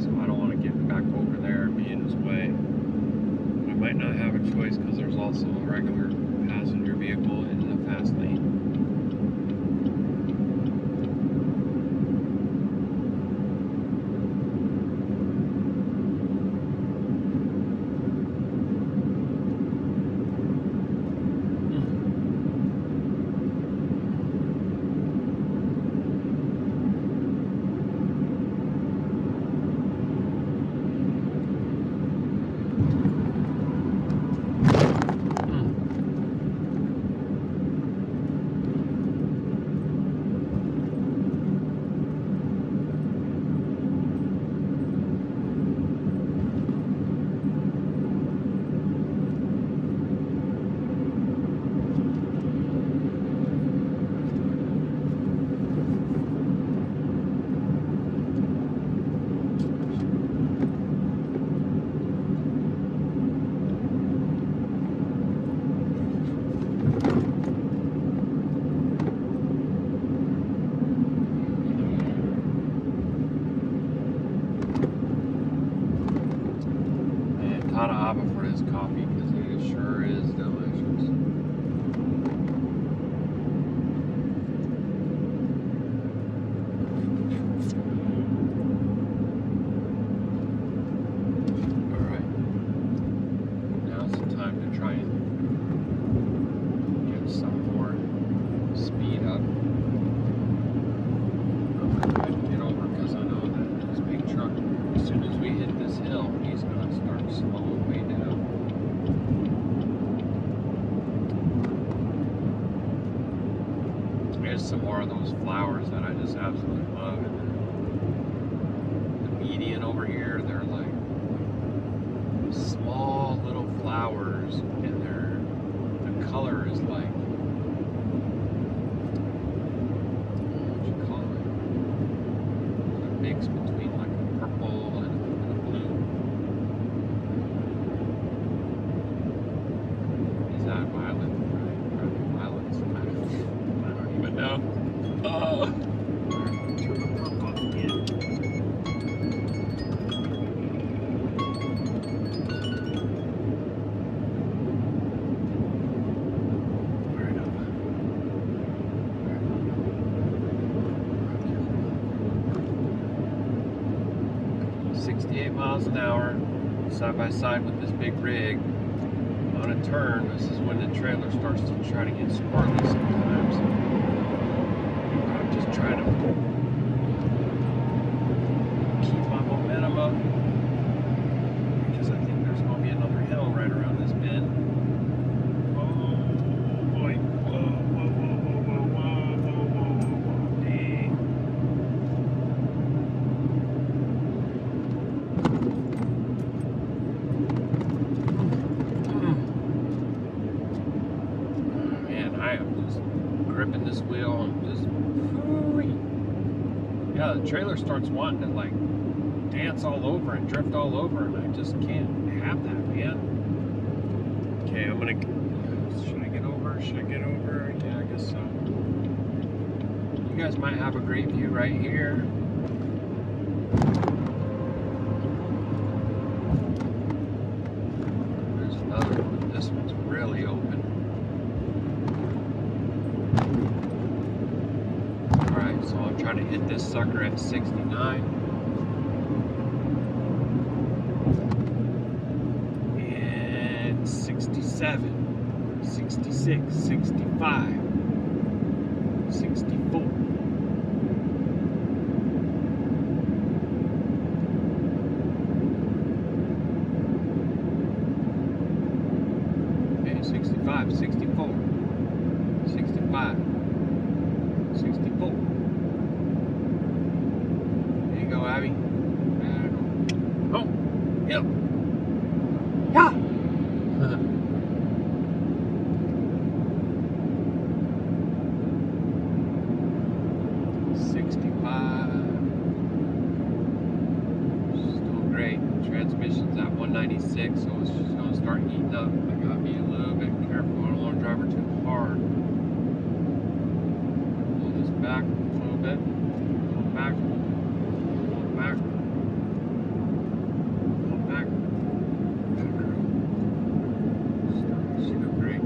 So I don't want to get back over there and be in his way. But I might not have a choice because there's also a regular passenger vehicle in the fast lane. For his coffee because it sure is delicious. Alright, now's the time to try and get some more speed up. I'm going to try to get over because I know that this big truck, as soon as we hit this hill, he's going to start slowing way down. There's some more of those flowers that I just absolutely love. And the median over here, they're like small little flowers, and the color is like, what would you call it? A mix between like a purple and a blue. Is that violet? Probably violets. I don't even know. Turn the pump off again. Right up. 68 miles an hour, side by side with this big rig. On a turn, this is when the trailer starts to try to get squirrely sometimes. I'm just trying to keep my momentum up because I think there's going to be another hill right around this bend. Oh boy. Whoa, whoa, whoa, whoa, whoa, whoa, whoa, whoa, whoa, dang. I am just gripping this wheel and just, yeah, the trailer starts wanting to like dance all over and drift all over, and I just can't have that, man. Okay, I'm gonna, should I get over? Should I get over? Yeah, I guess so. You guys might have a great view right here. There's another one. This one's really open. So I'm trying to hit this sucker at 69. And 67, 66, 65, 64. Okay, 65, 64, 65, 64. Go, Abby. Oh, yep. Yeah. 65. Still great. Transmission's at 196, so it's just going to start heating up. I gotta be a little bit careful. I don't want to drive her too hard. back a little bit. Pull back. Pull back. Pull back. Good girl. She looked great.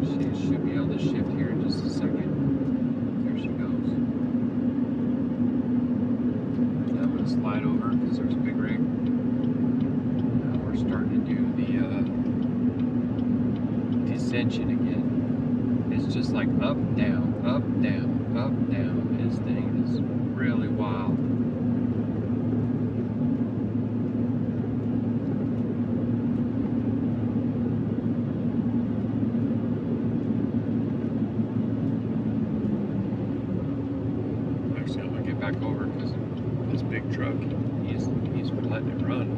She should be able to shift here in just a second. There she goes. Now I'm going to slide over because there's a big rig. Now we're starting to do the descension again. It's just like up, down, up, down, up, down. This thing is really wild. Actually, I'm gonna get back over because this big truck, he's letting it run.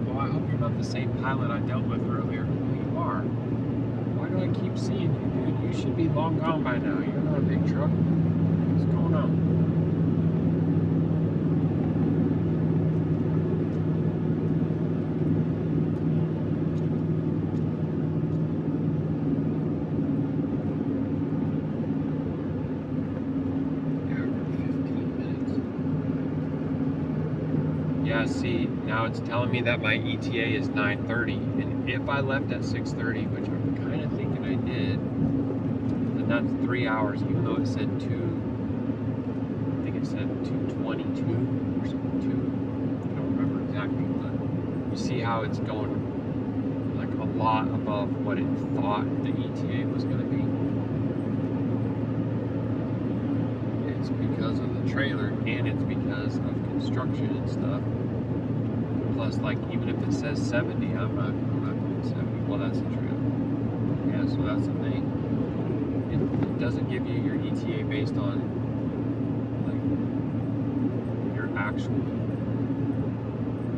Well, I hope you're not the same pilot I dealt with earlier. You are. Why do I keep seeing you, dude? You should be long gone by now. You're not a big truck. What's going on? Yeah, see, now it's telling me that my ETA is 9:30, and if I left at 6:30, which I'm kind of thinking I did, then that's 3 hours, even though it said 2, I think it said 2:22 or something, 2, I don't remember exactly, but you see how it's going like a lot above what it thought the ETA was going to be. It's because of the trailer, and it's because of construction and stuff. Plus, like, even if it says 70, I'm not going 70. Well, that's the truth. Yeah, so that's the thing. It doesn't give you your ETA based on, like, your actual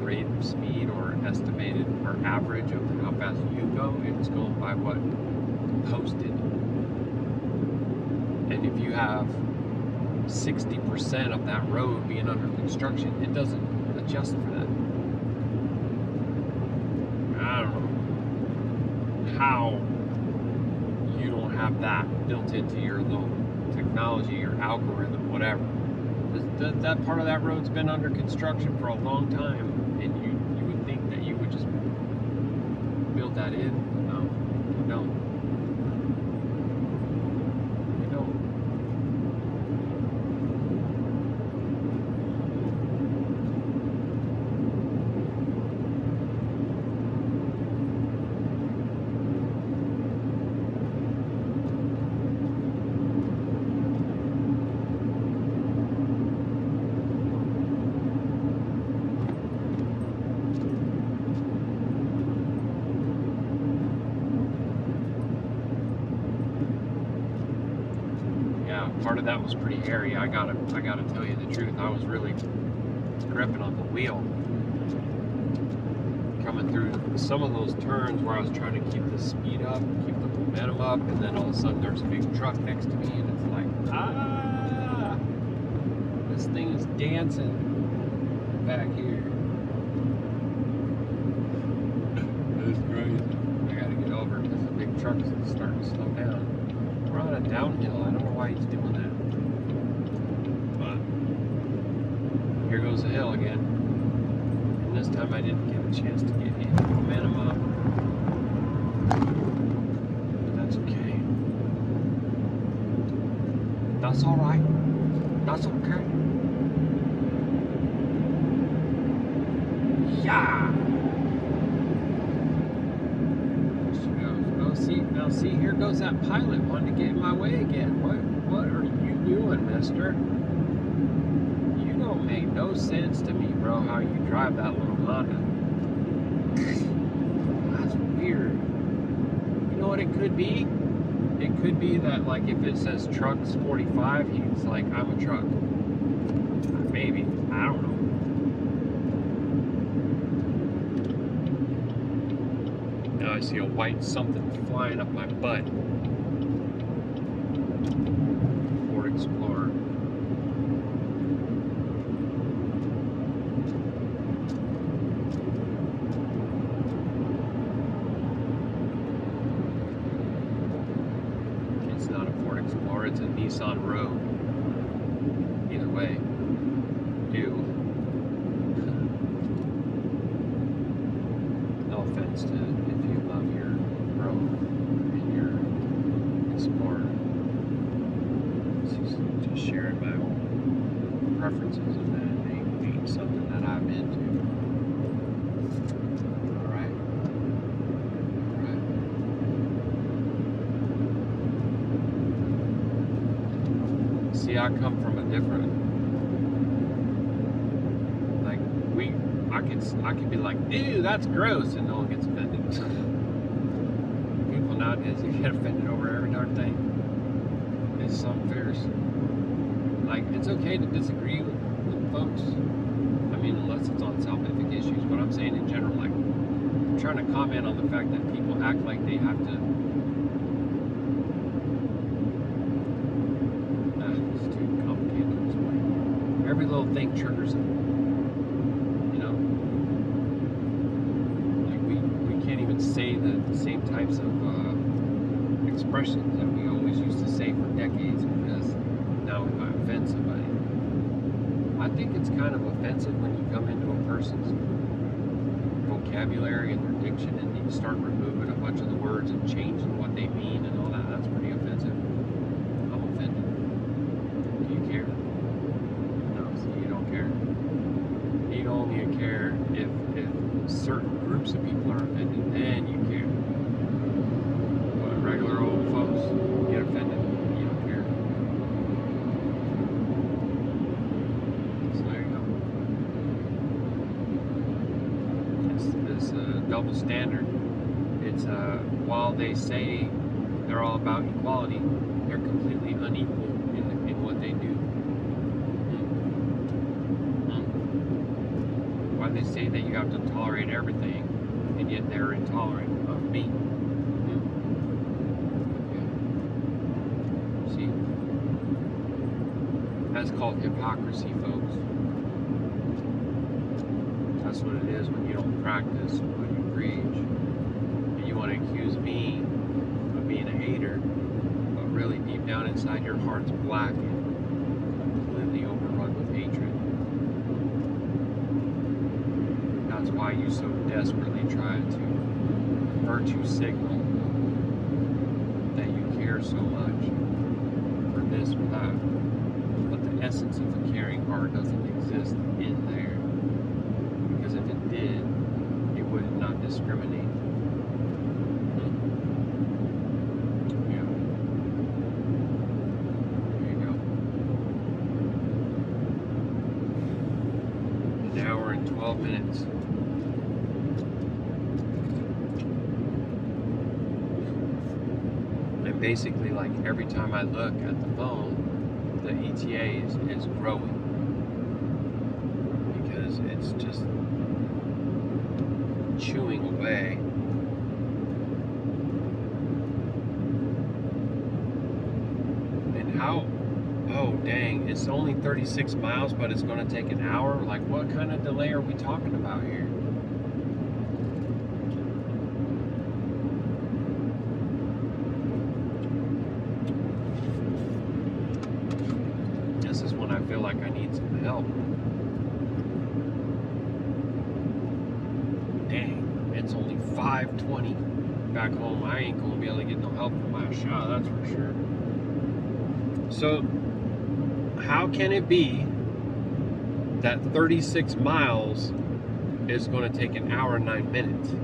rate of speed or estimated or average of how fast you go. It's going by what posted. And if you have 60% of that road being under construction, it doesn't adjust for that. I don't know how you don't have that built into your little technology, your algorithm, whatever. That part of that road's been under construction for a long time, and you would think that you would just build that in. No, you don't. You don't. Part of that was pretty hairy. I gotta tell you the truth. I was really gripping on the wheel, coming through some of those turns where I was trying to keep the speed up, keep the momentum up, and then all of a sudden there's a big truck next to me, and it's like, this thing is dancing back here. That's crazy. I gotta get over because the big truck is starting to slow down. We're on a downhill. I don't know why he's doing that. But here goes the hill again. And this time I didn't get a chance to get any momentum up. But that's okay. That's alright. That's okay. Yeah! Now see, here goes that pilot wanting to get in my way again. What are you doing, mister? You don't make no sense to me, bro, how you drive that little Honda. That's weird. You know what it could be? It could be that, like, if it says trucks 45, he's like, I'm a truck. Maybe. I don't know. Now I see a white something flying up my butt. Ford Explorer. or it's a Nissan Rogue. Either way. Ew. No offense to if you love your Rogue and your Explorer. Just sharing my own preferences of that. Ain't something that I'm into. Alright? Alright. See, I come from a different, like, I could be like, ew, that's gross, and no one gets offended. People nowadays, they get offended over every darn thing. It's something fierce. Like, it's okay to disagree with folks. I mean, unless it's on salvific issues, but I'm saying in general, like, I'm trying to comment on the fact that people act like they have to. It's too complicated at this point. Every little thing triggers it. You know? Like, we can't even say the same types of expressions that we always used to say for decades because now we might offend somebody. I think it's kind of offensive when you come into a person's vocabulary and their diction and you start removing a bunch of the words and changing what they mean and all that. That's pretty offensive. I'm offended. Do you care? No, so you don't care. You only care if certain groups of people are offended, then you care. But regular old folks get offended. You don't care. Double standard. It's while they say they're all about equality, they're completely unequal in what they do. Why they say that you have to tolerate everything, and yet they're intolerant of me. Okay. See, that's called hypocrisy, folks. That's what it is when you don't practice what you preach. And you want to accuse me of being a hater, but really deep down inside your heart's black and completely overrun with hatred. That's why you so desperately try to virtue signal that you care so much for this or that. But the essence of a caring heart doesn't exist in there. Because if it did, it would not discriminate. Yeah. There you go. An hour and 12 minutes. And basically, like, every time I look at the phone, the ETA is growing. Because it's just chewing away. And how, oh dang, it's only 36 miles, but it's going to take an hour? Like, what kind of delay are we talking about here? This is when I feel like I need some help. It's only 5:20 back home. I ain't gonna be able to get no help from my Yahusha, that's for sure. So, how can it be that 36 miles is going to take an hour and 9 minutes?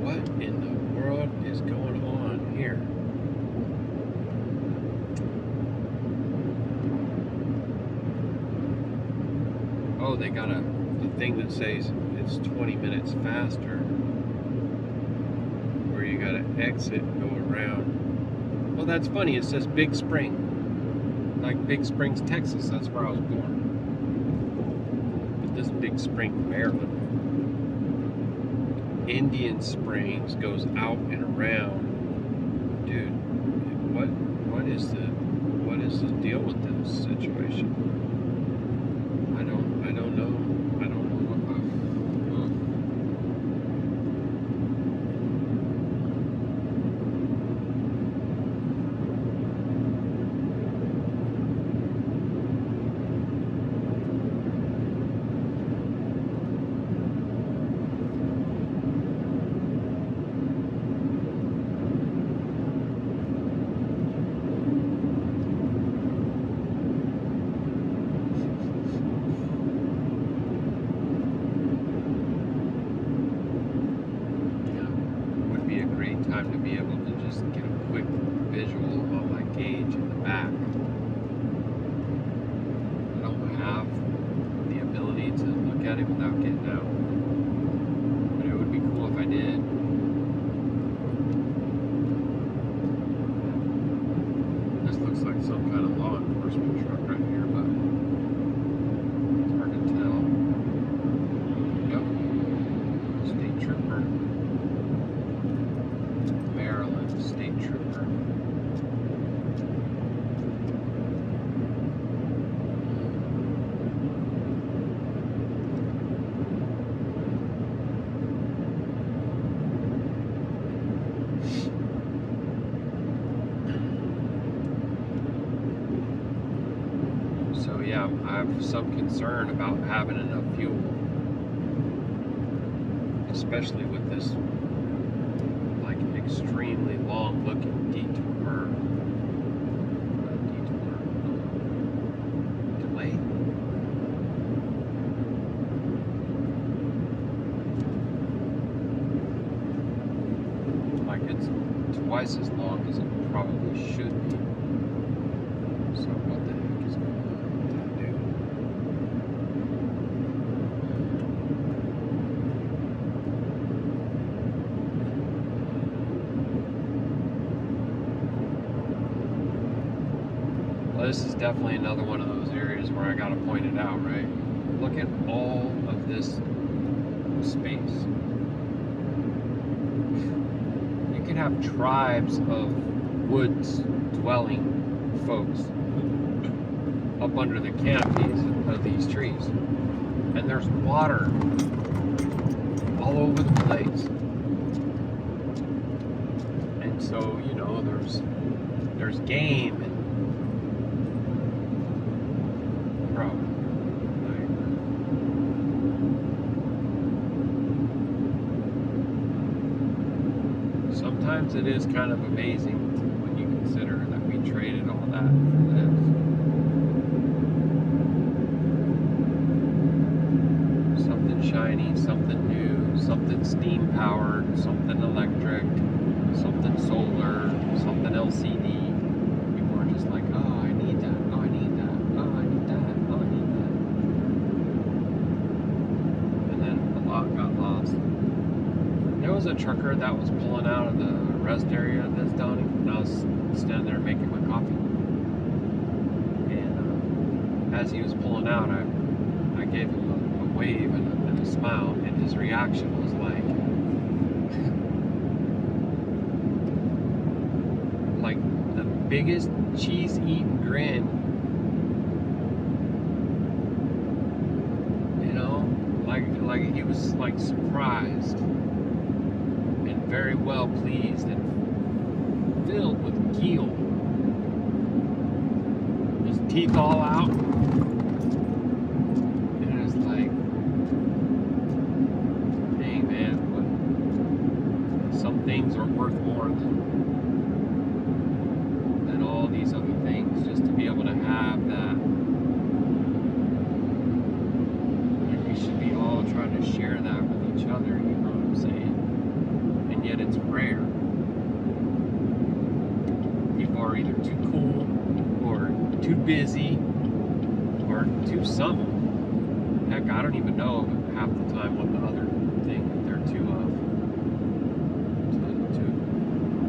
What in the world is going on here? Oh, they got a thing that says it's 20 minutes faster, where you gotta exit and go around. Well, that's funny. It says Big Spring, like Big Springs, Texas. That's where I was born. But this Big Spring, Maryland. Indian Springs goes out and around. Dude, what is the deal with this situation? I don't know. just get a quick visual on my gauge in the back. I don't have the ability to look at it without getting out, but it would be cool if I did. This looks like some kind of law enforcement truck right here, but it's hard to tell. Yep, state trooper. Maryland state trooper. So yeah, I have some concern about having enough fuel, especially with this like extremely long looking detour delay. Like it's twice as long as it probably should be. So what the heck is going on with that dude? Well, this is definitely another one of those areas where I gotta point it out, right? Look at all of this space. You can have tribes of woods dwelling folks up under the canopies of these trees, and there's water all over the place. And so, you know, there's game and bro, like, sometimes it is kind of amazing when you consider that we traded all that for this. Something shiny, something new, something steam powered, something electric, something solar, something LCD. People are just like, oh, I need that, oh, I need that, oh, I need that, oh, I need that. And then a lot got lost. There was a trucker that was pulling out of the rest area this Donnie, and I was standing there making my coffee. And as he was pulling out, I gave him a wave and a smile, and his reaction was like the biggest cheese-eating grin, you know, like he was like surprised and very well pleased and filled with guilt. His teeth all out. Things are worth more than all these other things, just to be able to have that. And we should be all trying to share that with each other, you know what I'm saying? And yet it's rare. People are either too cool or too busy or too something. Heck, I don't even know half the time what the other thing that they're too of.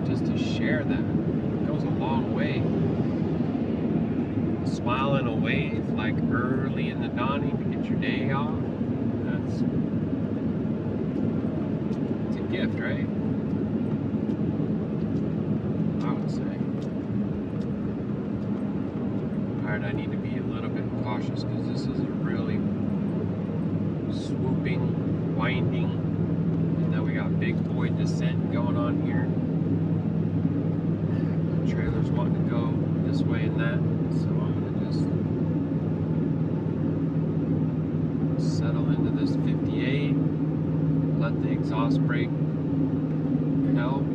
Just to share that, it goes a long way. A smile and a wave, like early in the dawning to get your day off, it's a gift, right? I would say. Alright, I need to be a little bit cautious because this is a really swooping, winding, and then we got big boy descent going on here. Trailers wanting to go this way and that, so I'm going to just settle into this 58, let the exhaust brake help.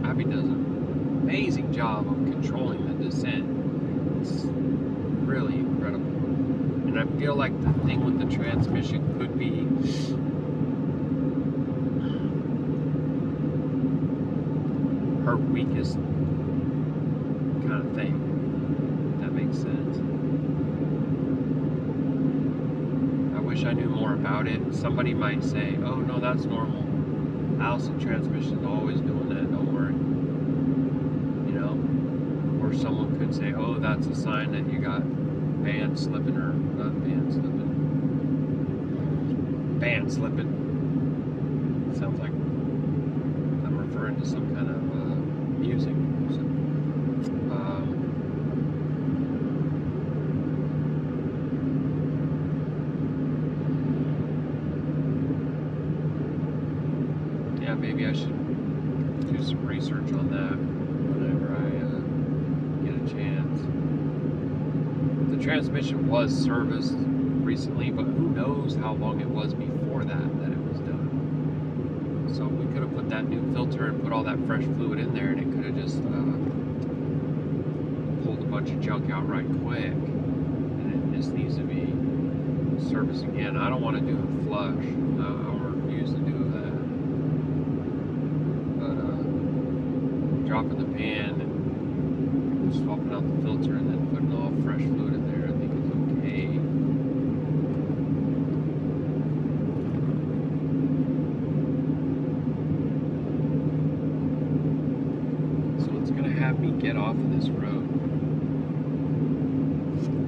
Abby does an amazing job of controlling the descent. It's really incredible. And I feel like the thing with the transmission could be her weakest kind of thing. If that makes sense. I wish I knew more about it. Somebody might say, oh no, that's normal. Allison transmission's always doing that, don't worry. You know? Or someone could say, oh, that's a sign that you got band slipping, or not band slipping. Band slipping. Sounds like I'm referring to some kind of music. So, yeah, maybe I should do some research on that whenever I get a chance. The transmission was serviced recently, but who knows how long it was before that it was done. So we could have put that new filter and put all that fresh fluid in there, and it could have just pulled a bunch of junk out right quick, and it just needs to be serviced again. I don't want to do a flush. I refuse to do that. But dropping the pan and swapping out the filter and then putting all fresh fluid in there, I think is okay. Have me get off of this road.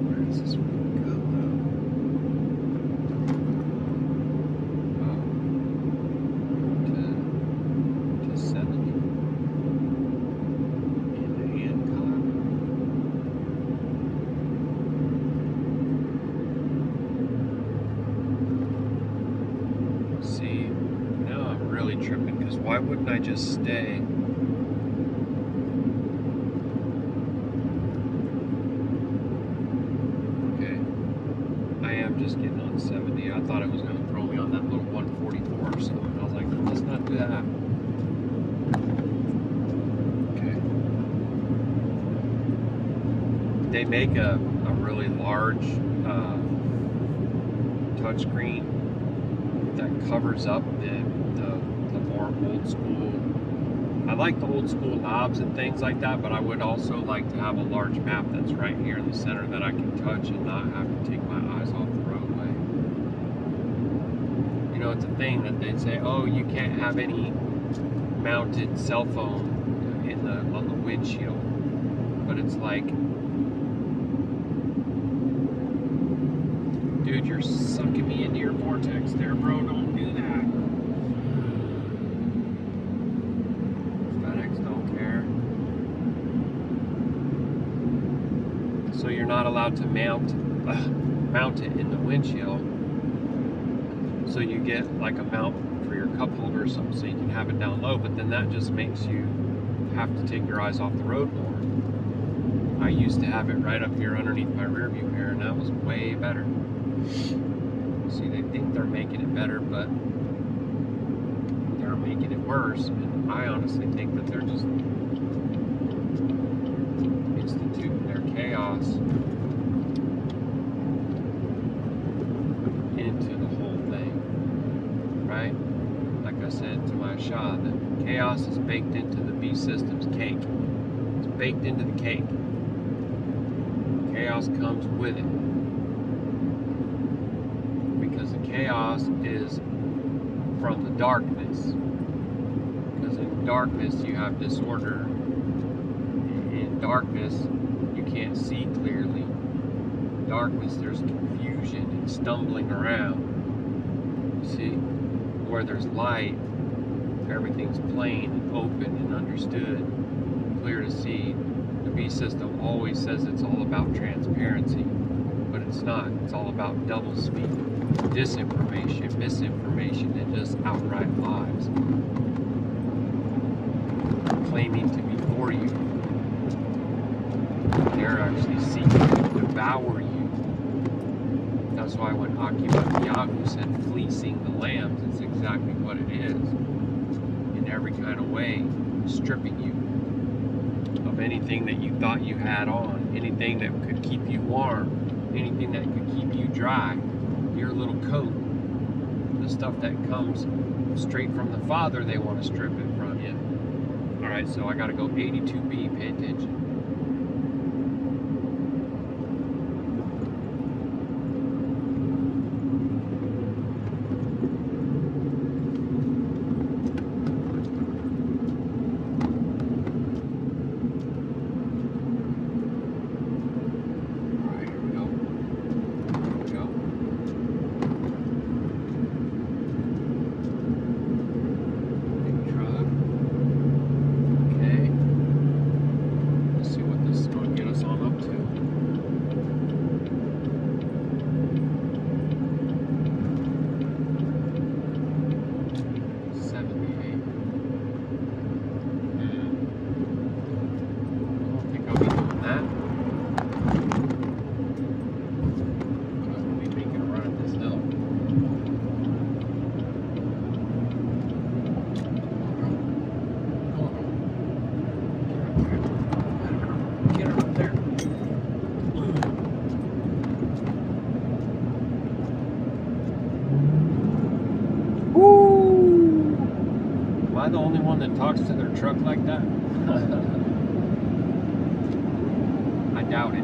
Where does this road go though? Oh, to 70 into Hancock. See, now I'm really tripping, because why wouldn't I just stay? Just getting on 70. I thought it was going to throw me on that little 144 or something. I was like, let's not do that. Okay. They make a really large touchscreen that covers up the more old school. I like the old school knobs and things like that, but I would also like to have a large map that's right here in the center that I can touch and not have to take my eyes off the roadway. You know, it's a thing that they'd say, oh, you can't have any mounted cell phone on the windshield. But it's like, dude, you're sucking me into your vortex there, bro. Don't do that. So you're not allowed to mount it in the windshield. So you get like a mount for your cup holder or something, so you can have it down low. But then that just makes you have to take your eyes off the road more. I used to have it right up here underneath my rear view mirror, and that was way better. See, they think they're making it better, but they're making it worse. And I honestly think that they're just instituting their chaos into the whole thing, right? Like I said to my Shah, that chaos is baked into the B system's cake. It's baked into the cake. Chaos comes with it. Because the chaos is from the darkness. Because in darkness you have disorder. In darkness, you can't see clearly. In darkness, there's confusion and stumbling around. You see? Where there's light, everything's plain and open and understood, clear to see. The B system always says it's all about transparency, but it's not. It's all about doublespeak, disinformation, misinformation, and just outright lies. Claiming to be for you. They're actually seeking to devour you. That's why when Atah Yahuah said fleecing the lambs, it's exactly what it is. In every kind of way, stripping you of anything that you thought you had on, anything that could keep you warm, anything that could keep you dry, your little coat, the stuff that comes straight from the Father, they want to strip it from you. All right. Alright, so I gotta go 82B, pay attention. Am I the only one that talks to their truck like that? I doubt it.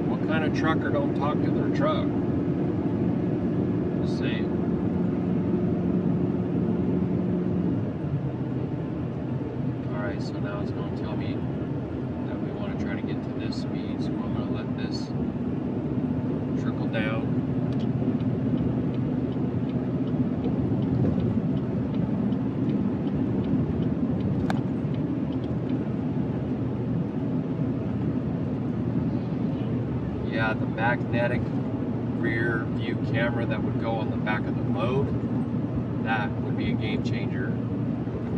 What kind of trucker don't talk to their truck? Just saying. Alright, so now it's going to tell me that we want to try to get to this speed, so I'm going to let this trickle down. Yeah, the magnetic rear view camera that would go on the back of the load, that would be a game changer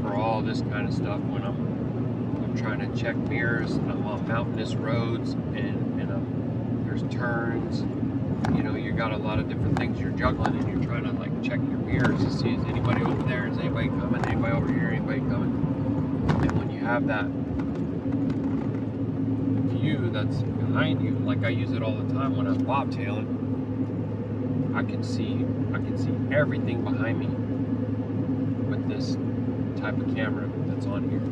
for all this kind of stuff when I'm trying to check mirrors, I'm on mountainous roads and there's turns, you know, you got a lot of different things you're juggling and you're trying to like check your mirrors to see is anybody over there, is anybody coming, anybody over here, anybody coming. And when you have that view that's behind you, like I use it all the time when I'm bobtailing, I can see everything behind me with this type of camera that's on here.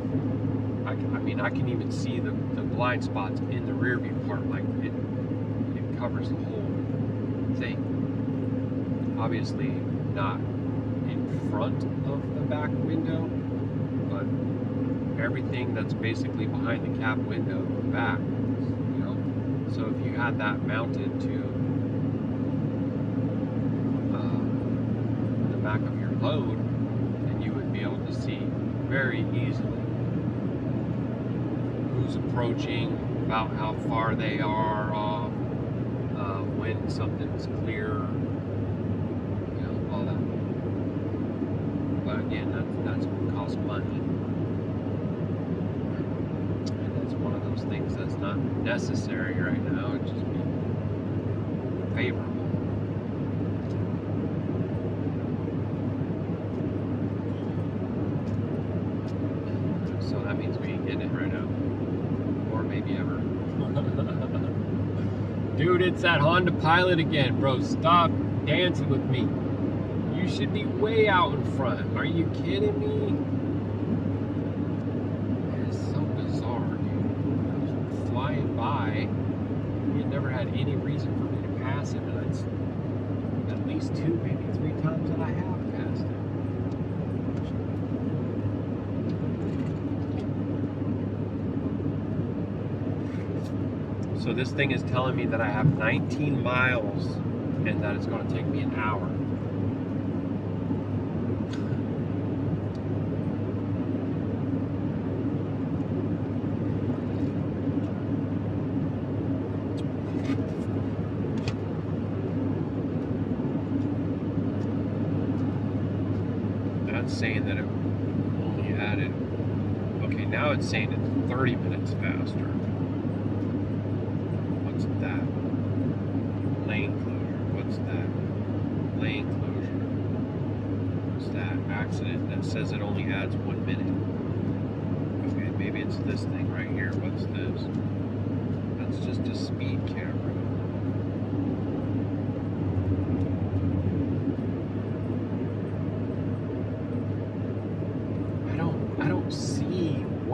I mean, I can even see the blind spots in the rear view part, like it covers the whole thing. Obviously not in front of the back window, but everything that's basically behind the cab window in the back, you know. So if you had that mounted to the back of your load, then you would be able to see very easily who's approaching, about how far they are off, when something's clear, you know, all that. But again, that's going to cost money. And that's one of those things that's not necessary right now. It'd just be favorable. So that means we ain't getting it right now. Or maybe ever. Dude, it's that Honda Pilot again, bro. Stop dancing with me. You should be way out in front. Are you kidding me? It's so bizarre, dude. I was flying by. He had never had any reason for me to pass him, and it's at least 2, maybe 3 times that I have passed him. So this thing is telling me that I have 19 miles and that it's going to take me an hour. That's saying that it only added, okay, now it's saying it's 30 minutes faster. What's that? Lane closure. What's that? Lane closure. What's that? Accident. That says it only adds 1 minute. Okay, maybe it's this thing right here. What's this? That's just a speed camera.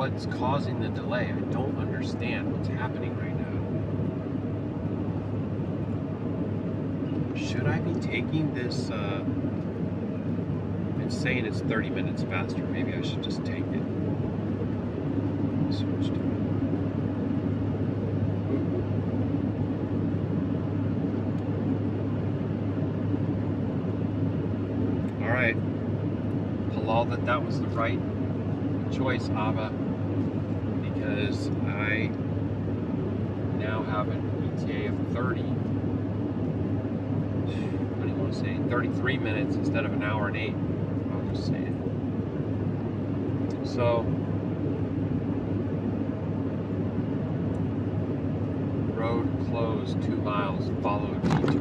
what's causing the delay. I don't understand what's happening right now. Should I be taking this? It's saying it's 30 minutes faster. Maybe I should just take it. Switch to it. Alright. Halal that was the right choice, Abba. Because I now have an ETA of 30. What do you want to say? 33 minutes instead of an hour and 8. I'll just say it. So, road closed 2 miles, follow detour.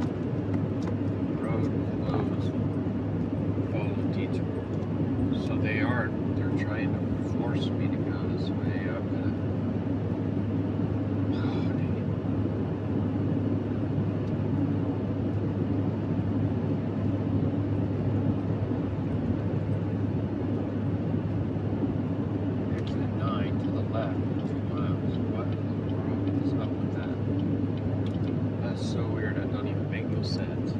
Road closed, follow detour. So they're trying to force me to go this way. I'm gonna, oh, dang it. Exit 9 to the left, 2 miles. What in the world is up with that? That's so weird, that don't even make no sense.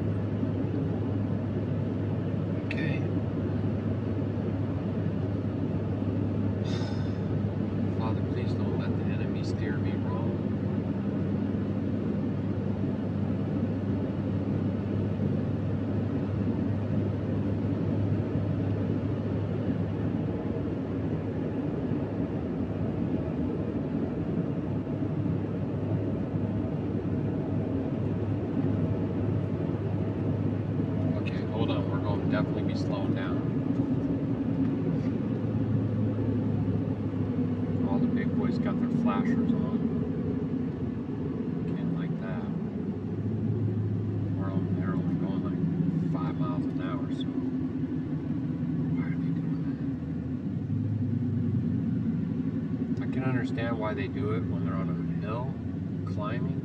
Okay. Father, please don't let the enemy steer me wrong. Okay, hold on. We're going to definitely be slowing down. All the big boys got their flashers on. Can't like that. They're only going like 5 miles an hour, so why are they doing that? I can understand why they do it when they're on a hill climbing.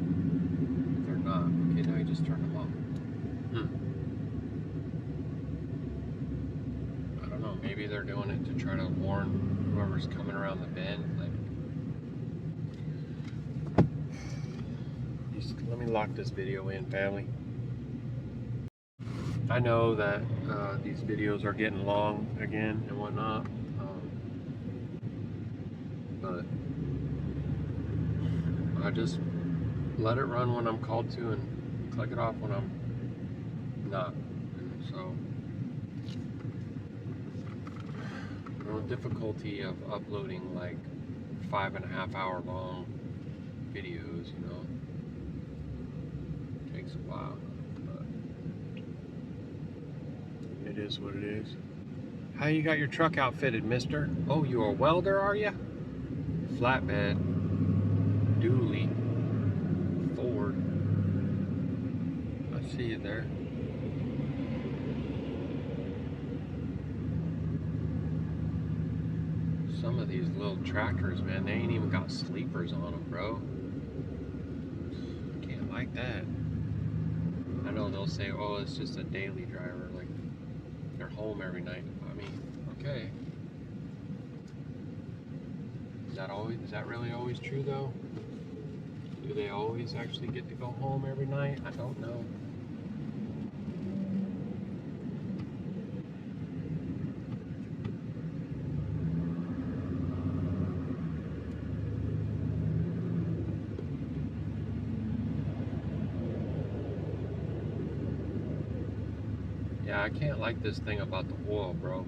But they're not. Okay, now you just turn them off. I don't know, maybe they're doing it to try to warn whoever's coming around the bend. Let me lock this video in, family. I know that these videos are getting long again and whatnot, but I just let it run when I'm called to and click it off when I'm not. And so, no difficulty of uploading like 5.5 hour long videos, you know. Takes a while, but it is what it is. How you got your truck outfitted, mister? Oh, you a welder, are you? Flatbed, dually, Ford. I see you there. Some of these little tractors, man, they ain't even got sleepers on them, bro. Can't like that. I know they'll say, oh, it's just a daily driver, like they're home every night. I mean, okay. Is that really always true though? Do they always actually get to go home every night? I don't know. Yeah, I can't like this thing about the oil, bro.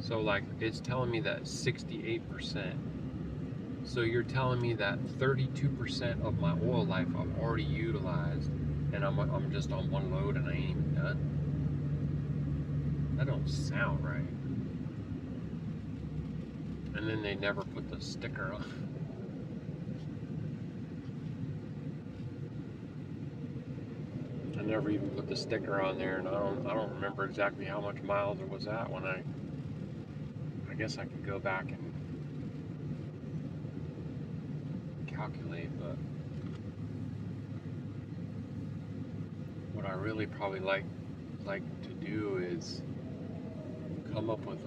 So like, it's telling me that 68%. So you're telling me that 32% of my oil life I've already utilized, and I'm just on one load and I ain't even done? That don't sound right. And then they never put the sticker on. I never even put the sticker on there, and I don't remember exactly how much miles it was at when I guess I could go back and calculate, but what I really probably like to do is come up with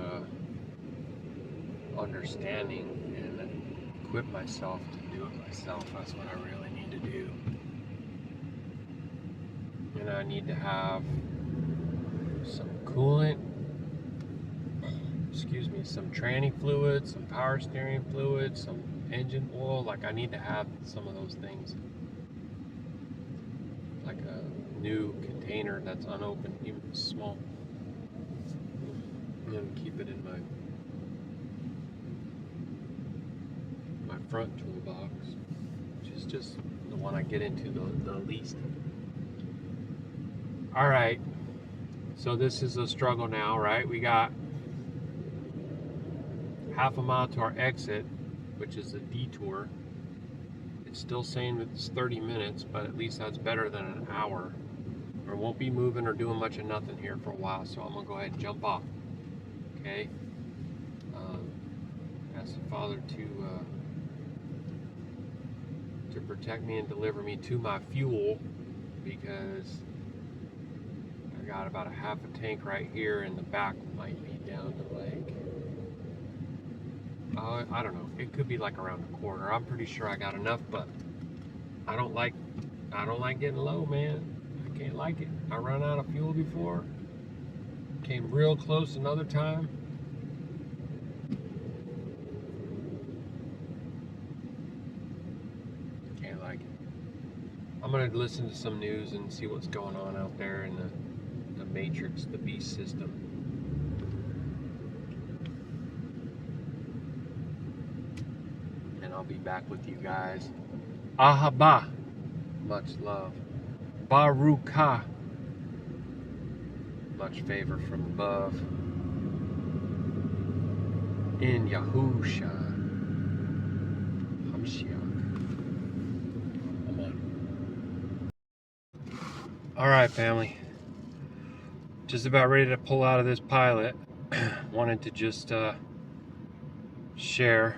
understanding and equip myself to do it myself. That's what I really need to do. And I need to have some coolant, some tranny fluid, some power steering fluid, some engine oil. Like, I need to have some of those things. Like a new container that's unopened, even small. And then keep it in my front toolbox, which is just the one I get into the least. Alright, so this is a struggle now, right? We got half a mile to our exit, which is a detour. It's still saying that it's 30 minutes, but at least that's better than an hour. We won't be moving or doing much of nothing here for a while, so I'm gonna go ahead and jump off. Okay? Ask the Father to protect me and deliver me to my fuel, because I got about a half a tank right here, and the back might be down to like, I don't know, it could be like around a quarter. I'm pretty sure I got enough, but I don't like getting low, man. I can't like it. I run out of fuel before, came real close another time. Can't like it. I'm gonna listen to some news and see what's going on out there in the Matrix, the beast system. And I'll be back with you guys. Ahaba. Much love. Baruk Atah. Much favor from above. In Yahusha. Alright, family. Just about ready to pull out of this pilot. Wanted to just share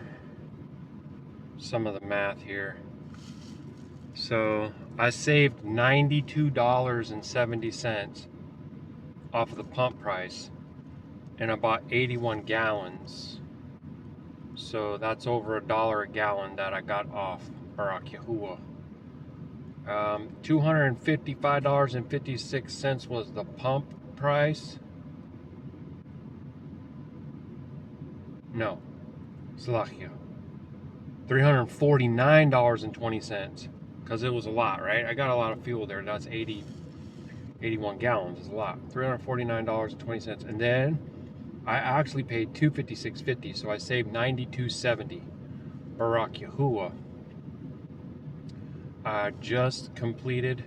some of the math here. So I saved $92.70 off of the pump price, and I bought 81 gallons. So that's over $1 a gallon that I got off Baruk Yahuah. $255.56 was the pump price. No, Salachia. $349.20, because it was a lot, right? I got a lot of fuel there. That's 81 gallons is a lot. $349.20, and then I actually paid $256.50, so I saved $92.70. Baruk Yahuah. I just completed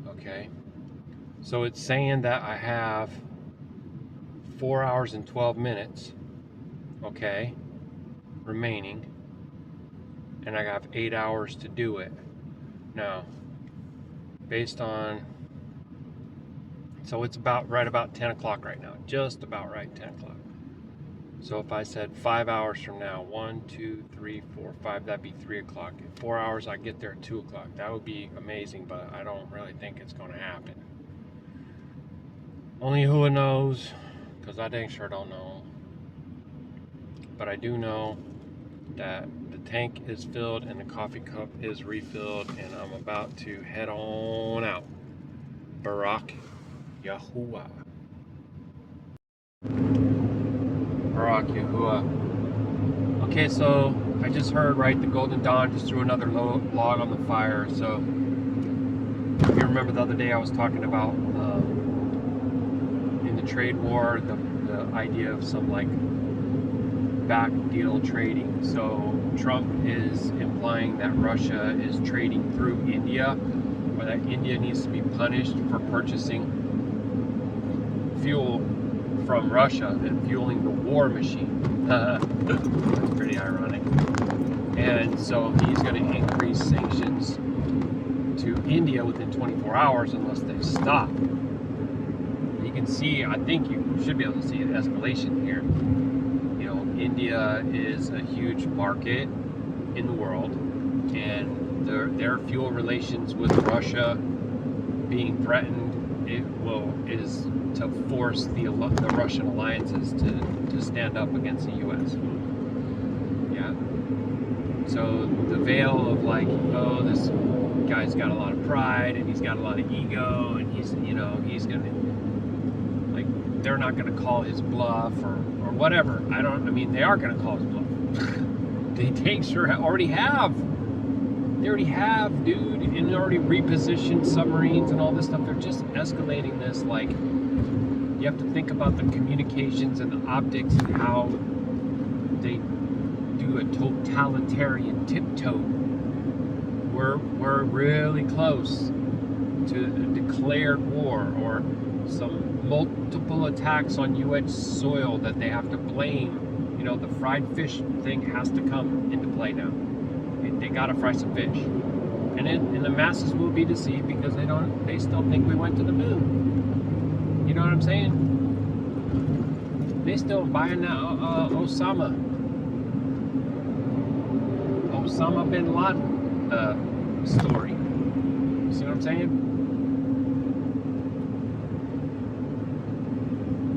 okay, so it's saying that I have 4 hours and 12 minutes, okay, remaining, and I have 8 hours to do it. Now, based on, so it's right about 10 o'clock right now, just about right 10 o'clock. So if I said 5 hours from now, 1, 2, 3, 4, 5, that'd be 3 o'clock. In 4 hours, I get there at 2 o'clock. That would be amazing, but I don't really think it's going to happen. Only Yahuah knows, because I dang sure don't know. But I do know that the tank is filled and the coffee cup is refilled, and I'm about to head on out. Baruk Yahuah. Baruk Yahuah. Okay, so I just heard, right, the Golden Dawn just threw another log on the fire. So if you remember the other day I was talking about in the trade war, the idea of some like back deal trading. So Trump is implying that Russia is trading through India, or that India needs to be punished for purchasing fuel from Russia and fueling the war machine. That's pretty ironic. And so he's going to increase sanctions to India within 24 hours unless they stop. You can see, I think you should be able to see an escalation here. You know, India is a huge market in the world, and their fuel relations with Russia being threatened, is to force the Russian alliances to stand up against the U.S. Yeah. So the veil of like, oh, this guy's got a lot of pride and he's got a lot of ego and he's gonna, like, they're not gonna call his bluff or whatever. I mean, they are gonna call his bluff. They already have. They already have, dude, and they already repositioned submarines and all this stuff. They're just escalating this. Like, you have to think about the communications and the optics and how they do a totalitarian tiptoe. We're really close to a declared war or some multiple attacks on U.S. soil that they have to blame. You know, the fried fish thing has to come into play now. They gotta fry some fish, and the masses will be deceived because they still think we went to the moon. You know what I'm saying? They still buying that Osama bin Laden story. You see what I'm saying?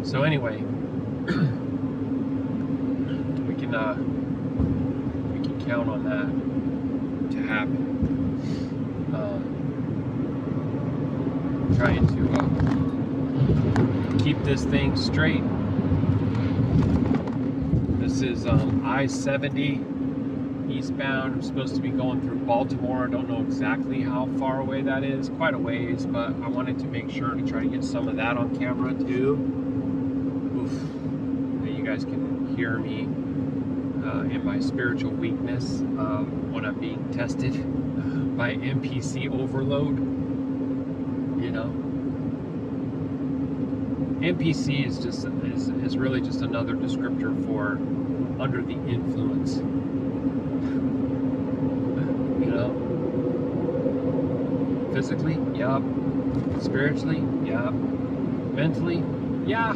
So anyway, we can count on that to happen. Trying to keep this thing straight. This is I-70 eastbound. I'm supposed to be going through Baltimore. I don't know exactly how far away that is. Quite a ways, but I wanted to make sure to try to get some of that on camera too. Oof. You guys can hear me in my spiritual weakness when I'm being tested by NPC overload. You know, NPC is really just another descriptor for under the influence. You know, physically, yup. Spiritually, yup. Mentally, yeah.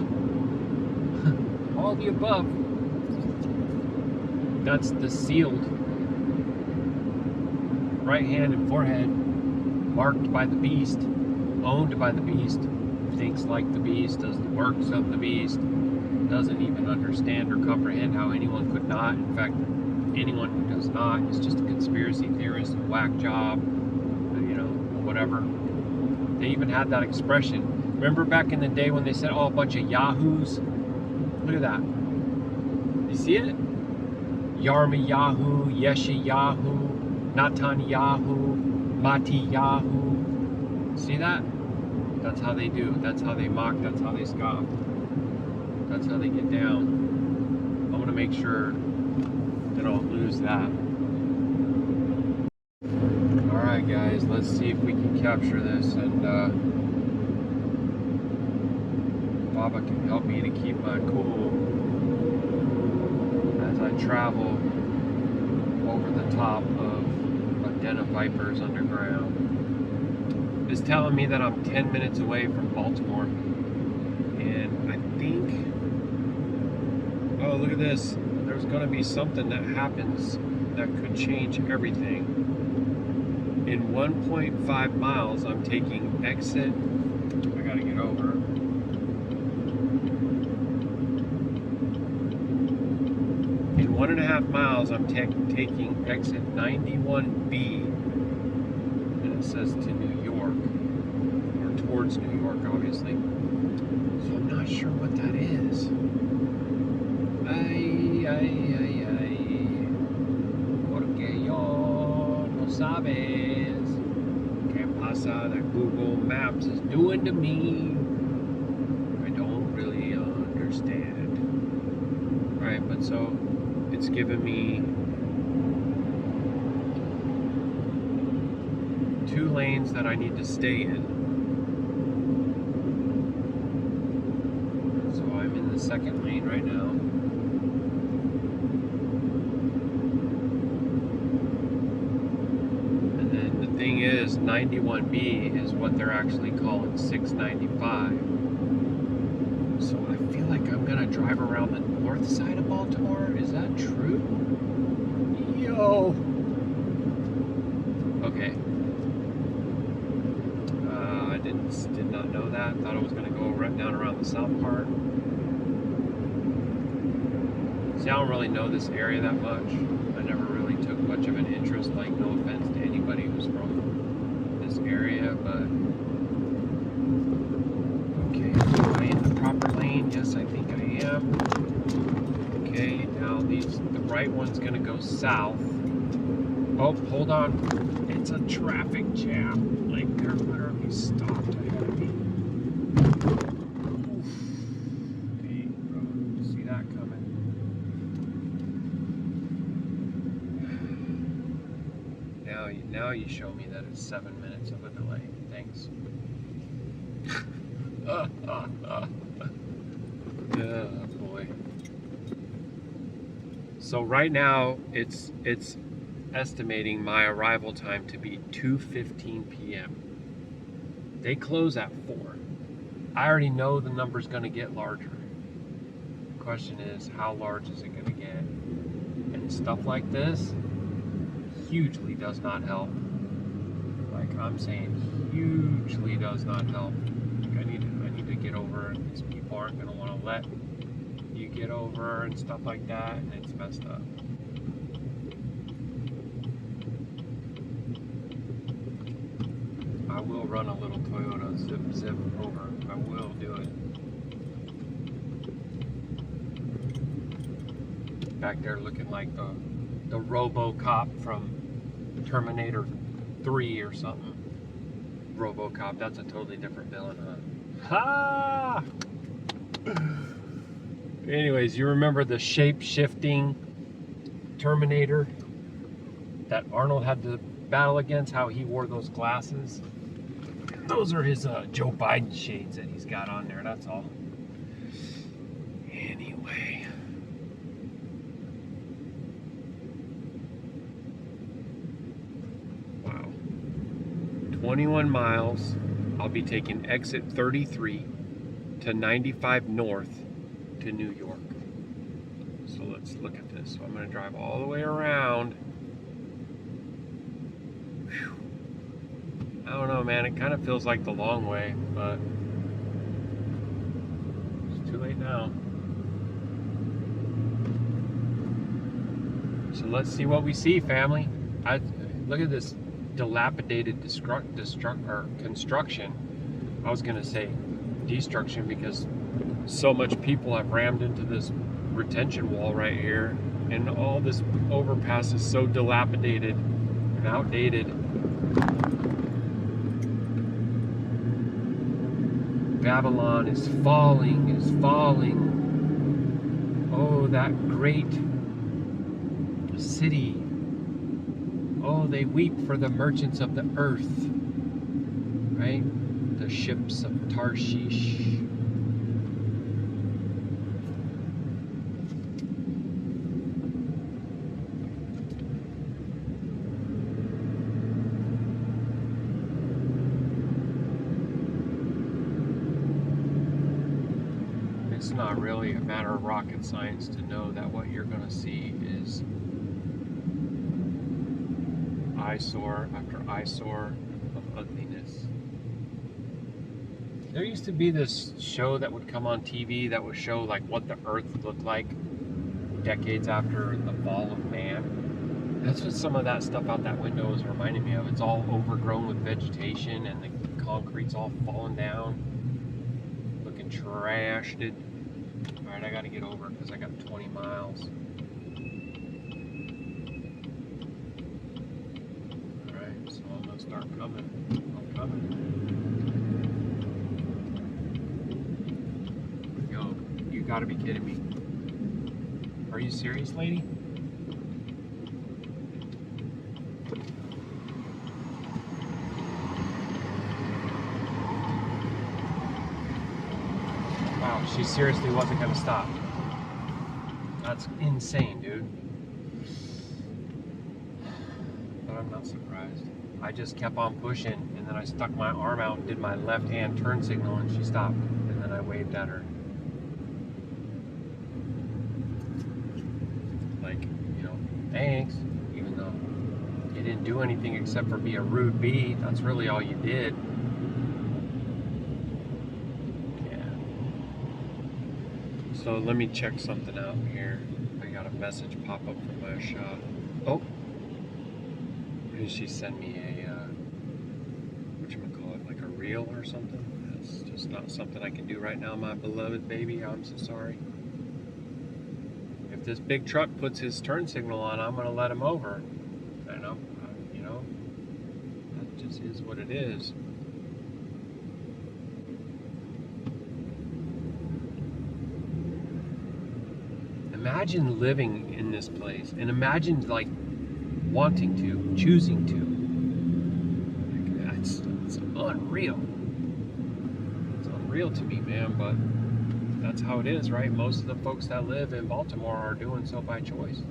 All the above. That's the sealed right hand and forehead, marked by the beast, owned by the beast, thinks like the beast, does the works of the beast, doesn't even understand or comprehend how anyone could not. In fact, anyone who does not is just a conspiracy theorist, a whack job, you know, whatever. They even had that expression. Remember back in the day when they said, oh, a bunch of yahoos? Look at that. You see it? Yarmi-Yahu, Yesha-Yahu, Natan-Yahu, Mati-Yahu. See that? That's how they do. That's how they mock. That's how they scoff. That's how they get down. I'm going to make sure that I don't lose that. Alright guys, let's see if we can capture this, and Baba can help me to keep my cool as I travel over the top of a den of vipers underground. It's telling me that I'm 10 minutes away from Baltimore, and I think, oh, look at this, there's going to be something that happens that could change everything. In 1.5 miles, I'm taking exit, I gotta get over. In 1.5 miles, I'm taking exit 91B, and it says to New York, or towards New York, obviously. So I'm not sure what that is. Porque yo no sabes qué pasa that Google Maps is doing to me. I don't really understand. Alright, but so it's given me 2 lanes that I need to stay in. So I'm in the second lane right now. And then the thing is, 91B is what they're actually calling 695. So I feel like I'm gonna drive around the north side of Baltimore. Is that true? Yo! Okay. I did not know that. Thought it was going to go right down around the south part. See, I don't really know this area that much. I never really took much of an interest, like, no offense to anybody who's from this area, but... Okay, am I in the proper lane? Yes, I think I am. Okay, now the right one's gonna go south. Oh, hold on. It's a traffic jam. Like, they're literally stopped ahead of me. Oof. Dang, bro. See that coming? Now you show me that it's 7 minutes of a delay. Thanks. Oh boy. So right now it's estimating my arrival time to be 2:15 p.m. They close at 4. I already know the number's going to get larger. The question is, how large is it going to get? And stuff like this hugely does not help. Like I'm saying, hugely does not help. Like I need to get over. These people aren't going to want to let you get over and stuff like that, and it's messed up. I will run a little Toyota zip over. I will do it. Back there looking like the RoboCop from Terminator 3 or something. RoboCop, that's a totally different villain, huh? Ha! Anyways, you remember the shape-shifting Terminator that Arnold had to battle against, how he wore those glasses? Those are his Joe Biden shades that he's got on there, that's all. Anyway. Wow. 21 miles. I'll be taking exit 33 to 95 north to New York. So let's look at this. So I'm going to drive all the way around. Whew. I don't know, man. It kind of feels like the long way, but it's too late now. So let's see what we see, family. Look at this dilapidated construction. I was going to say destruction because so much people have rammed into this retention wall right here, and all this overpass is so dilapidated and outdated. Babylon is falling, Oh, that great city. Oh, they weep for the merchants of the earth, right? The ships of Tarshish. It's not really a matter of rocket science to know that what you're going to see is eyesore after eyesore of ugliness. There used to be this show that would come on TV that would show like what the earth looked like decades after the fall of man. That's what some of that stuff out that window is reminding me of. It's all overgrown with vegetation and the concrete's all falling down, looking trashed. Alright, I gotta get over because I got 20 miles. Alright, so I'm gonna start coming. I'm coming. Yo, you gotta be kidding me. Are you serious, lady? Wow, she seriously wasn't gonna stop. That's insane, dude. But I'm not surprised. I just kept on pushing, and then I stuck my arm out and did my left-hand turn signal, and she stopped. And then I waved at her. Like, you know, thanks. Even though it didn't do anything except for be a rude bee. That's really all you did. Yeah. So let me check something out here. I got a message pop up from Yahusha. Oh, did she send me a whatchamacallit, like a reel or something? That's just not something I can do right now, my beloved baby. I'm so sorry. If this big truck puts his turn signal on, I'm gonna let him over. And you know, that just is what it is. Imagine living in this place, and imagine like wanting to, choosing to. Like, it's unreal. It's unreal to me, man, but that's how it is, right? Most of the folks that live in Baltimore are doing so by choice.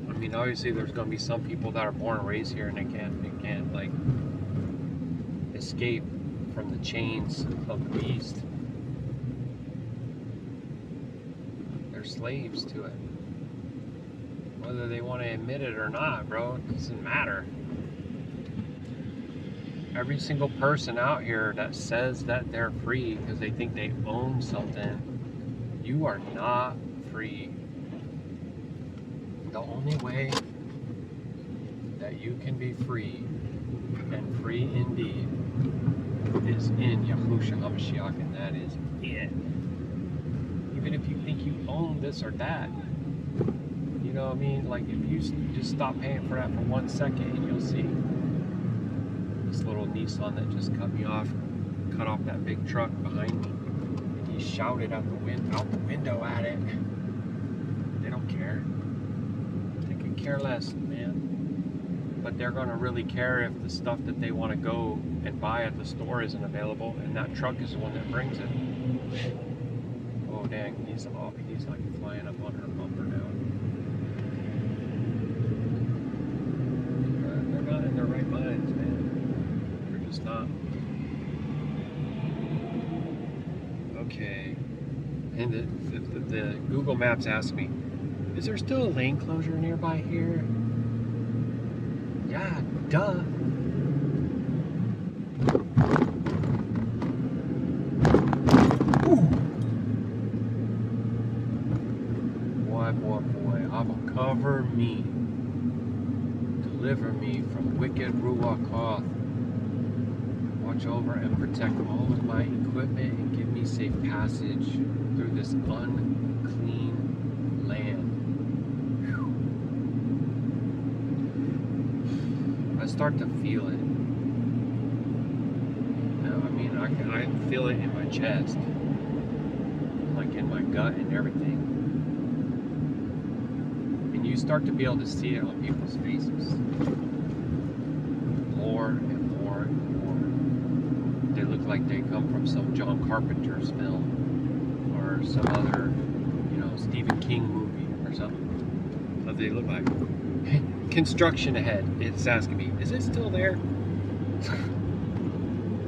I mean, obviously there's going to be some people that are born and raised here and they can't like escape from the chains of the beast. They're slaves to it. Whether they want to admit it or not, bro, it doesn't matter. Every single person out here that says that they're free because they think they own something, you are not free. The only way that you can be free, and free indeed, is in Yahusha HaMashiach, and that is it. Even if you think you own this or that, you know what I mean? Like, if you just stop paying for that for 1 second, and you'll see this little Nissan that just cut me off, cut off that big truck behind me, and he shouted out the window at it. They don't care. They could care less, man. But they're gonna really care if the stuff that they want to go and buy at the store isn't available, and that truck is the one that brings it. Oh dang, he's like flying up on her bumper now. They're not in their right minds, man. They're just not. Okay. And the Google Maps asked me, is there still a lane closure nearby here? Yeah, duh. Ooh. Boy, Abba, cover me. Deliver me from wicked Ruach Ha'Qadash. Watch over and protect all of my equipment and give me safe passage through this unclean land. Whew. I start to feel it. I mean, I feel it in my chest, like in my gut and everything. And you start to be able to see it on people's faces. More and more and more. They look like they come from some John Carpenter's film or some other, Stephen King movie or something. So they look like construction ahead. It's asking me, is it still there?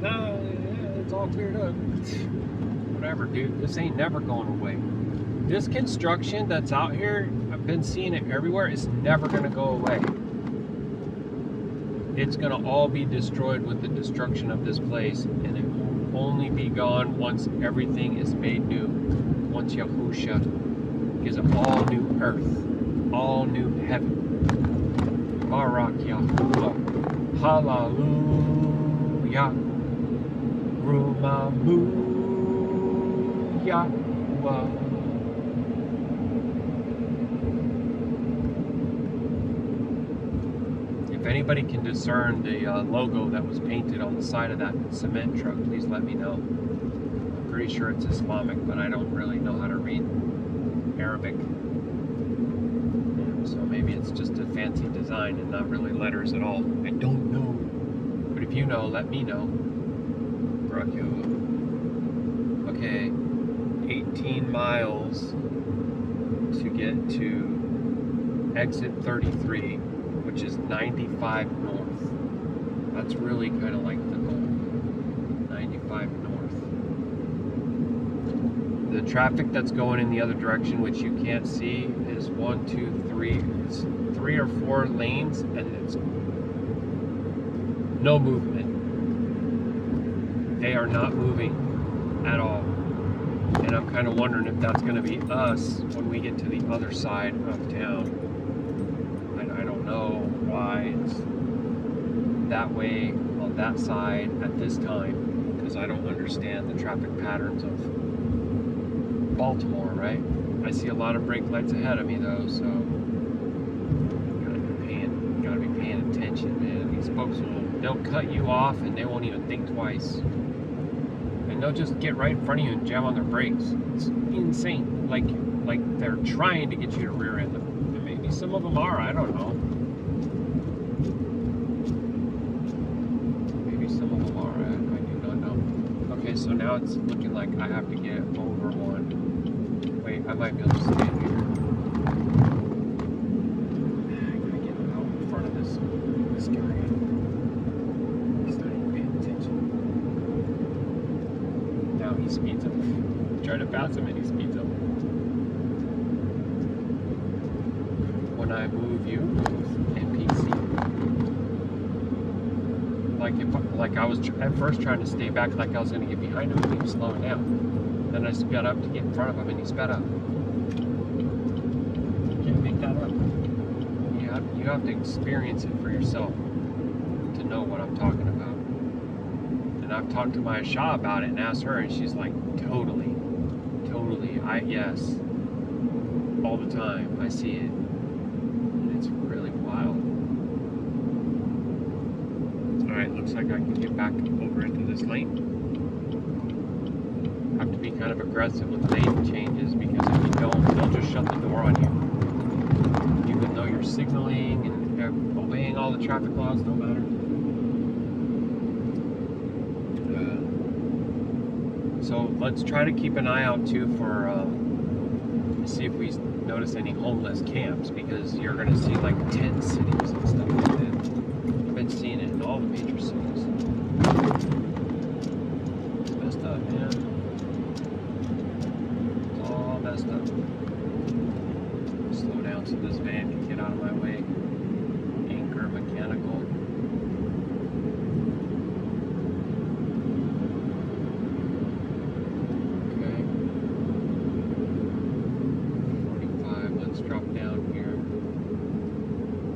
No, yeah, it's all cleared up. Whatever, dude. This ain't never going away. This construction that's out here, I've been seeing it everywhere, it's never going to go away. It's going to all be destroyed with the destruction of this place, and it will only be gone once everything is made new. Once Yahusha gives it all new earth, all new heaven. Baruk Yahuah. Hallelujah. Rumamu Yahuah. If anybody can discern the logo that was painted on the side of that cement truck, please let me know. I'm pretty sure it's Islamic, but I don't really know how to read Arabic. So maybe it's just a fancy design and not really letters at all. I don't know. But if you know, let me know. Baruk Atah. Okay, 18 miles to get to exit 33, which is 95 north. That's really kind of like the goal. 95 north. The traffic that's going in the other direction, which you can't see, is 1, 2, 3. It's 3 or 4 lanes and it's no movement. They are not moving at all. And I'm kind of wondering if that's going to be us when we get to the other side of town. I don't know why it's that way on that side at this time, because I don't understand the traffic patterns of Baltimore, right? I see a lot of brake lights ahead of me though, so gotta be paying attention, man. These folks they'll cut you off and they won't even think twice. And they'll just get right in front of you and jam on their brakes. It's insane. Like they're trying to get you to rear end them. And maybe some of them are, I don't know. Maybe some of them are, I do not know. Okay, so now it's looking like I have to get over one. Wait, I might be able to stand here. I gotta get out in front of this guy. He's not even paying attention. Now he speeds up. Try to pass him and he speeds up. When I move you, NPC. Like I was at first trying to stay back, like I was going to get behind him and he was slowing down. Then I sped up to get in front of him and he sped up. You can't make that up. You have to experience it for yourself to know what I'm talking about. And I've talked to my Yahusha about it and asked her, and she's like, totally. Yes. All the time. I see it. And it's really wild. Alright, looks like I can get back over into this lane. Have to be kind of aggressive with lane changes, because if you don't, they'll just shut the door on you. Even though you're signaling and obeying all the traffic laws, no matter. So let's try to keep an eye out too for see if we notice any homeless camps, because you're going to see like tent cities and stuff like that. I've been seeing it in all the major cities. It's messed up, man. It's all messed up. Slow down so this van can get out of my way. Anchor mechanical. Drop down here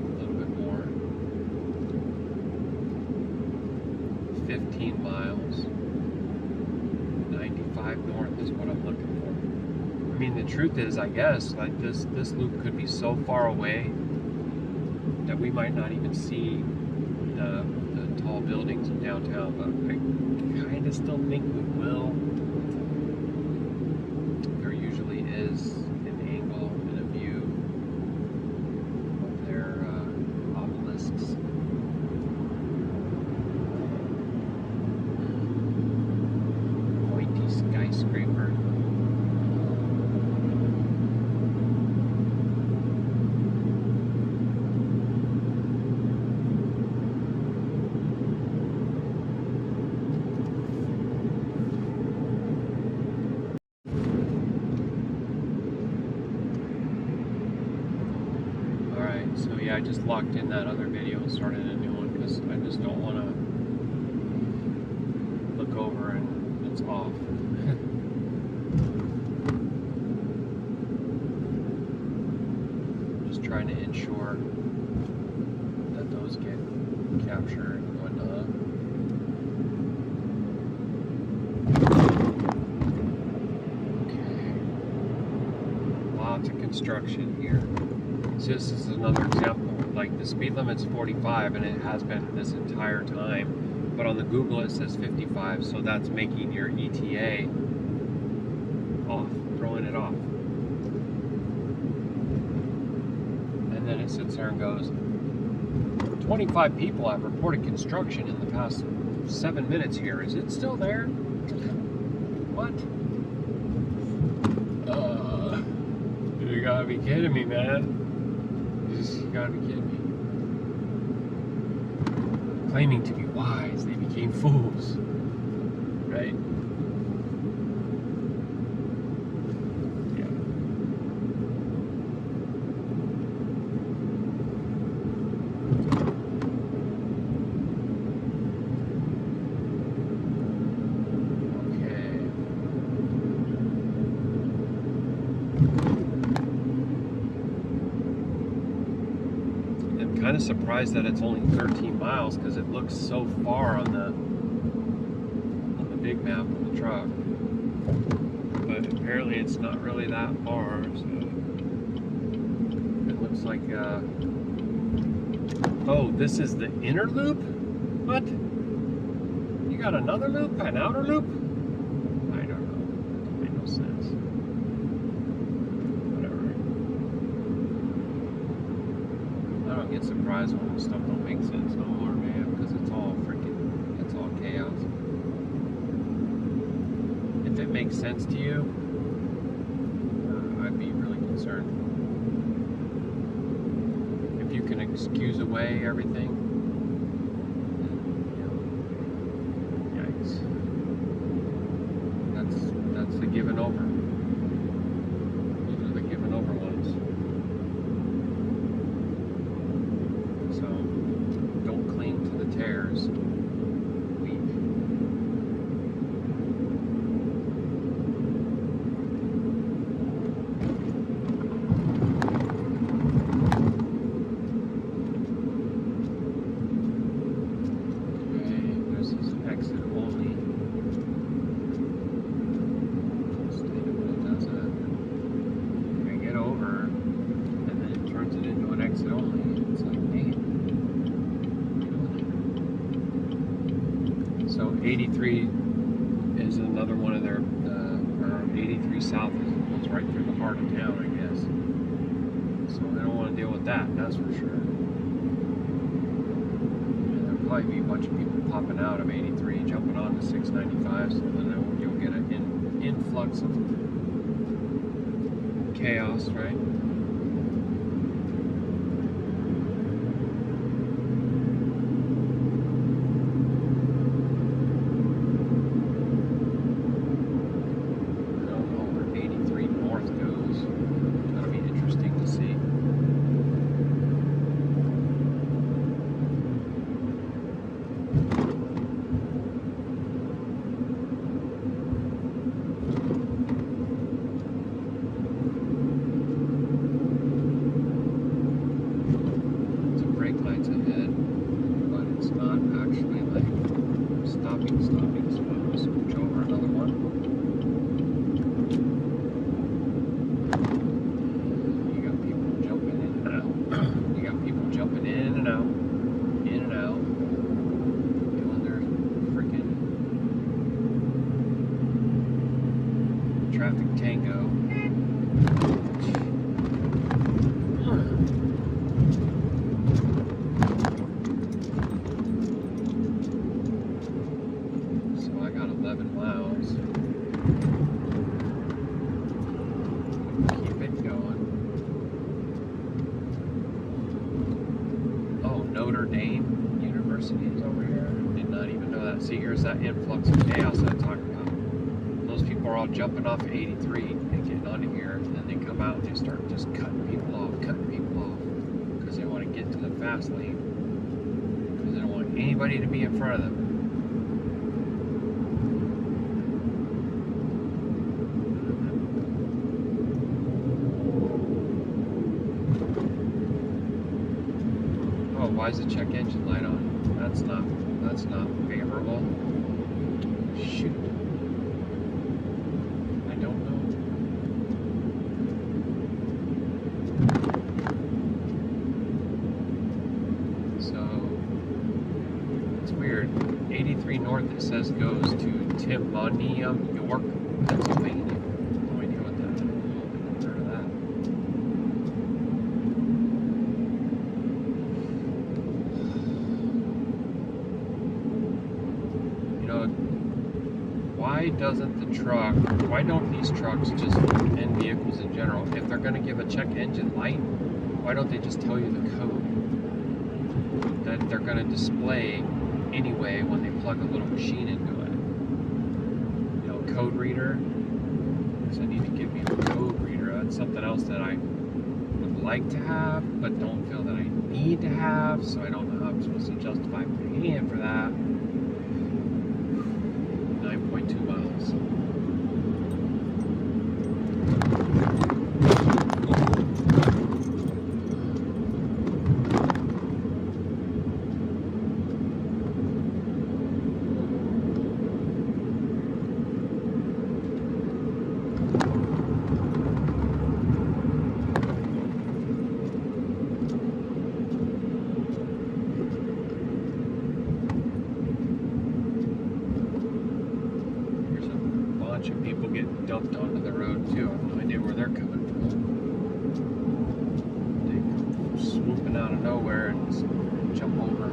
a little bit more. 15 miles. 95 north is what I'm looking for. I mean, the truth is, I guess, like this loop could be so far away that we might not even see the tall buildings in downtown, but I kind of still think we will. There usually is an angle and a view of their obelisks. Pointy skyscraper. So yeah, I just locked in that other video and started a new one because I just don't want to look over and it's off. Just trying to ensure that those get captured and whatnot. Okay. Lots of construction here. So this is another example. Like the speed limit's 45 and it has been this entire time, but on the Google it says 55, so that's making your ETA off, throwing it off. And then it sits there and goes, 25 people have reported construction in the past 7 minutes here. Is it still there? What? You gotta be kidding me, man. You gotta be kidding me. Claiming to be wise, they became fools. Right? Yeah. kind of surprised that it's only 13 miles because it looks so far on the big map of the truck. But apparently it's not really that far, so it looks like oh, this is the inner loop? What? You got another loop? An outer loop? I don't know. It made no sense. Whatever. I don't get surprised when stuff don't make sense no more, man, because it's all chaos. If it makes sense to you, I'd be really concerned. If you can excuse away everything, yikes. That's the given over. Those are the given over ones. So don't cling to the tears. So 83 is another one of their, or 83 South goes right through the heart of town, I guess. So they don't want to deal with that, that's for sure. And there'll probably be a bunch of people popping out of 83, jumping on to 695, so then you'll get an influx of chaos, right? See, here's that influx of chaos that I talked about. Those people are all jumping off of 83 and getting onto here, and then they come out and they start just cutting people off, because they want to get to the fast lane, because they don't want anybody to be in front of them. Oh, why is the check engine light on? That's not favorable. Shoot. I don't know. So, it's weird. 83 North, it says, goes to Timonium, York, Pennsylvania. No idea what that is. I've heard of that. Why don't these trucks just, and vehicles in general, if they're going to give a check engine light, why don't they just tell you the code that they're going to display anyway when they plug a little machine into it? Code reader. So I need to give me a code reader. That's something else that I would like to have, but don't feel that I need to have, so I don't know how I'm supposed to justify paying for that. 9.2 miles. they're coming from. They come swooping out of nowhere and just jump over.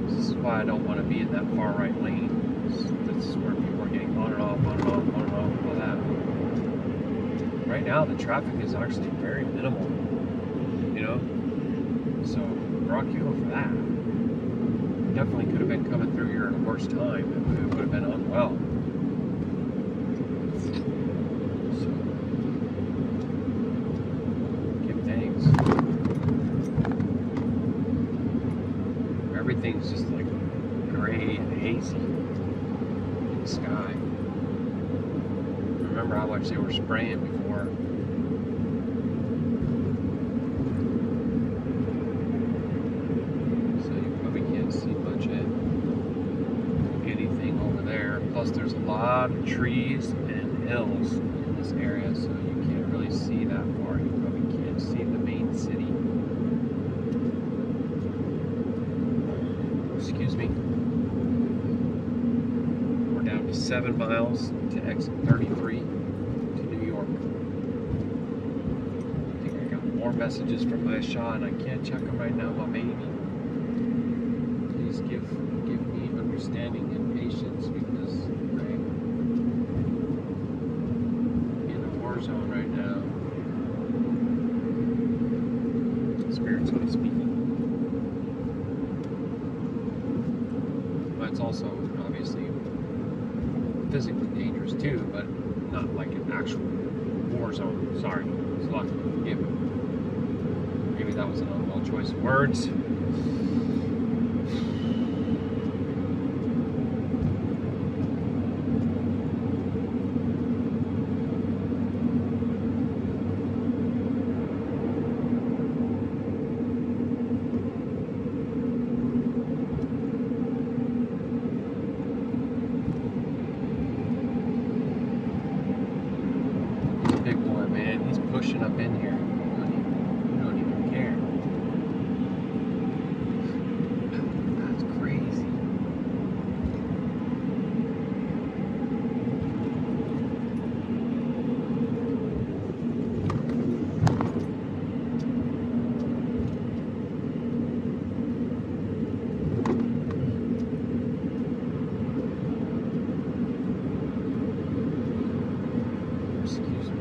This is why I don't want to be in that far right lane. This is where people are getting on and off, on and off, on and off, all that. Right now, the traffic is actually very minimal, you know? So, Baruk Atah for that. Definitely could have been coming through here at a worse time. It would have been unwell. So, give thanks. Everything's just like gray and hazy in the sky. Remember how much they were spraying before. So you probably can't see much of anything over there. Plus there's a lot of trees and hills in this area, so you can't really see that far. You probably can't see the main city. Excuse me. We're down to 7 miles to exit 33 to New York. I think I got more messages from my Yahusha and I can't check them right now, my baby. Please give me understanding and patience because I'm in a war zone right now. Spiritually speaking. But it's also obviously physically dangerous too, but not like an actual war zone. Sorry, it's a lot to forgive me. Maybe that was an unwell choice of words. Pushing up in here. You don't even care. That's crazy. Excuse me.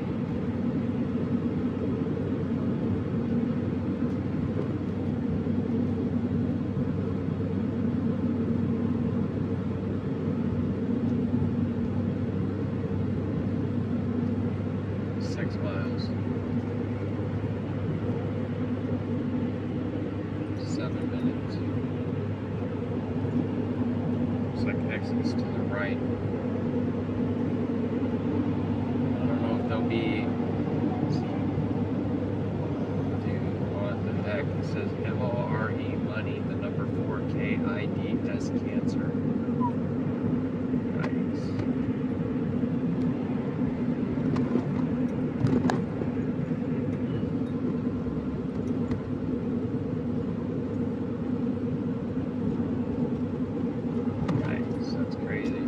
Exits to the right. I don't know if there'll be. Dude, what the heck? It says MORE money, the number 4 KIDS cancer. Yikes. That's crazy.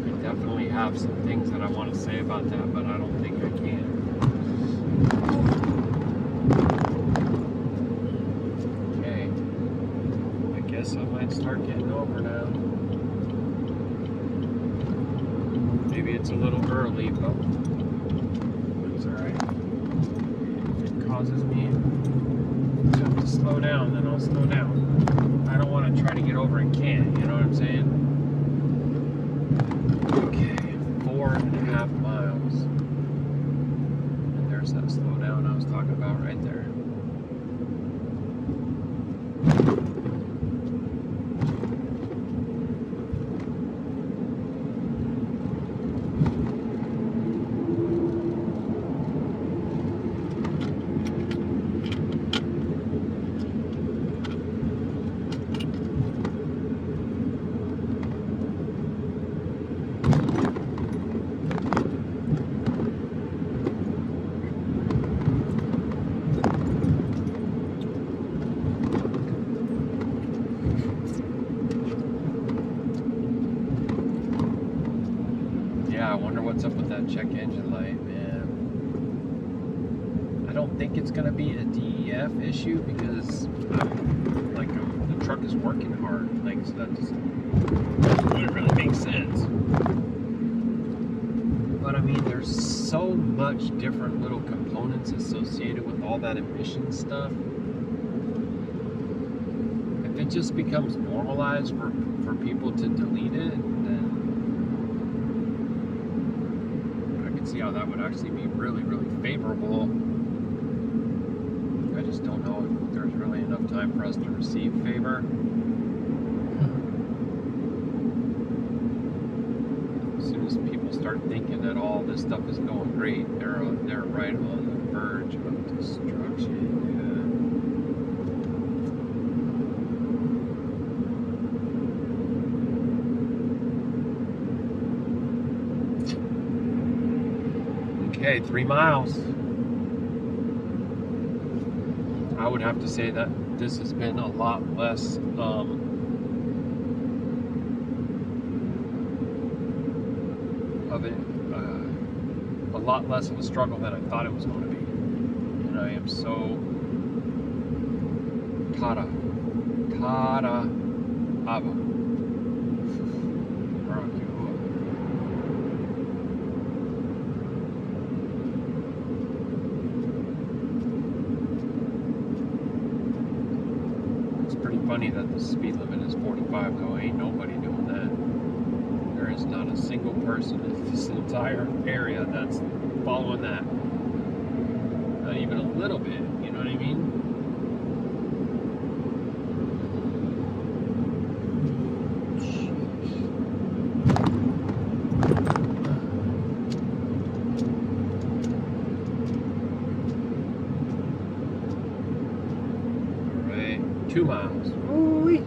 I definitely have some things that I want to say about that, but I don't think I can. I might start getting over now. Maybe it's a little early, but it's alright. If it causes me to have to slow down, then I'll slow down. I don't want to try to get over and can't, you know what I'm saying? Okay, 4.5 miles. And there's that slow down I was talking about right there. think it's going to be a DEF issue because the truck is working hard. Like, so that doesn't really make sense. But I mean, there's so much different little components associated with all that emission stuff. If it just becomes normalized for people to delete it, then I can see how that would actually be really, really favorable. I just don't know if there's really enough time for us to receive favor. As soon as people start thinking that all this stuff is going great, they're right on the verge of destruction. Okay, 3 miles. I would have to say that this has been a lot less a lot less of a struggle than I thought it was going to be. And I am so Tada Abba Baruk Yahuah. It's pretty funny that the speed limit is 45, though. Ain't nobody doing that. There is not a single person in this entire area that's following that. Not even a little bit, you know what I mean? All right, 2 miles. Ooh-wee.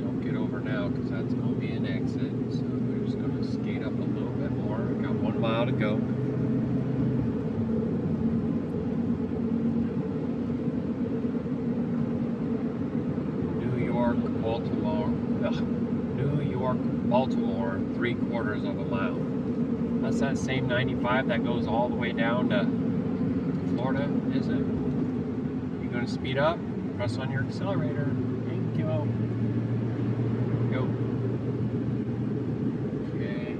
Don't get over now because that's going to be an exit. So we're just going to skate up a little bit more. We got 1 mile to go. New York, Baltimore, 3/4 of a mile. That's that same 95 that goes all the way down to Florida, is it? You going to speed up? Press on your accelerator. Thank you. Go. Okay.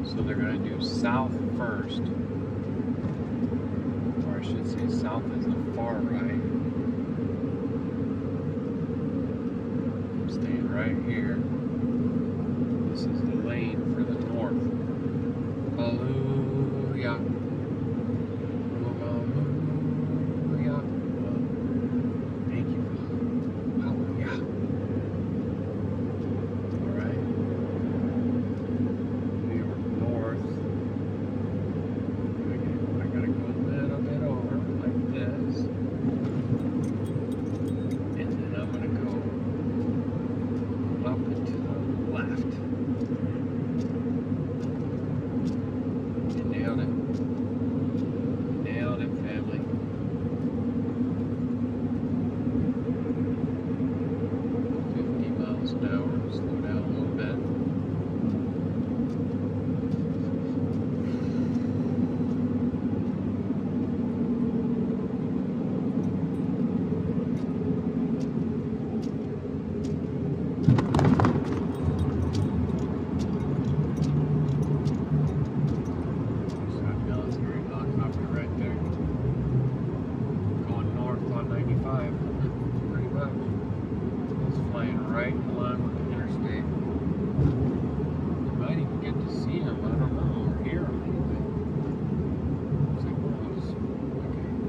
So they're going to do south first. Or I should say south is the far right. I'm staying right here. This is the lane for the north. Hallelujah. Hallelujah. Thank you. Hallelujah. Alright. New York north. I gotta go a little bit over like this. And then I'm gonna go up and to the left. You nailed it.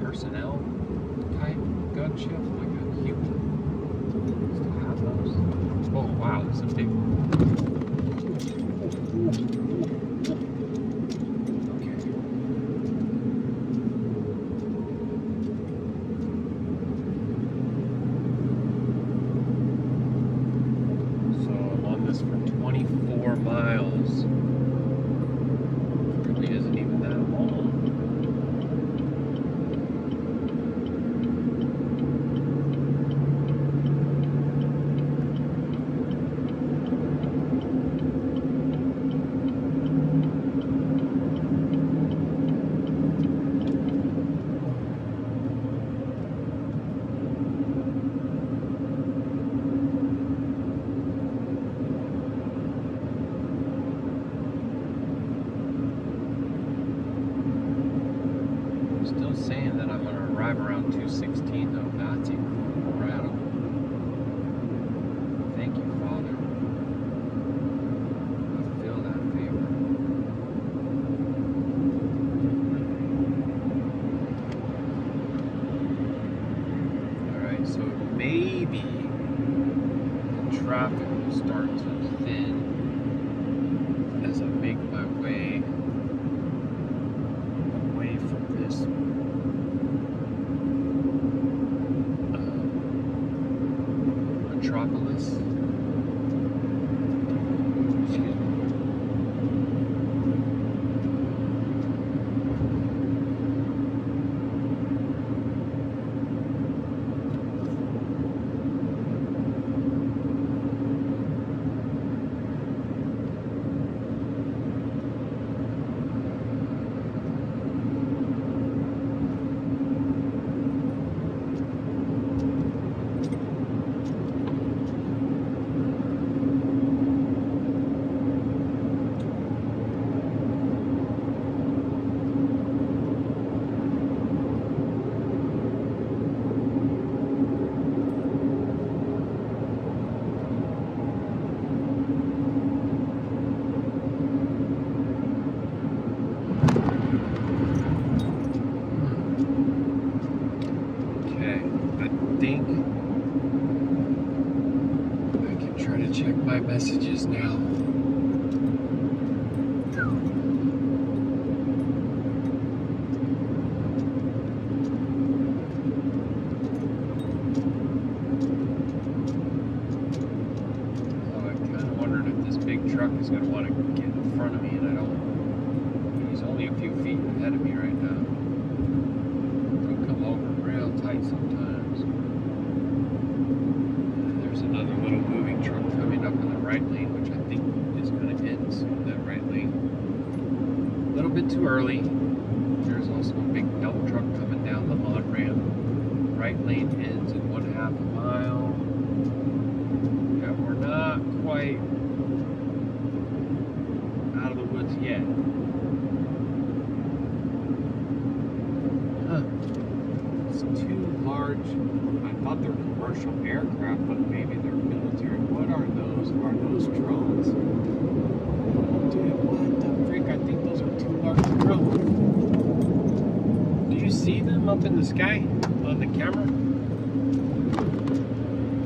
personnel type gunship, like a human. Still have those. Oh wow, this is a big one. Okay. So I'm on this for 24 miles. Really isn't even that long. Still saying that I'm going to arrive around 2:16 though. That's incredible. Thank you, Father. I feel that favor. Alright, so maybe the traffic will start to thin as I make my way away from this metropolis. Excuse me. Check my messages now. Oh, I kind of wondered if this big truck is going to want to get in front of me, and I don't. He's only a few feet ahead of me right now. He'll come over real tight sometimes. And there's another little moving truck coming up in the right lane, which I think is going to end soon, that right lane. A little bit too early. There's also a big dump truck coming down the on-ramp. Right lane ends in 1/2 mile. Yeah, we're not quite out of the woods yet. Huh. It's too large. I thought they were commercial aircraft, but maybe they're military. What are those? Are those drones? Dude, what the frick? I think those are too large drones. Do you see them up in the sky on the camera?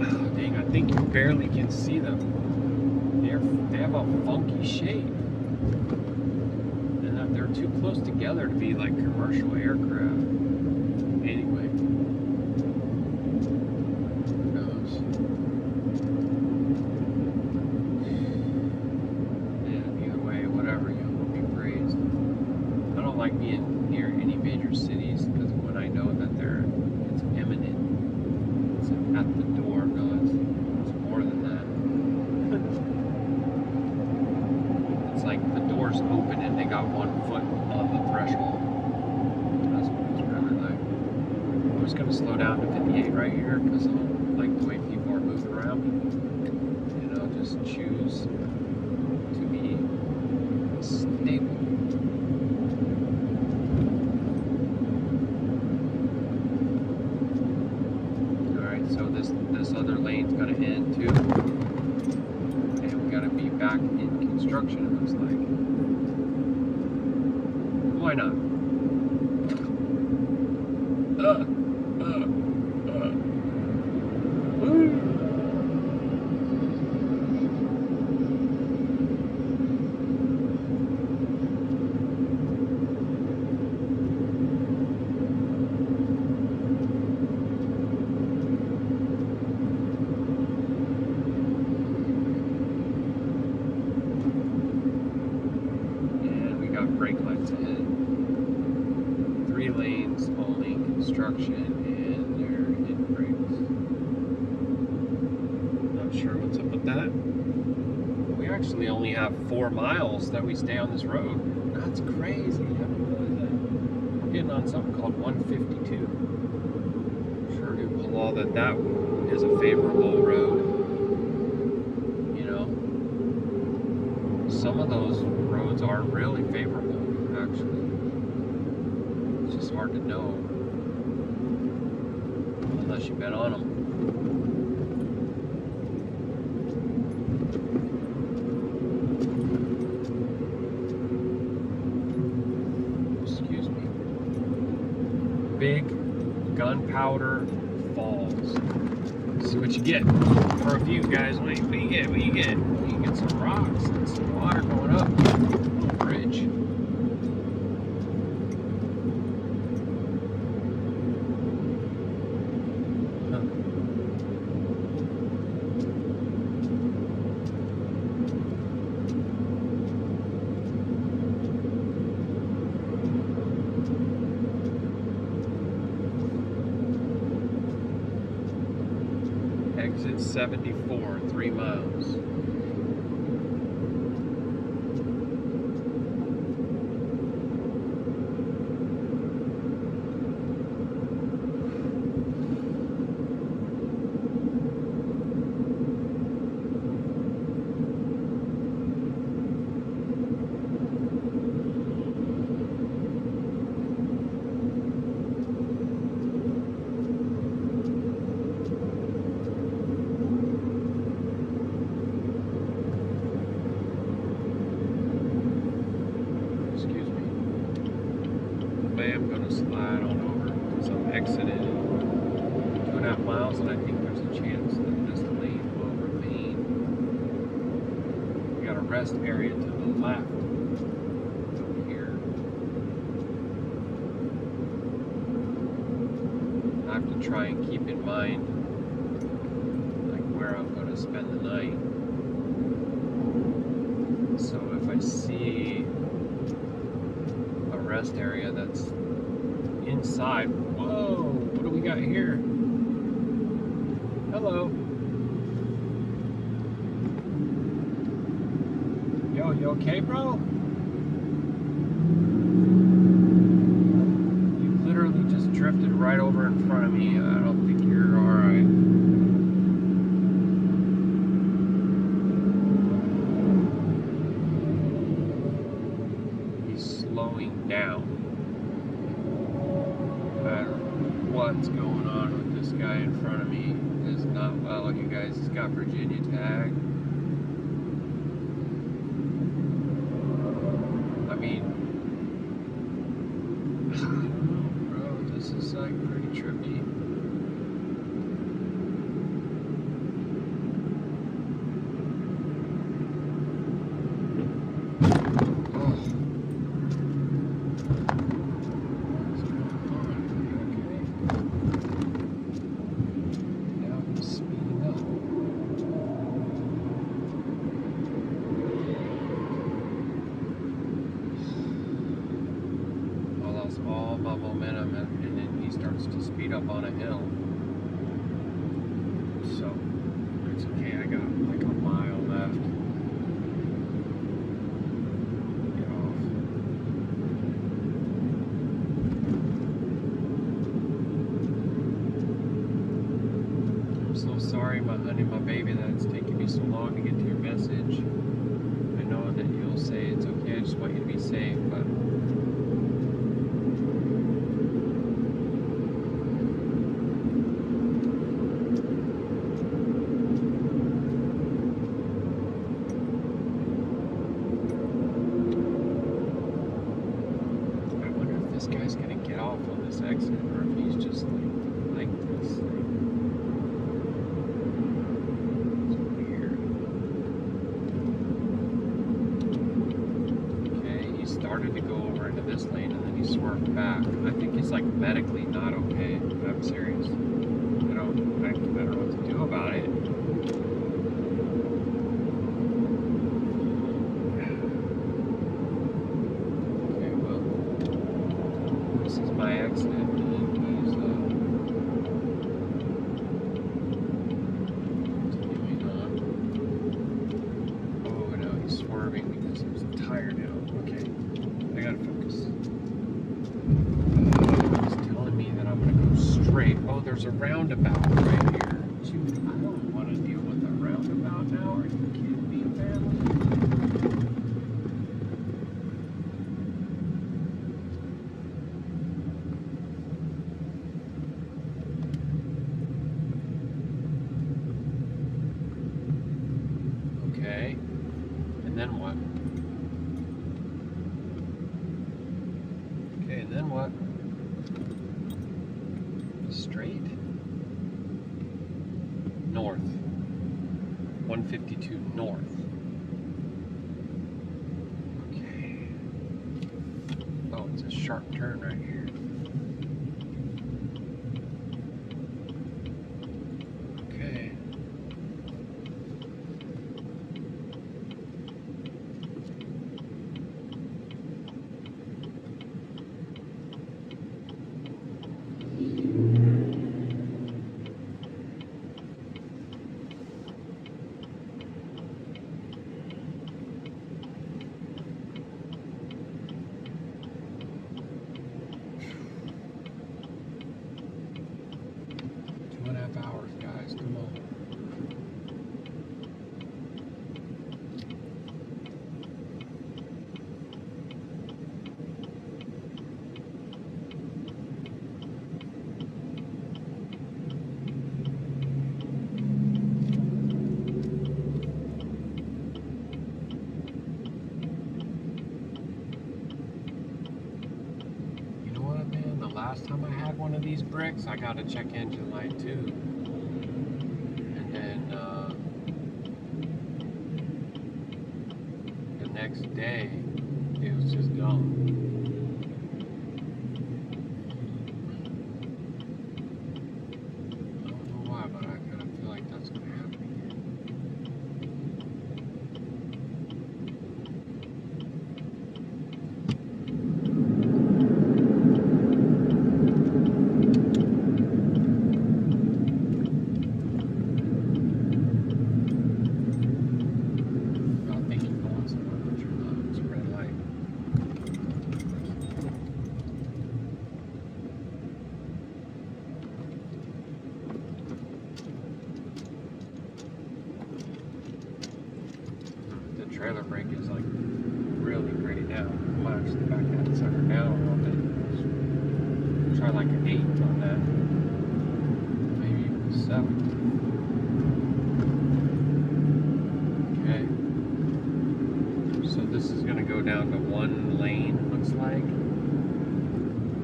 Oh, dang, I think you barely can see them. They have a funky shape. And they're too close together to be like commercial aircraft. Anyway. Who knows? Yeah, either way, whatever, you will be praised. I don't like being near any major cities because when I know that it's imminent, it's at the door. No, it's more than that. It's like the door's open and they got 1 foot on the threshold. That's what it's really like. I'm just going to slow down to 58 right here because I don't like the way people are moving around me. You know, just choose to be stable. Alright, so this other lane's going to end too. And we got to be back in construction, it looks like. Why not? Woo. And we got brake lights ahead. 3 lanes only, construction, and they're hidden brakes. Not sure what's up with that. We actually only have 4 miles that we stay on this road. That's crazy. I didn't realize that. We're getting on something called 152. Sure do law that that is a favorable road. You know, some of those roads are really favorable, actually. It's just hard to know unless you've been on them. Excuse me. Big Gunpowder Falls. See what you get for a view, guys. What do you get? What do you get? You get some rocks and some water going up. Little bridge. Exit 74, 3 miles. I'm going to slide on over because I'm exiting 2.5 miles, and I think there's a chance that this lane will remain. We got a rest area to the left over here. I have to try and keep in mind like where I'm going to spend the night. So if I see a rest area that's inside. Whoa, what do we got here? Hello. Yo, you okay, bro? You literally just drifted right over in front of me. I don't think you're alright. He's slowing down. What's going on with this guy in front of me is not well, you guys. He's got Virginia tag. I mean, bro, this is like pretty trippy. All my momentum, and then he starts to speed up on a hill. So it's okay. I got like a mile left. Get off. I'm so sorry, my honey, my baby, that it's taking me so long to get to your message. I know that you'll say it's okay. I just want you to be safe, but this guy's gonna get off on this exit, or if he's just like medically not okay. I'm serious. I don't know what to do about it. Okay, well, this is my accident, and he's continuing on. Oh no, he's swerving because there's a tire down. Okay, I gotta focus. He's telling me that I'm gonna go straight. Oh, there's a roundabout right here. Dude, I don't want to deal with a roundabout now. Are you kidding me, man? Okay. And then what? Okay, and then what? Straight? North. 152 north. Okay. Oh, it's a sharp turn right here. Okay. Hours, guys, come on. You know what, man? The last time I had one of these bricks, I got a check engine light too. Next day, it was just gone. I don't know why, but I kind of feel like that's going to happen again. Trailer brake is like really pretty down. I might actually back that sucker down a little bit. Try like an 8 on that. Maybe even a 7. Okay. So this is going to go down to 1 lane, looks like.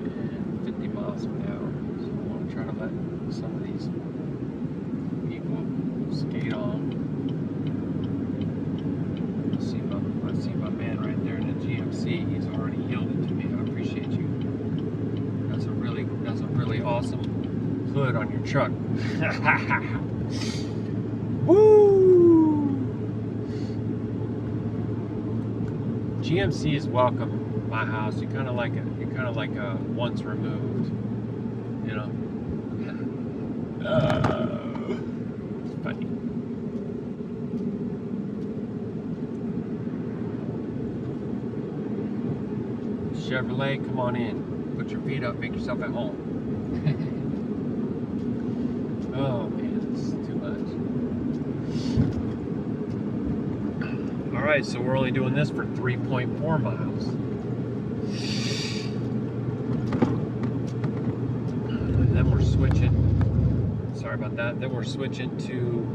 And 50 miles an hour. So I want to try to let some of these people skate on. I see my man right there in the GMC. He's already yielded to me. I appreciate you. That's a really awesome hood on your truck. Woo! GMC is welcome at my house. You're kind of like a once removed, you know. It's funny. Chevrolet, come on in. Put your feet up, make yourself at home. Oh man, it's too much. Alright, so we're only doing this for 3.4 miles. And then we're switching. Sorry about that. Then we're switching to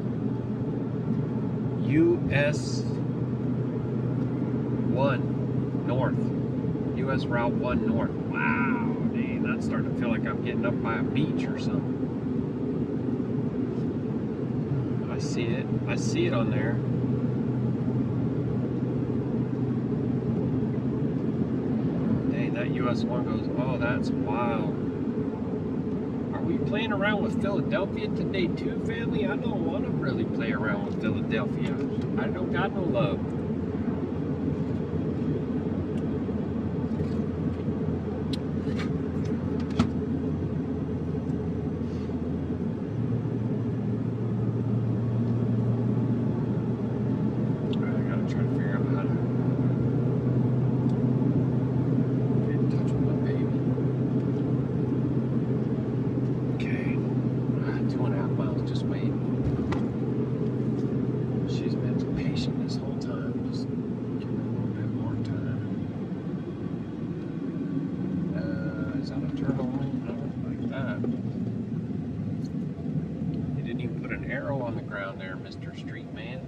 US 1 North. US Route 1 North. Wow, dang, that's starting to feel like I'm getting up by a beach or something. I see it. I see it on there. Dang, that US 1 goes, oh, that's wild. we playing around with Philadelphia today too, family? I don't want to really play around with Philadelphia. I don't got no love. Mr. Street Man.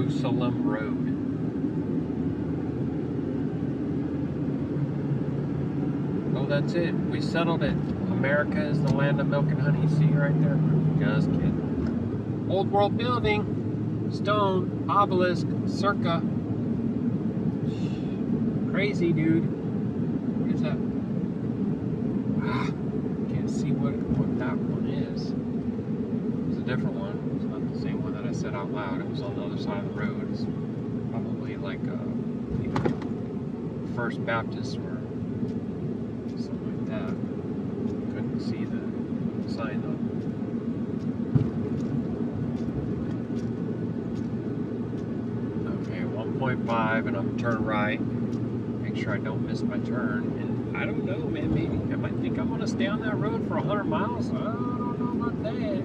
Shalum Road. Oh, that's it. We settled it. America is the land of milk and honey. See right there? Just kidding. Old world building. Stone. Obelisk. Circa. Crazy, dude. What is that? Can't see what that one is. It's a different one. It's not the same one that I said out loud. It was on the other side of the road. It's probably like either First Baptist or something like that. Couldn't see the sign though. Okay, 1.5 and I'm turn right. Make sure I don't miss my turn. And I don't know, man, maybe I might think I'm gonna stay on that road for 100 miles. I don't know about that.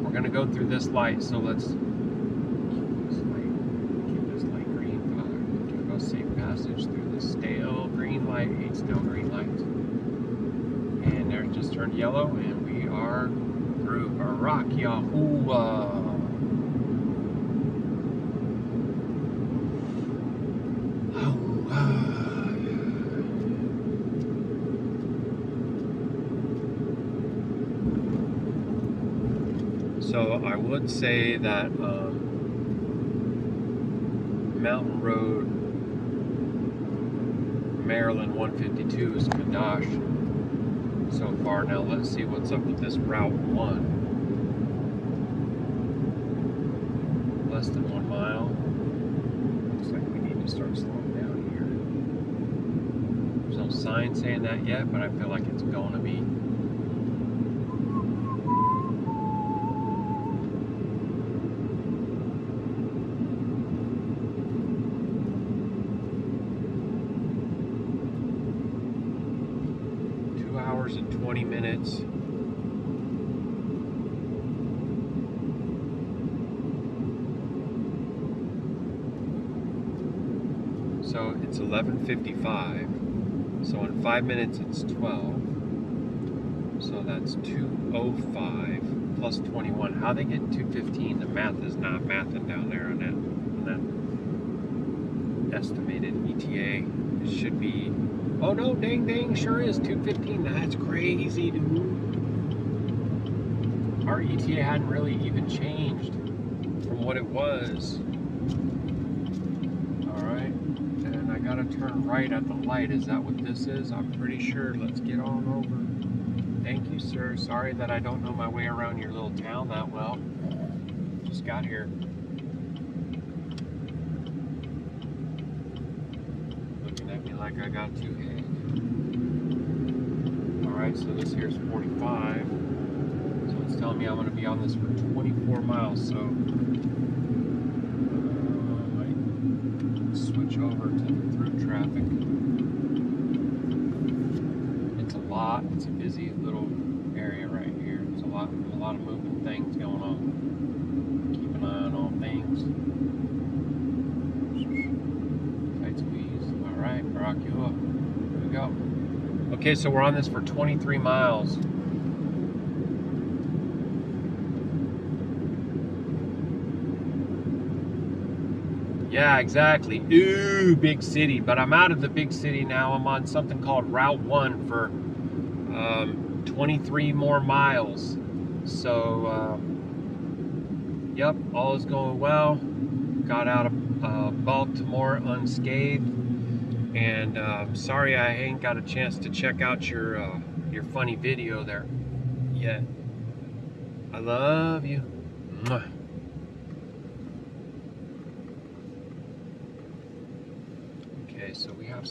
We're gonna go through this light, so let's keep this light green. Give us safe passage through the stale green light, 8 stale green lights. And there, just turned yellow, and we are through Baruk Yahuah. So I would say that Mountain Road, Maryland 152 is Qadash so far. Now let's see what's up with this Route 1. Less than 1 mile. Looks like we need to start slowing down here. There's no sign saying that yet, but I feel like it's going to be. And 20 minutes. So it's 11:55. So in 5 minutes it's 12. So that's 2:05 plus 21. How they get 2:15? The math is not mathing down there on that estimated ETA. It should be. Oh no, dang, sure is 2:15. That's crazy, dude. Our ETA hadn't really even changed from what it was. Alright, and I gotta turn right at the light. Is that what this is? I'm pretty sure. Let's get on over. Thank you, sir. Sorry that I don't know my way around your little town that well. Just got here. Like I got 2 head. Alright, so this here's 45. So it's telling me I'm going to be on this for 24 miles. So I might switch over to through traffic. It's a lot. It's a busy little area right here. There's a lot of moving things going on. Keep an eye on all things. Tight squeeze. Alright, Baruk Yahuah. Here we go. Okay, so we're on this for 23 miles. Yeah, exactly. Ooh, big city. But I'm out of the big city now. I'm on something called Route 1 for 23 more miles. So, yep, all is going well. Got out of Baltimore unscathed. And sorry I ain't got a chance to check out your funny video there yet. I love you. Mwah. Okay, so we have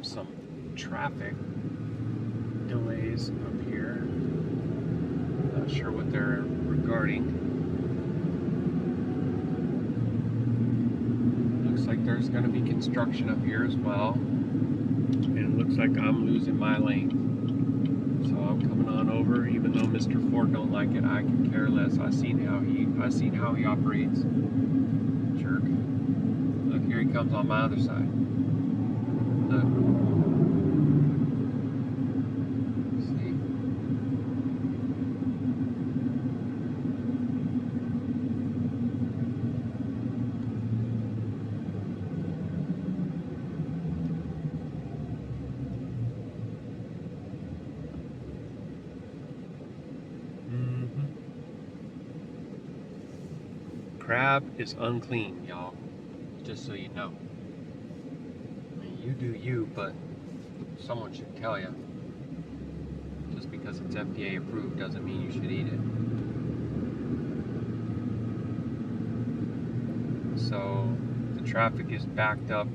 some traffic delays up here. Not sure what they're regarding. Looks like there's going to be construction up here as well. And it looks like I'm losing my lane. So I'm coming on over, even though Mr. Ford don't like it. I can care less. I seen how he operates. Jerk. Look, here he comes on my other side. Look. See? Crab is unclean, y'all. Just so you know. I mean, you do you, but someone should tell you. Just because it's FDA approved doesn't mean you should eat it. So the traffic is backed up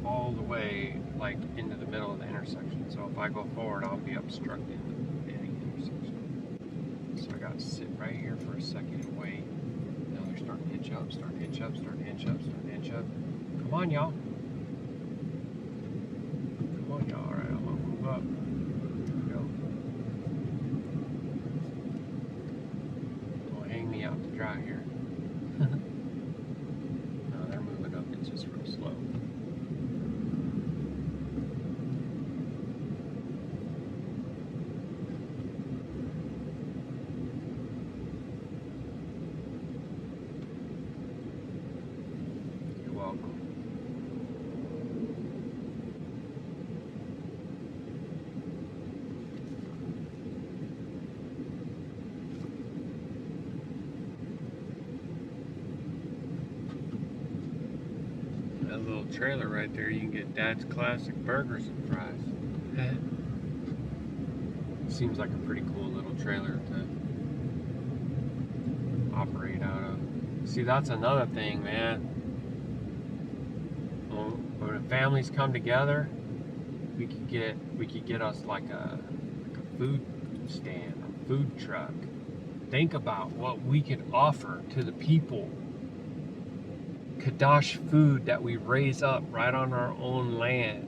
all the way like into the middle of the intersection. So if I go forward, I'll be obstructing any intersection. So I gotta sit right here for a second and wait. Now they're starting to hitch up, starting to hitch up, starting to hitch up, starting to hitch up. Come on, y'all. Come on, y'all. Alright, I'm gonna move up. There we go. Don't hang me out to dry here. No, they're moving up. It's just real slow. That little trailer right there, you can get Dad's Classic burgers and fries. Seems like a pretty cool little trailer to operate out of. See, that's another thing, man. When families come together, we could get us like a food stand or food truck. Think about what we could offer to the people. Qadash food that we raise up right on our own land.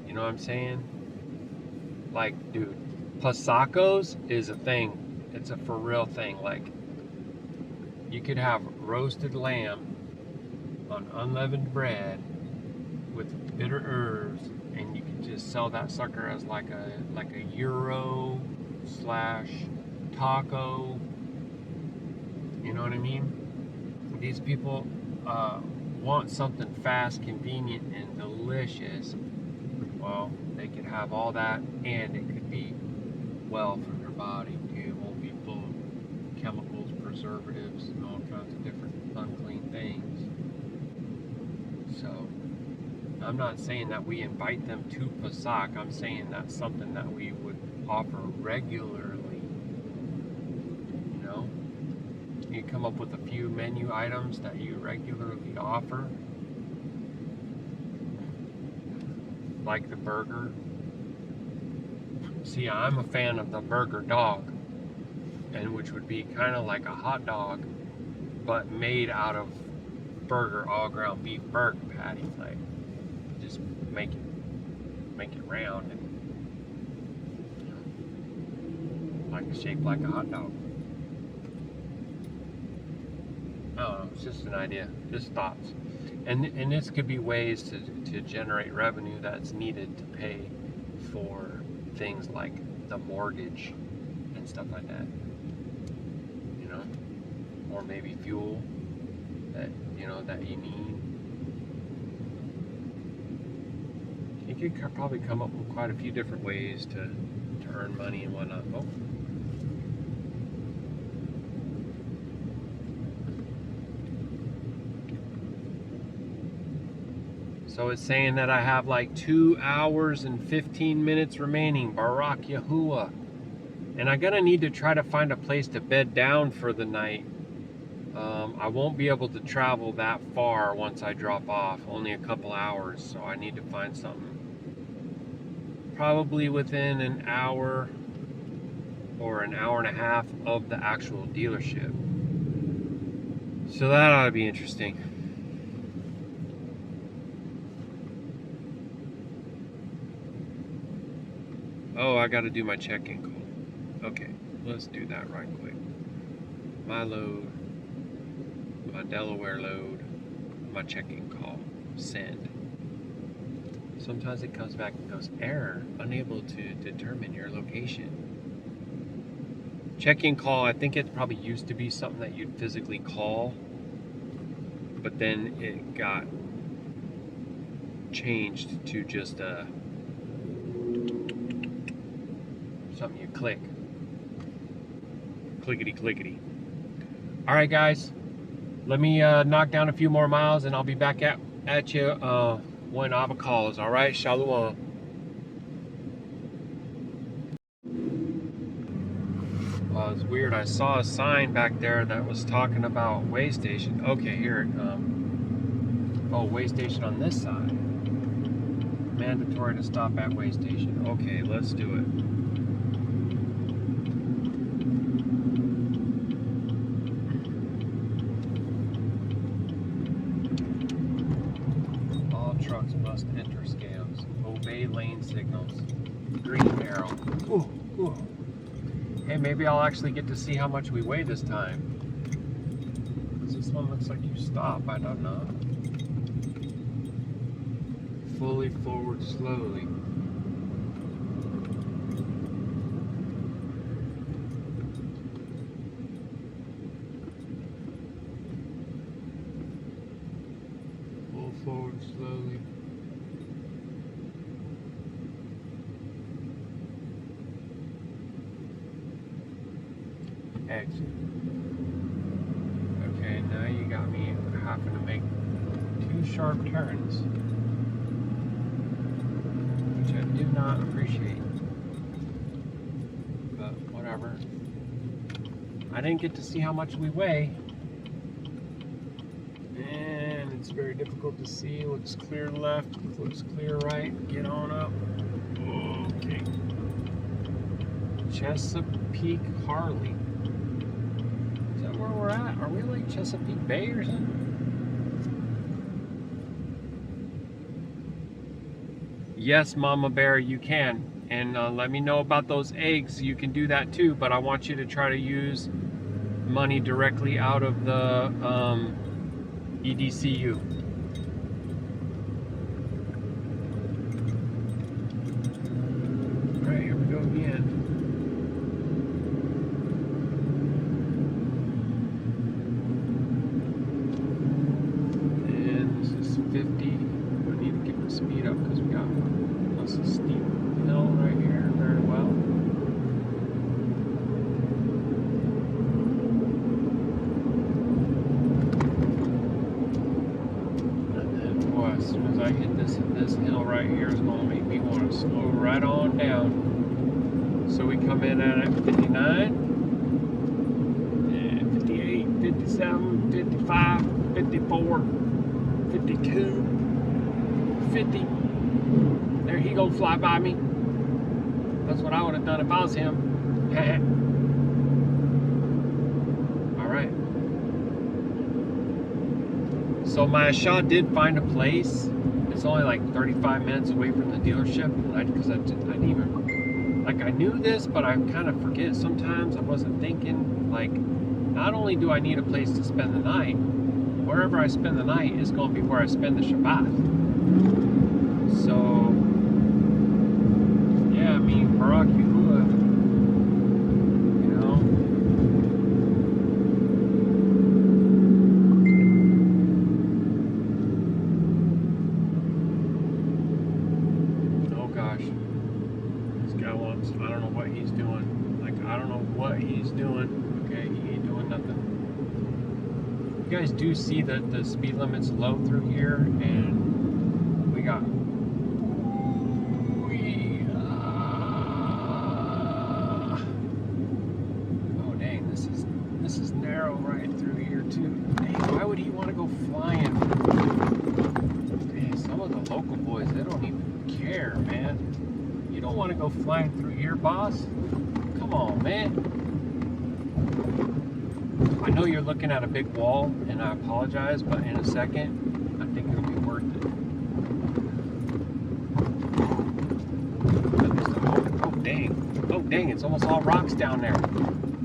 You know what I'm saying? Like, dude, pasacos is a thing. It's a for real thing. Like, you could have roasted lamb on unleavened bread with bitter herbs, and you could just sell that sucker as like a gyro / taco. You know what I mean? These people want something fast, convenient, and delicious. Well, they could have all that, and it could be well for their body too. It won't be full of chemicals, preservatives, and all kinds of different unclean things. So, I'm not saying that we invite them to Pesach. I'm saying that's something that we would offer regularly. You know? You come up with a few menu items that you regularly offer, like the burger. See, I'm a fan of the burger dog, and which would be kind of like a hot dog, but made out of burger, all ground beef burger patties. Like, just make it round and, you know, like shaped like a hot dog. I don't know, it's just an idea, just thoughts. And this could be ways to generate revenue that's needed to pay for things like the mortgage and stuff like that, you know, or maybe fuel that, you know, that you need. You could probably come up with quite a few different ways to earn money and whatnot. Oh. So it's saying that I have like 2 hours and 15 minutes remaining. Baruk Yahuah. And I'm gonna need to try to find a place to bed down for the night. I won't be able to travel that far once I drop off, only a couple hours, so I need to find something probably within an hour or an hour and a half of the actual dealership. So that ought to be interesting. Oh, I got to do my check-in call. Okay, let's do that right quick. My load, my Delaware load, my check-in call, send. Sometimes it comes back and goes, error, unable to determine your location. Check-in call, I think it probably used to be something that you'd physically call, but then it got changed to just something you click. Clickety clickety. All right, guys, let me knock down a few more miles and I'll be back at you when Abba calls. All right, Shalom. It's weird. I saw a sign back there that was talking about way station. Okay, here it comes. Oh, way station on this side. Mandatory to stop at way station. Okay, let's do it. All trucks must enter scales. Obey lane signals. Green arrow. Ooh, ooh. Hey, maybe I'll actually get to see how much we weigh this time. This one looks like you stop. I don't know. Fully forward slowly. Full forward slowly. Exit. Okay, now you got me having to make 2 sharp turns, which I do not appreciate, but whatever. I didn't get to see how much we weigh, and it's very difficult to see. Looks clear left, looks clear right. Get on up. Okay. Chesapeake Harley. Is that where we're at? Are we like Chesapeake Bay or something? Yes, Mama Bear, you can. And let me know about those eggs. You can do that too, but I want you to try to use money directly out of the EDCU. All right, here we go again. And this is 50. I need to get the speed up because we got a steep hill right here very well. And then, boy, as soon as I hit this hill right here, it's going to make me want to slow right on down. So we come in at 59, and 58, 57, 55, 54, 52, 50. There he gonna fly by me. That's what I would have done if I was him. All right. So my Yahusha did find a place. It's only like 35 minutes away from the dealership. Because I didn't even, like, I knew this, but I kind of forget sometimes. I wasn't thinking. Like, not only do I need a place to spend the night, wherever I spend the night is going to be where I spend the Shabbat. So, yeah, I mean, Baruk Yahuah, you know. Oh gosh, this guy wants, I don't know what he's doing. Like, I don't know what he's doing. Okay, he ain't doing nothing. You guys do see that the speed limit's low through here, and we got oh dang, this is narrow right through here too. Dang, why would he want to go flying? Dang, some of the local boys, they don't even care, man. You don't want to go flying through here, boss? Come on, man. I know you're looking at a big wall, and I apologize, but in a second, I think it'll be worth it. Oh dang. Oh dang, it's almost all rocks down there.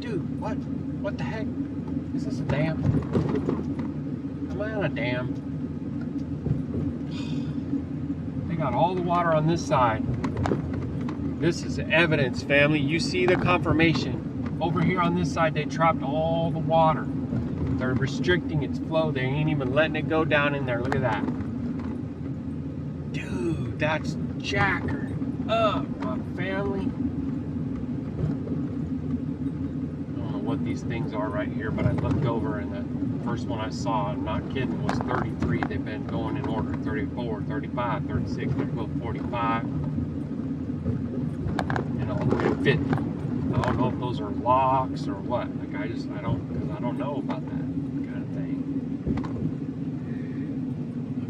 Dude, what? What the heck? Is this a dam? Am I on a dam? They got all the water on this side. This is evidence, family. You see the confirmation. Over here on this side, they trapped all the water. They're restricting its flow. They ain't even letting it go down in there. Look at that. Dude, that's jacker up, my family. I don't know what these things are right here, but I looked over and the first one I saw, I'm not kidding, was 33. They've been going in order 34, 35, 36, they're both 45. And all the way to 50. I don't know if those are locks or what. Like I don't know about that kind of thing.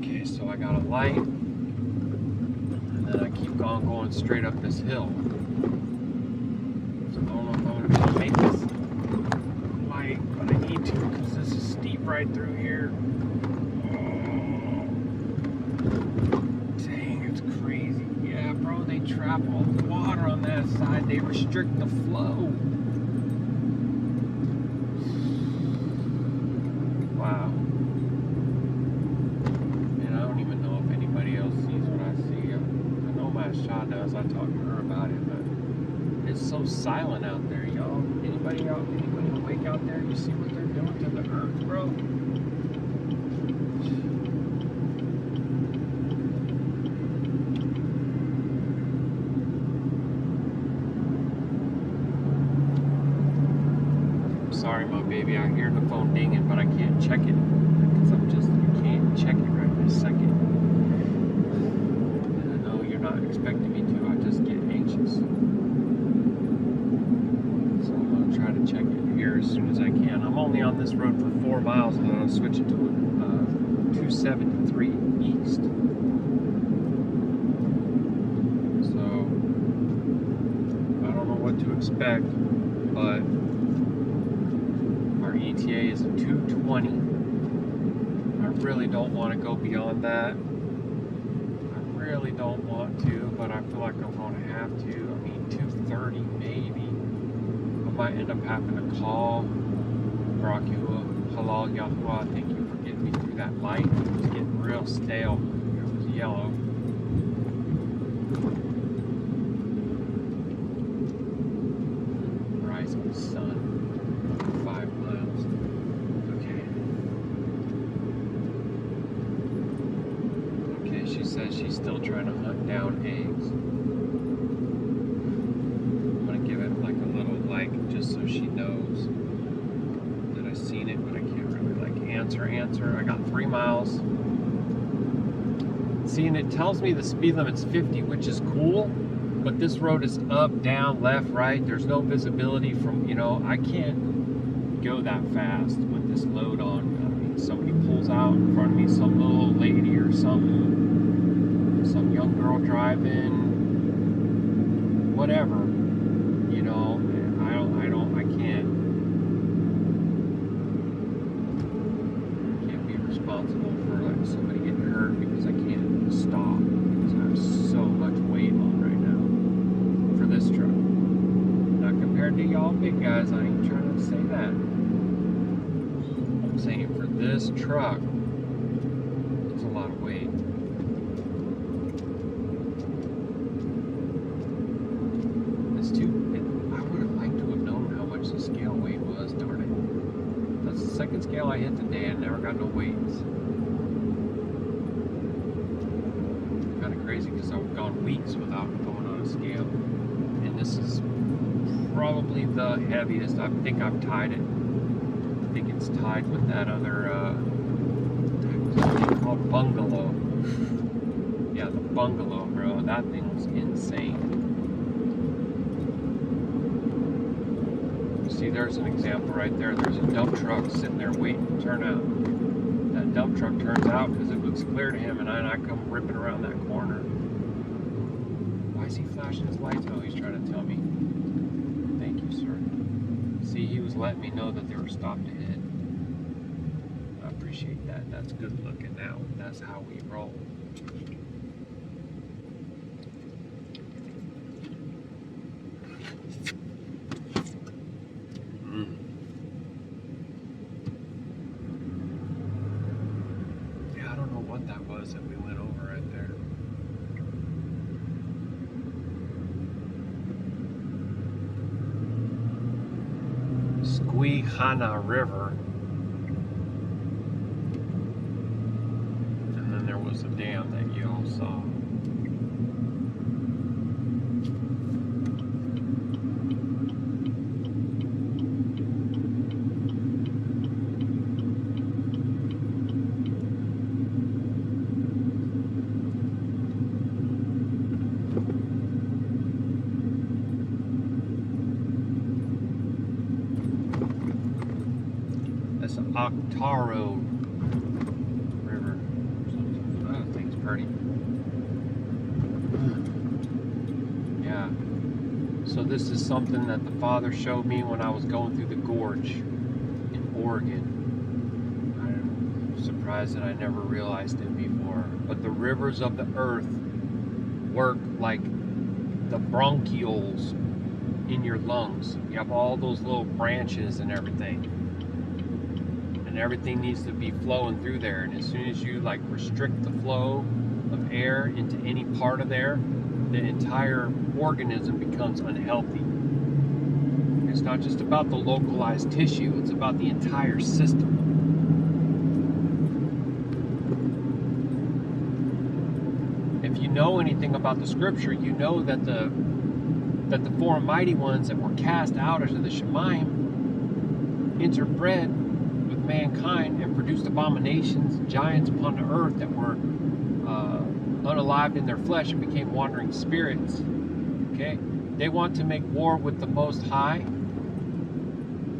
Okay, so I got a light, and then I keep on going straight up this hill. So I don't know if I'm gonna be able to make this light, but I need to because this is steep right through here. Dang, it's crazy. Yeah, bro, they trap all the water on that side. They restrict the flow. Wow. And I don't even know if anybody else sees what I see. I know my Shah does. I talk to her about it, but it's so silent out there, y'all. Anybody awake out there? You see what they're doing to the earth, bro? Sorry, my baby. I hear the phone dinging, but I can't check it because I can't check it right this second. And I know you're not expecting me to. I just get anxious. So I'm gonna try to check it here as soon as I can. I'm only on this road for 4 miles, and I'm gonna switch it to 273 east. So I don't know what to expect, but ETA is a 220. I really don't want to go beyond that. I really don't want to, but I feel like I'm going to have to. I mean, 230 maybe. I might end up having to call Baruk Atah Yahuah. Thank you for getting me through that light. It was getting real stale. It was yellow. Rising sun. 5 miles. Okay, she says she's still trying to hunt down eggs. I'm gonna give it like a little like just so she knows that I've seen it, but I can't really like answer. I got 3 miles. See, and it tells me the speed limit's 50, which is cool, but this road is up, down, left, right. There's no visibility from, I can't go that fast with this load on. I mean, somebody pulls out in front of me, some little old lady or something, some young girl driving, whatever, I can't be responsible for like somebody getting hurt because I can't stop because I have so much weight on right now for this truck. Not compared to y'all big guys, I ain't trying to say that. I'm saying for this truck, it's a lot of weight. It's too. I would have liked to have known how much the scale weight was. Darn it. That's the second scale I hit today. I never got no weights. Kind of crazy because I've gone weeks without going on a scale, and this is probably the heaviest. I think I've tied it. I think it's tied with that other thing called Bungalow. Yeah, the Bungalow, bro. That thing was insane. See, there's an example right there. There's a dump truck sitting there waiting to turn out. That dump truck turns out because it looks clear to him, and I come ripping around that corner. Why is he flashing his lights? Oh, he's trying to tell me. Thank you, sir. See, he was letting me know that they were stopped ahead. I appreciate that. That's good looking now. That's how we roll. Yeah, I don't know what that was that we went over right there. Squeehana River. And then there was a dam that you all saw. That's Octaro River. That thing's pretty. Yeah. So this is something that the Father showed me when I was going through the gorge in Oregon. I'm surprised that I never realized it before. But the rivers of the earth work like the bronchioles in your lungs. You have all those little branches and everything. And everything needs to be flowing through there. And as soon as you like restrict the flow of air into any part of there, the entire organism becomes unhealthy. It's not just about the localized tissue, it's about the entire system. If you know anything about the scripture, you know that the four mighty ones that were cast out into the Shemaim interbred with mankind and produced abominations, giants upon the earth that were unalived in their flesh and became wandering spirits. Okay? They want to make war with the Most High,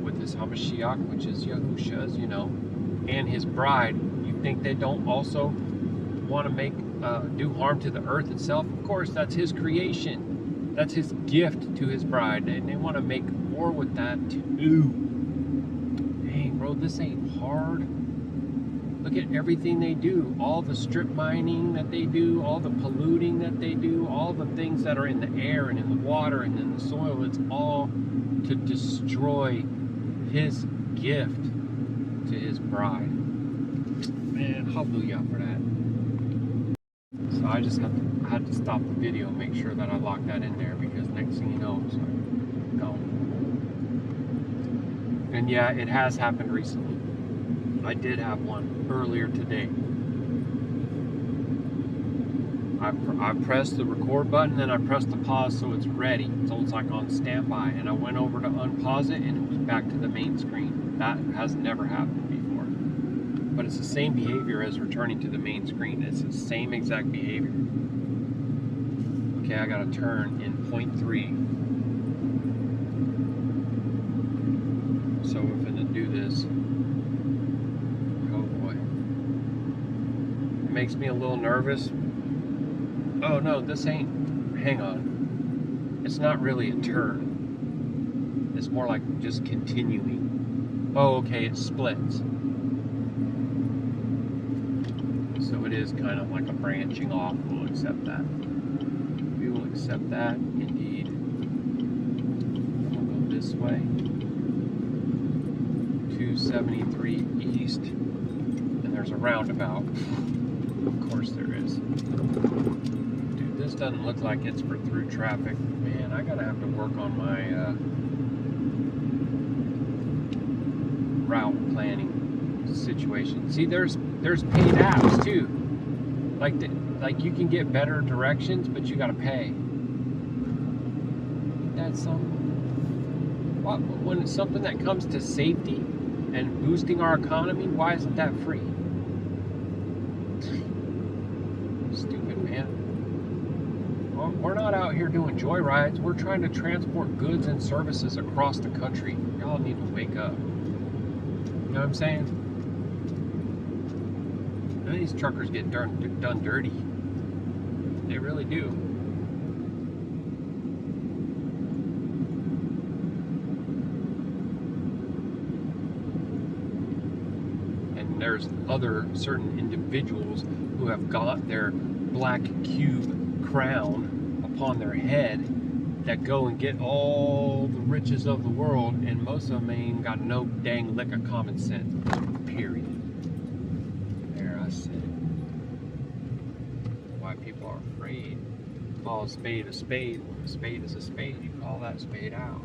with his Hamashiach, which is Yahusha, as you know, and his bride. You think they don't also want to make do harm to the earth itself? Of course, that's his creation. That's his gift to his bride, and they want to make war with that too. Dang, bro, this ain't hard. Look at everything they do, all the strip mining that they do, all the polluting that they do, all the things that are in the air and in the water and in the soil. It's all to destroy his gift to his bride. Man, hallelujah for that. So I just had to stop the video and make sure that I locked that in there, because next thing you know, it's like gone. And yeah, it has happened recently. I did have one earlier today. I pressed the record button, then I pressed the pause so it's ready. So it's like on standby. And I went over to unpause it and it was back to the main screen. That has never happened before. But it's the same behavior as returning to the main screen. It's the same exact behavior. Okay, I gotta turn in 0.3. So we're gonna do this. Makes me a little nervous. Oh no, this ain't, hang on. It's not really a turn. It's more like just continuing. Oh, okay, it splits. So it is kind of like a branching off. We'll accept that. We will accept that, indeed. We'll go this way. To 273 east, and there's a roundabout. Of course there is. Dude, this doesn't look like it's for through traffic. Man, I gotta have to work on my route planning situation. See, there's paid apps too. Like you can get better directions, but you gotta pay. That's something. When it's something that comes to safety and boosting our economy, why isn't that free? Stupid, man. Well, we're not out here doing joyrides. We're trying to transport goods and services across the country. Y'all need to wake up. You know what I'm saying? None of these truckers get done dirty. They really do. And there's other certain individuals who have got their black cube crown upon their head that go and get all the riches of the world, and most of them ain't got no dang lick of common sense. Period. There, I said it. Why people are afraid. Call a spade a spade. When a spade is a spade, you call that spade out.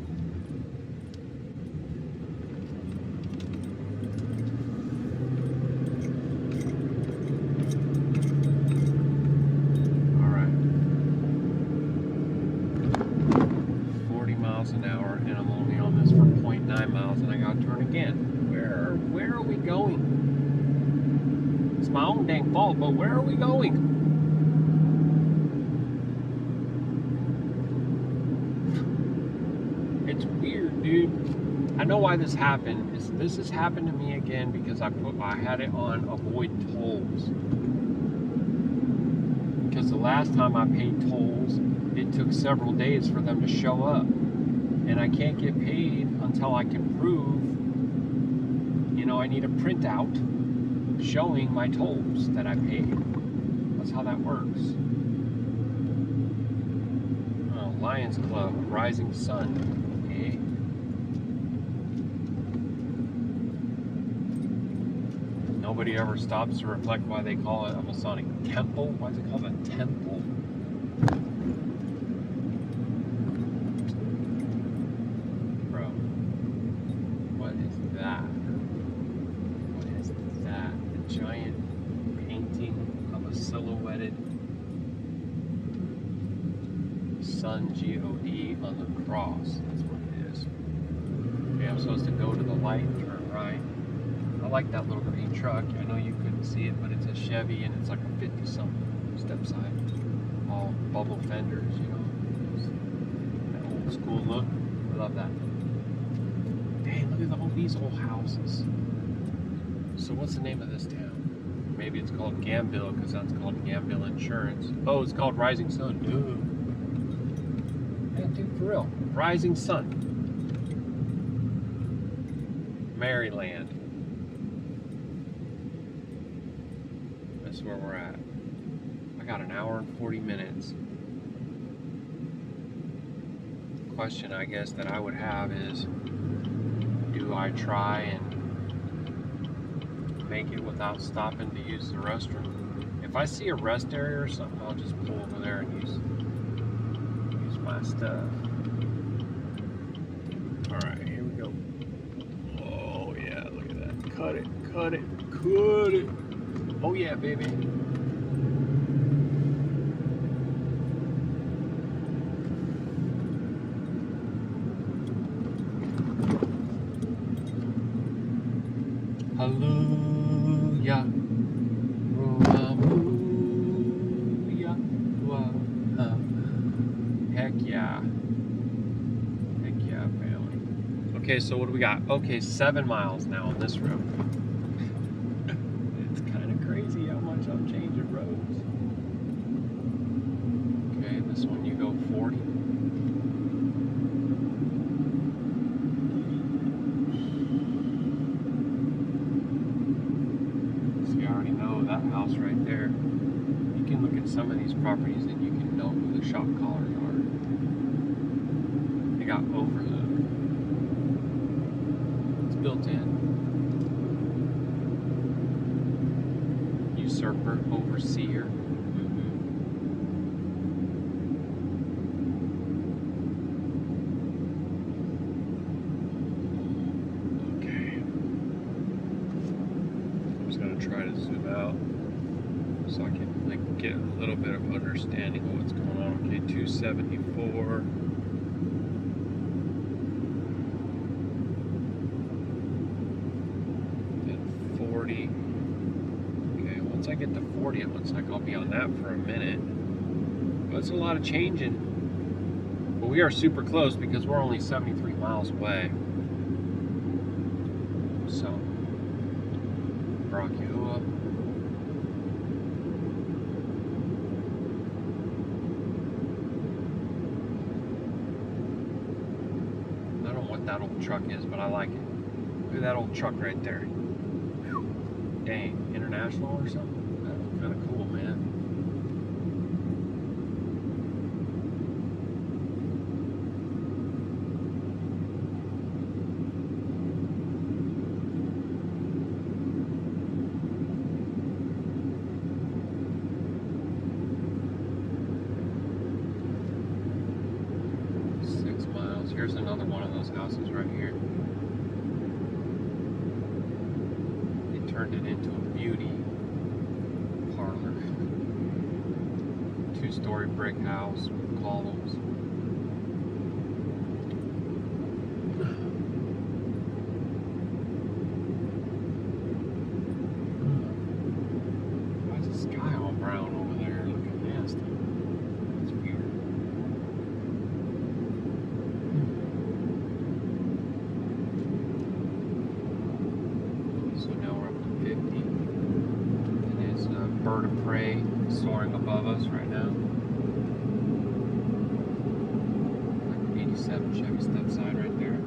An hour, and I'm only on this for 0.9 miles, and I gotta turn again. Where are we going? It's my own dang fault, but where are we going? It's weird, dude. I know why this happened. This has happened to me again because I had it on avoid tolls. Because the last time I paid tolls, it took several days for them to show up. And I can't get paid until I can prove, I need a printout showing my tolls that I paid. That's how that works. Oh, Lions Club, Rising Sun. Okay. Nobody ever stops to reflect why they call it a Masonic temple. Why is it called a temple? Silhouetted sun G-O-D on the cross. That's what it is. Okay, I'm supposed to go to the light and turn right. I like that little green truck. I know you couldn't see it, but it's a Chevy and it's like a 50-something step side. All bubble fenders, that old school look. I love that. Dang, look at these old houses. So what's the name of this town? Maybe it's called Gambill because that's called Gambill Insurance. Oh, it's called Rising Sun. Dude. Yeah, dude, for real. Rising Sun. Maryland. That's where we're at. I got an hour and 40 minutes. Question, I guess, that I would have is, do I try and make it without stopping to use the restroom? If I see a rest area or something, I'll just pull over there and use my stuff. Alright, here we go. Oh yeah, look at that. Cut it, cut it, cut it. Oh yeah, baby. Hallelujah. Heck yeah. Heck yeah, family. Okay, so what do we got? Okay, 7 miles now on this road. It's kind of crazy how much I'm changing roads. Okay, this one you go 40. See, I already know that house right there. You can look at some of these properties and you can know who the shop callers are. They got overlook. It's built in. usurper, overseer. Okay. I'm just gonna try to zoom out so I can like get a little bit of understanding of what's going on. Okay, 274. Then 40. Okay, once I get to 40, it looks like I'll be on that for a minute. But it's a lot of changing. But we are super close because we're only 73 miles away. So, Baruk Yahuah. That old truck is, but I like it. Look at that old truck right there. Dang, international or something? That's kind of cool, man. Here's another one of those houses right here. They turned it into a beauty parlor. 2-story brick house with columns. Why is the sky all brown over there? Looking nasty. That's weird. Bird of prey soaring above us right now. Like 87 Chevy step side right there.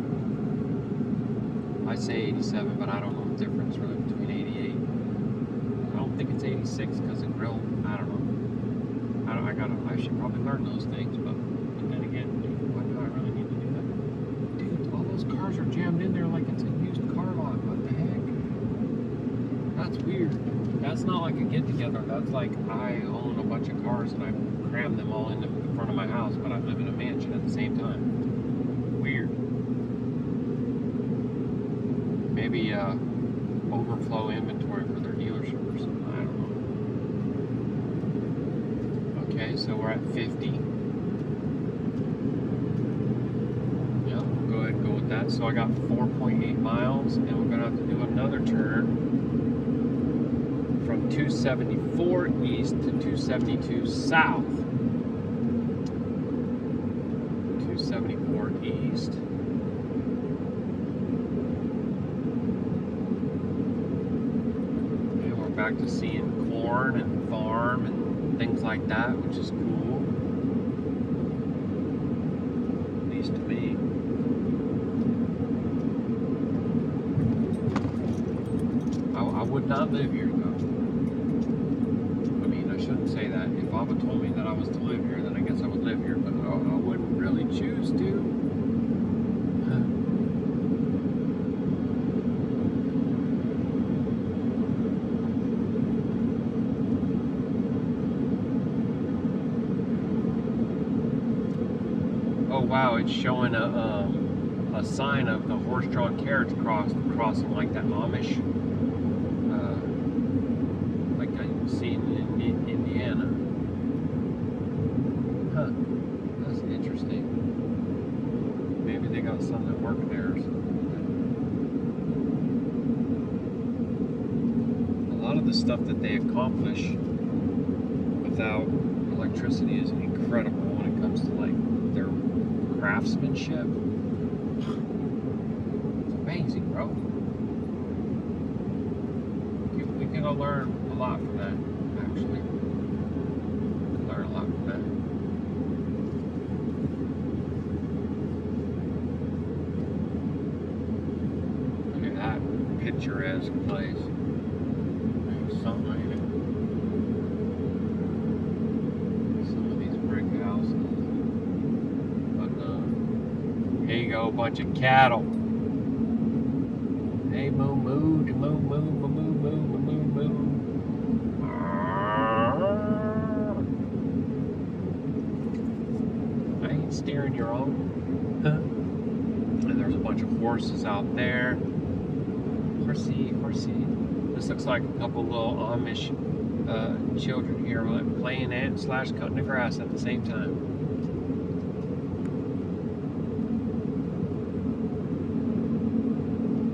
I say 87, but I don't know the difference really between 88. I don't think it's 86 because the grill, I don't know. I should probably learn those things, but then again, why do I really need to do that? Dude, all those cars are jammed in there like it's a used car lot. What the heck? That's weird. That's not like a get-together. That's like I own a bunch of cars and I cram them all into the front of my house, but I live in a mansion at the same time. Weird. Maybe overflow inventory for their dealership or something. I don't know. Okay, so we're at 50. Yeah, we'll go ahead and go with that. So I got 4.8 miles, and we're gonna have to do another turn. From 274 east to 272 south. 274 east. And we're back to seeing corn and farm and things like that, which is cool. At least to me. I would not live here though. I shouldn't say that. If Abba told me that I was to live here, then I guess I would live here, but I wouldn't really choose to. Oh wow, it's showing a sign of the horse-drawn carriage crossing like that Amish. Seen in Indiana. Huh. That's interesting. Maybe they got some that work there or something. A lot of the stuff that they accomplish without electricity is incredible when it comes to like their craftsmanship. It's amazing, bro. We can all learn a lot from that, actually. Learn a lot from that. Look at that picturesque place. There's something in it. Some of these brick houses. But here you go, a bunch of cattle. Hey, moo moo, moo moo, moo moo, moo moo, moo moo. on your own. And there's a bunch of horses out there. Horsey. This looks like a couple little Amish children here playing and / cutting the grass at the same time.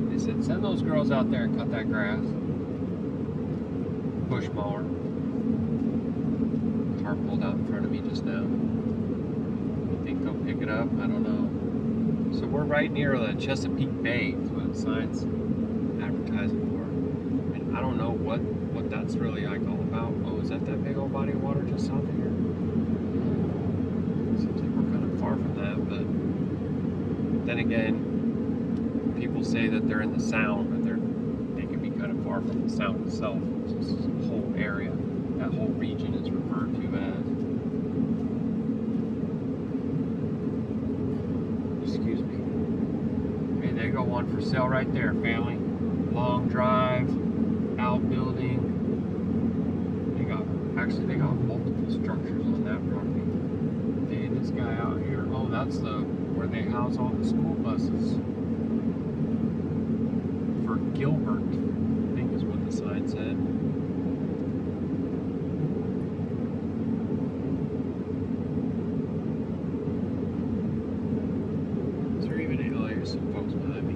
They said, send those girls out there and cut that grass. Bush mower. Car pulled out in front of me just now. You think they'll pick it up? I don't know. So we're right near the Chesapeake Bay, is what the sign's advertising for. And I don't know what that's really like all about. Oh, is that big old body of water just south of here? Seems like we're kind of far from that, but then again, people say that they're in the Sound, but they can be kind of far from the Sound itself. This whole area, that whole region is referred to as. Excuse me. Hey, there you go, one for sale right there, family. Long drive, outbuilding. They got multiple structures on that property. Hey, this guy out here. Oh, that's where they house all the school buses for Gilbert, I think is what the sign said. Is there even here's some folks behind me.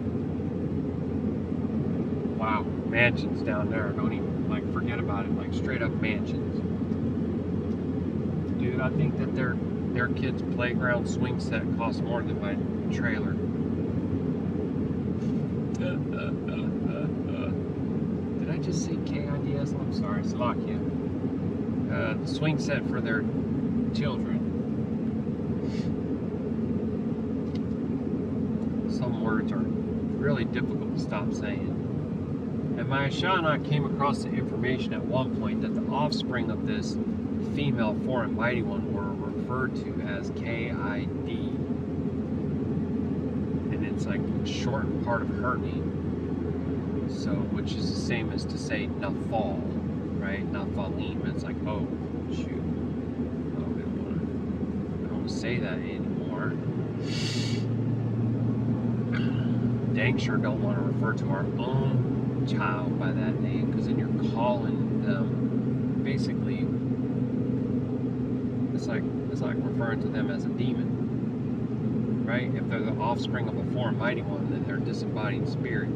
Wow, mansions down there. Don't even forget about it. Like straight up mansions. Dude, I think that their kids' playground swing set costs more than my trailer. Did I just say KIDS? I'm sorry, Slovakia. The swing set for their children. Some words are really difficult to stop saying. And my Yahusha and I came across the information at one point that the offspring of this female foreign mighty one were referred to as KID. And it's like a shortened part of her name. So, which is the same as to say Nafal, right? Nafalim. It's like, oh, shoot. Oh, we don't want to say that anymore. Dang sure don't want to refer to our own child by that name, because then you're calling them basically it's like referring to them as a demon, right? If they're the offspring of a foreign mighty one, then they're a disembodied spirit.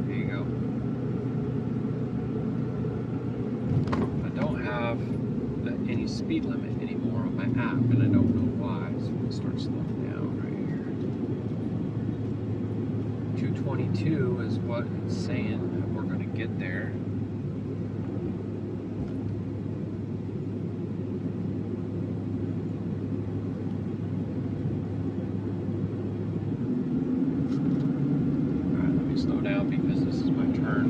There you go. I don't have any speed limit anymore on my app, and I don't know why, so I'm going to start slowing down right here. 222 is what it's saying that we're going to get there. Alright, let me slow down because this is my turn.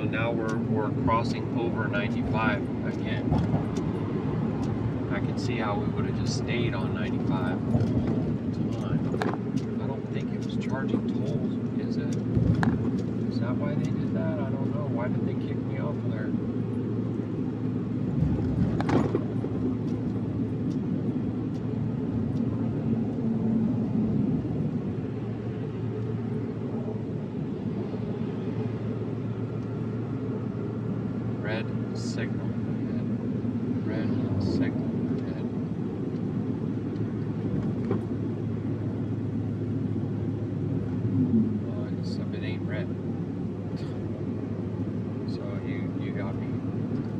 Now we're crossing over 95 again. I can see how we would have just stayed on 95 the whole time. I don't think it was charging tolls, is it? Is that why they did that? I don't know. Why did they kick me off of there? Red signal ahead. Red signal ahead. Well, except it ain't red. So you got me.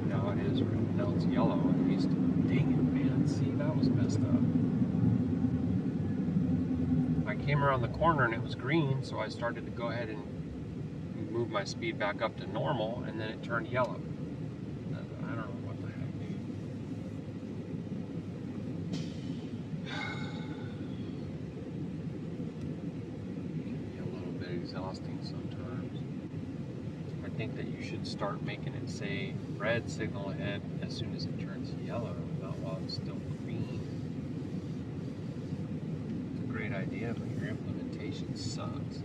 Now it is red. Now it's yellow at least. Dang it, man. See, that was messed up. I came around the corner and it was green, so I started to go ahead and move my speed back up to normal, and then it turned yellow. I don't know what the heck, dude. It can be a little bit exhausting sometimes. I think that you should start making it say red signal ahead as soon as it turns yellow, not while it's still green. It's a great idea, but your implementation sucks.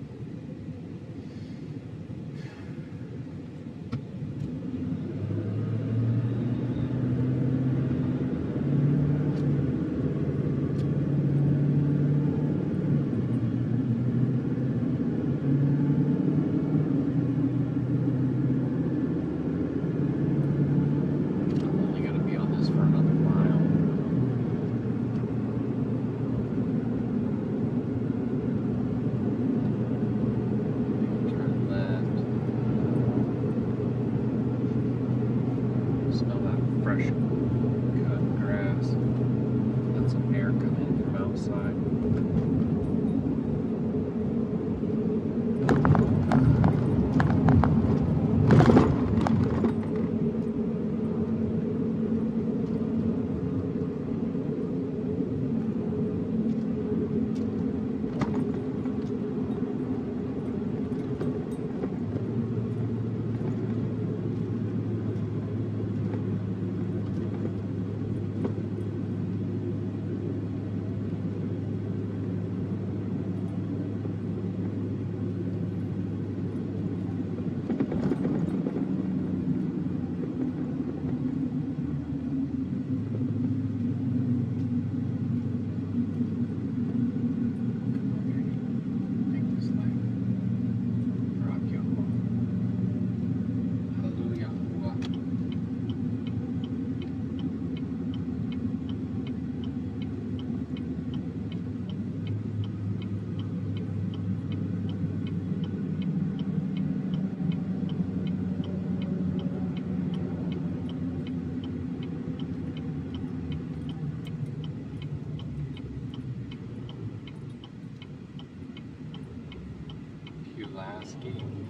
Fresh cut grass. Let some air come in from outside.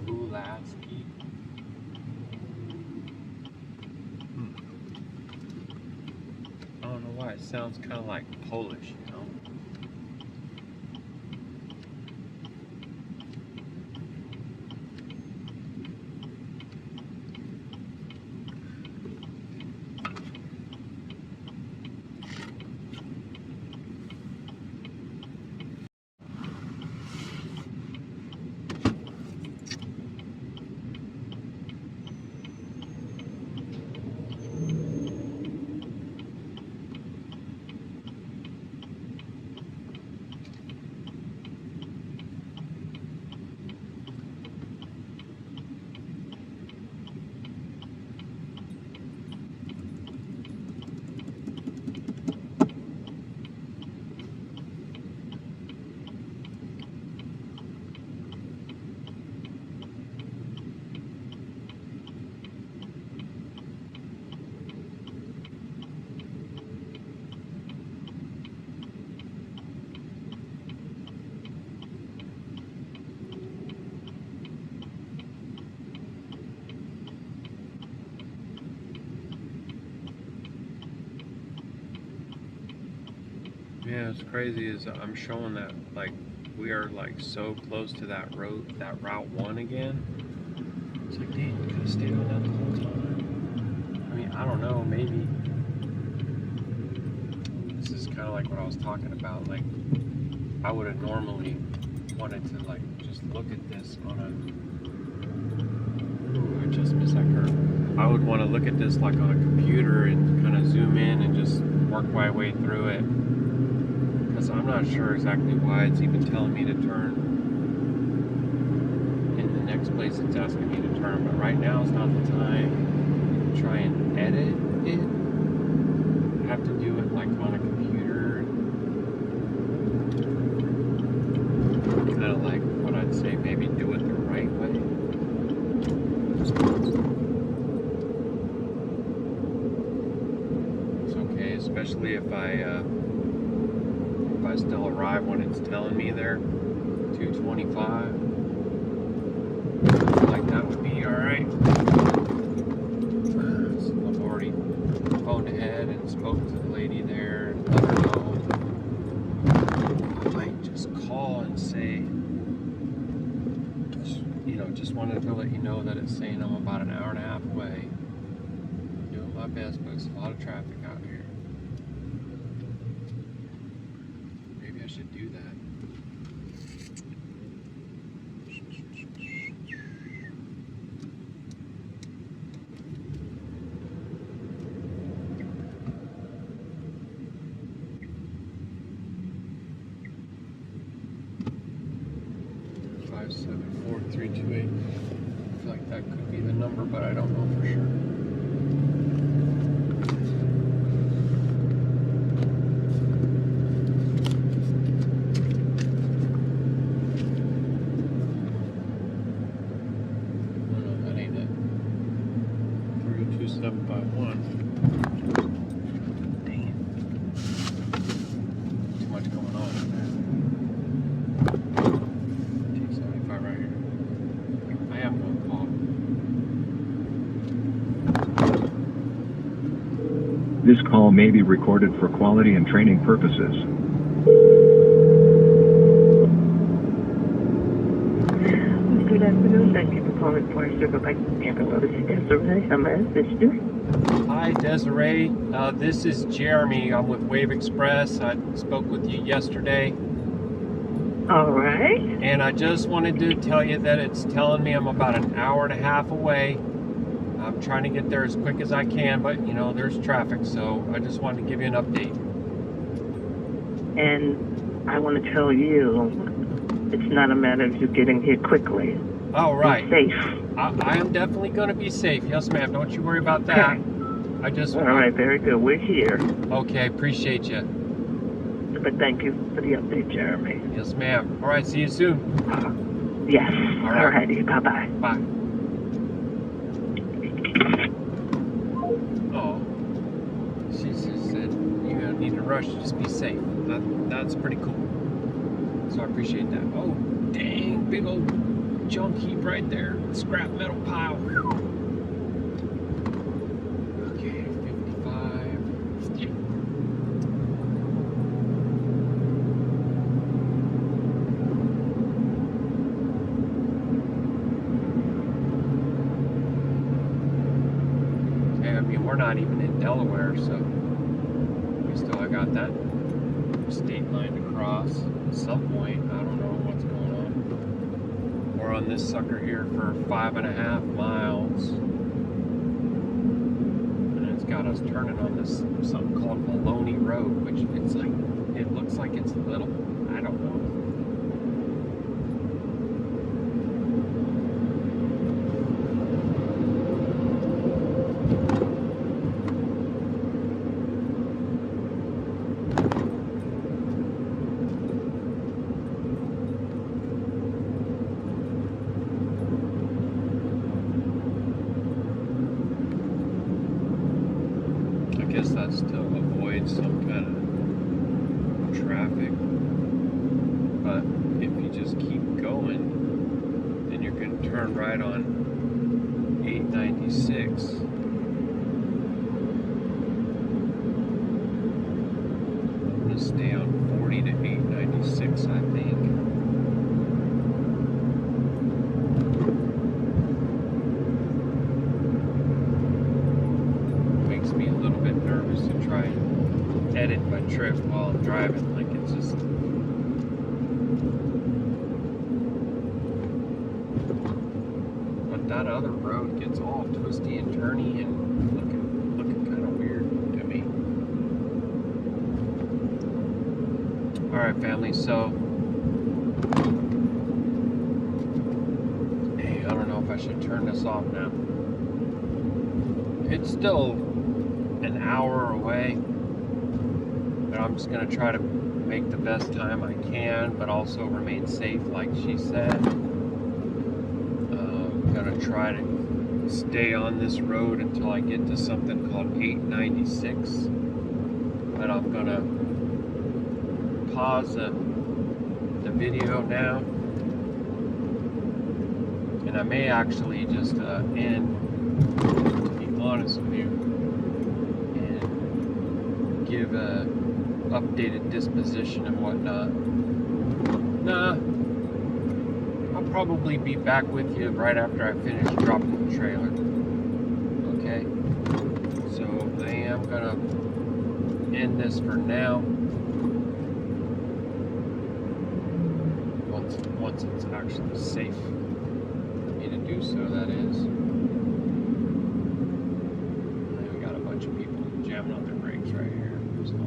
Pulaski. I don't know why it sounds kind of like Polish, you know? Yeah, it's crazy is I'm showing that like we are like so close to that road, that Route 1 again. It's like, dang, we could have stayed on that the whole time. I mean, I don't know, maybe kind of like what I was talking about. Like, I would have normally wanted to like just look at this on a. Ooh, I just missed that curve. I would want to look at this like on a computer and kind of zoom in and just work my way through it. Because I'm not sure exactly why it's even telling me to turn in the next place it's asking me to turn. But right now is not the time to try and edit it. I have to do it like on a computer. Kind of like what I'd say, maybe do it the right way. It's okay, especially if I still arrive when it's telling me there, 2:25. Like that would be all right. So I've already phoned ahead and spoke to the lady there and let her know. I might just call and say, just wanted to let you know that it's saying I'm about an hour and a half away. I'm doing my best, but it's a lot of traffic out here. Maybe I should do that. I feel like that could be the number, but I don't know for sure. Oh no, that ain't it. 32751. Dang it. Too much going on in there. This call may be recorded for quality and training purposes. Good afternoon. Thank you for calling Forest River by Campbell. This is Desiree. How may I assist you? Hi, Desiree. This is Jeremy. I'm with Wave Express. I spoke with you yesterday. All right. And I just wanted to tell you that it's telling me I'm about an hour and a half away. I'm trying to get there as quick as I can, but there's traffic, so I just wanted to give you an update. And I want to tell you, it's not a matter of you getting here quickly. Oh, right. Be safe. I am definitely going to be safe. Yes, ma'am. Don't you worry about that. Okay. I just... All right, very good. We're here. Okay, appreciate you. But thank you for the update, Jeremy. Yes, ma'am. All right, see you soon. Yes. All right. All righty. Bye-bye. Bye. Oh, she just said you don't need to rush, just be safe. That's pretty cool. So I appreciate that. Oh, dang, big old junk heap right there. Scrap metal pile. Okay, 55. We're not even in Delaware, so we still got that state line to cross at some point. I don't know what's going on. We're on this sucker here for 5.5 miles, and it's got us turning on this something called Maloney Road, which it's like, it looks like it's little. I don't know. That still avoids some kind of traffic, but if you just keep going, then you're going to turn right on 896. I'm going to stay on 40 to 896, I think. Makes me a little bit nervous to try and edit my trip while I'm driving. Like, it's just... But that other road gets all twisty and turny and looking kind of weird to me. Alright, family, so... Hey, I don't know if I should turn this off now. It's still an hour away, but I'm just going to try to make the best time I can, but also remain safe, like she said. I'm going to try to stay on this road until I get to something called 896, but I'm going to pause the video now, and I may actually just end, to be honest with you, and give a updated disposition and whatnot. Nah, I'll probably be back with you right after I finish dropping the trailer. Okay, so I am gonna end this for now. Once it's actually safe for me to do so, that is. And we got a bunch of people jamming on their brakes right here. So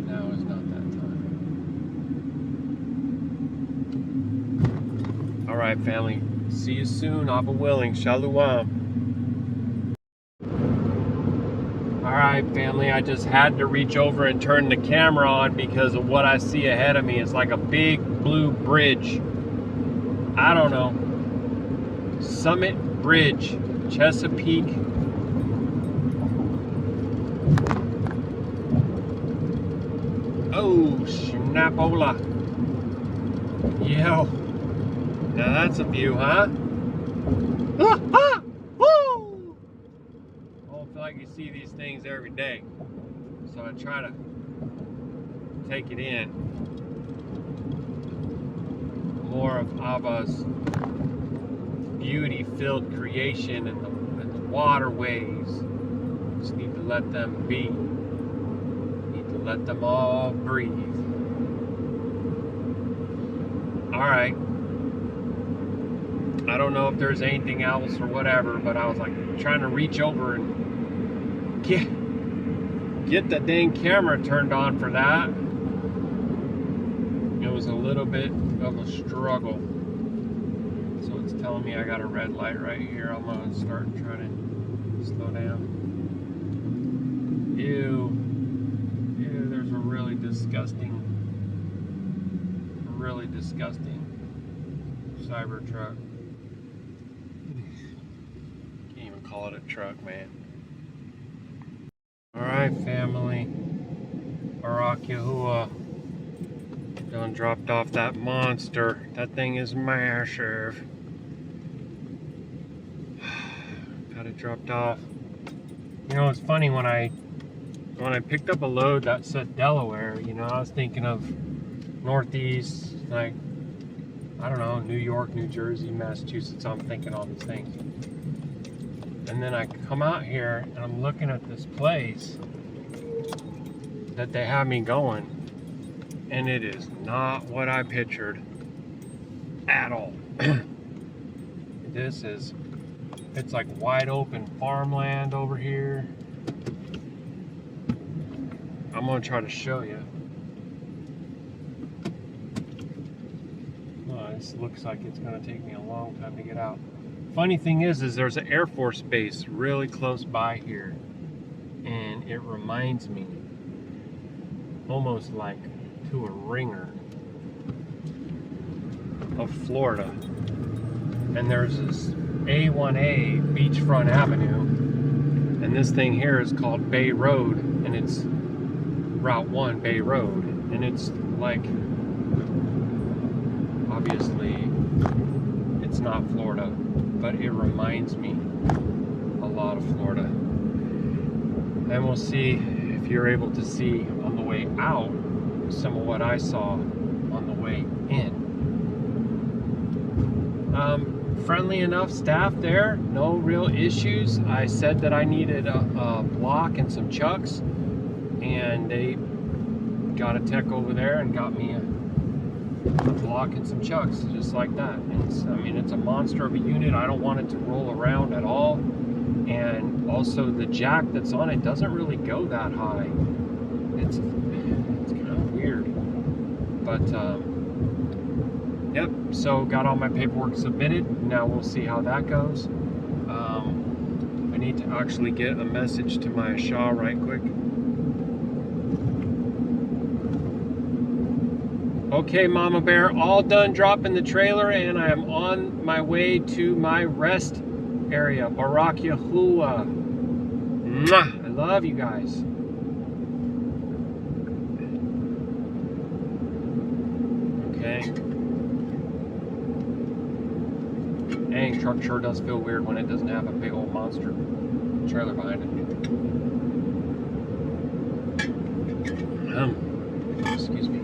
now is not that time. Alright, family. See you soon. Abba willing. Shalom. Alright, family. I just had to reach over and turn the camera on because of what I see ahead of me. It's like a big blue bridge. I don't know. Summit Bridge, Chesapeake. Oh, schnapola. Yo. Now that's a view, huh? Ah, ah, woo! I don't feel like you see these things every day. So I try to take it in. More of Abba's beauty-filled creation and the waterways. Just need to let them be. Need to let them all breathe. Alright. I don't know if there's anything else or whatever, but I was like trying to reach over and get the dang camera turned on for that. It was a little bit of a struggle. So it's telling me I got a red light right here. I'm gonna start trying to slow down. Ew, there's a really disgusting Cybertruck. Can't even call it a truck, man. Alright, family. Baruk Yahuah done dropped off that monster. That thing is massive. Got it dropped off. You know, it's funny, when I picked up a load that said Delaware, you know, I was thinking of Northeast, like, I don't know, New York, New Jersey, Massachusetts. I'm thinking all these things. And then I come out here and I'm looking at this place that they have me going, and it is not what I pictured at all. It's like wide open farmland over here. I'm gonna try to show you. This looks like it's gonna take me a long time to get out. Funny thing is there's an Air Force base really close by here, and it reminds me almost like to a ringer of Florida. And there's this A1A Beachfront Avenue, and this thing here is called Bay Road, and it's Route 1 Bay Road, and it's like, obviously it's not Florida, but it reminds me a lot of Florida. And we'll see if you're able to see on the way out some of what I saw on the way in. friendly enough staff there, no real issues. I said that I needed a block and some chucks, and they got a tech over there and got me a block and some chucks, just like that. It's a monster of a unit. I don't want it to roll around at all, and also the jack that's on it doesn't really go that high. It's kind of weird, but yep. So got all my paperwork submitted. Now we'll see how that goes. I need to actually get a message to my Yashar'Al right quick. Okay, Mama Bear, all done dropping the trailer, and I am on my way to my rest area. Baruk Yahuah. Mwah! I love you guys. Okay. Dang, truck sure does feel weird when it doesn't have a big old monster trailer behind it. Excuse me.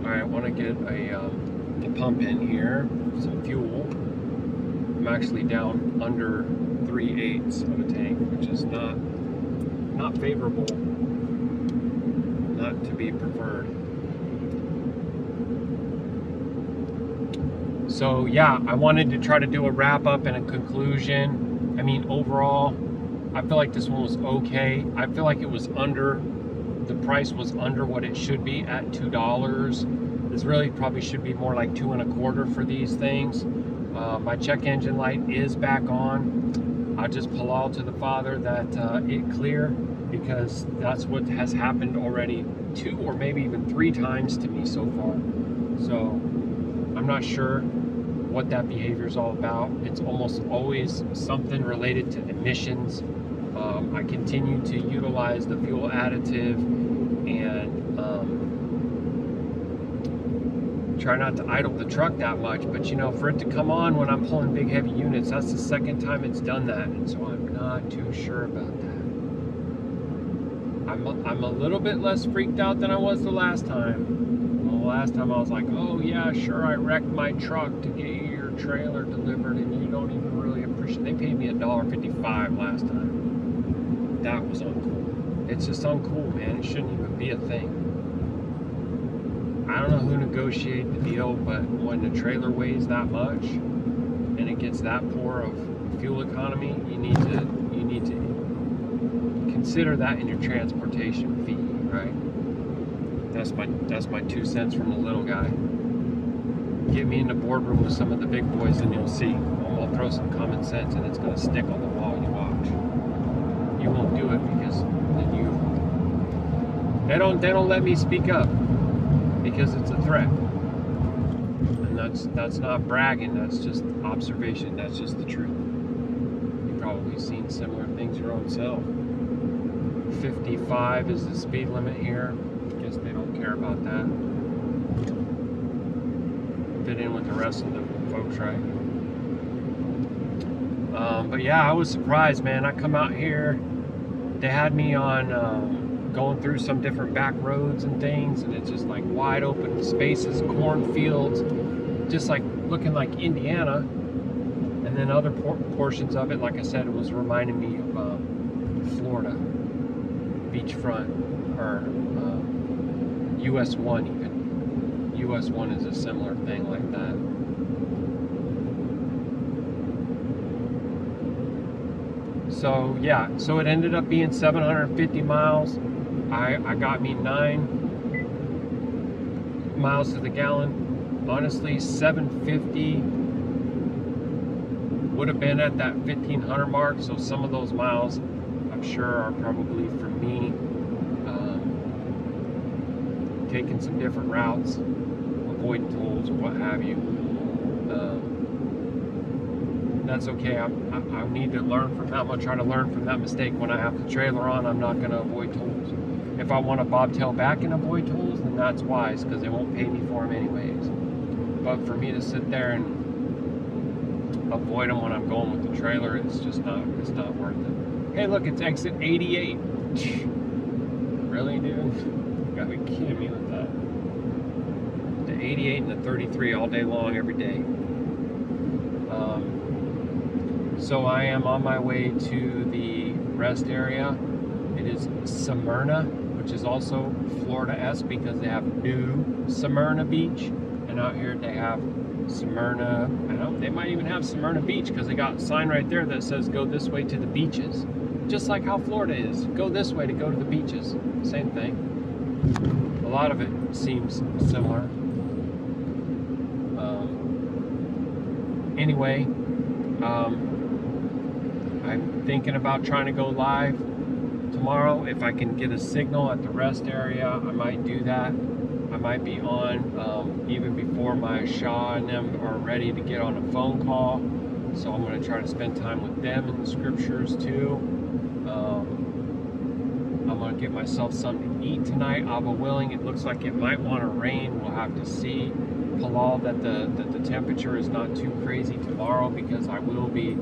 Alright, I want to get a pump in here, some fuel. I'm actually down under 3/8 of a tank, which is not favorable, not to be preferred. So yeah, I wanted to try to do a wrap up and a conclusion. I mean, overall, I feel like this one was okay. I feel like it was under, the price was under what it should be at $2. This really probably should be more like $2 1/4 for these things. My check engine light is back on. I just halal to the Father that it clear, because that's what has happened already 2 or maybe even 3 times to me so far. So I'm not sure what that behavior is all about. It's almost always something related to emissions. I continue to utilize the fuel additive and try not to idle the truck that much, but you know, for it to come on when I'm pulling big heavy units, that's the second time it's done that, and so I'm not too sure about that. I'm a little bit less freaked out than I was the last time. Well, the last time I was like, oh yeah, sure, I wrecked my truck to get you your trailer delivered, and you don't even really appreciate. They paid me $1.55 last time. That was uncool. It's just uncool, man. It shouldn't even be a thing. I don't know who negotiated the deal, but when the trailer weighs that much and it gets that poor of fuel economy, you need to consider that in your transportation fee, right? That's my 2 cents from the little guy. Get me in the boardroom with some of the big boys, and you'll see. I'll throw some common sense, and it's gonna stick on the wall. You watch. You won't do it because they don't let me speak up. Because it's a threat, and that's not bragging, that's just observation, that's just the truth. You've probably seen similar things your own self. 55 is the speed limit here. I guess they don't care about that. Fit in with the rest of the folks, right? But yeah, I was surprised, man. I come out here, they had me on going through some different back roads and things, and it's just like wide open spaces, cornfields, just like looking like Indiana. And then other portions of it, like I said, it was reminding me of Florida beachfront, or US 1 even. US 1 is a similar thing like that. So yeah, so it ended up being 750 miles. I got me 9 miles to the gallon. Honestly, 750 would have been at that 1500 mark. So some of those miles, I'm sure, are probably for me taking some different routes, avoiding tolls or what have you. That's okay. I need to learn from that. I'm gonna try to learn from that mistake. When I have the trailer on, I'm not gonna avoid tolls. If I want to bobtail back and avoid tolls, then that's wise, because they won't pay me for them anyways. But for me to sit there and avoid them when I'm going with the trailer, it's not worth it. Hey, look, it's exit 88. Really, dude? You gotta be kidding me with that. The 88 and the 33 all day long, every day. So I am on my way to the rest area. It is Smyrna, which is also Florida-esque because they have New Smyrna Beach, and out here they have Smyrna. They might even have Smyrna Beach because they got a sign right there that says "Go this way to the beaches," just like how Florida is. Go this way to go to the beaches. Same thing. A lot of it seems similar. Anyway, I'm thinking about trying to go live tomorrow. If I can get a signal at the rest area, I might do that. I might be on even before my Shah and them are ready to get on a phone call. So I'm going to try to spend time with them in the scriptures too. I'm going to get myself something to eat tonight, Abba willing. It looks like it might want to rain. We'll have to see. Halal that the temperature is not too crazy tomorrow, because I will be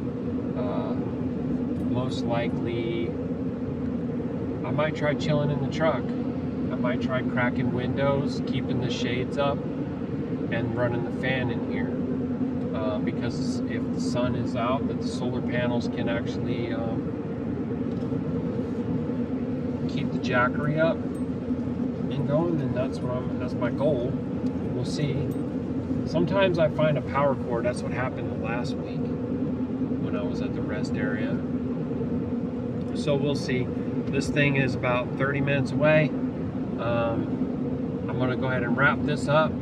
most likely, I might try chilling in the truck. I might try cracking windows, keeping the shades up, and running the fan in here. Because if the sun is out, that the solar panels can actually keep the jackery up and going, and that's my goal. We'll see. Sometimes I find a power cord. That's what happened last week when I was at the rest area. So we'll see. This thing is about 30 minutes away. I'm gonna go ahead and wrap this up. I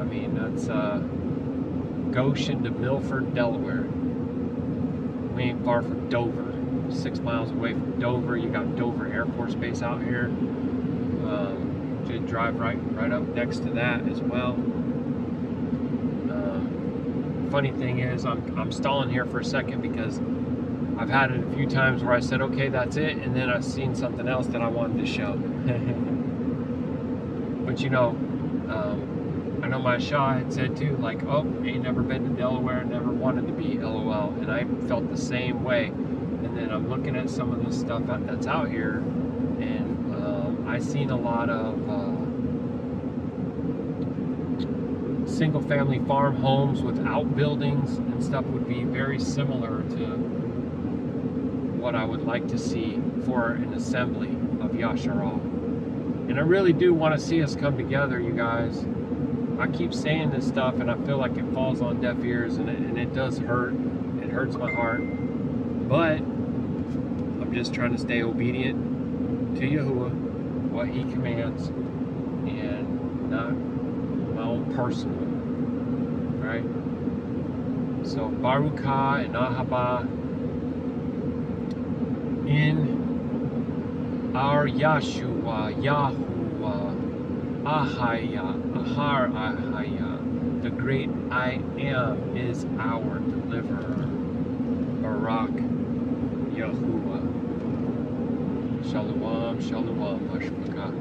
mean, that's Goshen to Milford, Delaware. We ain't far from Dover. 6 miles away from Dover. You got Dover Air Force Base out here. Should drive right up next to that as well. Funny thing is, I'm stalling here for a second because I've had it a few times where I said, okay, that's it, and then I've seen something else that I wanted to show. But you know, I know my Shah had said too, like, oh, ain't never been to Delaware, never wanted to be, LOL, and I felt the same way. And then I'm looking at some of the stuff that's out here, and I've seen a lot of single-family farm homes with outbuildings and stuff would be very similar to what I would like to see for an assembly of Yashar'Al. And I really do want to see us come together, you guys. I keep saying this stuff and I feel like it falls on deaf ears, and it does hurt. It hurts my heart. But I'm just trying to stay obedient to Yahuah, what he commands, and not my own personal, right? So Baruk Atah Yahuah in our Yeshua, Yahuah, Ahaya, the great I Am is our deliverer. Baruk Yahuah. Shalom, Shalom, Hashpaka.